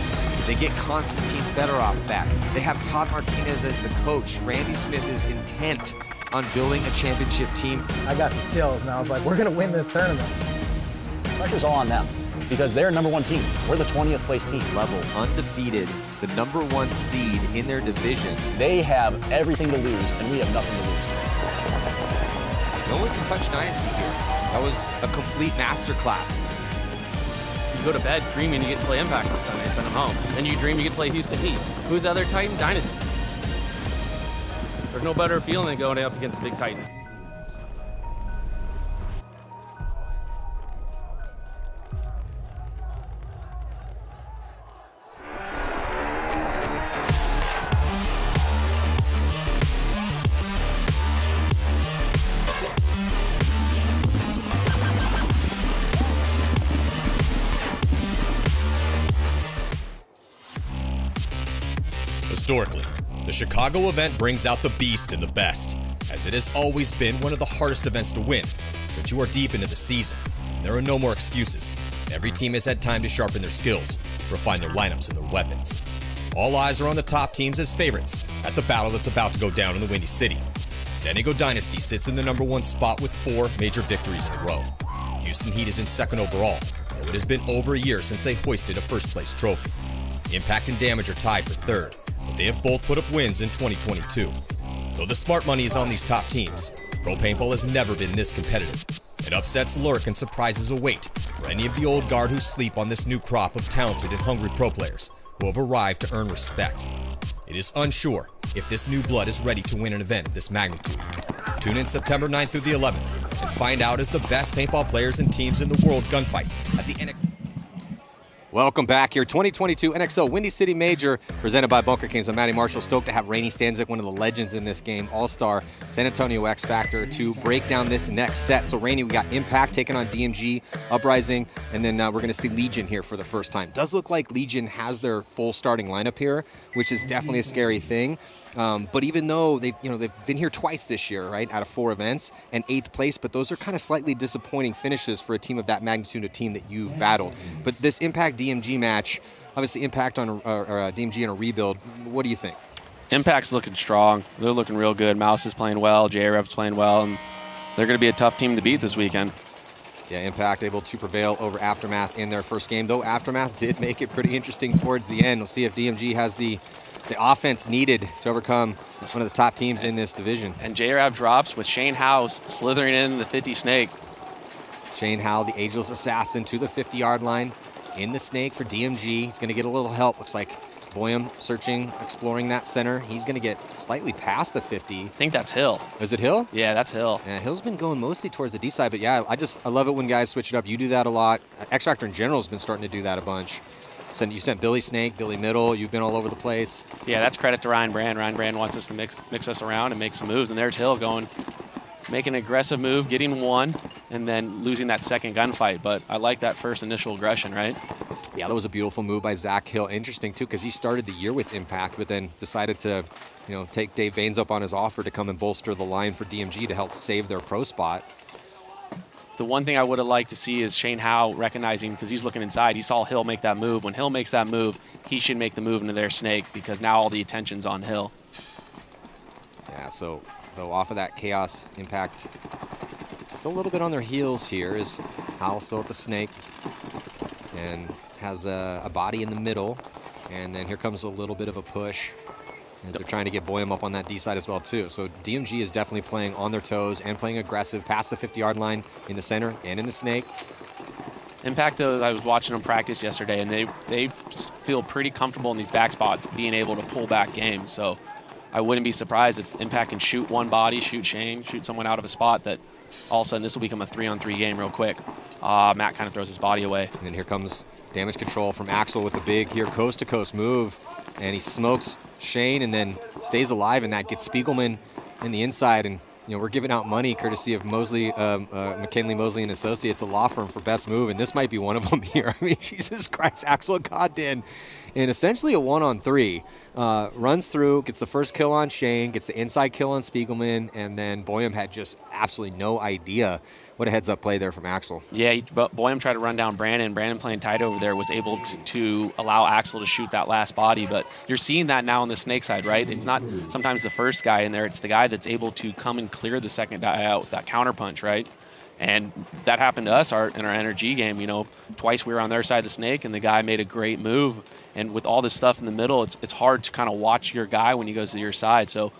They get Konstantin Fedorov back. They have Todd Martinez as the coach. Randy Smith is intent on building a championship team. I got the chills, and I was like, we're going to win this tournament. Pressure's all on them because they're #1 team. We're the 20th place team. Level undefeated, the #1 seed in their division. They have everything to lose, and we have nothing to lose. No one can touch Dynasty here. That was a complete masterclass. You go to bed dreaming you get to play Impact on Sunday and send them home. Then you dream you get to play Houston Heat. Who's the other Titan? Dynasty. There's no better feeling than going up against the big Titans. Historically, the Chicago event brings out the beast in the best, as it has always been one of the hardest events to win, since you are deep into the season. There are no more excuses. Every team has had time to sharpen their skills, refine their lineups and their weapons. All eyes are on the top teams as favorites at the battle that's about to go down in the Windy City. San Diego Dynasty sits in the #1 spot with 4 major victories in a row. Houston Heat is in 2nd overall, though it has been over a year since they hoisted a first-place trophy. Impact and Damage are tied for 3rd, but they have both put up wins in 2022. Though the smart money is on these top teams, pro paintball has never been this competitive. And upsets lurk and surprises await for any of the old guard who sleep on this new crop of talented and hungry pro players who have arrived to earn respect. It is unsure if this new blood is ready to win an event of this magnitude. Tune in September 9th through the 11th and find out as the best paintball players and teams in the world gunfight at the NXL. Welcome back here. 2022 NXL Windy City Major presented by Bunker Kings. I'm Matty Marshall. Stoked to have Rainey Stanzik, one of the legends in this game, all-star San Antonio X Factor, to break down this next set. So Rainey, we got Impact taking on DMG, Uprising, and then we're going to see Legion here for the first time. Does look like Legion has their full starting lineup here, which is definitely a scary thing. But even though they've been here twice this year, right, out of 4 events, and 8th place, but those are kind of slightly disappointing finishes for a team of that magnitude, a team that you've battled. But this Impact DMG match, obviously Impact on DMG in a rebuild. What do you think? Impact's looking strong. They're looking real good. Mouse is playing well. J-Rep's playing well. And they're going to be a tough team to beat this weekend. Yeah, Impact able to prevail over Aftermath in their first game, though Aftermath did make it pretty interesting towards the end. We'll see if DMG has the offense needed to overcome one of the top teams in this division. And J-Rap drops with Shane House slithering in the 50 snake. Shane Howe, the ageless assassin, to the 50-yard line. in the snake for DMG. He's going to get a little help. Looks like Boyum searching, exploring that center. He's going to get slightly past the 50. I think that's Hill. Is it Hill? Yeah, that's Hill. Yeah, Hill's been going mostly towards the D side, but yeah, I love it when guys switch it up. You do that a lot. X Factor in general has been starting to do that a bunch. You sent Billy Snake, Billy Middle. You've been all over the place. Yeah, that's credit to Ryan Brand. Ryan Brand wants us to mix us around and make some moves, and there's Hill making an aggressive move, getting one, and then losing that second gunfight. But I like that first initial aggression, right? Yeah, that was a beautiful move by Zach Hill. Interesting, too, because he started the year with Impact, but then decided to, take Dave Baines up on his offer to come and bolster the line for DMG to help save their pro spot. The one thing I would have liked to see is Shane Howe recognizing, because he's looking inside, he saw Hill make that move. When Hill makes that move, he should make the move into their snake, because now all the attention's on Hill. Yeah, so off of that Chaos Impact, still a little bit on their heels here is Howe still at the snake and has a body in the middle. And then here comes a little bit of a push. And they're trying to get Boyum up on that D side as well, too. So DMG is definitely playing on their toes and playing aggressive past the 50-yard line in the center and in the snake. Impact, though, I was watching them practice yesterday, and they feel pretty comfortable in these back spots, being able to pull back games. So I wouldn't be surprised if Impact can shoot one body, shoot Shane, shoot someone out of a spot, that all of a sudden this will become a 3-on-3 game real quick. Matt kind of throws his body away. And then here comes damage control from Axel with the big coast-to-coast move. And he smokes Shane and then stays alive, and that gets Spiegelman in the inside. And we're giving out money courtesy of Mosley, McKinley Mosley and Associates, a law firm, for best move, and this might be one of them here. I mean, Jesus Christ, Axel Godden in essentially a 1-on-3, runs through, gets the first kill on Shane, gets the inside kill on Spiegelman, and then Boyum had just absolutely no idea. What a heads-up play there from Axel. Yeah, Boyum tried to run down Brandon. Brandon, playing tight over there, was able to allow Axel to shoot that last body. But you're seeing that now on the snake side, right? It's not sometimes the first guy in there. It's the guy that's able to come and clear the second guy out with that counter punch, right? And that happened to us in our NRG game. Twice we were on their side of the snake, and the guy made a great move. And with all this stuff in the middle, it's hard to kind of watch your guy when he goes to your side. So,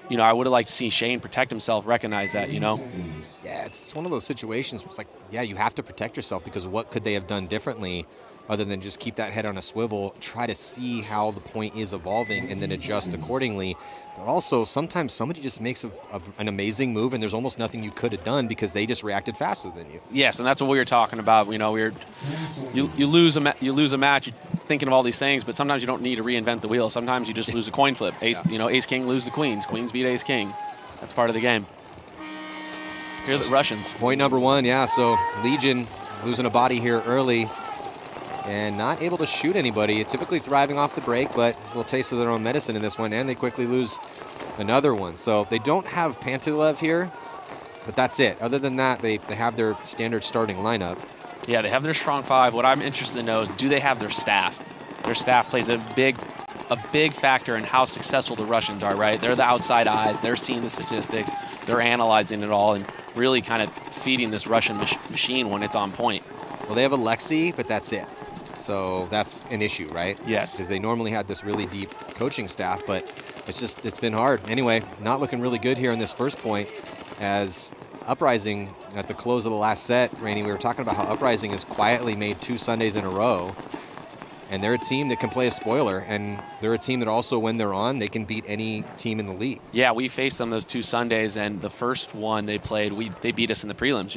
I would have liked to see Shane protect himself, recognize that, Yeah, it's one of those situations where it's like, yeah, you have to protect yourself, because what could they have done differently other than just keep that head on a swivel, try to see how the point is evolving, and then adjust accordingly. But also, sometimes somebody just makes an amazing move, and there's almost nothing you could have done because they just reacted faster than you. Yes, and that's what we were talking about. You lose a match thinking of all these things, but sometimes you don't need to reinvent the wheel. Sometimes you just lose a coin flip. Ace King lose the queens. Queens beat Ace King. That's part of the game. Here are the Russians. Point number 1, yeah. So Legion losing a body here early and not able to shoot anybody. Typically thriving off the break, but a little taste of their own medicine in this one, and they quickly lose another one. So they don't have Pantilev here, but that's it. Other than that, they have their standard starting lineup. Yeah, they have their strong 5. What I'm interested to know is, do they have their staff? Their staff plays a big factor in how successful the Russians are, right? They're the outside eyes. They're seeing the statistics. They're analyzing it all and really kind of feeding this Russian machine when it's on point. Well, they have Alexei, but that's it. So that's an issue, right? Yes. Because they normally had this really deep coaching staff, but it's been hard. Anyway, not looking really good here in this first point, as Uprising at the close of the last set, Rainey, we were talking about how Uprising has quietly made 2 Sundays in a row. And they're a team that can play a spoiler, and they're a team that also, when they're on, they can beat any team in the league. Yeah, we faced them those 2 Sundays, and the first one they played, they beat us in the prelims.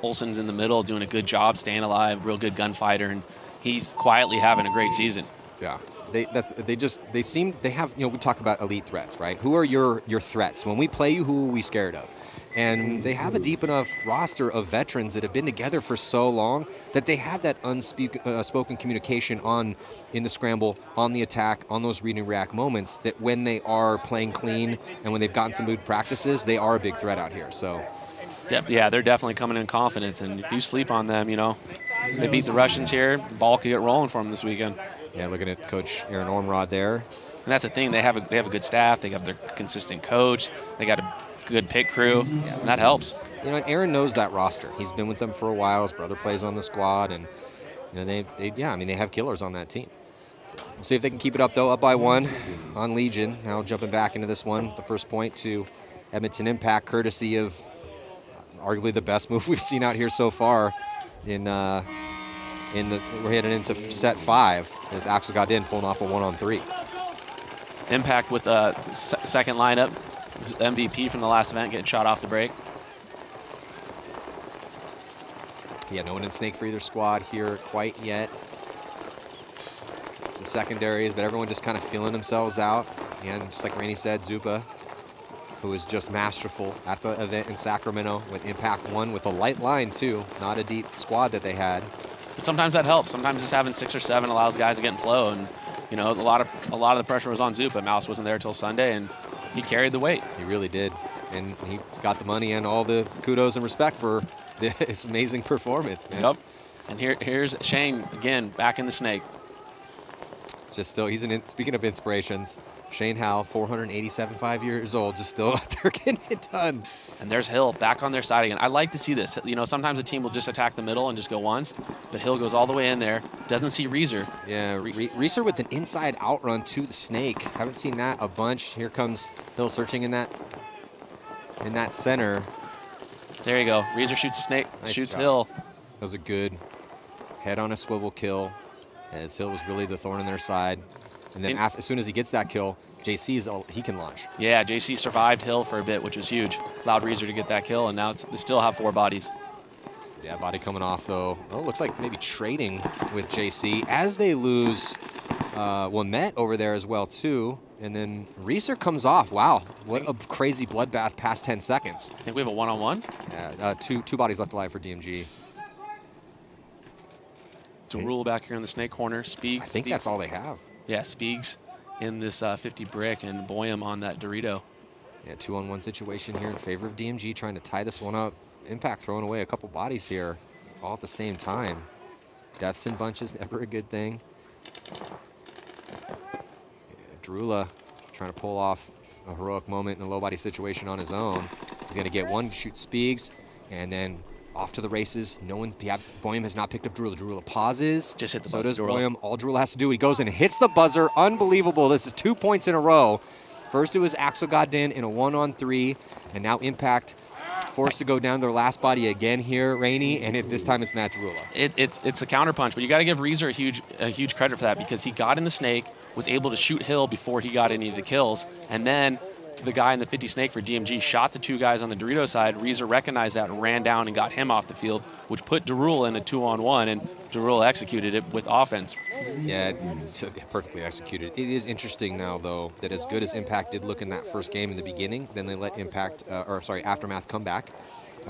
Olsen's in the middle doing a good job, staying alive, real good gunfighter, and he's quietly having a great season. Yeah, they have, we talk about elite threats, right? Who are your threats? When we play you, who are we scared of? And they have a deep enough roster of veterans that have been together for so long that they have that unspoken communication in the scramble, on the attack, on those read and react moments, that when they are playing clean and when they've gotten some good practices, they are a big threat out here. So, yeah, they're definitely coming in confidence. And if you sleep on them, they beat the Russians here, the ball could get rolling for them this weekend. Yeah, looking at Coach Aaron Ormrod there. And that's the thing. They have a good staff. They got their consistent coach. They got a good pit crew, and that helps. And Aaron knows that roster. He's been with them for a while. His brother plays on the squad, and they have killers on that team. So we'll see if they can keep it up, though. Up by 1 on Legion. Now jumping back into this one, the first point to Edmonton Impact, courtesy of arguably the best move we've seen out here so far in we're heading into set 5 as Axel got in, pulling off a 1-on-3. Impact with the second lineup. MVP from the last event getting shot off the break. Yeah, no one in snake for either squad here quite yet. Some secondaries, but everyone just kind of feeling themselves out. And just like Rainey said, Zupa, who was just masterful at the event in Sacramento with Impact 1 with a light line too, not a deep squad that they had. But sometimes that helps. Sometimes just having 6 or 7 allows guys to get in flow. And you know, a lot of the pressure was on Zupa. Mouse wasn't there till Sunday, and he carried the weight. He really did, and he got the money and all the kudos and respect for this amazing performance, man. Yep. And here's Shane again, back in the snake. Just still, speaking of inspirations, Shane Howell, 487 years old, just still out there getting it done. And there's Hill back on their side again. I like to see this. You know, sometimes a team will just attack the middle and just go once, but Hill goes all the way in there, doesn't see Reeser. Yeah, Reeser with an inside outrun to the snake. Haven't seen that a bunch. Here comes Hill searching in that center. There you go. Reeser shoots the snake, Nice shoots job. Hill. That was a good head on a swivel kill, as Hill was really the thorn in their side. And then as soon as he gets that kill, he can launch. Yeah, JC survived Hill for a bit, which was huge. Allowed Reeser to get that kill, and now they still have 4 bodies. Yeah, body coming off, though. Oh, looks like maybe trading with JC as they lose Met over there as well, too. And then Reeser comes off. Wow, what a crazy bloodbath past 10 seconds. I think we have a one-on-one. Yeah, two bodies left alive for DMG. It's a rule back here in the snake corner. Speaks. I think that's all they have. Yeah, Speaks in this 50 brick and Boyum on that Dorito. Yeah, 2-on-1 situation here in favor of DMG, trying to tie this one up. Impact throwing away a couple bodies here, all at the same time. Deaths in bunches, never a good thing. Yeah, Drula trying to pull off a heroic moment in a low body situation on his own. He's going to get one, shoot Speaks, and then off to the races. Boyum has not picked up Drula. Drula pauses. Just hit the buzzer. buzzer. So does Boyum. All Drula has to do, he goes and hits the buzzer. Unbelievable. This is 2 points in a row. First it was Axel Godin in a 1-on-3, and now Impact forced to go down their last body again here, Rainey, and this time it's Matt Drula. It's a counterpunch, but you got to give Reeser a huge credit for that, because he got in the snake, was able to shoot Hill before he got any of the kills, and then the guy in the 50 snake for DMG shot the 2 guys on the Dorito side. Reeser recognized that and ran down and got him off the field, which put Darul in a 2-on-1, and Darul executed it with offense. Yeah, perfectly executed. It is interesting now, though, that as good as Impact did look in that first game in the beginning, then they let Aftermath come back.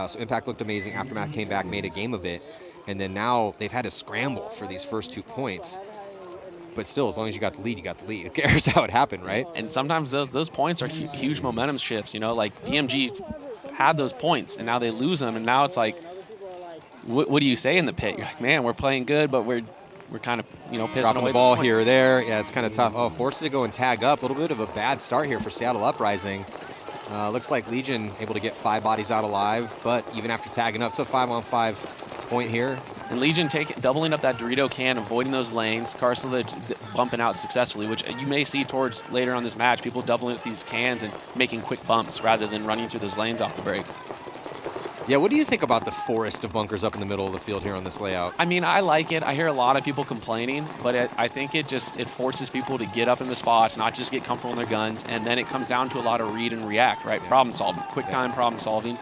So Impact looked amazing. Aftermath came back, made a game of it, and then now they've had to scramble for these first 2 points. But still, as long as you got the lead, you got the lead. Who cares how it happened, right? And sometimes those points are huge momentum shifts. You know, like DMG had those points, and now they lose them, and now it's like, what do you say in the pit? You're like, man, we're playing good, but we're kind of, pissing dropping away the ball the here or there. Yeah, it's kind of tough. Oh, forced to go and tag up. A little bit of a bad start here for Seattle Uprising. Looks like Legion able to get 5 bodies out alive, but even after tagging up, so 5-on-5 point here. And Legion doubling up that Dorito can, avoiding those lanes. Carcela bumping out successfully, which you may see towards later on this match. People doubling up these cans and making quick bumps rather than running through those lanes off the break. Yeah, what do you think about the forest of bunkers up in the middle of the field here on this layout? I mean, I like it. I hear a lot of people complaining, but I think it forces people to get up in the spots, not just get comfortable in their guns, and then it comes down to a lot of read and react, right? Yeah. Problem solving, quick time problem solving,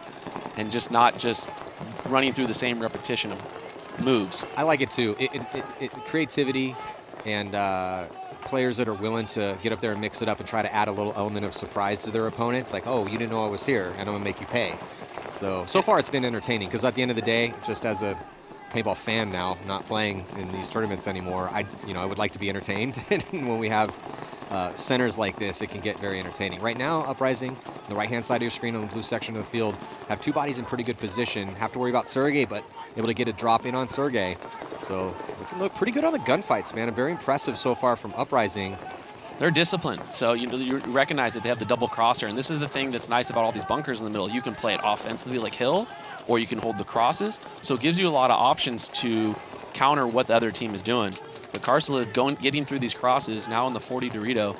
and not just running through the same repetition of moves. I like it too. Creativity and players that are willing to get up there and mix it up and try to add a little element of surprise to their opponents. Like, oh, you didn't know I was here, and I'm gonna make you pay. So far it's been entertaining, because at the end of the day, just as a paintball fan now, not playing in these tournaments anymore, I would like to be entertained. And when we have centers like this, it can get very entertaining. Right now, Uprising, the right-hand side of your screen on the blue section of the field, have 2 bodies in pretty good position. Have to worry about Sergey, but able to get a drop in on Sergey. So it can look pretty good on the gunfights, man. Very impressive so far from Uprising. They're disciplined, so you recognize that they have the double crosser, and this is the thing that's nice about all these bunkers in the middle. You can play it offensively like Hill, or you can hold the crosses, so it gives you a lot of options to counter what the other team is doing. But Carcela getting through these crosses, now in the 40 Dorito.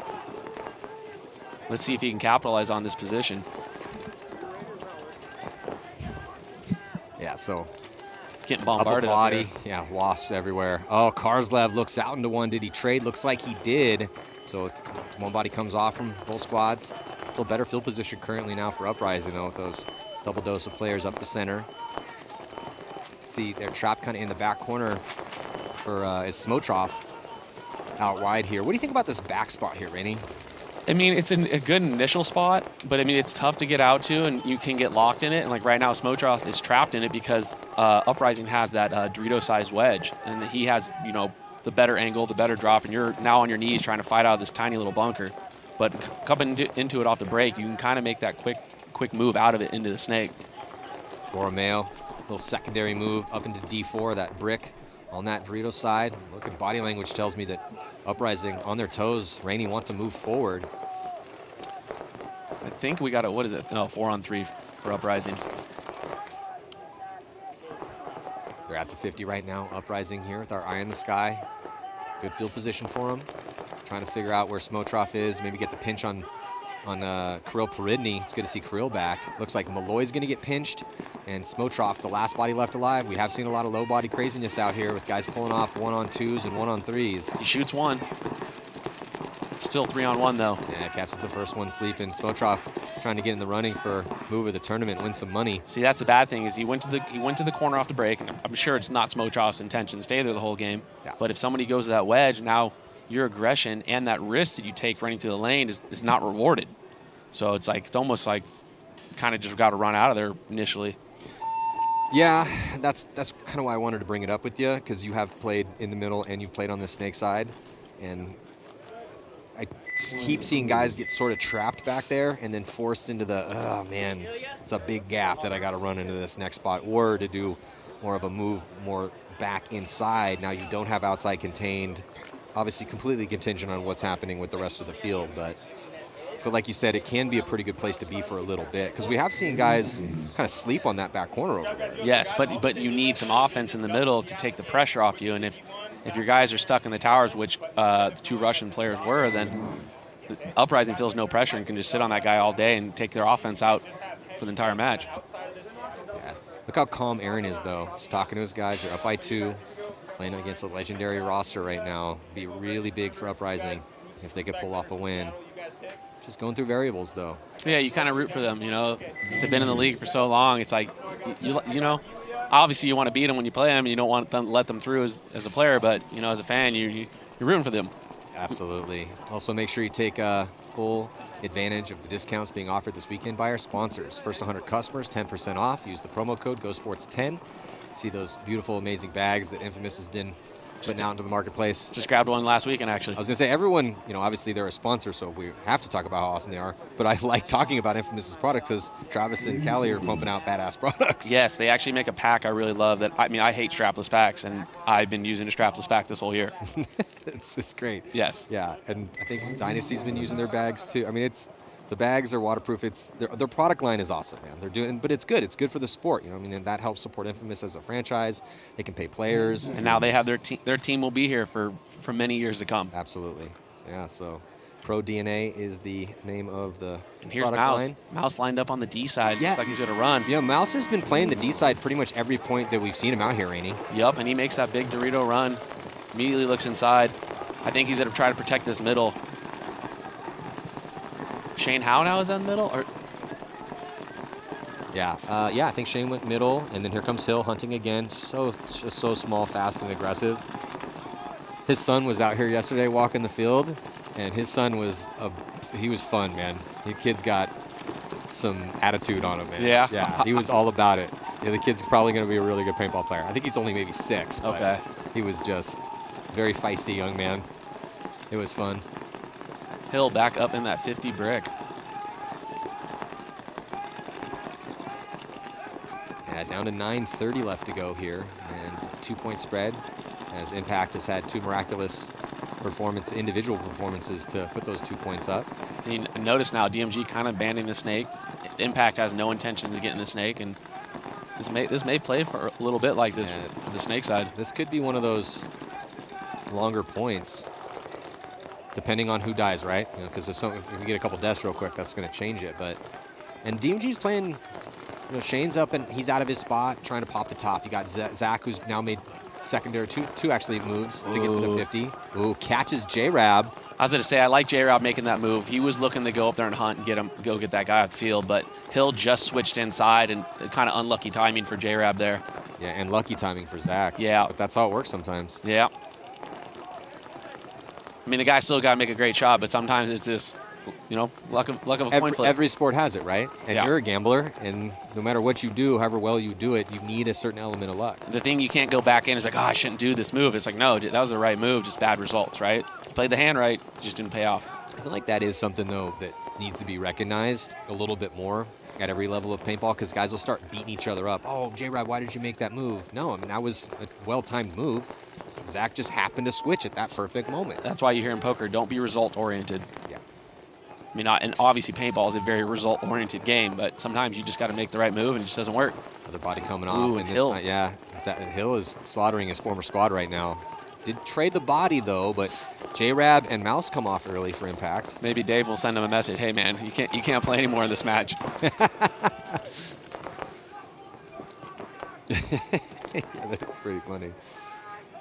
Let's see if he can capitalize on this position. Yeah, so getting bombarded Upper body. up there. Yeah, wasps everywhere. Oh, Karslev looks out into one. Did he trade? Looks like he did. So one body comes off from both squads. A little better field position currently now for Uprising, though, with those double dose of players up the center. See, they're trapped kind of in the back corner for is Smotroff out wide here. What do you think about this back spot here, Rainey? I mean, it's a good initial spot, but I mean, it's tough to get out to, and you can get locked in it. And like right now, Smotroff is trapped in it because Uprising has that Dorito-sized wedge, and he has, you know, the better angle, the better drop, and you're now on your knees trying to fight out of this tiny little bunker. But coming into it off the break, you can kind of make that quick move out of it into the snake. Borromeo, little secondary move up into D4, that brick on that Dorito side. Look at body language tells me that Uprising on their toes. Rainey wants to move forward. I think we got a, what is it? No, 4-on-3 for Uprising. They're at the 50 right now. Uprising here with our eye in the sky. Good field position for them. Trying to figure out where Smotroff is. Maybe get the pinch on Kirill Peridny. It's good to see Kirill back. Looks like Malloy's going to get pinched. And Smotroff, the last body left alive. We have seen a lot of low body craziness out here with guys pulling off 1-on-2s and 1-on-3s. He shoots one. Still 3-on-1 though. Yeah, catches the first one sleeping. Smotroff trying to get in the running for move of the tournament, win some money. See, that's the bad thing is he went to the corner off the break, and I'm sure it's not Smotroff's intention to stay there the whole game. Yeah. But if somebody goes to that wedge, now your aggression and that risk that you take running through the lane is not rewarded. So it's almost like kind of just got to run out of there initially. Yeah, that's kind of why I wanted to bring it up with you, because you have played in the middle and you've played on the snake side, and I keep seeing guys get sort of trapped back there and then forced into the, oh man, it's a big gap that I got to run into this next spot, or to do more of a move more back inside. Now you don't have outside contained, obviously completely contingent on what's happening with the rest of the field, but like you said, it can be a pretty good place to be for a little bit, because we have seen guys kind of sleep on that back corner over there. Yes, but you need some offense in the middle to take the pressure off you, and if your guys are stuck in the towers, which the two Russian players were, then the Uprising feels no pressure and can just sit on that guy all day and take their offense out for the entire match. Yeah. Look how calm Aaron is, though. He's talking to his guys. They're up by 2, playing against a legendary roster right now. Be really big for Uprising if they could pull off a win. Just going through variables, though. Yeah, you kind of root for them, you know. They've been in the league for so long. It's like, you know, obviously you want to beat them when you play them, and you don't want to let them through as a player, but, you know, as a fan, you're rooting for them. Absolutely. Also, make sure you take full advantage of the discounts being offered this weekend by our sponsors. First 100 customers, 10% off. Use the promo code GoSports10. See those beautiful, amazing bags that Infamous has been putting out into the marketplace. Just grabbed one last weekend, actually. I was going to say, everyone, you know, obviously they're a sponsor, so we have to talk about how awesome they are. But I like talking about Infamous's products because Travis and Callie are pumping out badass products. Yes, they actually make a pack I really love. That I mean, I hate strapless packs, and I've been using a strapless pack this whole year. It's just great. Yes. Yeah, and I think Dynasty's been using their bags too. I mean, the bags are waterproof. Their product line is awesome, man. They're doing, but it's good. It's good for the sport, you know. I mean, and that helps support Infamous as a franchise. They can pay players, and now they have their team. Their team will be here for many years to come. Absolutely. So, yeah. So, Pro DNA is the name of the and here's product Mouse. line. Mouse lined up on the D side. Yeah. Looks like he's going to run. Yeah, Mouse has been playing the D side pretty much every point that we've seen him out here, Rainey. Yep, and he makes that big Dorito run. Immediately looks inside. I think he's going to try to protect this middle. Shane Howe now is in the middle? Or yeah, I think Shane went middle, and then here comes Hill hunting again. Just so small, fast, and aggressive. His son was out here yesterday walking the field, and his son he was fun, man. The kid's got some attitude on him, man. Yeah? Yeah, he was all about it. Yeah, the kid's probably going to be a really good paintball player. I think he's only maybe 6, but okay. He was just a very feisty young man. It was fun. Hill back up in that 50 brick. Yeah, down to 9:30 left to go here, and 2-point spread, as Impact has had 2 miraculous individual performances to put those 2 points up. And you notice now DMG kind of banding the snake. Impact has no intention of getting the snake, and this may play for a little bit like this the snake side. This could be one of those longer points, depending on who dies, right? Because if we get a couple deaths real quick, that's going to change it. And DMG's playing You know, Shane's up and he's out of his spot, trying to pop the top. You got Zach, who's now made secondary, two actually moves to get to the 50. Ooh, catches J-Rab. I was going to say, I like J-Rab making that move. He was looking to go up there and hunt and go get that guy off the field, but Hill just switched inside, and kind of unlucky timing for J-Rab there. Yeah, and lucky timing for Zach. Yeah. But that's how it works sometimes. Yeah. I mean, the guy still got to make a great shot, but sometimes it's just, you know, luck of a coin flip. Every sport has it, right? And Yeah. you're a gambler, and no matter what you do, however well you do it, you need a certain element of luck. The thing you can't go back in is like, oh, I shouldn't do this move. It's like, no, that was the right move, just bad results, right? Played the hand right, just didn't pay off. I feel like that is something, though, that needs to be recognized a little bit more at every level of paintball, because guys will start beating each other up. Oh, J-Rab, why did you make that move? No, I mean, that was a well-timed move. Zach just happened to switch at that perfect moment. That's why you hear in poker, don't be result-oriented. Yeah. I mean, and obviously paintball is a very result-oriented game, but sometimes you just got to make the right move and it just doesn't work. Another body coming off. Ooh, and Hill. Yeah, Hill is slaughtering his former squad right now. Did trade the body, though, but J-Rab and Mouse come off early for impact. Maybe Dave will send him a message. Hey, man, you can't play anymore in this match. Yeah, that's pretty funny.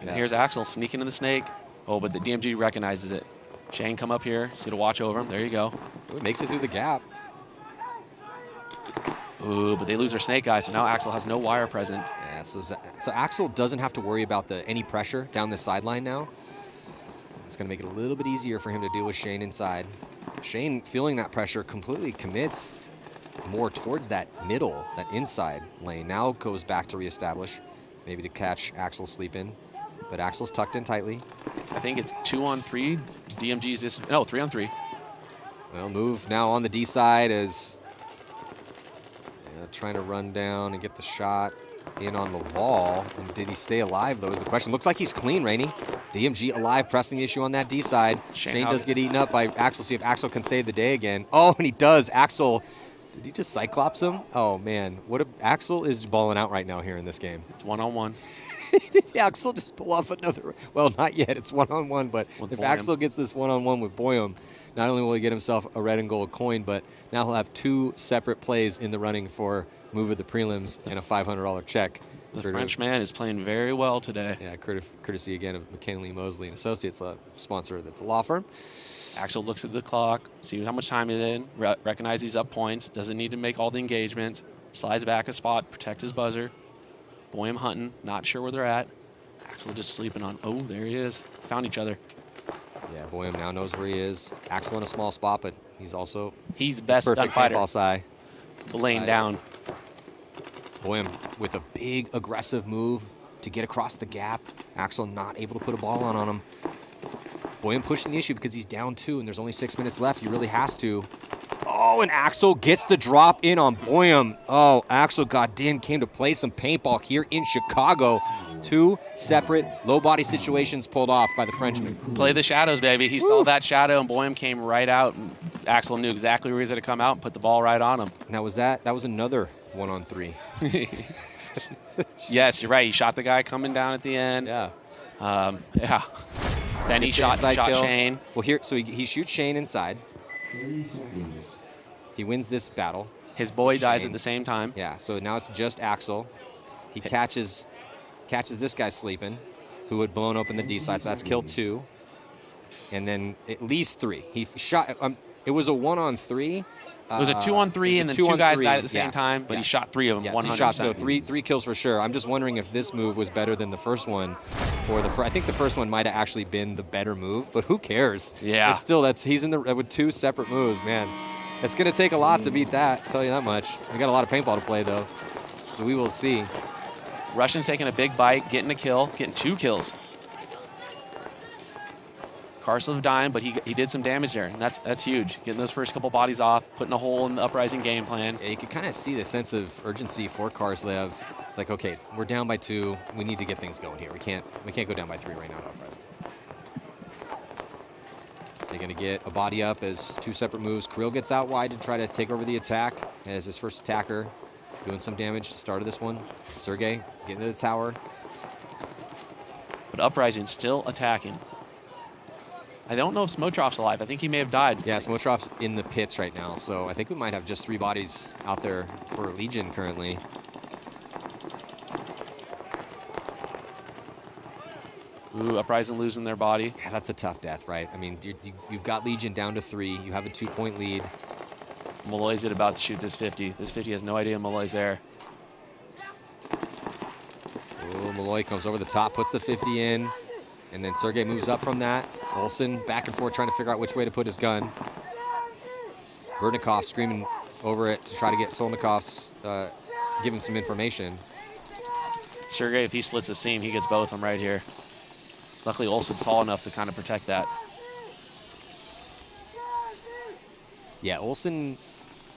And here's Axel sneaking in the snake. Oh, but the DMG recognizes it. Shane, come up here. See to watch over him. There you go. Ooh, it makes it through the gap. Ooh, but they lose their snake guy, so now Axel has no wire present. Yeah, so Axel doesn't have to worry about any pressure down the sideline now. It's going to make it a little bit easier for him to deal with Shane inside. Shane, feeling that pressure, completely commits more towards that middle, that inside lane. Now goes back to reestablish, maybe to catch Axel sleeping. But Axel's tucked in tightly. I think it's 2-on-3. DMG's just, no, 3-on-3. Well, move now on the D side as trying to run down and get the shot in on the wall. And did he stay alive, though, is the question. Looks like he's clean, Rainey. DMG alive, pressing the issue on that D side. Shane does get eaten up by Axel. See if Axel can save the day again. Oh, and he does. Axel, did he just Cyclops him? Oh, man. Axel is balling out right now here in this game. It's one-on-one. Did Axel just pull off another? Well, not yet. It's one-on-one, but if Boyum. Axel gets this one-on-one with Boyum, not only will he get himself a red and gold coin, but now he'll have two separate plays in the running for move of the prelims and a $500 check. The Frenchman is playing very well today. Yeah, courtesy again of McKinley, Mosley & Associates, a sponsor that's a law firm. Axel looks at the clock, sees how much time he's in, recognizes he's up points, doesn't need to make all the engagements, slides back a spot, protect his buzzer. Boyum hunting, not sure where they're at. Axel just sleeping on, oh, there he is. Found each other. Yeah, Boyum now knows where he is. Axel in a small spot, but he's also the best perfect gunfighter. paintball side. Laying down. Boyum with a big aggressive move to get across the gap. Axel not able to put a ball on him. Boyum pushing the issue because he's down 2 and there's only 6 minutes left. He really has to. Oh, and Axel gets the drop in on Boyum. Oh, Axel goddamn came to play some paintball here in Chicago. 2 separate low body situations pulled off by the Frenchman. Play the shadows, baby. He saw that shadow and Boyum came right out. And Axel knew exactly where he was going to come out and put the ball right on him. Now that was another 1-on-3. Yes, you're right. He shot the guy coming down at the end. Yeah. Yeah. Then he shot Shane. Well, here, so he shoots Shane inside. 30 seconds. He wins this battle. His boy dies at the same time. Yeah, so now it's just Axel. He catches this guy sleeping, who had blown open the D side. So that's kill 2. And then at least 3. He shot. It was a 1-on-3. It was a 2-on-3, and then 2 guys died at the same time, but he shot 3 of them. 100%. He shot so three kills for sure. I'm just wondering if this move was better than the first one, or I think the first one might have actually been the better move, but who cares? Yeah. It's still he's in the with 2 separate moves, man. It's gonna take a lot to beat that. I'll tell you that much. We got a lot of paintball to play though, so we will see. Russian's taking a big bite, getting a kill, getting 2 kills. Karslev dying, but he did some damage there, and that's huge. Getting those first couple bodies off, putting a hole in the uprising game plan. Yeah, you can kind of see the sense of urgency for Karslev. It's like, okay, we're down by 2. We need to get things going here. We can't go down by 3 right now to uprising. They're going to get a body up as 2 separate moves. Kirill gets out wide to try to take over the attack as his first attacker, doing some damage at the start of this one. Sergey getting to the tower. But uprising still attacking. I don't know if Smotrov's alive. I think he may have died. Yeah, Smotrov's in the pits right now, so I think we might have just 3 bodies out there for Legion currently. Ooh, Uprising losing their body. Yeah, that's a tough death, right? I mean, you've got Legion down to 3. You have a 2-point lead. Malloy's about to shoot this 50. This 50 has no idea Malloy's there. Oh, Malloy comes over the top, puts the 50 in, and then Sergey moves up from that. Olsen back and forth trying to figure out which way to put his gun. Berdnikov screaming over it to try to get Solnikov's, give him some information. Sergey, if he splits the seam, he gets both of them right here. Luckily, Olsen's tall enough to kind of protect that. Yeah, Olsen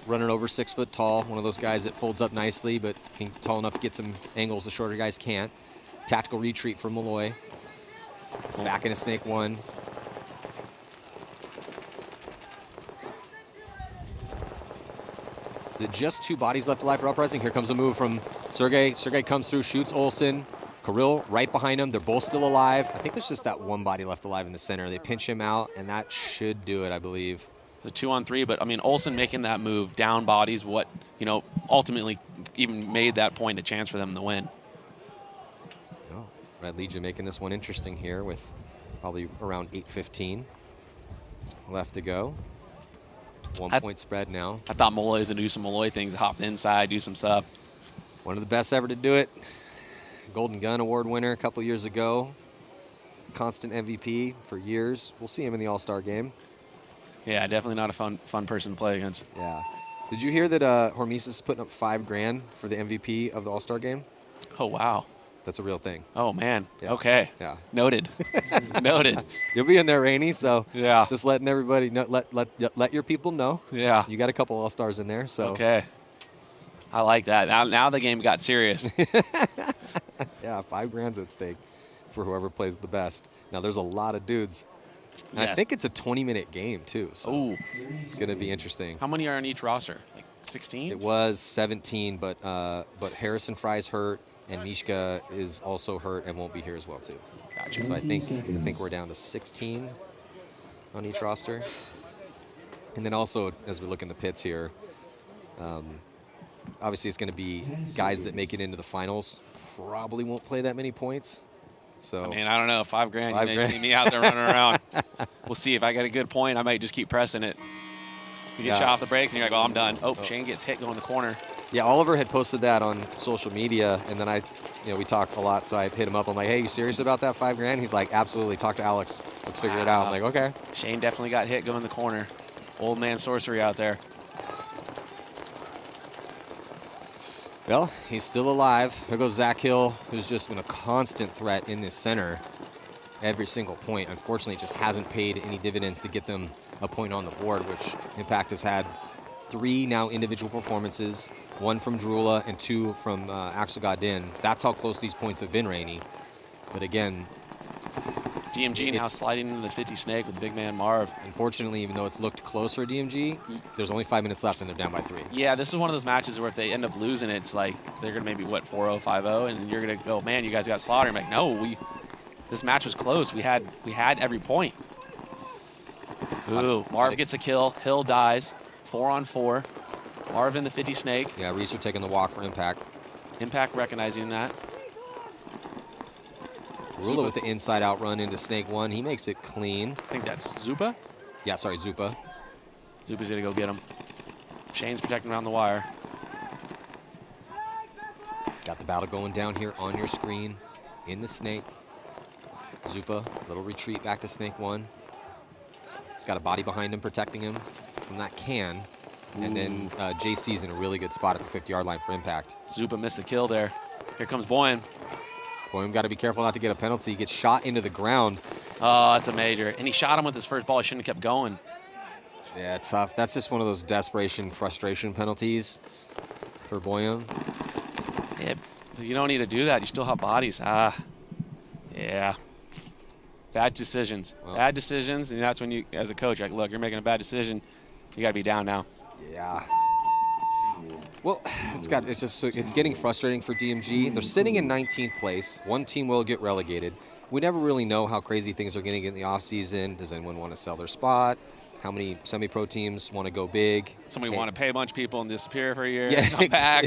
running over 6 foot tall. One of those guys that folds up nicely, but tall enough to get some angles the shorter guys can't. Tactical retreat from Malloy. It's back into Snake 1. Just 2 bodies left alive for Uprising. Here comes a move from Sergey. Sergey comes through, shoots Olsen. Kirill right behind him. They're both still alive. I think there's just that 1 body left alive in the center. They pinch him out, and that should do it, I believe. The 2-on-3, but I mean, Olsen making that move, down bodies, what, you know, ultimately even made that point a chance for them to win. Oh, Red Legion making this one interesting here with probably around 8:15 left to go. 1-point spread now. I thought Malloy was going to do some Malloy things, hop inside, do some stuff. One of the best ever to do it. Golden Gun Award winner a couple years ago. Constant MVP for years. We'll see him in the All-Star game. Yeah, definitely not a fun person to play against. Yeah. Did you hear that Hormesis is putting up $5 grand for the MVP of the All-Star game? Oh, wow. That's a real thing. Oh, man. Yeah. Okay. Yeah. Noted. Noted. You'll be in there, Rainey, so yeah. Just letting everybody know, let your people know. Yeah. You got a couple All-Stars in there, so. Okay. I like that. Now the game got serious. Yeah, $5 grand's at stake for whoever plays the best. Now, there's a lot of dudes. And Yes. I think it's a 20-minute game, too, so Ooh. It's going to be interesting. How many are on each roster? Like 16? It was 17, but Harrison Fry's hurt, and Mishka is also hurt and won't be here as well, too. Gotcha. So I think we're down to 16 on each roster. And then also, as we look in the pits here, obviously it's going to be guys that make it into the finals. Probably won't play that many points. So I mean, I don't know. $5 grand. $5 You may grand. see me out there running around. We'll see. If I get a good point, I might just keep pressing it. You get shot off the brakes, and you're like, oh, I'm done. Oh, Shane gets hit going the corner. Yeah, Oliver had posted that on social media, and then we talked a lot, so I hit him up. I'm like, hey, you serious about that $5 grand? He's like, absolutely. Talk to Alex. Let's figure it out. I'm like, okay. Shane definitely got hit going the corner. Old man sorcery out there. Well, he's still alive. Here goes Zach Hill, who's just been a constant threat in this center every single point. Unfortunately, it just hasn't paid any dividends to get them a point on the board, which Impact has had 3 now individual performances, 1 from Drula and 2 from Axel Godin. That's how close these points have been, Rainey. But again, DMG now sliding into the 50 snake with big man Marv. Unfortunately, even though it's looked close for DMG, there's only 5 minutes left and they're down by 3. Yeah, this is one of those matches where if they end up losing, it's like they're going to maybe, 4-0, 5-0, and you're going to go, man, you guys got slaughtered. I'm like, no, this match was close. We had every point. Ooh, Marv gets a kill. Hill dies. 4-on-4. Marv in the 50 snake. Yeah, Reeser taking the walk for Impact. Impact recognizing that. Rula with the inside out run into Snake 1. He makes it clean. I think that's Zupa. Yeah, sorry, Zupa. Zupa's going to go get him. Shane's protecting around the wire. Got the battle going down here on your screen in the Snake. Zupa, little retreat back to Snake 1. He's got a body behind him protecting him from that can. And then JC's in a really good spot at the 50-yard line for Impact. Zupa missed the kill there. Here comes Boyan. Boyan got to be careful not to get a penalty. He gets shot into the ground. Oh, that's a major. And he shot him with his first ball. He shouldn't have kept going. Yeah, tough. That's just one of those desperation, frustration penalties for Boyan. Yeah, you don't need to do that. You still have bodies. Yeah. Bad decisions. Well, bad decisions, and that's when you, as a coach, you're like, look, you're making a bad decision. You got to be down now. Yeah. Well, it's getting frustrating for DMG. They're sitting in 19th place. One team will get relegated. We never really know how crazy things are going to get in the offseason. Does anyone want to sell their spot? How many semi-pro teams want to go big? Somebody want to pay a bunch of people and disappear for a year, yeah, come back.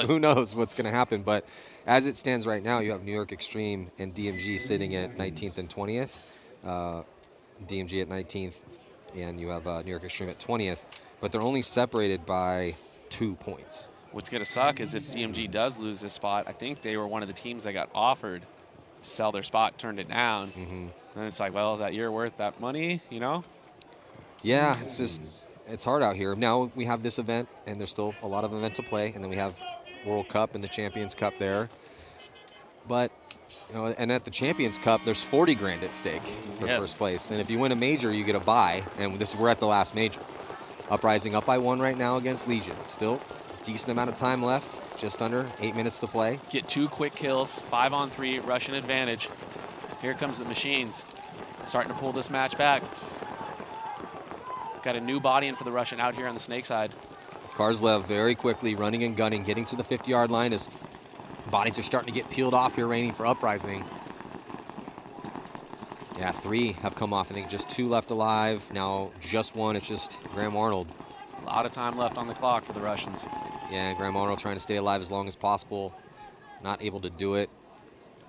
Who knows what's going to happen? But as it stands right now, you have New York Extreme and DMG sitting at 19th and 20th. DMG at 19th, and you have New York Extreme at 20th. But they're only separated by 2 points. What's going to suck is if DMG does lose this spot, I think they were one of the teams that got offered to sell their spot, turned it down. Mm-hmm. And it's like, well, is that year worth that money, you know? Yeah, it's hard out here. Now we have this event, and there's still a lot of events to play, and then we have World Cup and the Champions Cup there. But, you know, and at the Champions Cup, there's 40 grand at stake for first place. And if you win a major, you get a bye, and we're at the last major. Uprising up by 1 right now against Legion. Still decent amount of time left, just under 8 minutes to play. Get 2 quick kills, 5-on-3, Russian advantage. Here comes the Machines, starting to pull this match back. Got a new body in for the Russian out here on the snake side. Karslev very quickly running and gunning, getting to the 50-yard line as bodies are starting to get peeled off here, raining for Uprising. Yeah, 3 have come off. I think just 2 left alive. Now just 1. It's just Graham Arnold. A lot of time left on the clock for the Russians. Yeah, Graham Arnold trying to stay alive as long as possible. Not able to do it.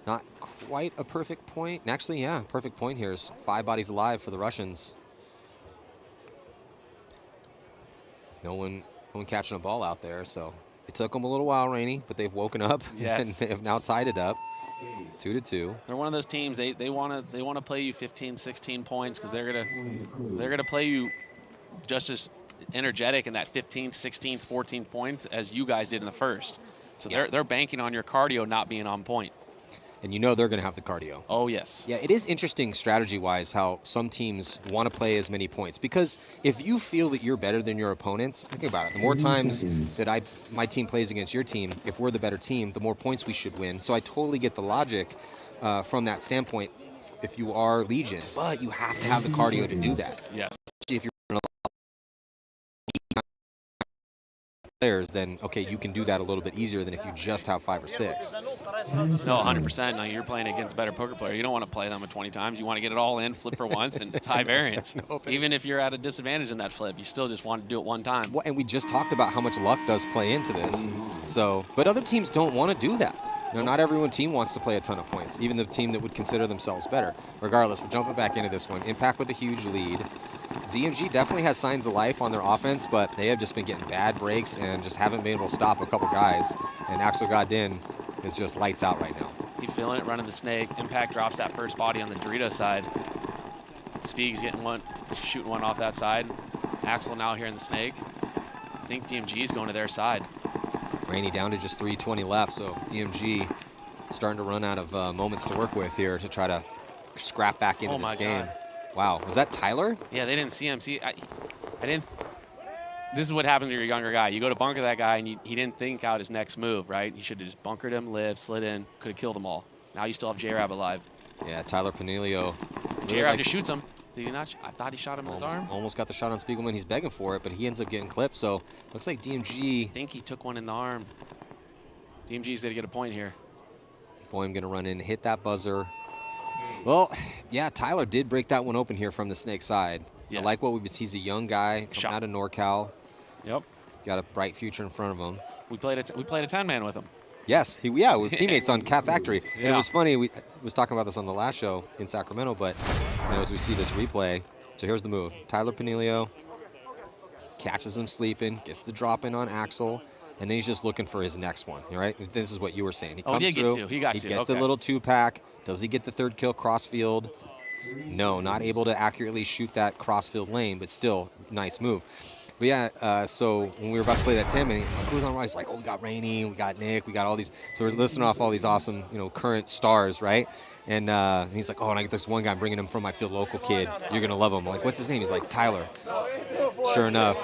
Not quite a perfect point. And actually, yeah, perfect point here is 5 bodies alive for the Russians. No one catching a ball out there, so it took them a little while, Rainey, but they've woken up and they have now tied it up 2-2. They're one of those teams, they want to play you 15, 16 points because they're gonna play you just as energetic in that 15th, 16th, 14th points as you guys did in the first. So they're banking on your cardio not being on point. And you know they're going to have the cardio. Oh, yes. Yeah, it is interesting strategy-wise how some teams want to play as many points. Because if you feel that you're better than your opponents, think about it. The more times that my team plays against your team, if we're the better team, the more points we should win. So I totally get the logic from that standpoint if you are Legion. But you have to have the cardio to do that. Yes. If you're players, then okay, you can do that a little bit easier than if you just have 5 or 6. No, 100%. Now you're playing against a better poker player. You don't want to play them 20 times. You want to get it all in, flip for once, and it's high variance. Even if you're at a disadvantage in that flip, you still just want to do it one time. Well, and we just talked about how much luck does play into this. So, but other teams don't want to do that. No, not every team wants to play a ton of points, even the team that would consider themselves better. Regardless, we're jumping back into this one. Impact with a huge lead. DMG definitely has signs of life on their offense, but they have just been getting bad breaks and just haven't been able to stop a couple guys. And Axel Godin is just lights out right now. He's feeling it, running the snake. Impact drops that first body on the Dorito side. Spieg's getting one, shooting one off that side. Axel now here in the snake. I think DMG is going to their side. Rainey down to just 3:20 left, so DMG starting to run out of moments to work with here to try to scrap back into this game. God. Wow, was that Tyler? Yeah, they didn't see him. See, I didn't. This is what happens to your younger guy. You go to bunker that guy, and he didn't think out his next move, right? You should have just bunkered him, lived, slid in, could have killed them all. Now you still have J-Rab alive. Yeah, Tyler Panilio. J-Rab just shoots him. Did he not? I thought he shot him in his arm. Almost got the shot on Spiegelman. He's begging for it, but he ends up getting clipped. So looks like DMG. I think he took one in the arm. DMG's going to get a point here. Boehm going to run in, hit that buzzer. Well, yeah, Tyler did break that one open here from the snake side. Yes. I like what he's a young guy coming out of NorCal. Yep. Got a bright future in front of him. We played a 10-man with him. Yes, we're teammates on Cat Factory. Yeah. And it was funny, we was talking about this on the last show in Sacramento, but as we see this replay, so here's the move. Tyler Panilio catches him sleeping, gets the drop in on Axel, and then he's just looking for his next one, right? This is what you were saying. He comes through, he gets a little 2-pack. Does he get the 3rd kill crossfield? No, not able to accurately shoot that crossfield lane, but still, nice move. But yeah, so when we were about to play that 10-man, Cruz on Rice, like, oh, we got Rainey, we got Nick, we got all these. So we're listing off all these awesome, current stars, right? And he's like, oh, and I get this one guy, I'm bringing him from my field local kid. You're going to love him. I'm like, what's his name? He's like, Tyler. Sure enough,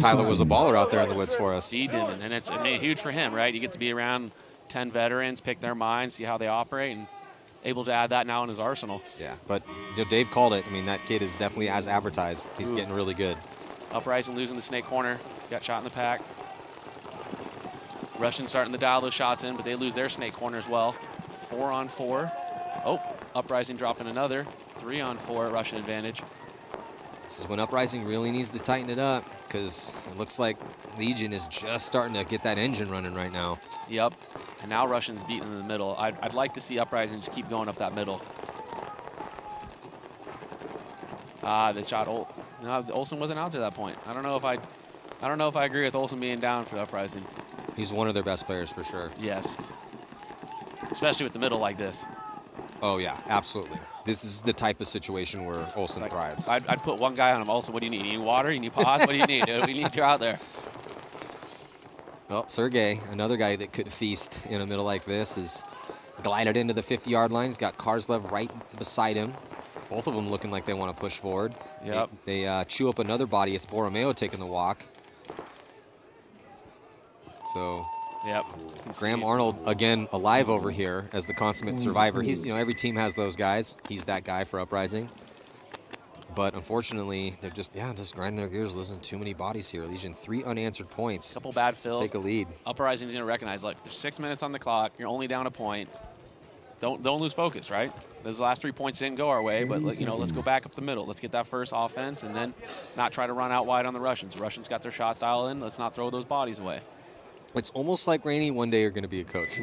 Tyler was a baller out there in the woods for us. He did, and it's huge for him, right? You get to be around 10 veterans, pick their minds, see how they operate, and able to add that now in his arsenal. Yeah, but Dave called it. I mean, that kid is definitely as advertised. He's getting really good. Uprising losing the snake corner. Got shot in the pack. Russians starting to dial those shots in, but they lose their snake corner as well. 4-on-4. Oh, Uprising dropping another. 3-on-4 Russian advantage. This is when Uprising really needs to tighten it up, because it looks like Legion is just starting to get that engine running right now. Yep. And now Russians beating in the middle. I'd like to see Uprising just keep going up that middle. They shot no, Olsen wasn't out to that point. I don't know if I agree with Olsen being down for the Uprising. He's one of their best players for sure. Yes. Especially with the middle like this. Oh yeah, absolutely. This is the type of situation where Olsen thrives. I'd put one guy on him. Olsen, what do you need? You need water? You need pods? What do you need, dude? We need you out there. Well, Sergey, another guy that could feast in a middle like this, is glided into the 50-yard line. He's got Karslev right beside him. Both of them looking like they want to push forward. Yep. They chew up another body. It's Borromeo taking the walk. So, yep. Graham Arnold, again, alive over here as the consummate survivor. He's, every team has those guys. He's that guy for Uprising. But unfortunately, they're just grinding their gears, losing too many bodies here. Legion, 3 unanswered points. Couple bad fills. Take a lead. Uprising's gonna recognize, like, there's 6 minutes on the clock. You're only down a point. Don't lose focus, right? Those last 3 points didn't go our way, but let's go back up the middle. Let's get that first offense, and then not try to run out wide on the Russians. The Russians got their shots dialed in. Let's not throw those bodies away. It's almost like, Rainey, one day you're going to be a coach.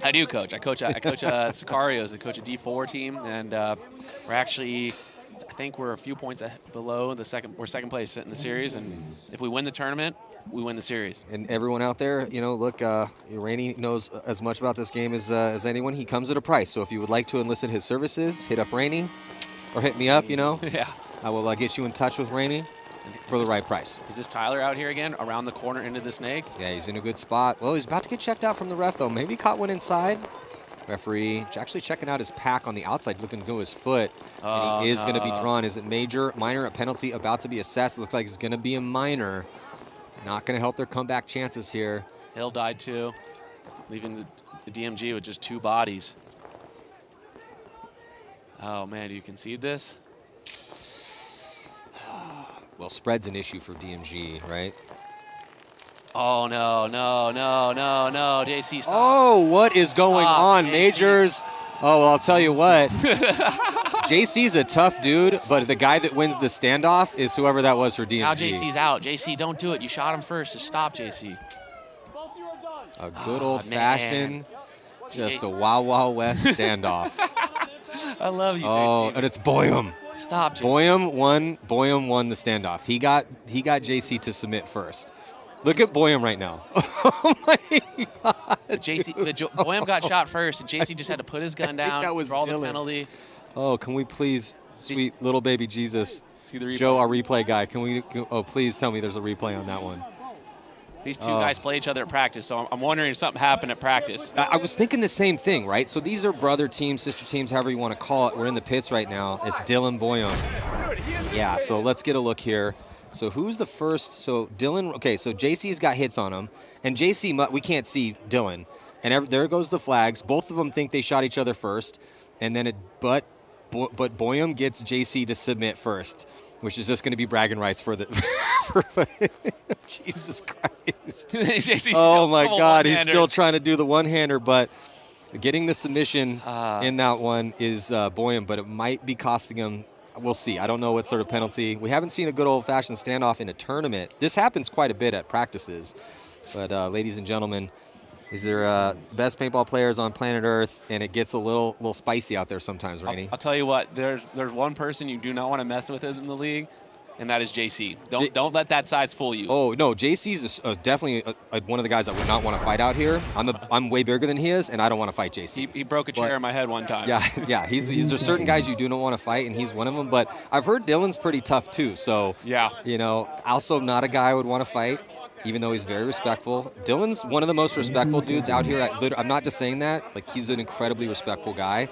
I do coach. I coach Sicarios. I coach a D4 team, and we're actually, I think we're a few points below the second. We're second place in the series, and if we win the tournament, we win the series. And everyone out there, look, Rainey knows as much about this game as anyone. He comes at a price. So if you would like to enlist his services, hit up Rainey, or hit me up. Yeah. I will get you in touch with Rainey for the right price. Is this Tyler out here again, around the corner into the snake? Yeah, he's in a good spot. Well, he's about to get checked out from the ref, though. Maybe caught one inside. Referee actually checking out his pack on the outside, looking to go his foot. And he is going to be drawn. Is it major, minor, a penalty about to be assessed? It looks like it's going to be a minor. Not going to help their comeback chances here. Hill died too, leaving the DMG with just 2 bodies. Oh man, do you concede this? Well, spread's an issue for DMG, right? Oh, no, JC, stop. Oh, what is going on, JC. Majors? Oh, well, I'll tell you what. JC's a tough dude, but the guy that wins the standoff is whoever that was for DMG. Now JC's out. JC, don't do it. You shot him first. Just stop, JC. A good old-fashioned, just a Wild Wild West standoff. I love you, Oh, JC. And it's Boyum. Stop, JC. Boyum won the standoff. He got JC to submit first. Look at Boyum right now. Oh my God. Boyum got shot first, and JC just had to put his gun down, draw the penalty. Oh, can we please, sweet little baby Jesus, see the replay? Joe, our replay guy, please tell me there's a replay on that one. These two guys play each other at practice, so I'm wondering if something happened at practice. I was thinking the same thing, right? So these are brother teams, sister teams, however you want to call it. We're in the pits right now. It's Dylan Boyum. Yeah, so let's get a look here. So who's the first? So Dylan, okay, so JC's got hits on him. And JC, we can't see Dylan. And there goes the flags. Both of them think they shot each other first. And then but Boyum gets JC to submit first, which is just going to be bragging rights for the Jesus Christ. Oh my God, he's still trying to do the one-hander, but getting the submission in that one is Boyum, but it might be costing him. We'll see. I don't know what sort of penalty. We haven't seen a good old-fashioned standoff in a tournament. This happens quite a bit at practices, but ladies and gentlemen, these are best paintball players on planet Earth, and it gets a little spicy out there sometimes, Rainey. I'll tell you what. There's one person you do not want to mess with in the league, and that is JC. Don't let that size fool you. Oh no, JC's definitely one of the guys I would not want to fight out here. I'm way bigger than he is, and I don't want to fight JC. He broke a chair in my head one time. Yeah. There's certain guys you do not want to fight, and he's one of them. But I've heard Dylan's pretty tough too. So yeah, also not a guy I would want to fight, even though he's very respectful. Dylan's one of the most respectful dudes out here. I'm not just saying that. Like, he's an incredibly respectful guy,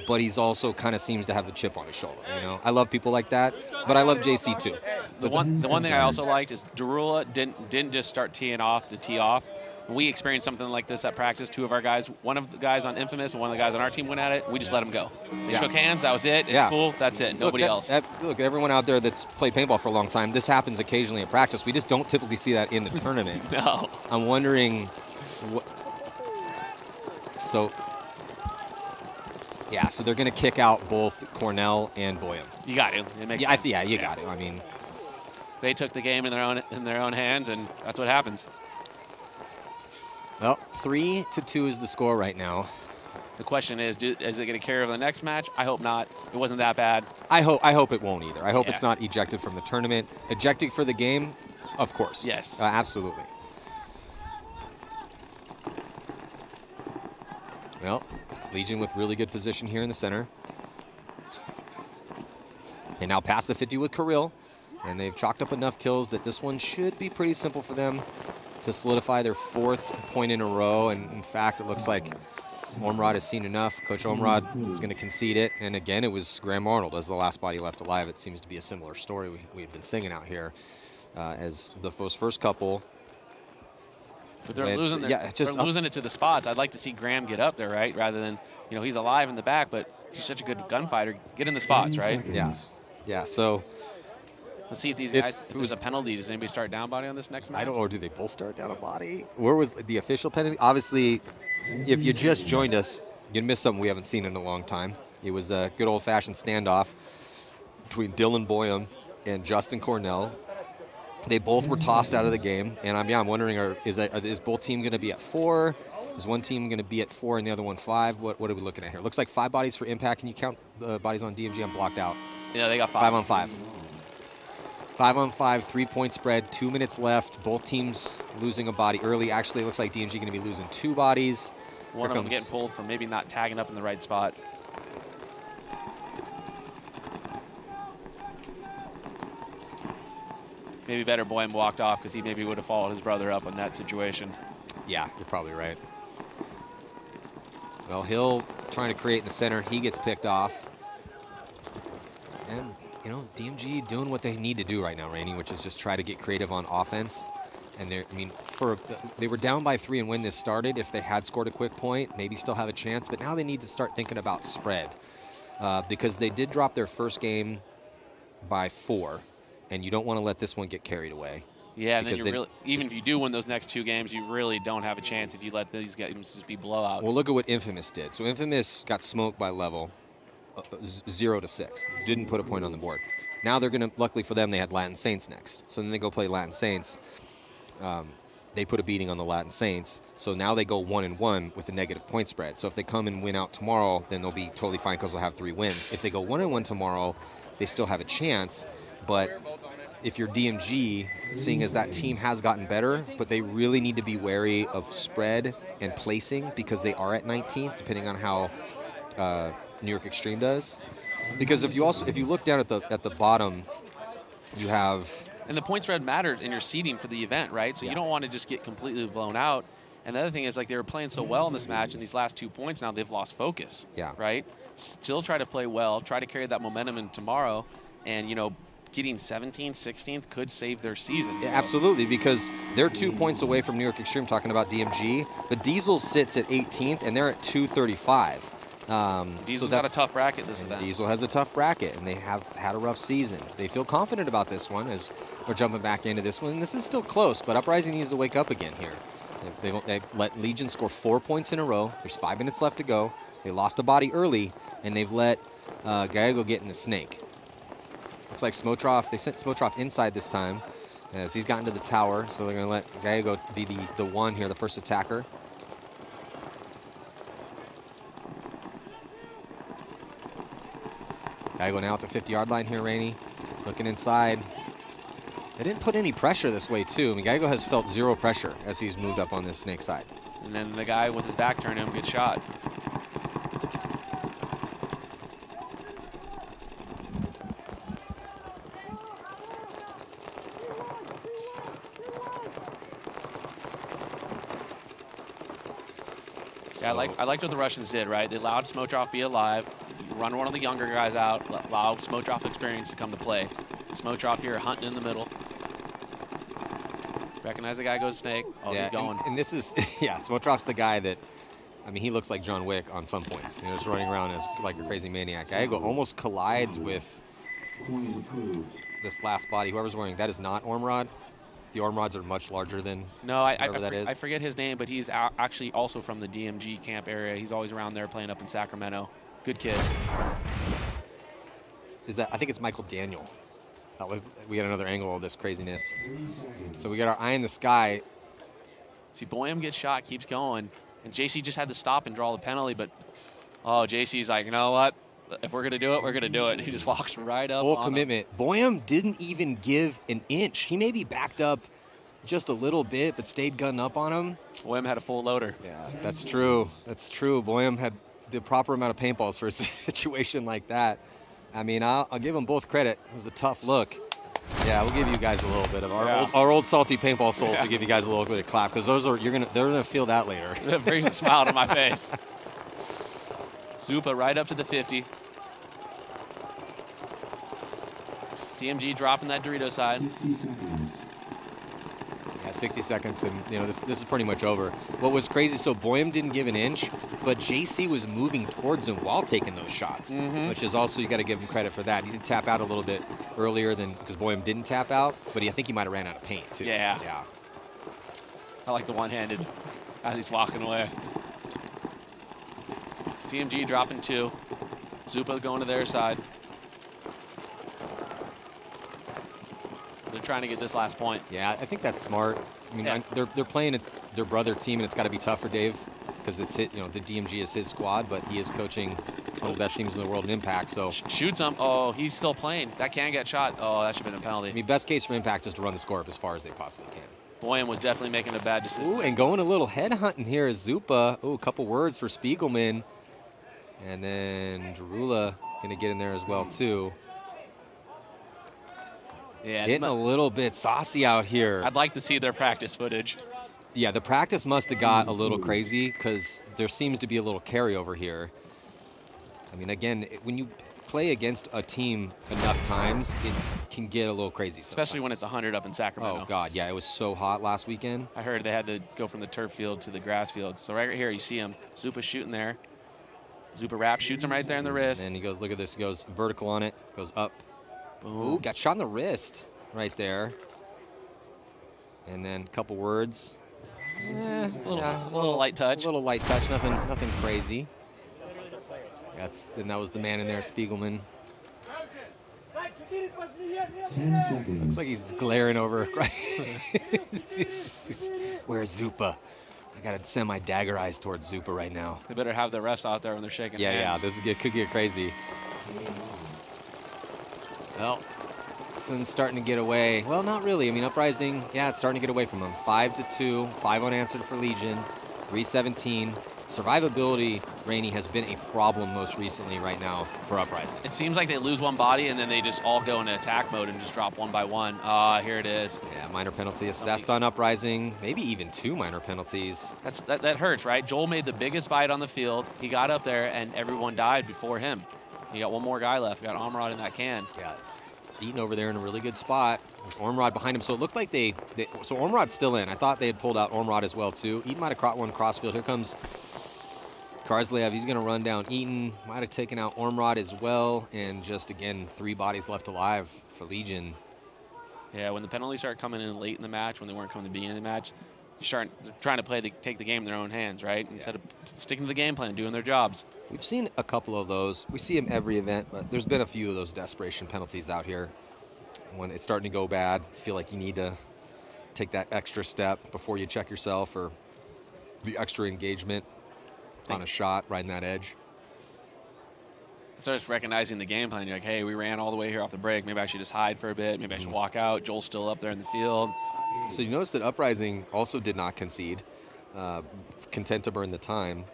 but he's also kind of seems to have a chip on his shoulder. I love people like that, but I love JC too. The one thing I also liked is Darula didn't just start teeing off to tee off. we experienced something like this at practice. Two of our guys, one of the guys on Infamous and one of the guys on our team went at it. We just let them go. They shook hands. That was it. It's cool. That's it. Nobody else. Look, everyone out there that's played paintball for a long time, this happens occasionally in practice. We just don't typically see that in the tournament. No. I'm wondering so they're going to kick out both Cornell and Boyum. You got to. It makes sense. You got to. I mean, they took the game in their own hands, and that's what happens. Well, 3-2 is the score right now. The question is it going to carry over the next match? I hope not. It wasn't that bad. I hope it won't either. I hope it's not ejected from the tournament. Ejecting for the game, of course. Yes. Absolutely. Well, Legion with really good position here in the center. And now past the 50 with Kirill. And they've chalked up enough kills that this one should be pretty simple for them to solidify their 4th point in a row. And in fact, it looks like Ormrod has seen enough. Coach Ormrod is going to concede it. And again, it was Graham Arnold as the last body left alive. It seems to be a similar story we've been singing out here as the first couple. But they're losing it to the spots. I'd like to see Graham get up there, right? Rather than, he's alive in the back, but he's such a good gunfighter. Get in the spots, right? Yeah, so let's see if these guys, if there's a penalty, does anybody start down body on this next match? I don't know. Do they both start down a body? Where was the official penalty? Obviously, if you just joined us, you missed something we haven't seen in a long time. It was a good old-fashioned standoff between Dylan Boyum and Justin Cornell. They both were tossed out of the game, and I'm wondering, is both team going to be at 4? Is one team going to be at 4 and the other one 5? What are we looking at here? Looks like 5 bodies for Impact. Can you count the bodies on DMG? I'm blocked out. Yeah, they got 5. 5 on 5. 5 on 5, 3-point spread, 2 minutes left. Both teams losing a body early. Actually, it looks like DMG going to be losing 2 bodies. One of them getting pulled for maybe not tagging up in the right spot. Maybe better Boyum walked off because he maybe would have followed his brother up in that situation. Yeah, you're probably right. Well, Hill trying to create in the center. He gets picked off. And, DMG doing what they need to do right now, Rainey, which is just try to get creative on offense. And they were down by 3 and when this started. If they had scored a quick point, maybe still have a chance. But now they need to start thinking about spread because they did drop their first game by 4. And you don't want to let this one get carried away. Yeah, and then even if you do win those next 2 games, you really don't have a chance if you let these games just be blowouts. Well, look at what Infamous did. So Infamous got smoked by level 0-6. Didn't put a point on the board. Now they're going to, luckily for them, they had Latin Saints next. So then they go play Latin Saints. They put a beating on the Latin Saints. So now they go 1-1 with a negative point spread. So if they come and win out tomorrow, then they'll be totally fine because they'll have 3 wins. If they go 1-1 tomorrow, they still have a chance. But if you're DMG, seeing as that team has gotten better, but they really need to be wary of spread and placing because they are at 19th, depending on how New York Extreme does. Because if you look down at the bottom, you have, and the point spread matters in your seeding for the event, right? So you don't want to just get completely blown out. And the other thing is, like, they were playing so well in this match, and these last 2 points now they've lost focus. Yeah. Right. Still try to play well, try to carry that momentum in tomorrow, and getting 17th, 16th could save their season. Yeah, absolutely, because they're 2 points away from New York Extreme, talking about DMG. But Diesel sits at 18th, and they're at 235. Diesel's got a tough bracket this event. Diesel has a tough bracket, and they have had a rough season. They feel confident about this one as we're jumping back into this one. And this is still close, but Uprising needs to wake up again here. They've let Legion score 4 points in a row. There's 5 minutes left to go. They lost a body early, and they've let Gallego get in the snake. Looks like Smotroff, they sent Smotroff inside this time as he's gotten to the tower, so they're going to let Gallego be the one here, the first attacker. Gallego now at the 50-yard line here, Rainey, looking inside. They didn't put any pressure this way, too. I mean, Gallego has felt 0 pressure as he's moved up on this snake side. And then the guy with his back turned him gets shot. Yeah, I liked what the Russians did, right? They allowed Smotroff be alive, run one of the younger guys out, allow Smotroff experience to come to play. Smotroff here hunting in the middle. Recognize the guy goes snake. Oh, he's going. And this is, yeah, Smotrov's the guy that, I mean, he looks like John Wick on some points. You know, just running around as like a crazy maniac. Gallego almost collides with this last body. Whoever's wearing that is not Ormrod. The Ormrods are much larger than I forget his name, but he's actually also from the DMG camp area. He's always around there playing up in Sacramento. Good kid. I think it's Michael Daniel. We got another angle of this craziness. So we got our eye in the sky. See, Boyum gets shot, keeps going. And JC just had to stop and draw the penalty, but JC's like, you know what? If we're going to do it, we're going to do it. He just walks right up. Full commitment. Boyum didn't even give an inch. He maybe backed up just a little bit, but stayed gunning up on him. Boyum had a full loader. Yeah, that's true. That's true. Boyum had the proper amount of paintballs for a situation like that. I mean, I'll give them both credit. It was a tough look. Yeah, we'll give you guys a little bit of our old salty paintball souls. We'll give you guys a little bit of clap because they're gonna feel that later. That brings a smile to my face. Zupa right up to the 50. DMG dropping that Dorito side. 60 seconds. Yeah, 60 seconds, and you know this is pretty much over. What was crazy? So Boyum didn't give an inch, but JC was moving towards him while taking those shots, which is also, you got to give him credit for that. He did tap out a little bit earlier because Boyum didn't tap out, but I think he might have ran out of paint too. Yeah. Yeah. I like the one-handed as he's walking away. DMG dropping 2. Zupa going to their side. They're trying to get this last point. Yeah, I think that's smart. I mean, they're playing their brother team, and it's got to be tough for Dave because it's the DMG is his squad, but he is coaching one of the best teams in the world in Impact. So shoots him. Oh, he's still playing. That can get shot. Oh, that should have been a penalty. I mean, best case for Impact is to run the score up as far as they possibly can. Boyum was definitely making a bad decision. Ooh, and going a little head hunting here is Zupa. Ooh, a couple words for Spiegelman. And then Jarula going to get in there as well, too. Yeah, getting a little bit saucy out here. I'd like to see their practice footage. Yeah, the practice must have got a little crazy because there seems to be a little carryover here. I mean, again, when you play against a team enough times, it can get a little crazy sometimes. Especially when it's 100 up in Sacramento. Oh, God, yeah, it was so hot last weekend. I heard they had to go from the turf field to the grass field. So right here, you see him. Zupa shooting there. Zupa wrap, shoots him right there in the wrist. And he goes, look at this, he goes vertical on it, goes up. Boom. Ooh, got shot in the wrist right there. And then a couple words. A little light touch. A little light touch, nothing crazy. And that was the man in there, Spiegelman. 10 seconds. Looks like he's glaring over. Where's Zupa? I gotta send my dagger eyes towards Zupa right now. They better have the refs out there when they're shaking hands. Yeah, could get crazy. Well, this one's starting to get away. Well, not really. I mean, Uprising, yeah, it's starting to get away from them. 5-2, 5 unanswered for Legion, 3-17. Survivability, Rainey, has been a problem most recently right now for Uprising. It seems like they lose one body and then they just all go into attack mode and just drop one by one. Here it is. Yeah, minor penalty assessed on Uprising. Maybe even 2 minor penalties. That hurts, right? Joel made the biggest bite on the field. He got up there and everyone died before him. You got one more guy left. You got Ormrod in that can. Yeah. Eaton over there in a really good spot with Ormrod behind him. So it looked like so Ormrod's still in. I thought they had pulled out Ormrod as well, too. Eaton might have caught one crossfield. Here comes Karslev. He's going to run down Eaton. Might have taken out Ormrod as well. And just, again, 3 bodies left alive for Legion. Yeah, when the penalties start coming in late in the match, when they weren't coming at the beginning of the match, they're trying to take the game in their own hands, right? Instead of sticking to the game plan, doing their jobs. We've seen a couple of those. We see them every event, but there's been a few of those desperation penalties out here. When it's starting to go bad, feel like you need to take that extra step before you check yourself, or the extra engagement on a shot right in that edge. Starts recognizing the game plan. You're like, hey, we ran all the way here off the break. Maybe I should just hide for a bit. Maybe I should walk out. Joel's still up there in the field. So you notice that Uprising also did not concede. Content to burn the time.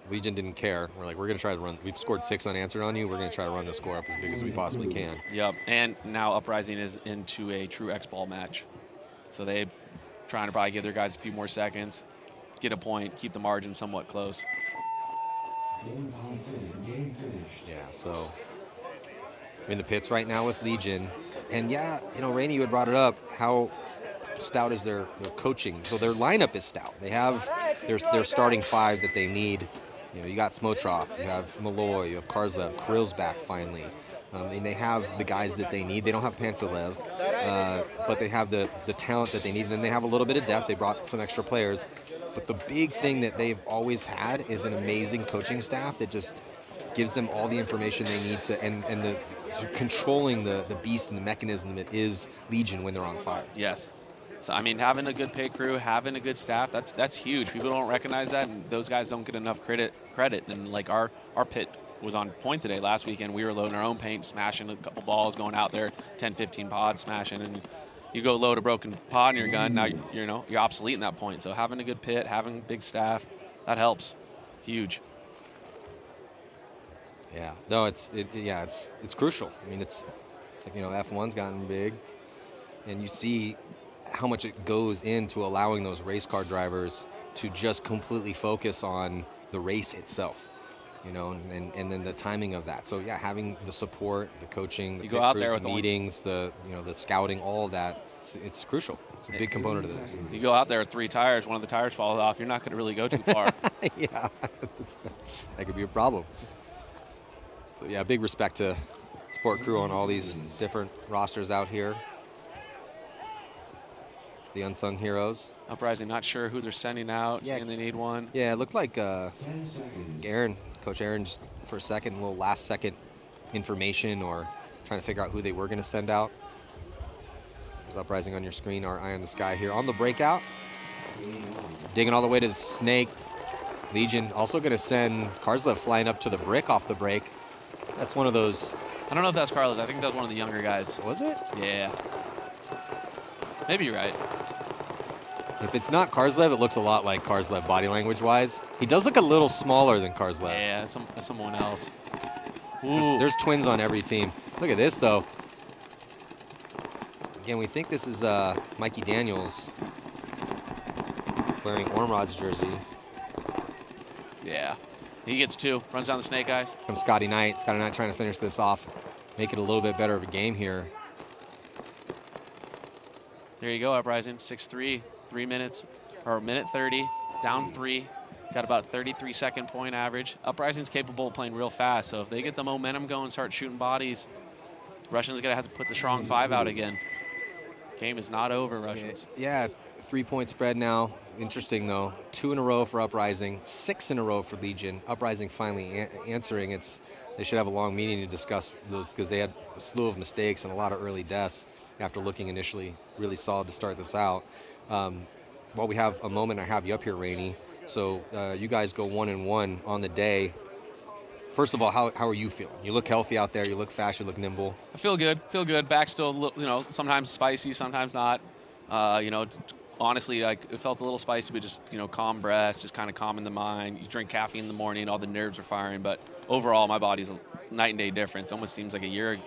Legion didn't care. We're going to try to run. We've scored 6 unanswered on you. We're going to try to run the score up as big as we possibly can. Yep. And now Uprising is into a true Xball match. So they're trying to probably give their guys a few more seconds, get a point, keep the margin somewhat close. Game finished. Yeah, so we're in the pits right now with Legion. And yeah, Rainey, you had brought it up, how stout is their coaching. So their lineup is stout. They have their starting 5 that they need. You know, you got Smotrov, you have Malloy, you have Karslev, Kirill's back finally. And they have the guys that they need. They don't have Pantalev, but they have the talent that they need. And then they have a little bit of depth. They brought some extra players. But the big thing that they've always had is an amazing coaching staff that just gives them all the information they need to, and the controlling the beast and the mechanism that is Legion when they're on fire. Yes. So, I mean, having a good pit crew, having a good staff, that's huge. People don't recognize that, and those guys don't get enough credit. And, like, our pit was on point today. Last weekend, we were loading our own paint, smashing a couple balls, going out there, 10, 15 pods, smashing, and you go load a broken pod in your gun, now you're obsolete in that point. So having a good pit, having big staff, that helps. Huge. Yeah. No, it's crucial. I mean, it's like, you know, F1's gotten big, and you see how much it goes into allowing those race car drivers to just completely focus on the race itself, you know, and then the timing of that. So yeah, having the support, the coaching, the go out there with the meetings, the scouting, all of that, it's crucial. It's a big component of this. You go out there with 3 tires, one of the tires falls off, you're not going to really go too far. Yeah, that could be a problem. So yeah, big respect to support crew on all these different rosters out here. The unsung heroes. Uprising, not sure who they're sending out, saying they need one. Yeah, it looked like Coach Aaron, just for a second, a little last second information or trying to figure out who they were going to send out. There's Uprising on your screen, our eye on the sky here. On the breakout, digging all the way to the snake. Legion also going to send Karslev flying up to the brick off the break. That's one of those. I don't know if that's Carlos. I think that was one of the younger guys. Was it? Yeah. Maybe you're right. If it's not Karslev, it looks a lot like Karslev body language-wise. He does look a little smaller than Karslev. Yeah, that's someone else. There's twins on every team. Look at this, though. Again, we think this is Mikey Daniels wearing Ormrod's jersey. Yeah. He gets 2. Runs down the snake eye. From Scotty Knight. Scotty Knight trying to finish this off. Make it a little bit better of a game here. There you go, Uprising. 6-3. 3 minutes, or a minute 30. Down 3. Got about 33-second point average. Uprising's capable of playing real fast, so if they get the momentum going, start shooting bodies, Russians are going to have to put the strong 5 out again. Game is not over, Russians. Yeah, 3-point spread now. Interesting, though. 2 in a row for Uprising, 6 in a row for Legion. Uprising finally answering. They should have a long meeting to discuss those because they had a slew of mistakes and a lot of early deaths after looking initially really solid to start this out. While we have a moment, I have you up here, Rainey. So you guys go 1-1 on the day. First of all, how are you feeling? You look healthy out there. You look fast. You look nimble. I feel good. Back still, sometimes spicy, sometimes not. Honestly, it felt a little spicy, but just, calm breaths, just kind of calming the mind. You drink caffeine in the morning, all the nerves are firing. But overall, my body's a night and day difference. It almost seems like a year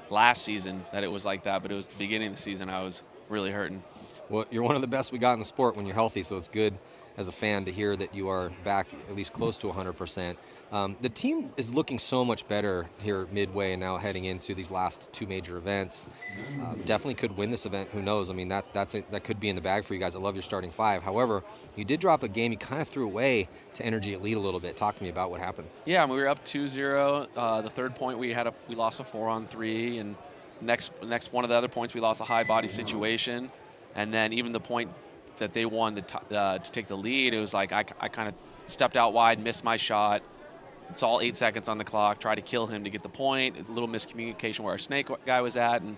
last season that it was like that, but it was the beginning of the season I was really hurting. Well, you're one of the best we got in the sport when you're healthy, so it's good as a fan to hear that you are back at least close to 100%. The team is looking so much better here midway and now heading into these last 2 major events. Definitely could win this event. Who knows? I mean, that could be in the bag for you guys. I love your starting 5. However, you did drop a game you kind of threw away to Energy Elite a little bit. Talk to me about what happened. Yeah, we were up 2-0. The third point we lost a 4-on-3, and next one of the other points we lost a high body situation, and then even the point that they won to take the lead, it was like I kind of stepped out wide, missed my shot. It's all 8 seconds on the clock. Try to kill him to get the point. A little miscommunication where our snake guy was at, and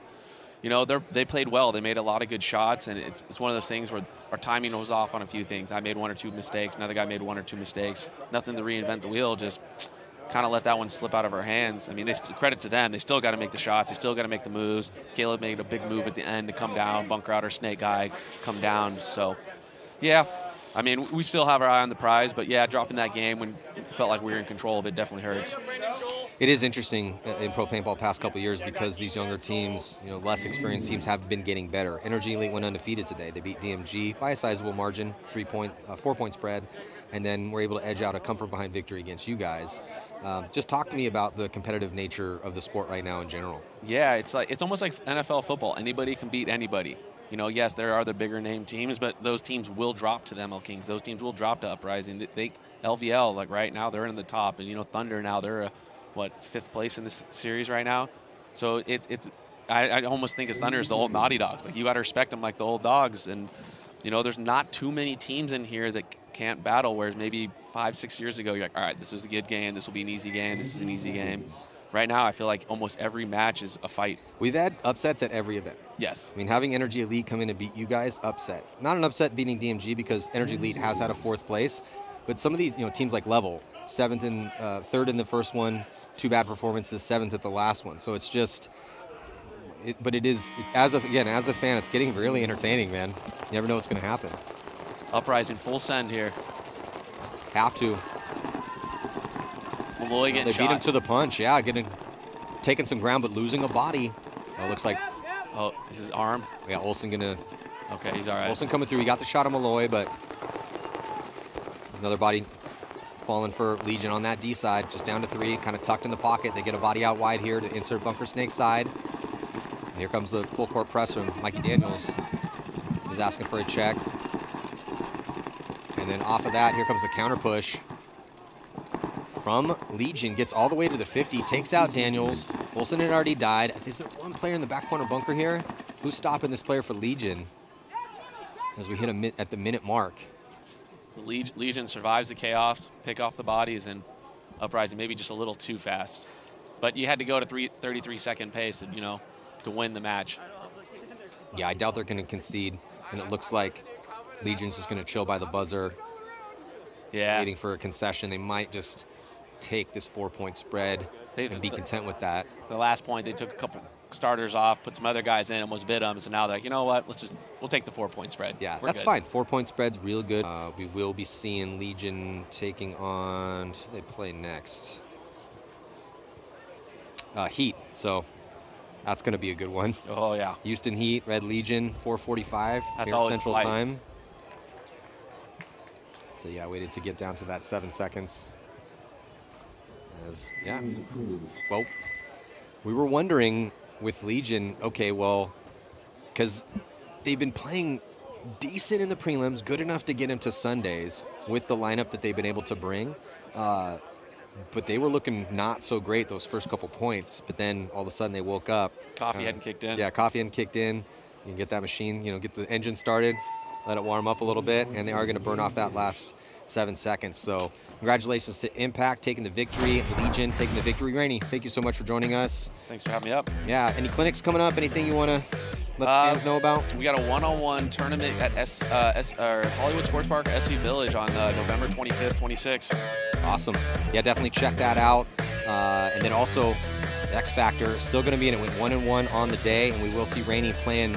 they played well. They made a lot of good shots, and it's one of those things where our timing was off on a few things. I made 1 or 2 mistakes. Another guy made 1 or 2 mistakes. Nothing to reinvent the wheel. Just kind of let that one slip out of our hands. I mean, credit to them. They still got to make the shots. They still got to make the moves. Caleb made a big move at the end to come down, bunker out our snake guy, come down. So, yeah. I mean, we still have our eye on the prize, but yeah, dropping that game when it felt like we were in control of it definitely hurts. It is interesting in pro paintball past couple years because these younger teams, less experienced teams have been getting better. Energy Elite went undefeated today. They beat DMG by a sizable margin, 4-point spread, and then were able to edge out a comfort behind victory against you guys. Just talk to me about the competitive nature of the sport right now in general. Yeah, it's almost like NFL football. Anybody can beat anybody. You know, yes, there are the bigger name teams, but those teams will drop to the ML Kings. Those teams will drop to Uprising. LVL, like right now, they're in the top, and you know, Thunder now they're fifth place in this series right now. So I almost think it's Thunder is the old naughty dogs. Like, you got to respect them like the old dogs. And you know, there's not too many teams in here that can't battle. Whereas maybe 5-6 years ago, you're like, all right, this was a good game. This will be an easy game. This is an easy game. Right now, I feel like almost every match is a fight. We've had upsets at every event. Yes. I mean, having Energy Elite come in and beat you guys, upset. Not an upset beating DMG because Energy Elite has had a 4th place, but some of these, you know, teams like Level, 7th and 3rd in the first one, 2 bad performances, 7th at the last one. So it's just, but it is, as a fan, it's getting really entertaining, man. You never know what's going to happen. Uprising full send here. Have to. Malloy getting shot. They beat him to the punch, yeah, taking some ground but losing a body. Oh, looks like. Oh, this is arm. Yeah, Olsen gonna. Okay, he's all right. Olsen coming through. He got the shot on Malloy, but another body falling for Legion on that D side, just down to 3, kind of tucked in the pocket. They get a body out wide here to insert Bunker Snake side. And here comes the full court press from Mikey Daniels. He's asking for a check. And then off of that, here comes the counter push from Legion. Gets all the way to the 50, takes out Daniels. Olsen had already died. Is there one player in the back corner bunker here? Who's stopping this player for Legion as we hit at the minute mark? Legion survives the chaos, pick off the bodies, and Uprising maybe just a little too fast. But you had to go to 33-second pace, you know, to win the match. Yeah, I doubt they're going to concede, and it looks like Legion's just going to chill by the buzzer. Yeah. Waiting for a concession. They might just take this 4-point spread and be content with that. The last point, they took a couple starters off, put some other guys in, almost bid them. So now they're like, you know what? We'll take the 4-point spread. Yeah, We're that's good. fine. 4-point spread's real good. We will be seeing Legion taking on, who they play next? Heat. So that's going to be a good one. Oh, yeah. Houston Heat, Red Legion, 4:45 That's here always Central flight. Time. So yeah, waited to get down to that 7 seconds. Yeah. Well, we were wondering with Legion, okay, well, because they've been playing decent in the prelims, good enough to get into Sundays with the lineup that they've been able to bring. But they were looking not so great those first couple points. But then all of a sudden they woke up. Coffee hadn't kicked in. Yeah, coffee hadn't kicked in. You can get that machine, you know, get the engine started, let it warm up a little bit, and they are going to burn off that last 7 seconds. So congratulations to Impact taking the victory, Legion taking the victory. Rainey, thank you so much for joining us. Thanks for having me up. Yeah, any clinics coming up? Anything you want to let the fans know about? We got a one-on-one tournament at Hollywood Sports Park, SV Village on November 25th, 26th. Awesome. Yeah, definitely check that out. And then also, X Factor still going to be in it with 1-1 on the day, and we will see Rainey playing.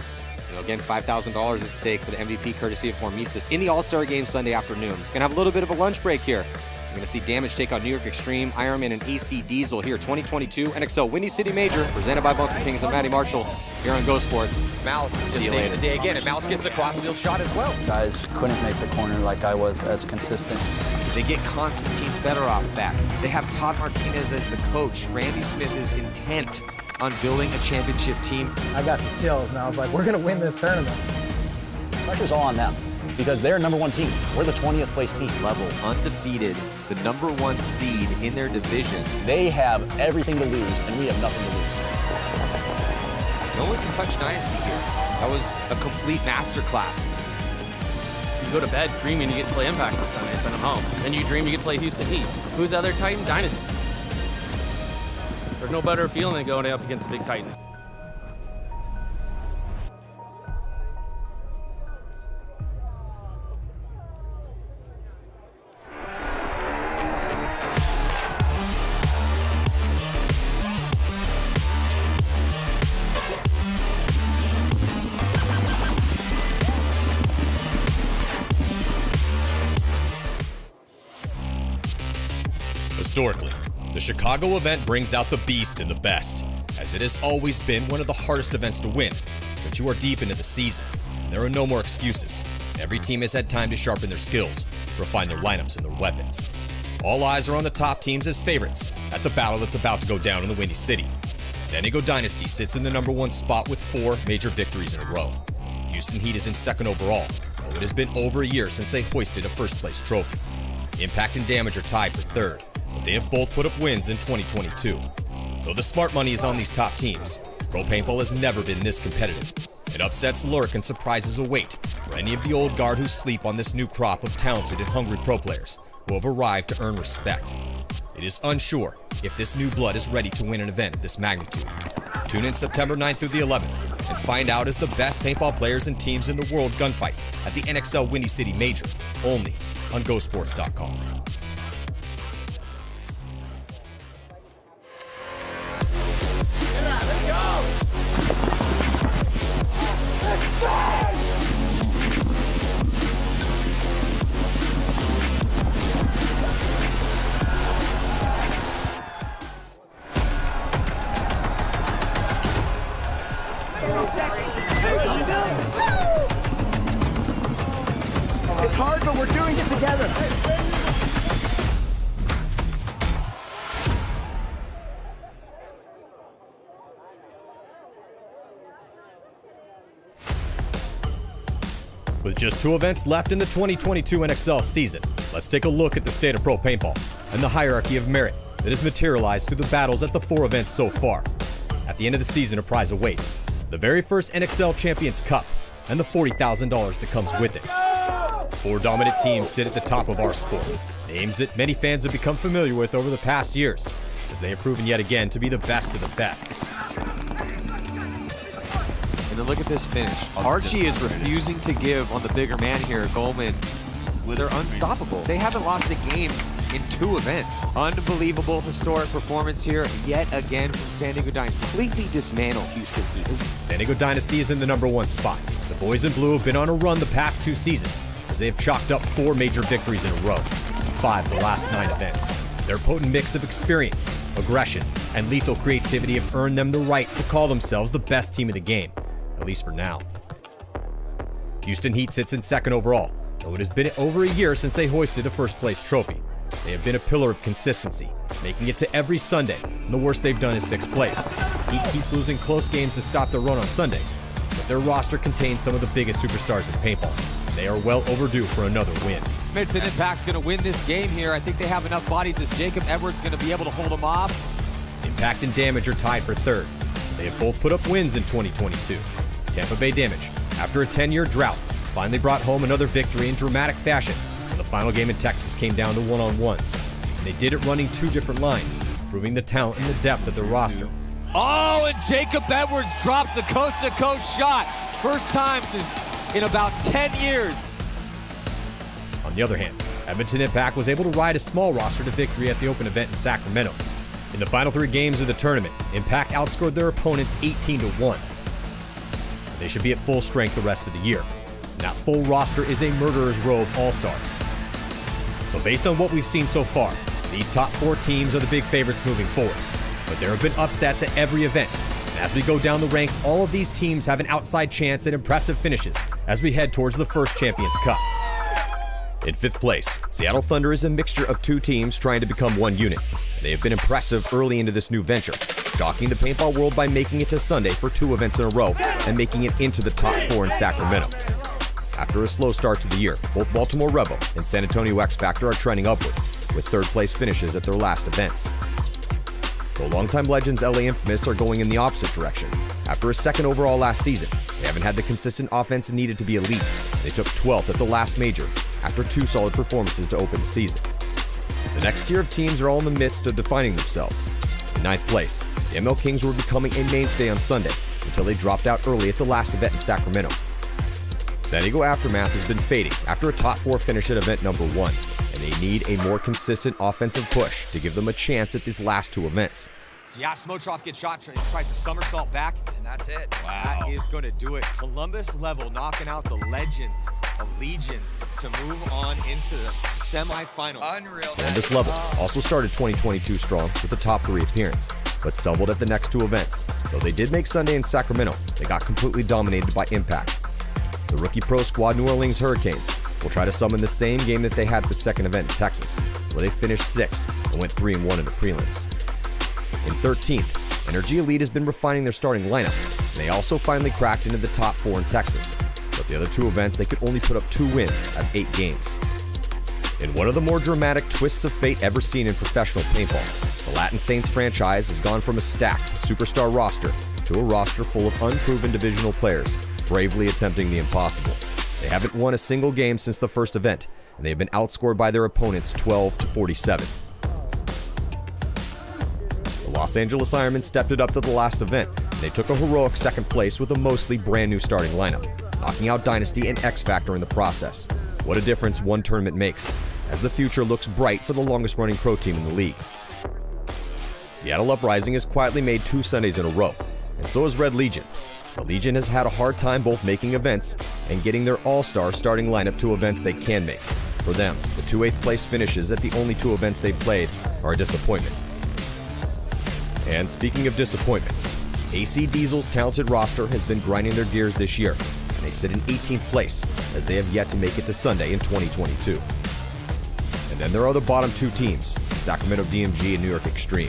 You know, again, $5,000 at stake for the MVP courtesy of Hormesis in the All-Star Game Sunday afternoon. Gonna have a little bit of a lunch break here. We're gonna see Damage take on New York Extreme, Ironman, and AC Diesel here. 2022 NXL Windy City Major, presented by Bunker Kings and Matty Marshall here on Go Sports. Malice is just saving the day again, and Malice gets the crossfield shot as well. Guys couldn't make the corner like I was as consistent. They get Konstantin Fedorov back. They have Todd Martinez as the coach. Randy Smith is intent on building a championship team. I got the chills, and I was like, we're going to win this tournament. Pressure's all on them because they're number 1 team. We're the 20th place team. Level undefeated, the number 1 seed in their division. They have everything to lose, and we have nothing to lose. No one can touch Dynasty here. That was a complete masterclass. You go to bed dreaming you get to play Impact on Sunday and send them home. Then you dream you get to play Houston Heat. Who's the other Titan? Dynasty. There's no better feeling than going up against the big Titans. Historically, the Chicago event brings out the beast and the best, as it has always been one of the hardest events to win, since you are deep into the season, and there are no more excuses. Every team has had time to sharpen their skills, refine their lineups and their weapons. All eyes are on the top teams as favorites at the battle that's about to go down in the Windy City. San Diego Dynasty sits in the number 1 spot with 4 major victories in a row. Houston Heat is in second overall, though it has been over a year since they hoisted a first-place trophy. Impact and Damage are tied for third, but they have both put up wins in 2022. Though the smart money is on these top teams, Pro Paintball has never been this competitive. It upsets lurk and surprises await for any of the old guard who sleep on this new crop of talented and hungry pro players who have arrived to earn respect. It is unsure if this new blood is ready to win an event of this magnitude. Tune in September 9th through the 11th and find out as the best paintball players and teams in the world gunfight at the NXL Windy City Major, only on gosports.com. It's hard, but we're doing it together. With just 2 events left in the 2022 NXL season, let's take a look at the state of pro paintball and the hierarchy of merit that has materialized through the battles at the 4 events so far. At the end of the season, a prize awaits: the very first NXL Champions Cup and the $40,000 that comes with it. 4 dominant teams sit at the top of our sport, names that many fans have become familiar with over the past years, as they have proven yet again to be the best of the best. And then look at this finish. Archie is refusing to give on the bigger man here. Goldman, they're unstoppable. They haven't lost a game in 2 events. Unbelievable historic performance here yet again from San Diego Dynasty. Completely dismantled Houston Heat. San Diego Dynasty is in the #1 spot. The boys in blue have been on a run the past 2 seasons, as they have chalked up 4 major victories in a row, 5 of the last 9 events. Their potent mix of experience, aggression, and lethal creativity have earned them the right to call themselves the best team in the game, at least for now. Houston Heat sits in second overall, though it has been over a year since they hoisted a first-place trophy. They have been a pillar of consistency, making it to every Sunday, and the worst they've done is 6th place. Heat keeps losing close games to stop their run on Sundays, but their roster contains some of the biggest superstars in paintball. They are well overdue for another win. Edmonton Impact's going to win this game here. I think they have enough bodies. Is Jacob Edwards going to be able to hold them off? Impact and Damage are tied for third. They have both put up wins in 2022. Tampa Bay Damage, after a 10-year drought, finally brought home another victory in dramatic fashion. The final game in Texas came down to one-on-ones, and they did it running 2 different lines, proving the talent and the depth of their roster. Oh, and Jacob Edwards dropped the coast-to-coast shot. First time in about 10 years. On the other hand, Edmonton Impact was able to ride a small roster to victory at the open event in Sacramento. In the final 3 games of the tournament, Impact outscored their opponents 18-1. They should be at full strength the rest of the year. And that full roster is a murderer's row of all-stars. So based on what we've seen so far, these top 4 teams are the big favorites moving forward. But there have been upsets at every event. And as we go down the ranks, all of these teams have an outside chance at impressive finishes as we head towards the first Champions Cup. In 5th place, Seattle Thunder is a mixture of 2 teams trying to become one unit. They have been impressive early into this new venture, shocking the paintball world by making it to Sunday for 2 events in a row and making it into the top 4 in Sacramento. After a slow start to the year, both Baltimore Rebel and San Antonio X Factor are trending upward, with 3rd place finishes at their last events. Though longtime legends LA Infamous are going in the opposite direction. After a 2nd overall last season, they haven't had the consistent offense needed to be elite. They took 12th at the last major, after 2 solid performances to open the season. The next tier of teams are all in the midst of defining themselves. In 9th place, the ML Kings were becoming a mainstay on Sunday, until they dropped out early at the last event in Sacramento. San Diego Aftermath has been fading after a top 4 finish at event number 1, and they need a more consistent offensive push to give them a chance at these last 2 events. Yeah, Smotroff gets shot, tries to somersault back. And that's it. Wow. That is going to do it. Columbus level knocking out the legends of Legion to move on into the semifinals. Unreal. Columbus level also started 2022 strong with a top 3 appearance, but stumbled at the next 2 events. Though they did make Sunday in Sacramento, they got completely dominated by Impact. The rookie pro squad New Orleans Hurricanes will try to summon the same game that they had at the 2nd event in Texas, where they finished 6th and went 3-1 in the prelims. In 13th, Energy Elite has been refining their starting lineup, and they also finally cracked into the top 4 in Texas. The other two events, they could only put up 2 wins out of 8 games. In one of the more dramatic twists of fate ever seen in professional paintball, the Latin Saints franchise has gone from a stacked superstar roster to a roster full of unproven divisional players, bravely attempting the impossible. They haven't won a single game since the first event, and they have been outscored by their opponents 12-47. The Los Angeles Ironmen stepped it up to the last event, and they took a heroic second place with a mostly brand new starting lineup, knocking out Dynasty and X Factor in the process. What a difference one tournament makes, as the future looks bright for the longest running pro team in the league. Seattle Uprising has quietly made 2 Sundays in a row, and so has Red Legion. The Legion has had a hard time both making events and getting their all-star starting lineup to events they can make. For them, the 2 8th place finishes at the only 2 events they've played are a disappointment. And speaking of disappointments, AC Diesel's talented roster has been grinding their gears this year, and they sit in 18th place as they have yet to make it to Sunday in 2022. And then there are the bottom 2 teams, Sacramento DMG and New York Extreme,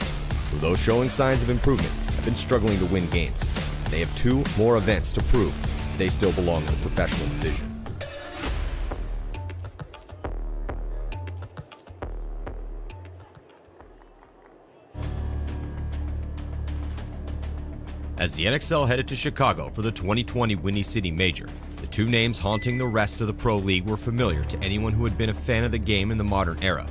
who, though showing signs of improvement, have been struggling to win games. They have 2 more events to prove that they still belong in the professional division. As the NXL headed to Chicago for the 2020 Windy City Major, the 2 names haunting the rest of the Pro League were familiar to anyone who had been a fan of the game in the modern era.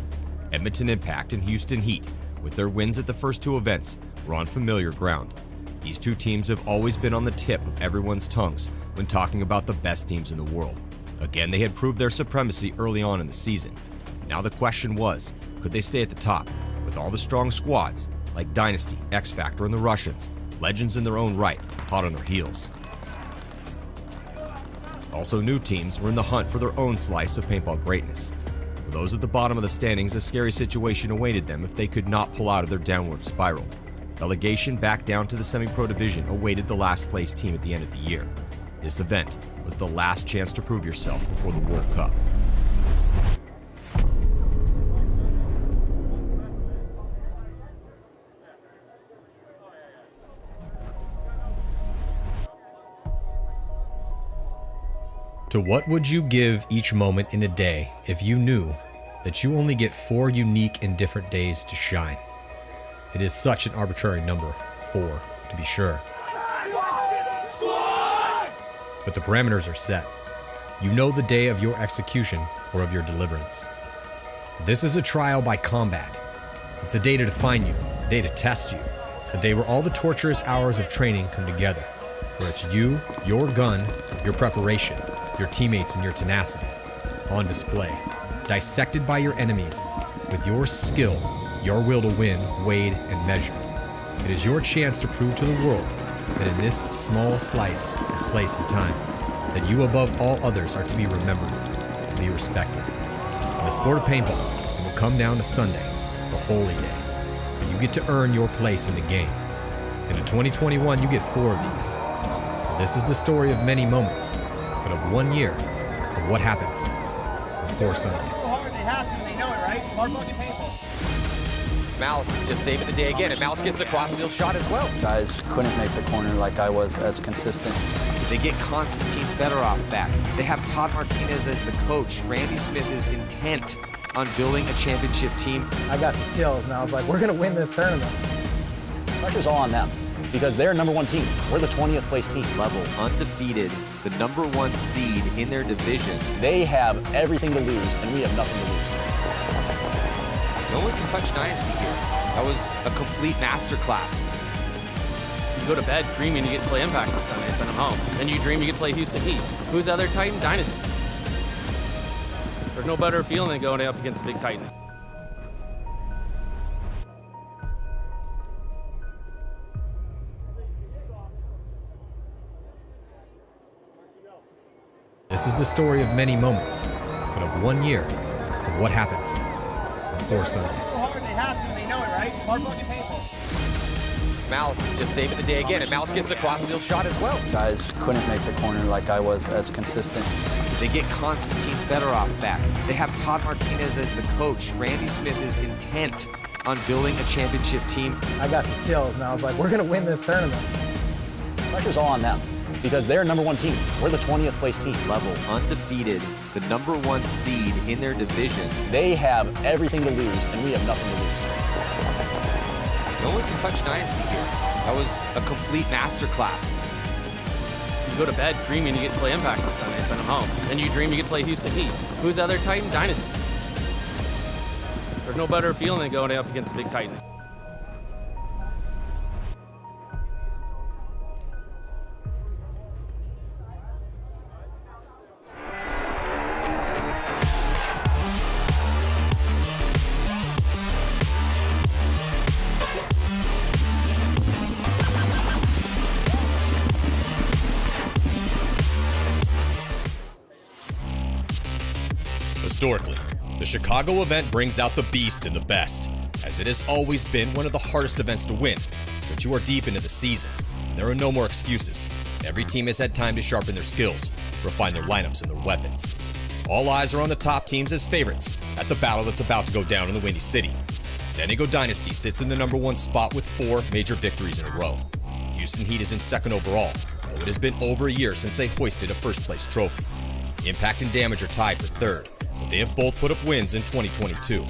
Edmonton Impact and Houston Heat, with their wins at the first 2 events, were on familiar ground. These 2 teams have always been on the tip of everyone's tongues when talking about the best teams in the world. Again, they had proved their supremacy early on in the season. Now the question was, could they stay at the top with all the strong squads like Dynasty, X Factor, and the Russians, legends in their own right, hot on their heels? Also, new teams were in the hunt for their own slice of paintball greatness. For those at the bottom of the standings, a scary situation awaited them if they could not pull out of their downward spiral. Relegation back down to the semi-pro division awaited the last place team at the end of the year. This event was the last chance to prove yourself before the World Cup. To what would you give each moment in a day if you knew that you only get 4 unique and different days to shine? It is such an arbitrary number, 4 to be sure. But the parameters are set. You know the day of your execution or of your deliverance. This is a trial by combat. It's a day to define you, a day to test you, a day where all the torturous hours of training come together, where it's you, your gun, your preparation, your teammates, and your tenacity on display, dissected by your enemies, with your skill, your will to win, weighed and measured. It is your chance to prove to the world that in this small slice of place and time, that you above all others are to be remembered, to be respected. In the sport of paintball, it will come down to Sunday, the holy day, where you get to earn your place in the game. And in 2021, you get 4 of these. So this is the story of many moments, but of 1 year of what happens on 4 Sundays. So hard they have to, they know it, right? Smart fucking paintball. Malice is just saving the day again, and Malice gets the crossfield shot as well. Guys couldn't make the corner like I was as consistent. They get Konstantin Fedorov back. They have Todd Martinez as the coach. Randy Smith is intent on building a championship team. I got the chills, and I was like, we're going to win this tournament. Pressure's all on them because they're number 1 team. We're the 20th place team. Level undefeated, the number 1 seed in their division. They have everything to lose, and we have nothing to lose. No one can touch Dynasty here. That was a complete masterclass. You go to bed dreaming you get to play Impact on Sunday and send them home. Then you dream you get to play Houston Heat. Who's the other Titan? Dynasty. There's no better feeling than going up against the big Titans. This is the story of many moments, but of 1 year of what happens on 4 Sundays. So hard they have to, they know it, right? Smart fucking paintball. Malice is just saving the day again, and Malice gets the crossfield shot as well. Guys couldn't make the corner like I was as consistent. They get Konstantin Fedorov back. They have Todd Martinez as the coach. Randy Smith is intent on building a championship team. I got the chills, and I was like, we're going to win this tournament. Pressure's all on them because they're number one team. We're the 20th place team. Level undefeated, the number one seed in their division. They have everything to lose, and we have nothing to lose. No one can touch Dynasty here. That was a complete masterclass. You go to bed dreaming you get to play Impact on Sunday and send them home. Then you dream you get to play Houston Heat. Who's the other Titan? Dynasty. There's no better feeling than going up against the big Titans. Historically, the Chicago event brings out the beast and the best, as it has always been one of the hardest events to win since you are deep into the season. And there are no more excuses. Every team has had time to sharpen their skills, refine their lineups and their weapons. All eyes are on the top teams as favorites at the battle that's about to go down in the Windy City. San Diego Dynasty sits in the number one spot with 4 major victories in a row. Houston Heat is in second overall, though it has been over a year since they hoisted a first-place trophy. Impact and Damage are tied for third, but they have both put up wins in 2022.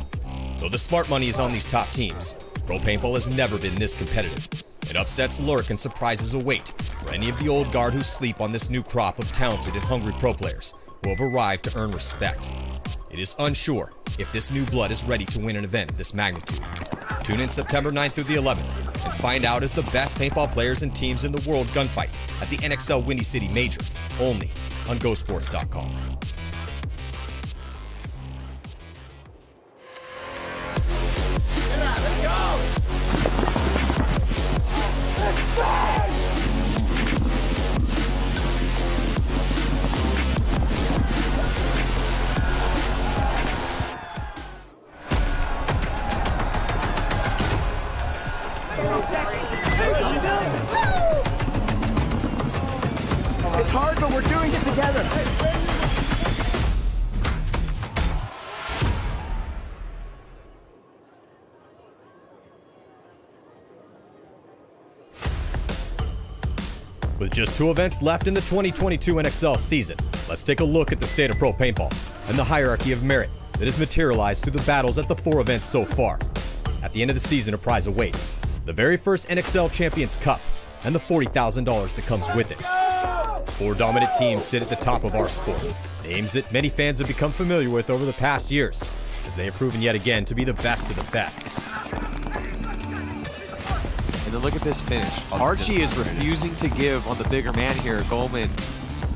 Though the smart money is on these top teams, Pro Paintball has never been this competitive, and upsets lurk and surprises await for any of the old guard who sleep on this new crop of talented and hungry pro players who have arrived to earn respect. It is unsure if this new blood is ready to win an event of this magnitude. Tune in September 9th through the 11th and find out as the best paintball players and teams in the world gunfight at the NXL Windy City Major, only on gosports.com. It's hard, but we're doing it together. With just 2 events left in the 2022 NXL season, let's take a look at the state of Pro Paintball and the hierarchy of merit that has materialized through the battles at the 4 events so far. At the end of the season, a prize awaits: the very first NXL Champions Cup and the $40,000 that comes with it. 4 dominant teams sit at the top of our sport, names that many fans have become familiar with over the past years, as they have proven yet again to be the best of the best. And then look at this finish. Archie is refusing to give on the bigger man here. Goldman,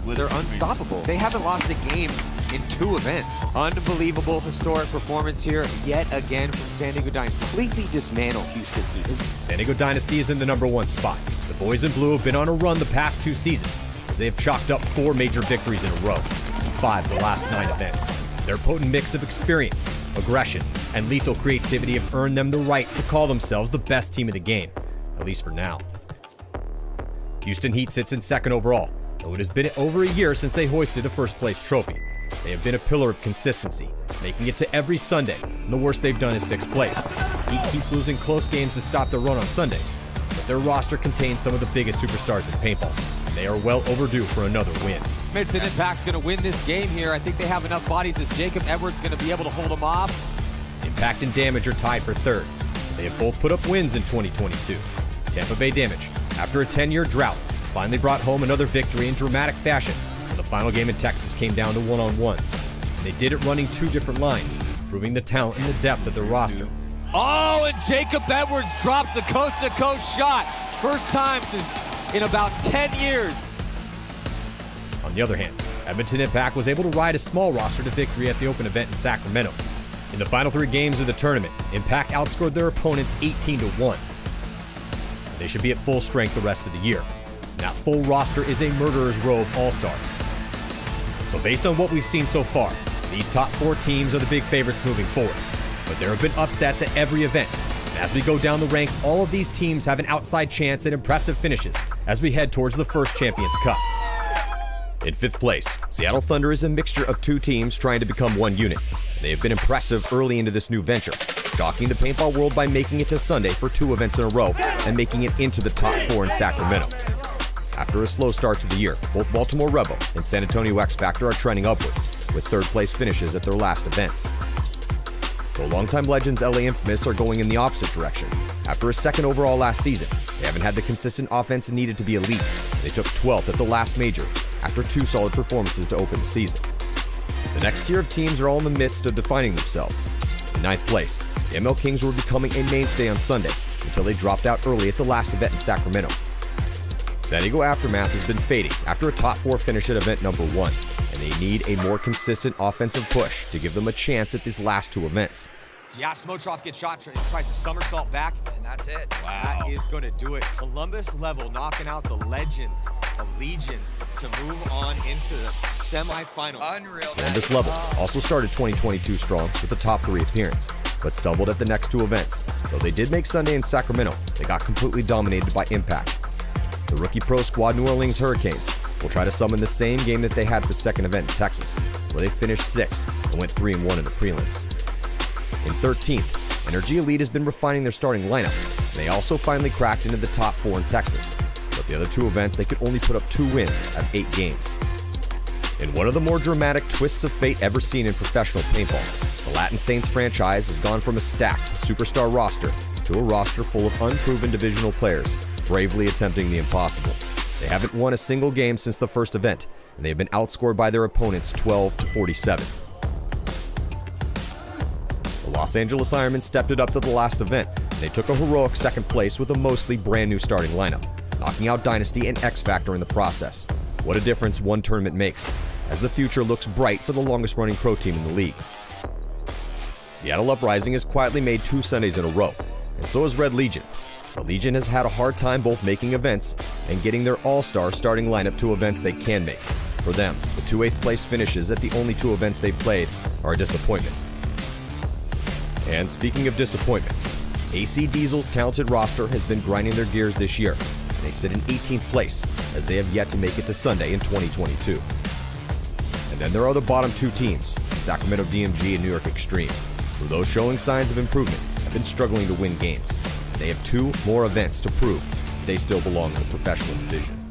they're unstoppable. They haven't lost a game in 2 events. Unbelievable historic performance here yet again from San Diego Dynasty. Completely dismantle Houston Heat. San Diego Dynasty is in the number 1 spot. The boys in blue have been on a run the past 2 seasons, as they have chalked up 4 major victories in a row, 5 of the last 9 events. Their potent mix of experience, aggression, and lethal creativity have earned them the right to call themselves the best team in the game, at least for now. Houston Heat sits in second overall, though it has been over a year since they hoisted a first-place trophy. They have been a pillar of consistency, making it to every Sunday, and the worst they've done is 6th place. Heat keeps losing close games to stop their run on Sundays, but their roster contains some of the biggest superstars in paintball, and they are well overdue for another win. Edmonton Impact's going to win this game here. I think they have enough bodies. Is Jacob Edwards going to be able to hold them off? Impact and Damage are tied for third. They have both put up wins in 2022. Tampa Bay Damage, after a 10-year drought, finally brought home another victory in dramatic fashion when the final game in Texas came down to one-on-ones. They did it running 2 different lines, proving the talent and the depth of their roster. Oh, and Jacob Edwards drops the coast-to-coast shot. First time in about 10 years. On the other hand, Edmonton Impact was able to ride a small roster to victory at the open event in Sacramento. In the final 3 games of the tournament, Impact outscored their opponents 18-1. They should be at full strength the rest of the year. That full roster is a murderer's row of all-stars. So based on what we've seen so far, these top 4 teams are the big favorites moving forward. But there have been upsets at every event. And as we go down the ranks, all of these teams have an outside chance at impressive finishes as we head towards the first Champions Cup. In 5th place, Seattle Thunder is a mixture of 2 teams trying to become one unit. They have been impressive early into this new venture, shocking the paintball world by making it to Sunday for 2 events in a row and making it into the top 4 in Sacramento. After a slow start to the year, both Baltimore Rebel and San Antonio X Factor are trending upward, with third-place finishes at their last events. Though longtime legends LA Infamous are going in the opposite direction. After a second overall last season, they haven't had the consistent offense needed to be elite. They took 12th at the last major after 2 solid performances to open the season. The next tier of teams are all in the midst of defining themselves. In 9th place, the ML Kings were becoming a mainstay on Sunday until they dropped out early at the last event in Sacramento. San Diego Aftermath has been fading after a top 4 finish at event number 1, and they need a more consistent offensive push to give them a chance at these last 2 events. Yeah, Smotrov gets shot, tries to somersault back. And that's it. Wow. That is going to do it. Columbus level knocking out the legends of Legion to move on into the semifinals. Unreal. Columbus level also started 2022 strong with the top 3 appearance, but stumbled at the next 2 events. Though they did make Sunday in Sacramento, they got completely dominated by Impact. The rookie pro squad New Orleans Hurricanes will try to summon the same game that they had at the second event in Texas, where they finished 6th and went 3-1 in the prelims. In 13th, Energy Elite has been refining their starting lineup, and they also finally cracked into the top 4 in Texas. But the other 2 events, they could only put up 2 wins out of 8 games. In one of the more dramatic twists of fate ever seen in professional paintball, the Latin Saints franchise has gone from a stacked superstar roster to a roster full of unproven divisional players, bravely attempting the impossible. They haven't won a single game since the first event, and they have been outscored by their opponents 12-47. The Los Angeles Ironmen stepped it up to the last event, and they took a heroic second place with a mostly brand new starting lineup, knocking out Dynasty and X Factor in the process. What a difference one tournament makes, as the future looks bright for the longest running pro team in the league. Seattle Uprising has quietly made 2 Sundays in a row, and so has Red Legion. The Legion has had a hard time both making events and getting their all-star starting lineup to events they can make. For them, the 2 8th place finishes at the only 2 events they've played are a disappointment. And speaking of disappointments, AC Diesel's talented roster has been grinding their gears this year, and they sit in 18th place as they have yet to make it to Sunday in 2022. And then there are the bottom 2 teams, Sacramento DMG and New York Extreme, who, though showing signs of improvement, have been struggling to win games. They have 2 more events to prove they still belong in the professional division.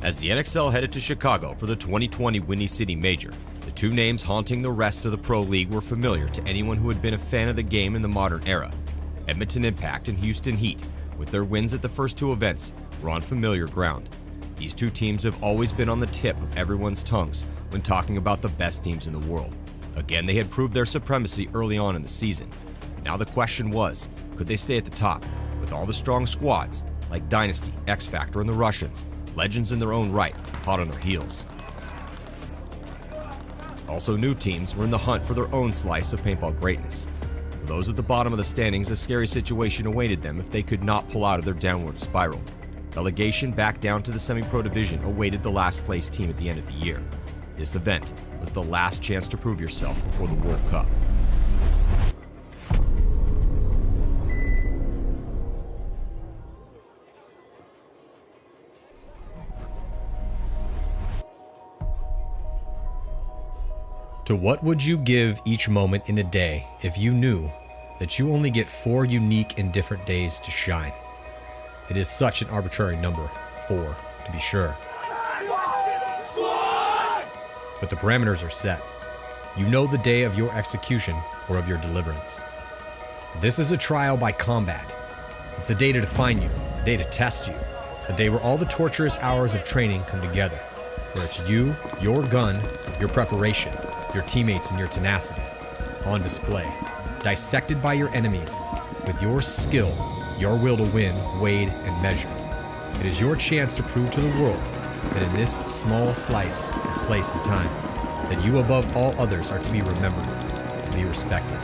As the NXL headed to Chicago for the 2020 Windy City Major, the 2 names haunting the rest of the Pro League were familiar to anyone who had been a fan of the game in the modern era. Edmonton Impact and Houston Heat, with their wins at the first 2 events, were on familiar ground. These 2 teams have always been on the tip of everyone's tongues when talking about the best teams in the world. Again, they had proved their supremacy early on in the season. Now the question was, could they stay at the top with all the strong squads like Dynasty, X Factor, and the Russians, legends in their own right, hot on their heels? Also, new teams were in the hunt for their own slice of paintball greatness. For those at the bottom of the standings, a scary situation awaited them if they could not pull out of their downward spiral. Relegation back down to the semi-pro division awaited the last place team at the end of the year. This event was the last chance to prove yourself before the World Cup. To what would you give each moment in a day if you knew that you only get 4 unique and different days to shine? It is such an arbitrary number, 4, to be sure. But the parameters are set. You know the day of your execution or of your deliverance. This is a trial by combat. It's a day to define you, a day to test you, a day where all the torturous hours of training come together, where it's you, your gun, your preparation, your teammates, and your tenacity on display, dissected by your enemies, with your skill, your will to win, weighed and measured. It is your chance to prove to the world that in this small slice of place and time, that you above all others are to be remembered, to be respected.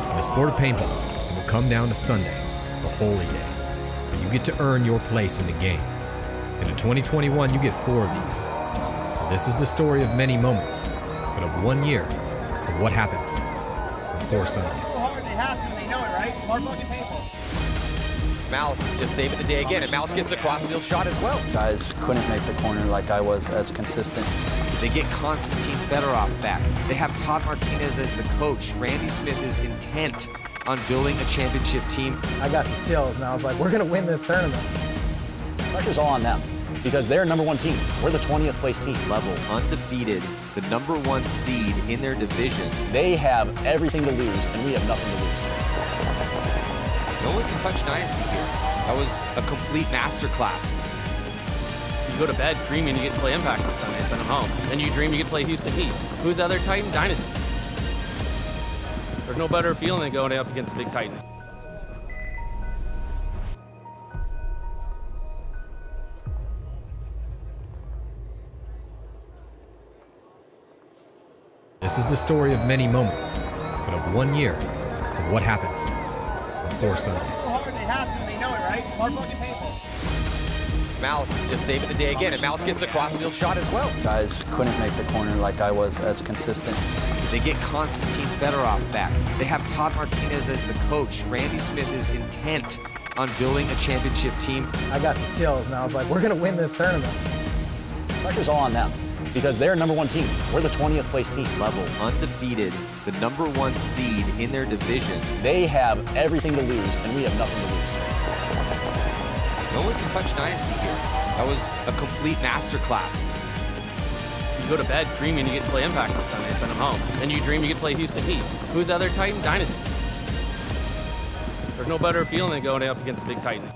In the sport of paintball, it will come down to Sunday, the holy day, where you get to earn your place in the game. And in 2021, you get 4 of these. So this is the story of many moments, but of 1 year of what happens in 4 Sundays. Hard, they have to, they know it, right? Hard fucking paintball. Malice is just saving the day again, and Malice gets the crossfield shot as well. Guys couldn't make the corner like I was as consistent. They get Konstantin Fedorov back. They have Todd Martinez as the coach. Randy Smith is intent on building a championship team. I got the chills, and I was like, we're going to win this tournament. Pressure's all on them because they're number one team. We're the 20th place team. Level undefeated, the #1 seed in their division. They have everything to lose, and we have nothing to lose. No one can touch Dynasty here. That was a complete masterclass. You go to bed dreaming you get to play Impact on Sunday and send them home. Then you dream you get to play Houston Heat. Who's the other Titan? Dynasty. There's no better feeling than going up against the big Titans. This is the story of many moments, but of 1 year of what happens on 4 Sundays. Hard, they have to, they know it, right? Hard fucking painful. Malice is just saving the day again, and Malice gets the crossfield shot as well. Guys couldn't make the corner like I was as consistent. They get Konstantin Fedorov back. They have Todd Martinez as the coach. Randy Smith is intent on building a championship team. I got the chills, and I was like, we're going to win this tournament. Pressure's all on them because they're number one team. We're the 20th place team. Level undefeated, the #1 seed in their division. They have everything to lose, and we have nothing to lose. No one can touch Dynasty here. That was a complete masterclass. You go to bed dreaming you get to play Impact on Sunday and send them home. Then you dream you get to play Houston Heat. Who's the other Titan? Dynasty. There's no better feeling than going up against the big Titans.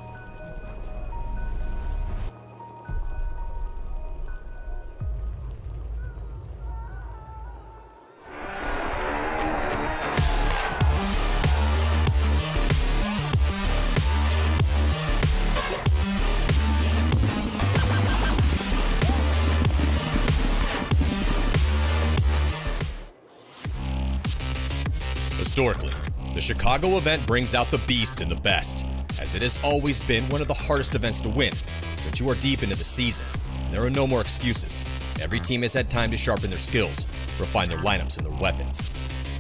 Historically, the Chicago event brings out the beast and the best, as it has always been one of the hardest events to win, since you are deep into the season, and there are no more excuses. Every team has had time to sharpen their skills, refine their lineups and their weapons.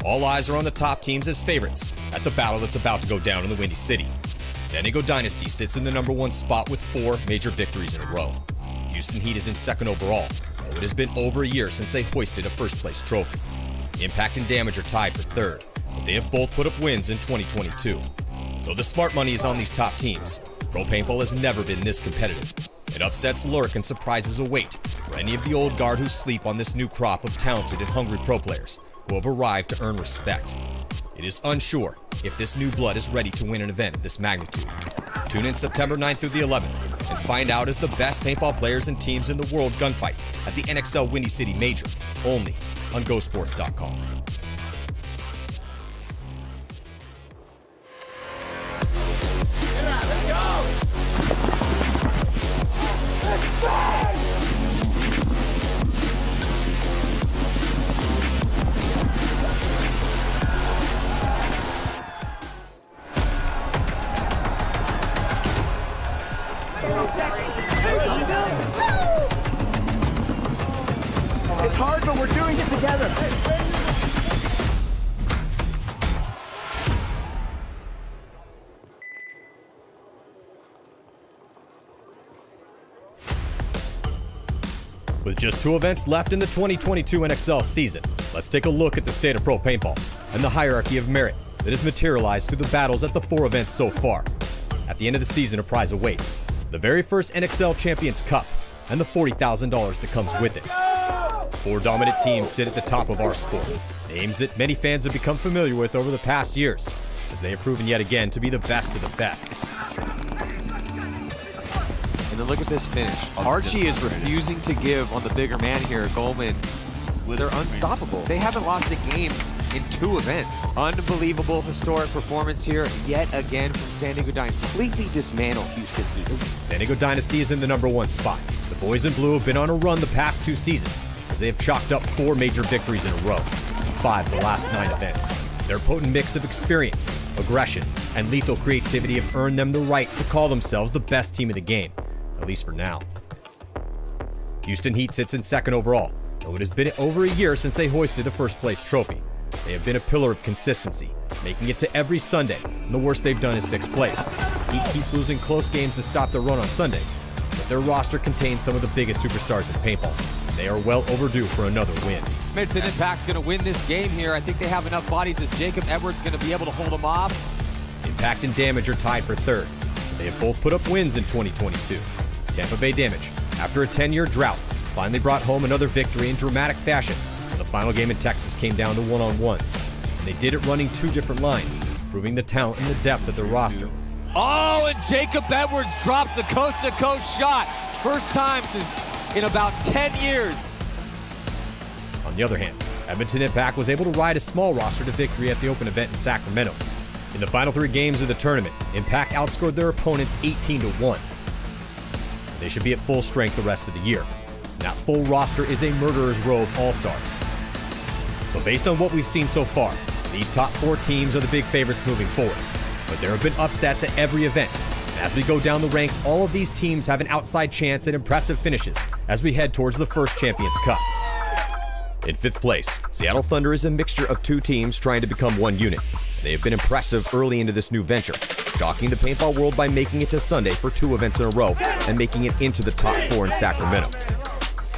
All eyes are on the top teams as favorites at the battle that's about to go down in the Windy City. San Diego Dynasty sits in the #1 spot with 4 major victories in a row. Houston Heat is in 2nd overall, though it has been over a year since they hoisted a first-place trophy. Impact and Damage are tied for 3rd, but they have both put up wins in 2022. Though the smart money is on these top teams, Pro Paintball has never been this competitive. It upsets lurk and surprises await for any of the old guard who sleep on this new crop of talented and hungry pro players who have arrived to earn respect. It is unsure if this new blood is ready to win an event of this magnitude. Tune in September 9th through the 11th and find out as the best paintball players and teams in the world gunfight at the NXL Windy City Major, only on gosports.com. It's hard, but we're doing it together. With just 2 events left in the 2022 NXL season, let's take a look at the state of Pro Paintball and the hierarchy of merit that has materialized through the battles at the 4 events so far. At the end of the season, a prize awaits: the very first NXL Champions Cup and the $40,000 that comes with it. 4 dominant teams sit at the top of our sport, names that many fans have become familiar with over the past years, as they have proven yet again to be the best of the best. And then look at this finish. Archie is refusing to give on the bigger man here. Goldman, they're unstoppable. They haven't lost a game in 2 events. Unbelievable historic performance here yet again from San Diego Dynasty. Completely dismantle Houston Heat. San Diego Dynasty is in the #1 spot. The boys in blue have been on a run the past 2 seasons, as they have chalked up 4 major victories in a row, 5 of the last 9 events. Their potent mix of experience, aggression, and lethal creativity have earned them the right to call themselves the best team in the game, at least for now. Houston Heat sits in 2nd overall, though it has been over a year since they hoisted a first-place trophy. They have been a pillar of consistency, making it to every Sunday, and the worst they've done is 6th place. Heat keeps losing close games to stop their run on Sundays, but their roster contains some of the biggest superstars in paintball. They are well overdue for another win. Edmonton Impact's going to win this game here. I think they have enough bodies. Is Jacob Edwards going to be able to hold them off? Impact and Damage are tied for third. They have both put up wins in 2022. Tampa Bay Damage, after a 10-year drought, finally brought home another victory in dramatic fashion when the final game in Texas came down to one-on-ones. And they did it running two different lines, proving the talent and the depth of their roster. Oh, and Jacob Edwards dropped the coast-to-coast shot. First time in about 10 years. On the other hand, Edmonton Impact was able to ride a small roster to victory at the open event in Sacramento. In the final three games of the tournament, Impact outscored their opponents 18-1. They should be at full strength the rest of the year. And that full roster is a murderer's row of all-stars. So based on what we've seen so far, these top four teams are the big favorites moving forward. But there have been upsets at every event. And as we go down the ranks, all of these teams have an outside chance at impressive finishes as we head towards the first Champions Cup. In fifth place, Seattle Thunder is a mixture of two teams trying to become one unit. They have been impressive early into this new venture, shocking the paintball world by making it to Sunday for two events in a row and making it into the top four in Sacramento.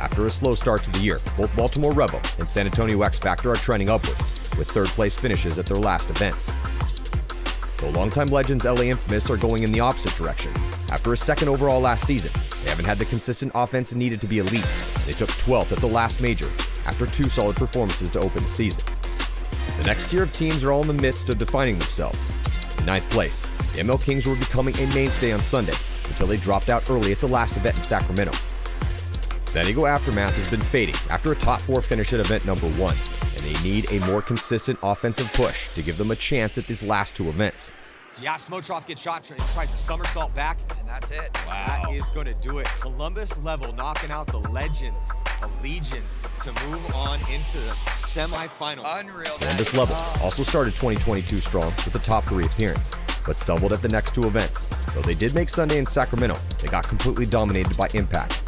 After a slow start to the year, both Baltimore Rebel and San Antonio X Factor are trending upward, with third-place finishes at their last events. Though longtime legends LA Infamous are going in the opposite direction. After a second overall last season, they haven't had the consistent offense needed to be elite. They took 12th at the last major, after two solid performances to open the season. The next tier of teams are all in the midst of defining themselves. In ninth place, the ML Kings were becoming a mainstay on Sunday until they dropped out early at the last event in Sacramento. San Diego Aftermath has been fading after a top four finish at event number 1, and they need a more consistent offensive push to give them a chance at these last two events. Yeah, Smotroff gets shot, tries to somersault back. And that's it. Wow. That is going to do it. Columbus level knocking out the legends of Legion to move on into the semifinals. Unreal. Columbus level also started 2022 strong with a top 3 appearance, but stumbled at the next two events. Though they did make Sunday in Sacramento, they got completely dominated by Impact.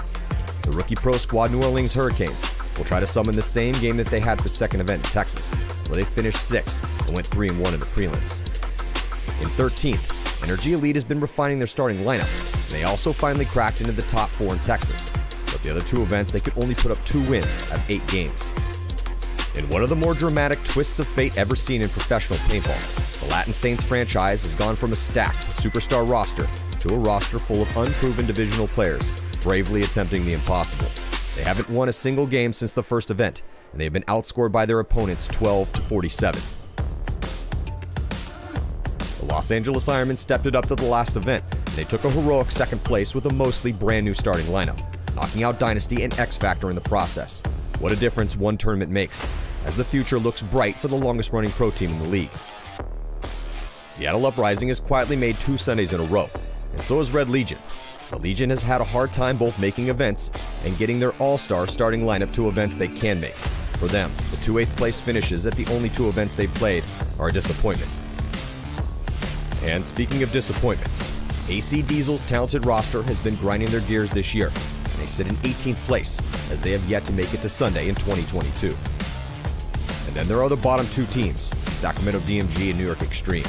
The rookie pro squad New Orleans Hurricanes will try to summon the same game that they had at the second event in Texas, where they finished 6th and went 3-1 in the prelims. In 13th, Energy Elite has been refining their starting lineup, and they also finally cracked into the top 4 in Texas. But the other two events, they could only put up 2 wins out of 8 games. In one of the more dramatic twists of fate ever seen in professional paintball, the Latin Saints franchise has gone from a stacked superstar roster to a roster full of unproven divisional players, bravely attempting the impossible. They haven't won a single game since the first event, and they have been outscored by their opponents 12-47. The Los Angeles Ironmen stepped it up to the last event, and they took a heroic second place with a mostly brand new starting lineup, knocking out Dynasty and X Factor in the process. What a difference one tournament makes, as the future looks bright for the longest running pro team in the league. Seattle Uprising has quietly made 2 Sundays in a row, and so has Red Legion. The Legion has had a hard time both making events and getting their all-star starting lineup to events they can make. For them, the 2 8th place finishes at the only 2 events they've played are a disappointment. And speaking of disappointments, AC Diesel's talented roster has been grinding their gears this year, and they sit in 18th place as they have yet to make it to Sunday in 2022. And then there are the bottom 2 teams, Sacramento DMG and New York Extreme,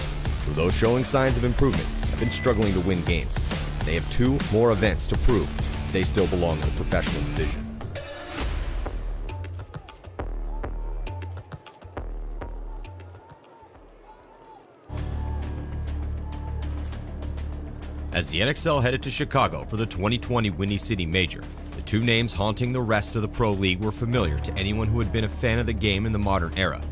who, though showing signs of improvement, have been struggling to win games. They have 2 more events to prove they still belong in the professional division. As the NXL headed to Chicago for the 2020 Windy City Major, the 2 names haunting the rest of the Pro League were familiar to anyone who had been a fan of the game in the modern era.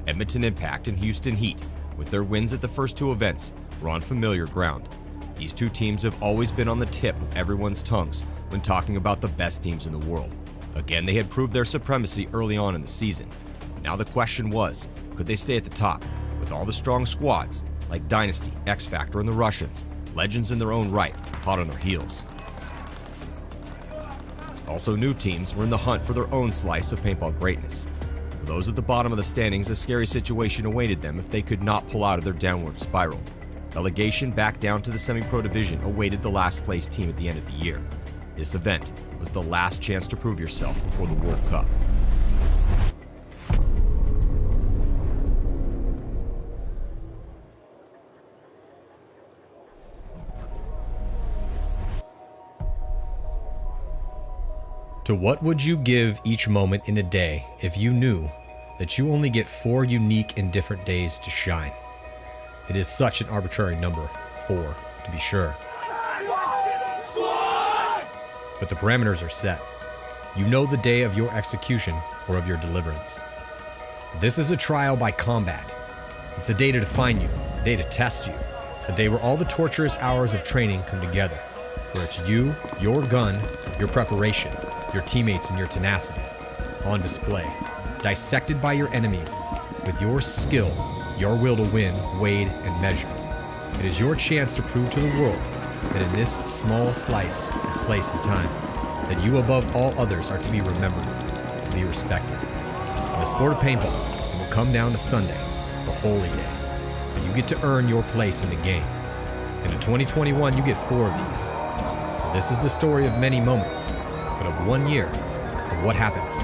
Edmonton Impact and Houston Heat, with their wins at the first 2 events, were on familiar ground. These 2 teams have always been on the tip of everyone's tongues when talking about the best teams in the world. Again, they had proved their supremacy early on in the season. Now the question was, could they stay at the top, with all the strong squads, like Dynasty, X Factor, and the Russians, legends in their own right, hot on their heels. Also, new teams were in the hunt for their own slice of paintball greatness. For those at the bottom of the standings, a scary situation awaited them if they could not pull out of their downward spiral. Relegation back down to the semi-pro division awaited the last place team at the end of the year. This event was the last chance to prove yourself before the World Cup. To what would you give each moment in a day if you knew that you only get 4 unique and different days to shine? It is such an arbitrary number, 4 to be sure. But the parameters are set. You know the day of your execution or of your deliverance. This is a trial by combat. It's a day to define you, a day to test you, a day where all the torturous hours of training come together, where it's you, your gun, your preparation, your teammates, and your tenacity on display, dissected by your enemies, with your skill, your will to win, weighed and measured. It is your chance to prove to the world that in this small slice of place and time, that you above all others are to be remembered, to be respected. In the sport of paintball, it will come down to Sunday, the holy day, where you get to earn your place in the game. And in 2021, you get 4 of these. So this is the story of many moments, but of 1 year of what happens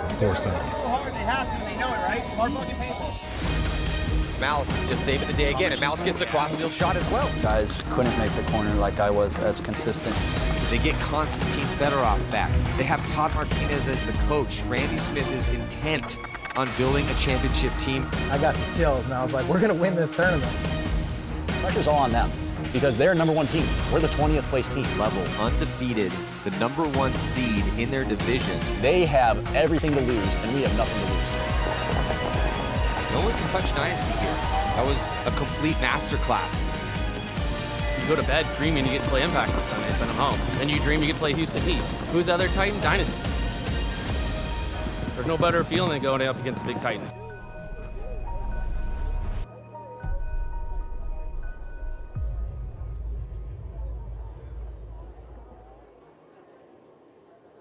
on 4 Sundays. They have to, they know it, right? Smart fucking paintball. Malice is just saving the day again, and Malice gets the crossfield shot as well. Guys couldn't make the corner like I was as consistent. They get Konstantin Fedorov back. They have Todd Martinez as the coach. Randy Smith is intent on building a championship team. I got the chills, and I was like, we're going to win this tournament. Pressure's all on them because they're number 1 team. We're the 20th place team. Level undefeated, the number 1 seed in their division. They have everything to lose, and we have nothing to lose. No one can touch Dynasty here. That was a complete masterclass. You go to bed dreaming you get to play Impact on Sunday and send them home. Then you dream you get to play Houston Heat. Who's the other Titan? Dynasty. There's no better feeling than going up against the big Titans.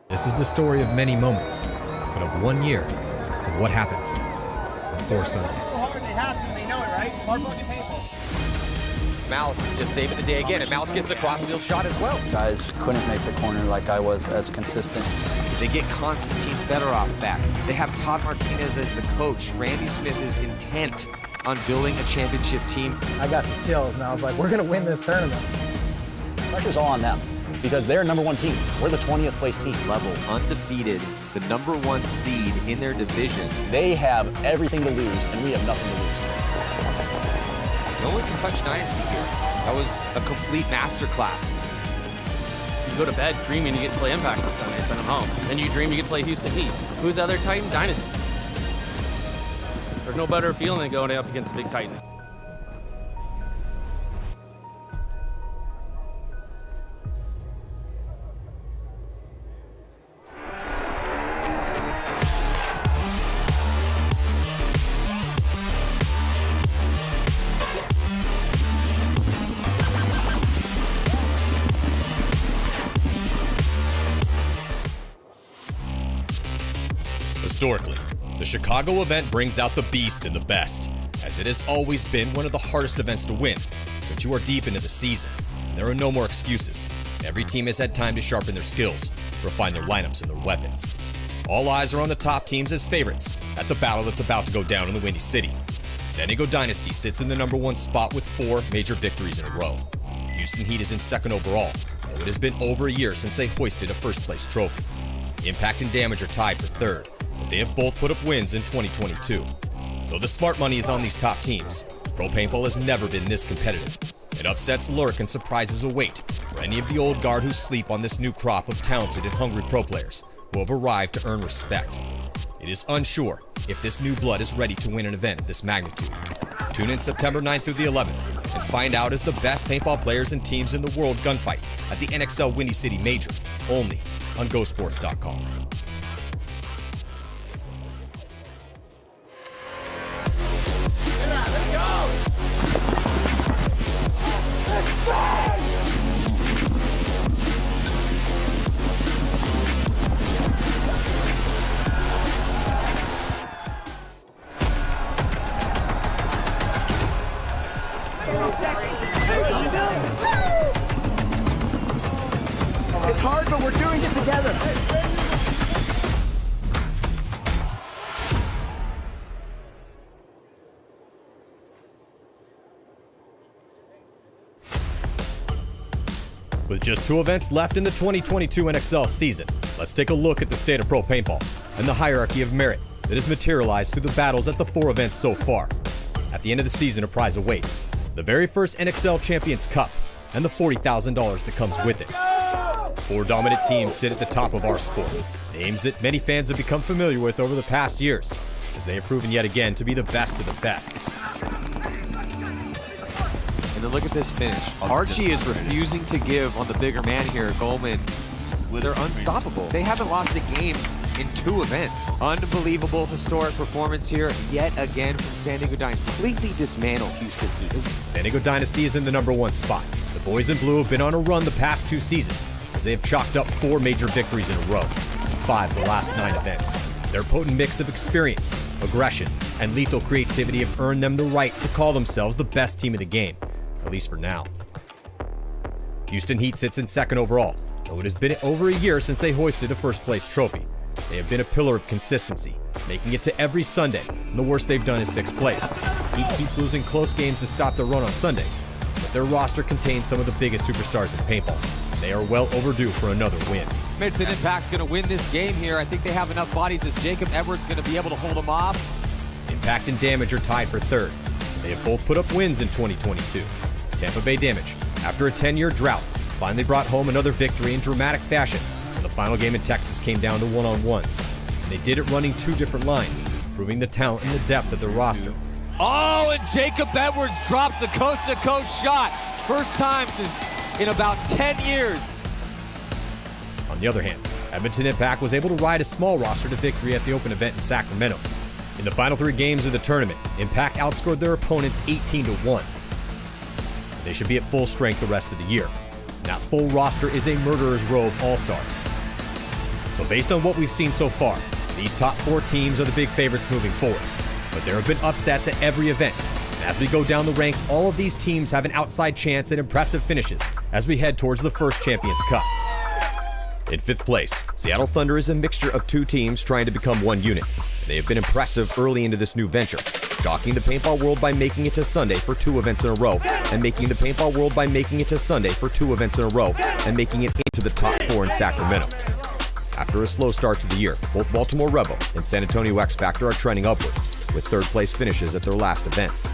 This is the story of many moments, but of 1 year of what happens on 4 Sundays. They have to, they know it, right? Smart fucking paintball. Malice is just saving the day again, and Malice gets the crossfield shot as well. Guys couldn't make the corner like I was as consistent. They get Konstantin Fedorov back. They have Todd Martinez as the coach. Randy Smith is intent on building a championship team. I got the chills, and I was like, we're going to win this tournament. Pressure's all on them because they're number 1 team. We're the 20th place team. Level undefeated, the number 1 seed in their division. They have everything to lose, and we have nothing to lose. No one can touch Dynasty here. That was a complete masterclass. You go to bed dreaming you get to play Impact on Sunday and send them home. Then you dream you get to play Houston Heat. Who's the other Titan? Dynasty. There's no better feeling than going up against the big Titans. Historically, the Chicago event brings out the beast and the best, as it has always been one of the hardest events to win, since you are deep into the season, and there are no more excuses. Every team has had time to sharpen their skills, refine their lineups and their weapons. All eyes are on the top teams as favorites at the battle that's about to go down in the Windy City. San Diego Dynasty sits in the number 1 spot with 4 major victories in a row. Houston Heat is in 2nd overall, though it has been over a year since they hoisted a first-place trophy. Impact and Damage are tied for 3rd, but they have both put up wins in 2022. Though the smart money is on these top teams, Pro Paintball has never been this competitive. And upsets lurk and surprises await for any of the old guard who sleep on this new crop of talented and hungry pro players who have arrived to earn respect. It is unsure if this new blood is ready to win an event of this magnitude. Tune in September 9th through the 11th and find out as the best paintball players and teams in the world gunfight at the NXL Windy City Major, only on gosports.com. It's hard, but we're doing it together. With just 2 events left in the 2022 NXL season, let's take a look at the state of pro paintball and the hierarchy of merit that has materialized through the battles at the 4 events so far. At the end of the season, a prize awaits: the very first NXL Champions Cup and the $40,000 that comes with it. 4 dominant teams sit at the top of our sport, names that many fans have become familiar with over the past years, as they have proven yet again to be the best of the best. And then look at this finish. Archie is refusing to give on the bigger man here. Goldman, they're unstoppable. They haven't lost a game in 2 events. Unbelievable historic performance here yet again from San Diego Dynasty. Completely dismantle Houston Heat. San Diego Dynasty is in the #1 spot. The boys in blue have been on a run the past 2 seasons, as they have chalked up 4 major victories in a row, 5 of the last 9 events. Their potent mix of experience, aggression, and lethal creativity have earned them the right to call themselves the best team in the game, at least for now. Houston Heat sits in 2nd overall, though it has been over a year since they hoisted a first-place trophy. They have been a pillar of consistency, making it to every Sunday, and the worst they've done is 6th place. Heat keeps losing close games to stop their run on Sundays, but their roster contains some of the biggest superstars in paintball. They are well overdue for another win. Edmonton Impact's going to win this game here. I think they have enough bodies. Is Jacob Edwards going to be able to hold them off? Impact and Damage are tied for 3rd. They have both put up wins in 2022. Tampa Bay Damage, after a 10-year drought, finally brought home another victory in dramatic fashion when the final game in Texas came down to one-on-ones. And they did it running 2 different lines, proving the talent and the depth of their roster. Oh, and Jacob Edwards dropped the coast-to-coast shot. First time since in about 10 years. On the other hand, Edmonton Impact was able to ride a small roster to victory at the open event in Sacramento. In the final 3 games of the tournament, Impact outscored their opponents 18-1. They should be at full strength the rest of the year. And that full roster is a murderer's row of all-stars. So based on what we've seen so far, these top 4 teams are the big favorites moving forward. But there have been upsets at every event. And as we go down the ranks, all of these teams have an outside chance at impressive finishes as we head towards the first Champions Cup. In 5th place, Seattle Thunder is a mixture of 2 teams trying to become one unit. They have been impressive early into this new venture, shocking the paintball world by making it to Sunday for 2 events in a row, and making the paintball world by making it to Sunday for 2 events in a row, and making it into the top 4 in Sacramento. After a slow start to the year, both Baltimore Rebel and San Antonio X Factor are trending upward, with 3rd place finishes at their last events.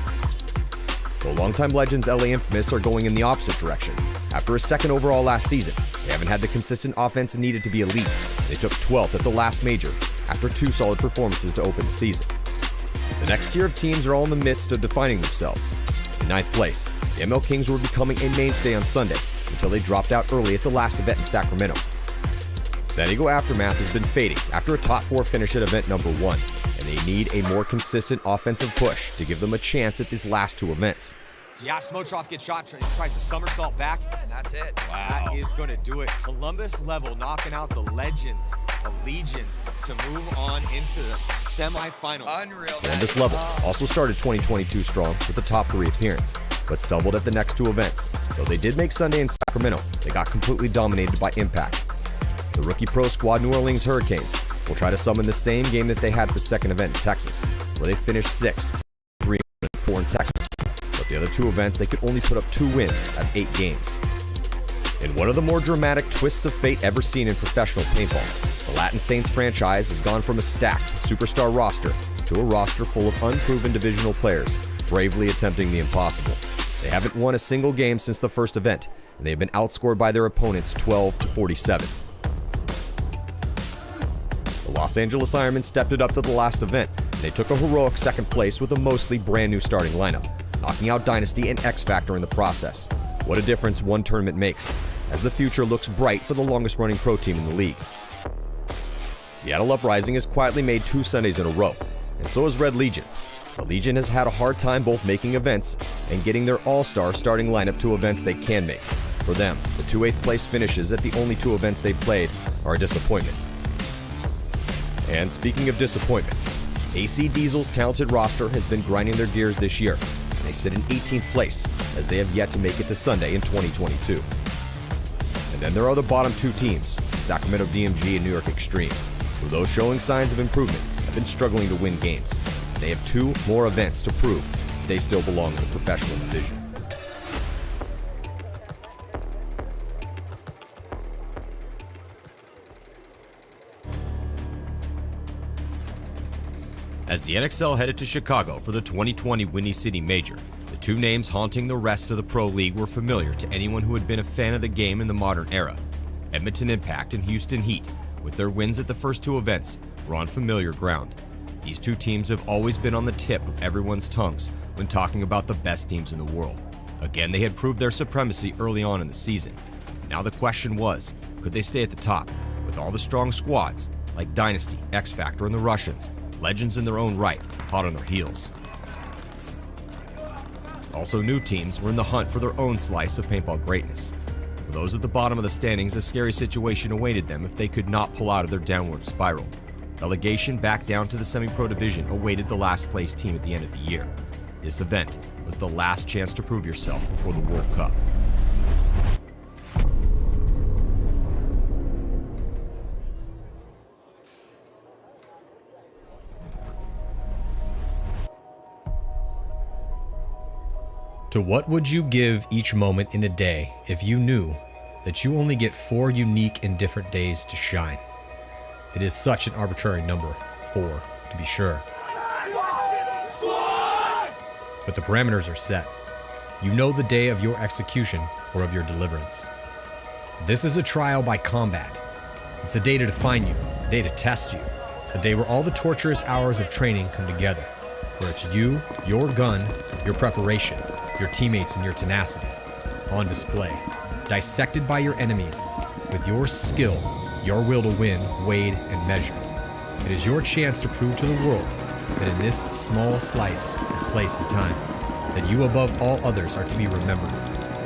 The longtime legends LA Infamous are going in the opposite direction. After a 2nd overall last season, they haven't had the consistent offense needed to be elite. They took 12th at the last major, after 2 solid performances to open the season. The next tier of teams are all in the midst of defining themselves. In 9th place, the ML Kings were becoming a mainstay on Sunday, until they dropped out early at the last event in Sacramento. San Diego Aftermath has been fading after a top 4 finish at event number 1, and they need a more consistent offensive push to give them a chance at these last 2 events. Yeah, Smotroff gets shot, tries to somersault back, and that's it. Wow. That is going to do it. Columbus level knocking out the legends of Legion to move on into the semifinals. Unreal. Columbus level also started 2022 strong with a top 3 appearance, but stumbled at the next 2 events. Though they did make Sunday in Sacramento, they got completely dominated by Impact. The rookie pro squad New Orleans Hurricanes will try to summon the same game that they had at the 2nd event in Texas, where they finished 6th, 3 and 4 in Texas. But the other 2 events, they could only put up 2 wins at 8 games. In one of the more dramatic twists of fate ever seen in professional paintball, the Latin Saints franchise has gone from a stacked superstar roster to a roster full of unproven divisional players, bravely attempting the impossible. They haven't won a single game since the 1st event, and they have been outscored by their opponents 12-47. The Los Angeles Ironmen stepped it up to the last event, and they took a heroic 2nd place with a mostly brand new starting lineup, knocking out Dynasty and X Factor in the process. What a difference one tournament makes, as the future looks bright for the longest running pro team in the league. Seattle Uprising has quietly made 2 Sundays in a row, and so has Red Legion. The Legion has had a hard time both making events and getting their all-star starting lineup to events they can make. For them, the 2 8th place finishes at the only 2 events they've played are a disappointment. And speaking of disappointments, AC Diesel's talented roster has been grinding their gears this year, and they sit in 18th place as they have yet to make it to Sunday in 2022. And then there are the bottom 2 teams, Sacramento DMG and New York Extreme, who, though showing signs of improvement, have been struggling to win games. They have 2 more events to prove they still belong in the professional division. As the NXL headed to Chicago for the 2020 Windy City Major, the two names haunting the rest of the Pro League were familiar to anyone who had been a fan of the game in the modern era. Edmonton Impact and Houston Heat, with their wins at the first two events, were on familiar ground. These two teams have always been on the tip of everyone's tongues when talking about the best teams in the world. Again, they had proved their supremacy early on in the season. Now the question was, could they stay at the top with all the strong squads like Dynasty, X Factor, and the Russians, legends in their own right, hot on their heels? Also, new teams were in the hunt for their own slice of paintball greatness. For those at the bottom of the standings, a scary situation awaited them if they could not pull out of their downward spiral. Relegation back down to the semi-pro division awaited the last place team at the end of the year. This event was the last chance to prove yourself before the World Cup. To what would you give each moment in a day if you knew that you only get 4 unique and different days to shine? It is such an arbitrary number, 4, to be sure. But the parameters are set. You know the day of your execution or of your deliverance. This is a trial by combat. It's a day to define you, a day to test you, a day where all the torturous hours of training come together, where it's you, your gun, your preparation, your teammates, and your tenacity on display, dissected by your enemies, with your skill, your will to win, weighed and measured. It is your chance to prove to the world that in this small slice of place and time, that you above all others are to be remembered,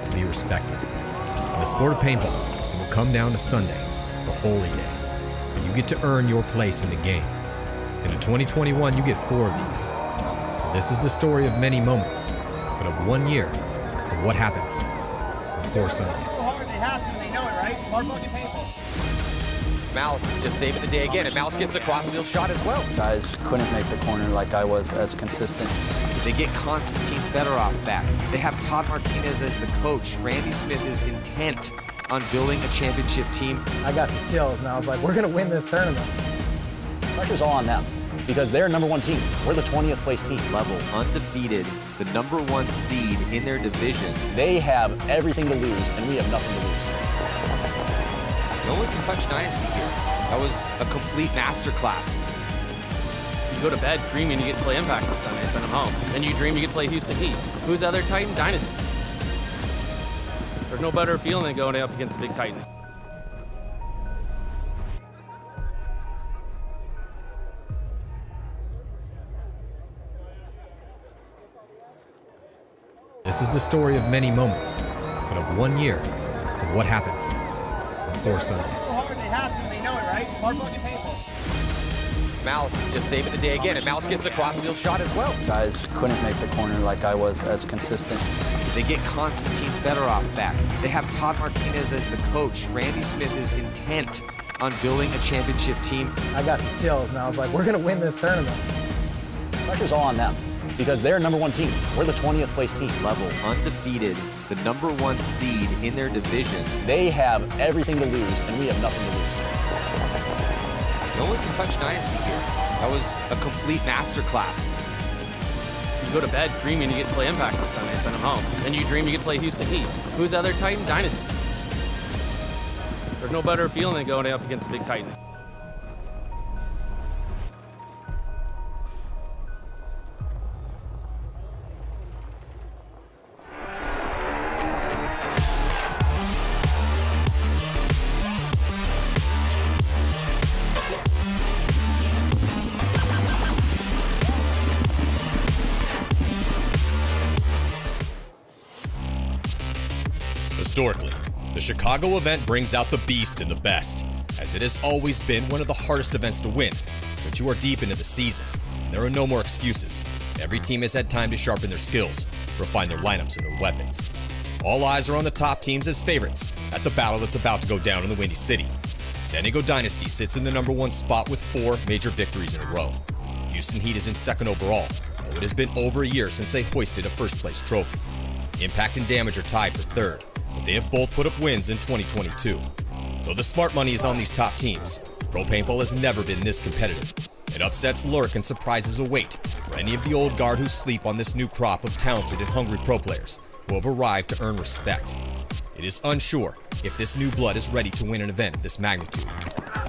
to be respected. In the sport of paintball, it will come down to Sunday, the holy day, when you get to earn your place in the game. And in 2021, you get 4 of these. So this is the story of many moments, but of 1 year of what happens on 4 Sundays. Hard, they have to, they know it, right? Smart fucking paintball. Malice is just saving the day again, and Malice gets the crossfield shot as well. Guys couldn't make the corner like I was as consistent. They get Konstantin Fedorov back. They have Todd Martinez as the coach. Randy Smith is intent on building a championship team. I got the chills, and I was like, we're going to win this tournament. Pressure's all on them because they're number 1 team. We're the 20th place team. Level undefeated, the number 1 seed in their division. They have everything to lose, and we have nothing to lose. No one can touch Dynasty here. That was a complete masterclass. You go to bed dreaming you get to play Impact on Sunday and send them home. Then you dream you get to play Houston Heat. Who's the other Titan? Dynasty. There's no better feeling than going up against the big Titans. This is the story of many moments, but of 1 year of what happens on 4 Sundays. Hard, they have to, they know it, right? Smart fucking paintball. Malice is just saving the day again, and Malice gets the crossfield shot as well. Guys couldn't make the corner like I was as consistent. They get Konstantin Fedorov back. They have Todd Martinez as the coach. Randy Smith is intent on building a championship team. I got the chills, and I was like, we're going to win this tournament. Pressure's all on them because they're number 1 team. We're the 20th place team. Level undefeated, the number 1 seed in their division. They have everything to lose, and we have nothing to lose. No one can touch Dynasty here. That was a complete masterclass. You go to bed dreaming you get to play Impact on Sunday and send them home. Then you dream you get to play Houston Heat. Who's the other Titan? Dynasty. There's no better feeling than going up against the big Titans. Historically, the Chicago event brings out the beast and the best, as it has always been one of the hardest events to win, since you are deep into the season, and there are no more excuses. Every team has had time to sharpen their skills, refine their lineups and their weapons. All eyes are on the top teams as favorites at the battle that's about to go down in the Windy City. San Diego Dynasty sits in the number 1 spot with 4 major victories in a row. Houston Heat is in 2nd overall, though it has been over a year since they hoisted a first-place trophy. Impact and Damage are tied for 3rd, but they have both put up wins in 2022. Though the smart money is on these top teams, Pro Paintball has never been this competitive. And upsets lurk and surprises await for any of the old guard who sleep on this new crop of talented and hungry pro players who have arrived to earn respect. It is unsure if this new blood is ready to win an event of this magnitude.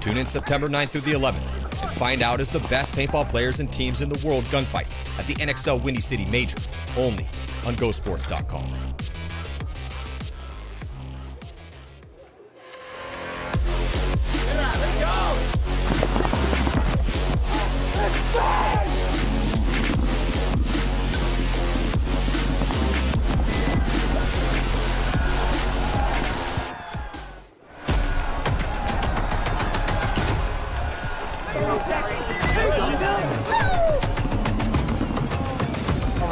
Tune in September 9th through the 11th and find out as the best paintball players and teams in the world gunfight at the NXL Windy City Major, only on gosports.com.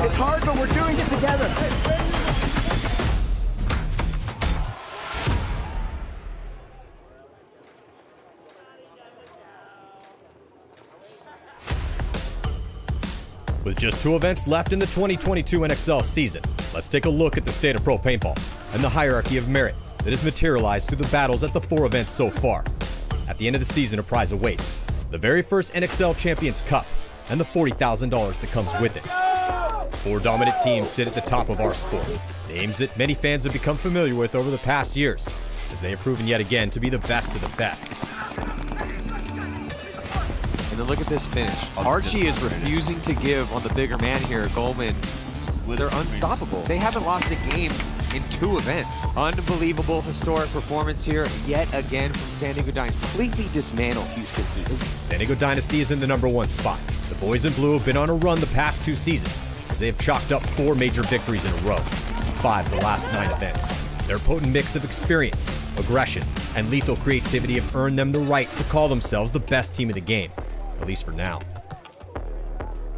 It's hard, but we're doing it together. With just 2 events left in the 2022 NXL season, let's take a look at the state of pro paintball and the hierarchy of merit that has materialized through the battles at the 4 events so far. At the end of the season, a prize awaits: the very first NXL Champions Cup and the $40,000 that comes with it. 4 dominant teams sit at the top of our sport, names that many fans have become familiar with over the past years, as they have proven yet again to be the best of the best. And then look at this finish. Archie is refusing to give on the bigger man here. Goldman, they're unstoppable. They haven't lost a game in 2 events. Unbelievable historic performance here yet again from San Diego Dynasty. Completely dismantle Houston Heat. San Diego Dynasty is in the #1 spot. The boys in blue have been on a run the past 2 seasons, as they have chalked up 4 major victories in a row, 5 of the last 9 events. Their potent mix of experience, aggression, and lethal creativity have earned them the right to call themselves the best team of the game, at least for now.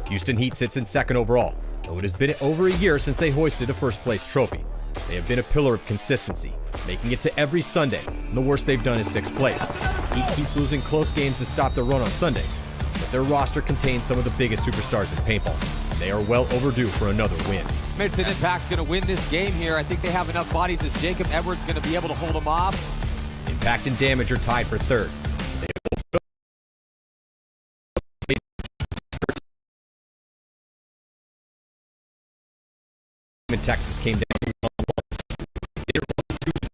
Houston Heat sits in 2nd overall, though it has been over a year since they hoisted a first-place trophy. They have been a pillar of consistency, making it to every Sunday, and the worst they've done is 6th place. Heat keeps losing close games to stop their run on Sundays, but their roster contains some of the biggest superstars in paintball, and they are well overdue for another win. Edmonton Impact's going to win this game here. I think they have enough bodies. As Jacob Edwards going to be able to hold them off. Impact and Damage are tied for 3rd. Texas came down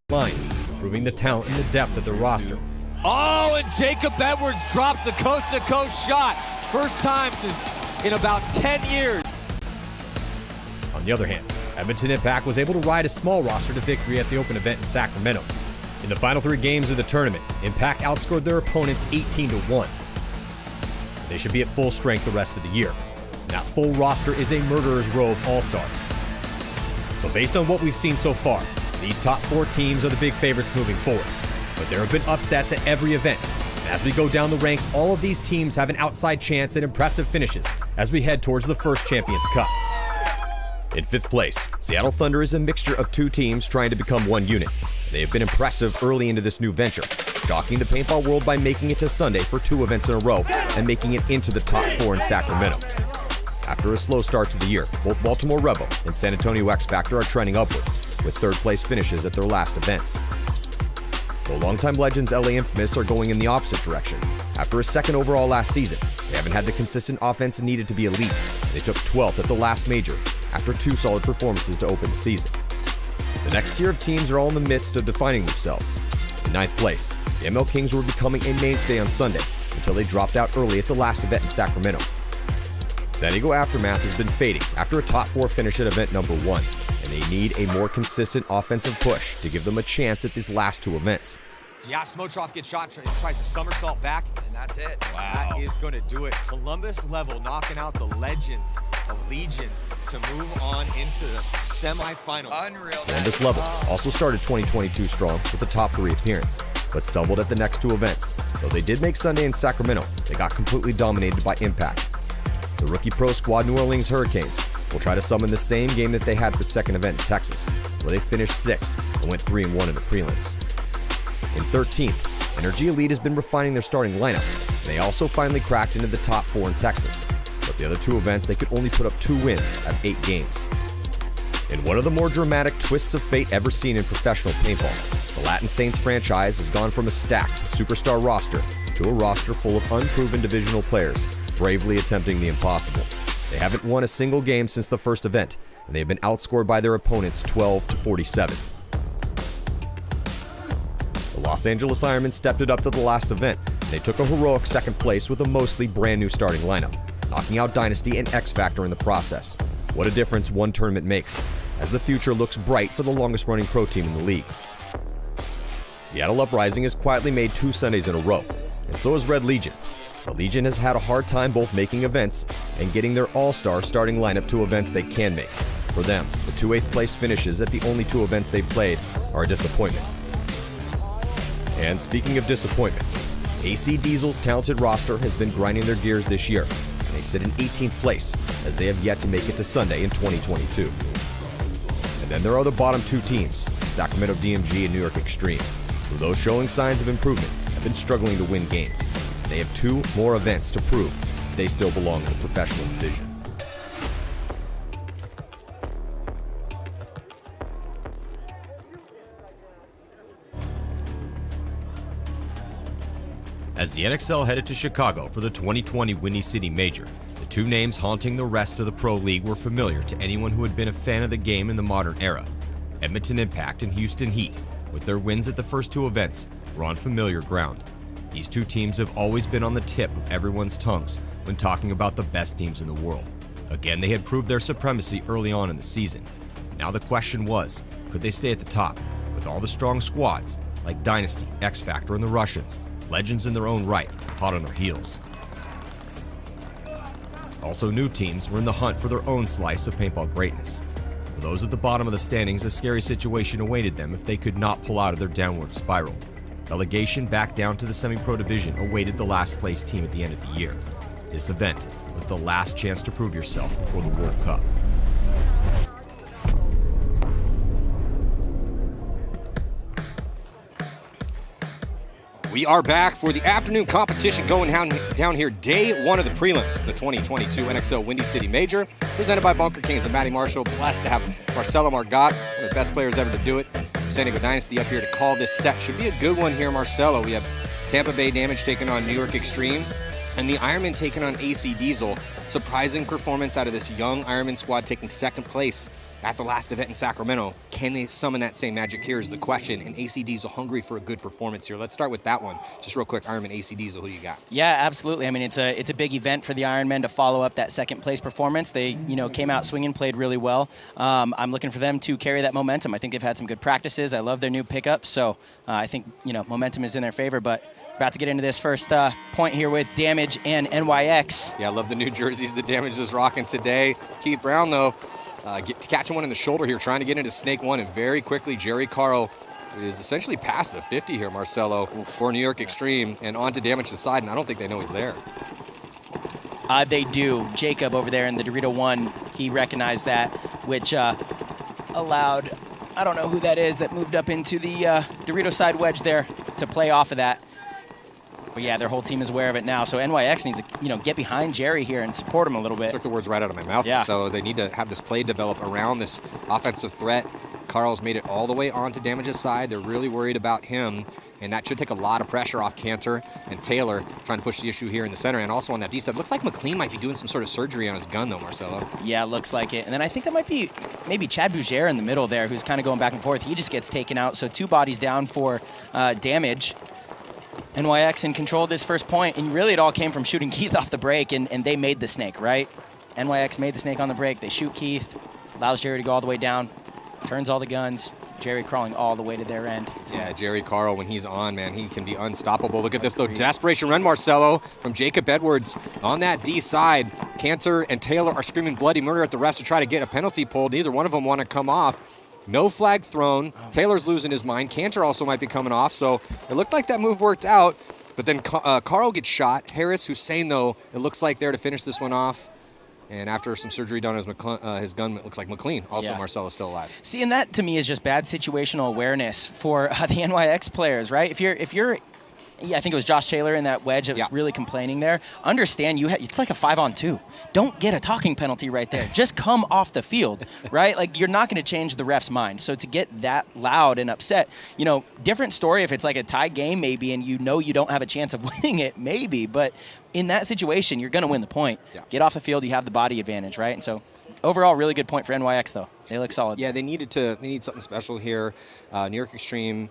lines, proving the talent and the depth of their roster. Oh, and Jacob Edwards dropped the coast-to-coast shot. First time in about 10 years. On the other hand, Edmonton Impact was able to ride a small roster to victory at the open event in Sacramento. In the final 3 games of the tournament, Impact outscored their opponents 18-1. They should be at full strength the rest of the year. And that full roster is a murderer's row of all-stars. So based on what we've seen so far, these top 4 teams are the big favorites moving forward. But there have been upsets at every event. And as we go down the ranks, all of these teams have an outside chance at impressive finishes as we head towards the first Champions Cup. In 5th place, Seattle Thunder is a mixture of 2 teams trying to become one unit. They have been impressive early into this new venture, shocking the paintball world by making it to Sunday for 2 events in a row and making it into the top 4 in Sacramento. After a slow start to the year, both Baltimore Rebel and San Antonio X Factor are trending upward, with 3rd place finishes at their last events. Though longtime legends LA Infamous are going in the opposite direction. After a 2nd overall last season, they haven't had the consistent offense needed to be elite. They took 12th at the last major, after 2 solid performances to open the season. The next tier of teams are all in the midst of defining themselves. In 9th place, the ML Kings were becoming a mainstay on Sunday, until they dropped out early at the last event in Sacramento. San Diego Aftermath has been fading after a top 4 finish at event #1, and they need a more consistent offensive push to give them a chance at these last 2 events. Yeah, Smotroff gets shot, tries to somersault back. And that's it. Wow. That is going to do it. Columbus level knocking out the legends of Legion to move on into the semifinals. Unreal. Columbus level also started 2022 strong with a top 3 appearance, but stumbled at the next 2 events. Though they did make Sunday in Sacramento, they got completely dominated by Impact. The rookie pro squad New Orleans Hurricanes will try to summon the same game that they had at the 2nd event in Texas, where they finished 6th and went 3-1 in the prelims. In 13th, Energy Elite has been refining their starting lineup, and they also finally cracked into the top 4 in Texas. But the other 2 events, they could only put up 2 wins out of 8 games. In one of the more dramatic twists of fate ever seen in professional paintball, the Latin Saints franchise has gone from a stacked superstar roster to a roster full of unproven divisional players bravely attempting the impossible. They haven't won a single game since the first event, and they have been outscored by their opponents 12-47. The Los Angeles Ironmen stepped it up to the last event, and they took a heroic second place with a mostly brand new starting lineup, knocking out Dynasty and X Factor in the process. What a difference one tournament makes, as the future looks bright for the longest running pro team in the league. Seattle Uprising has quietly made 2 Sundays in a row, and so has Red Legion. The Legion has had a hard time both making events and getting their all-star starting lineup to events they can make. For them, the 2 8th place finishes at the only 2 events they've played are a disappointment. And speaking of disappointments, AC Diesel's talented roster has been grinding their gears this year, and they sit in 18th place as they have yet to make it to Sunday in 2022. And then there are the bottom 2 teams, Sacramento DMG and New York Extreme, who, though showing signs of improvement, have been struggling to win games. They have 2 more events to prove that they still belong in the professional division. As the NXL headed to Chicago for the 2020 Windy City Major, the 2 names haunting the rest of the Pro League were familiar to anyone who had been a fan of the game in the modern era. Edmonton Impact and Houston Heat, with their wins at the first 2 events, were on familiar ground. These 2 teams have always been on the tip of everyone's tongues when talking about the best teams in the world. Again, they had proved their supremacy early on in the season. Now the question was, could they stay at the top with all the strong squads like Dynasty, X Factor, and the Russians, legends in their own right, hot on their heels? Also, new teams were in the hunt for their own slice of paintball greatness. For those at the bottom of the standings, a scary situation awaited them if they could not pull out of their downward spiral. Relegation back down to the semi-pro division awaited the last place team at the end of the year. This event was the last chance to prove yourself before the World Cup. We are back for the afternoon competition going down here, day 1 of the prelims, the 2022 NXL Windy City Major, presented by Bunker Kings and Matty Marshall. Blessed to have Marcelo Margot, one of the best players ever to do it, San Diego Dynasty, up here to call this set. Should be a good one here, Marcelo. We have Tampa Bay Damage taking on New York Extreme, and the Ironman taking on AC Diesel. Surprising performance out of this young Ironman squad, taking second place at the last event in Sacramento. Can they summon that same magic here is the question, and AC Diesel hungry for a good performance here. Let's start with that one. Just real quick, Ironman AC Diesel, who you got? Yeah, absolutely. I mean, it's a big event for the Ironmen to follow up that second place performance. They, came out swinging, played really well. I'm looking for them to carry that momentum. I think they've had some good practices. I love their new pickups, so I think, momentum is in their favor, but about to get into this first point here with Damage and NYX. Yeah, I love the new jerseys the Damage is rocking today. Keith Brown, though, catching one in the shoulder here, trying to get into Snake 1, and very quickly Jerry Carl is essentially past the 50 here, Marcelo, for New York Extreme, and on to Damage the side, and I don't think they know he's there. They do. Jacob over there in the Dorito 1, he recognized that, which allowed, I don't know who that is, that moved up into the Dorito side wedge there to play off of that. But yeah, their whole team is aware of it now. So NYX needs to, get behind Jerry here and support him a little bit. Took the words right out of my mouth. Yeah. So they need to have this play develop around this offensive threat. Carl's made it all the way onto Damage's side. They're really worried about him, and that should take a lot of pressure off Cantor and Taylor, trying to push the issue here in the center. And also on that D side, looks like McLean might be doing some sort of surgery on his gun, though, Marcelo. Yeah, looks like it. And then I think that might be maybe Chad Bougere in the middle there, who's kind of going back and forth. He just gets taken out. So 2 bodies down for Damage. NYX in control of this first point, and really it all came from shooting Keith off the break, and they made the snake, right? NYX made the snake on the break. They shoot Keith, allows Jerry to go all the way down, turns all the guns. Jerry crawling all the way to their end. Yeah, Jerry Carl, when he's on, man, he can be unstoppable. Look at this, though. Desperation run, Marcelo, from Jacob Edwards on that D side. Cantor and Taylor are screaming bloody murder at the refs to try to get a penalty pulled. Neither one of them want to come off. No flag thrown. Taylor's losing his mind. Cantor also might be coming off, so it looked like that move worked out. But then Carl gets shot. Harris Hussein, though, it looks like there to finish this one off. And after some surgery done on his gun, it looks like McLean. Also, yeah. Marcelo's still alive. See, and that to me is just bad situational awareness for the NYX players, right? If you're yeah, I think it was Josh Taylor in that wedge that was really complaining there. Understand, it's like a 5-on-2. Don't get a talking penalty right there. Just come off the field, right? Like, you're not going to change the ref's mind. So to get that loud and upset, different story if it's like a tie game maybe and you don't have a chance of winning it, maybe. But in that situation, you're going to win the point. Yeah. Get off the field, you have the body advantage, right? And so overall, really good point for NYX, though. They look solid. Yeah, they need something special here. New York Extreme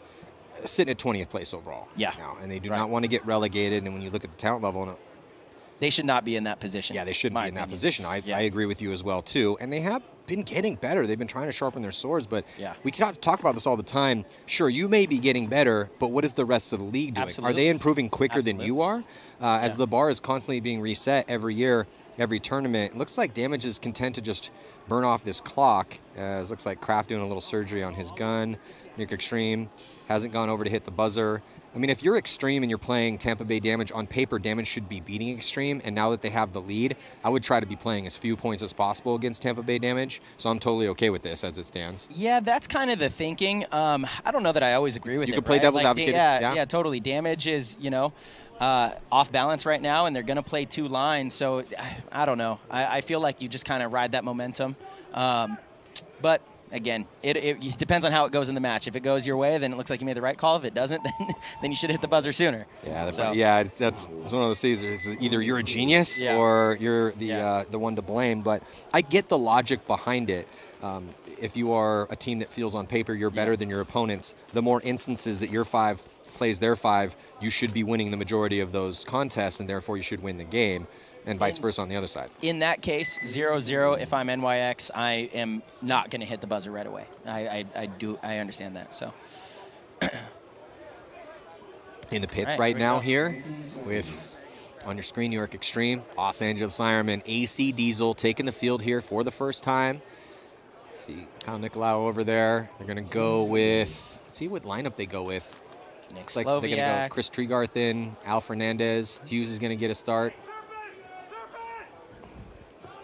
sitting at 20th place overall now, and they do not want to get relegated. And when you look at the talent level, they should not be in that position. Yeah, they shouldn't be in that position. I agree with you as well, too. And they have been getting better. They've been trying to sharpen their swords, but we cannot talk about this all the time. Sure, you may be getting better, but what is the rest of the league doing? Absolutely. Are they improving quicker than you are? As the bar is constantly being reset every year, every tournament, it looks like Damage is content to just burn off this clock. It looks like Kraft doing a little surgery on his gun. New York Extreme hasn't gone over to hit the buzzer. I mean, if you're Extreme and you're playing Tampa Bay Damage, on paper, Damage should be beating Extreme, and now that they have the lead, I would try to be playing as few points as possible against Tampa Bay Damage, so I'm totally okay with this as it stands. Yeah, that's kind of the thinking. I don't know that I always agree with it. You could play devil's advocate. Yeah, totally. Damage is, off balance right now, and they're going to play 2 lines, so I don't know. I feel like you just kind of ride that momentum. But again, it depends on how it goes in the match. If it goes your way, then it looks like you made the right call. If it doesn't, then you should hit the buzzer sooner. Yeah, that's one of those things. Either you're a genius or you're the one to blame. But I get the logic behind it. If you are a team that feels on paper you're better than your opponents, the more instances that your 5 plays their 5, you should be winning the majority of those contests, and therefore you should win the game. And vice versa on the other side. In that case, 0-0, if I'm NYX, I am not going to hit the buzzer right away. I understand that. So in the pits right now here with, on your screen, New York Extreme, Los Angeles Ironman, AC Diesel taking the field here for the first time. See Kyle Nicolau over there. They're going to go with, let's see what lineup they go with. Looks like they're going to go Chris Tregarth in, Al Fernandez. Hughes is going to get a start.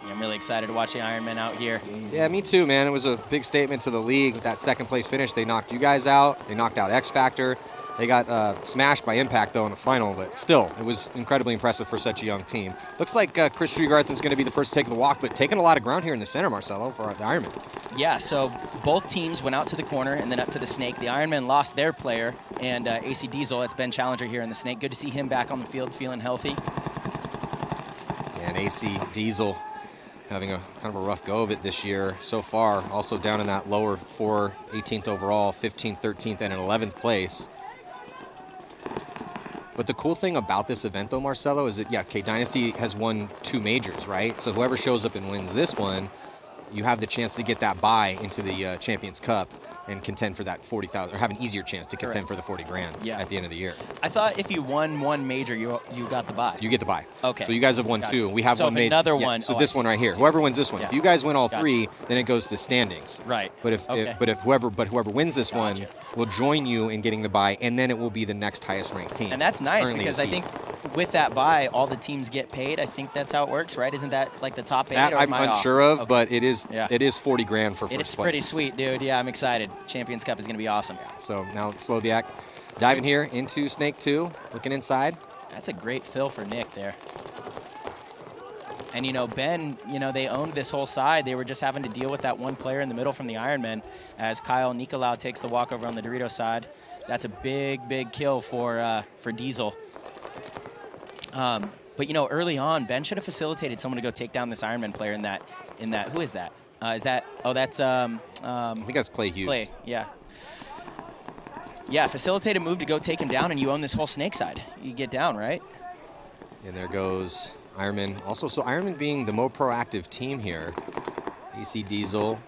I'm really excited to watch the Ironmen out here. Yeah, me too, man. It was a big statement to the league with that second place finish. They knocked you guys out. They knocked out X Factor. They got smashed by Impact, though, in the final, but still, it was incredibly impressive for such a young team. Looks like Chris Tregarth is going to be the first to take the walk, but taking a lot of ground here in the center, Marcelo, for the Ironmen. Yeah, so both teams went out to the corner and then up to the Snake. The Ironmen lost their player, and AC Diesel, that's Ben Challenger here in the Snake. Good to see him back on the field, feeling healthy. And AC Diesel having a kind of a rough go of it this year so far. Also down in that lower 4, 18th overall, 15th, 13th, and an 11th place. But the cool thing about this event, though, Marcelo, is that, K-Dynasty has won 2 majors, right? So whoever shows up and wins this one, you have the chance to get that bye into the Champions Cup and contend for that 40,000, or have an easier chance to contend for the 40 grand at the end of the year. I thought if you won 1 major, you got the bye. You get the bye. Okay. So you guys have won 2. We have so 1 major. Another one. So this one right here. Whoever wins this one. If you guys win all 3, then it goes to standings. Right. But if whoever wins this one will join you in getting the bye, and then it will be the next highest ranked team. And that's nice because I think with that bye, all the teams get paid. I think that's how it works, right? Isn't that like the top 8? That or I'm unsure of, but it is 40 grand for first It's place. pretty sweet, dude. Yeah, I'm excited. Champions Cup is going to be awesome. So now Sloviak diving here into Snake 2, looking inside. That's a great fill for Nick there. And, Ben, they owned this whole side. They were just having to deal with that one player in the middle from the Ironmen as Kyle Nicolau takes the walk over on the Dorito side. That's a big, big kill for Diesel. But, early on, Ben should have facilitated someone to go take down this Ironman player in that. Who is that? That's I think that's Clay Hughes. Clay, yeah. Yeah, facilitate a move to go take him down, and you own this whole Snake side. You get down, right? And there goes Ironman. Also, so Ironman being the more proactive team here. AC Diesel.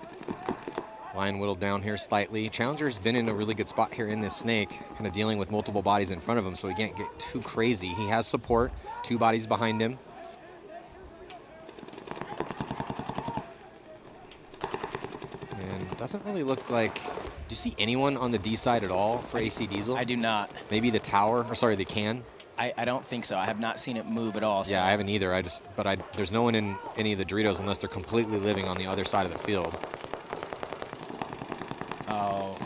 Line whittled down here slightly. Challenger's been in a really good spot here in this Snake, kind of dealing with multiple bodies in front of him, so he can't get too crazy. He has support, 2 bodies behind him. And doesn't really look like... Do you see anyone on the D side at all for AC Diesel? I do not. Maybe the tower, or sorry, the can? I don't think so. I have not seen it move at all. So. Yeah, I haven't either. There's no one in any of the Doritos unless they're completely living on the other side of the field. Oh.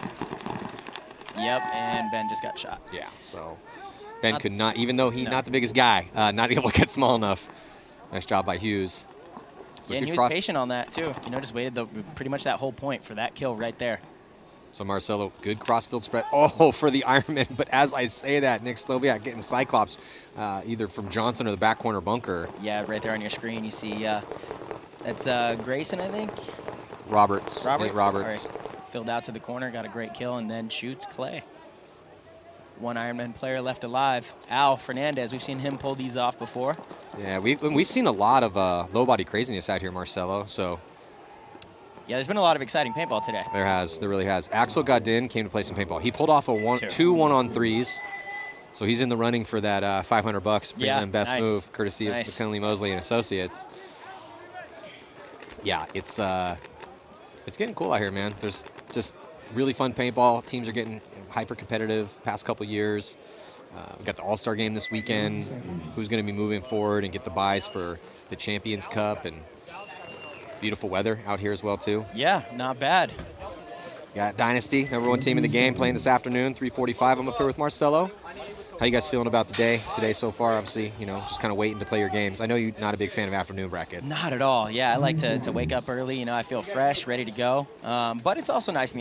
Yep, and Ben just got shot. Yeah, so Ben could not, even though he's not the biggest guy, not able to get small enough. Nice job by Hughes. So yeah, and he was patient on that too. You know, just waited pretty much that whole point for that kill right there. So Marcelo, good crossfield spread. Oh, for the Ironman. But as I say that, Nick Sloviak getting Cyclops either from Johnson or the back corner bunker. Yeah, right there on your screen, you see that's Grayson, I think. Roberts. Roberts. Roberts. Right. Filled out to the corner, got a great kill, and then shoots Clay. One Ironman player left alive. Al Fernandez, we've seen him pull these off before. Yeah, we've seen a lot of low body craziness out here, Marcelo. So yeah, there's been a lot of exciting paintball today. There really has. Axel Godin came to play some paintball. He pulled off two 1-on-3s. So he's in the running for that $500 prelim best move, courtesy of McKinley Mosley and Associates. Yeah, it's getting cool out here, man. There's just really fun paintball. Teams are getting hyper competitive past couple years. We got the All-Star game this weekend. Who's going to be moving forward and get the buys for the Champions Cup, and beautiful weather out here as well too. Yeah, not bad. Got Dynasty, #1 team in the game, playing this afternoon, 3:45. I'm up here with Marcelo. How you guys feeling about the day today so far? Obviously, you know, just kind of waiting to play your games. I know you're not a big fan of afternoon brackets. Not at all. Yeah, I like to wake up early. You know, I feel fresh, ready to go. But it's also nice in the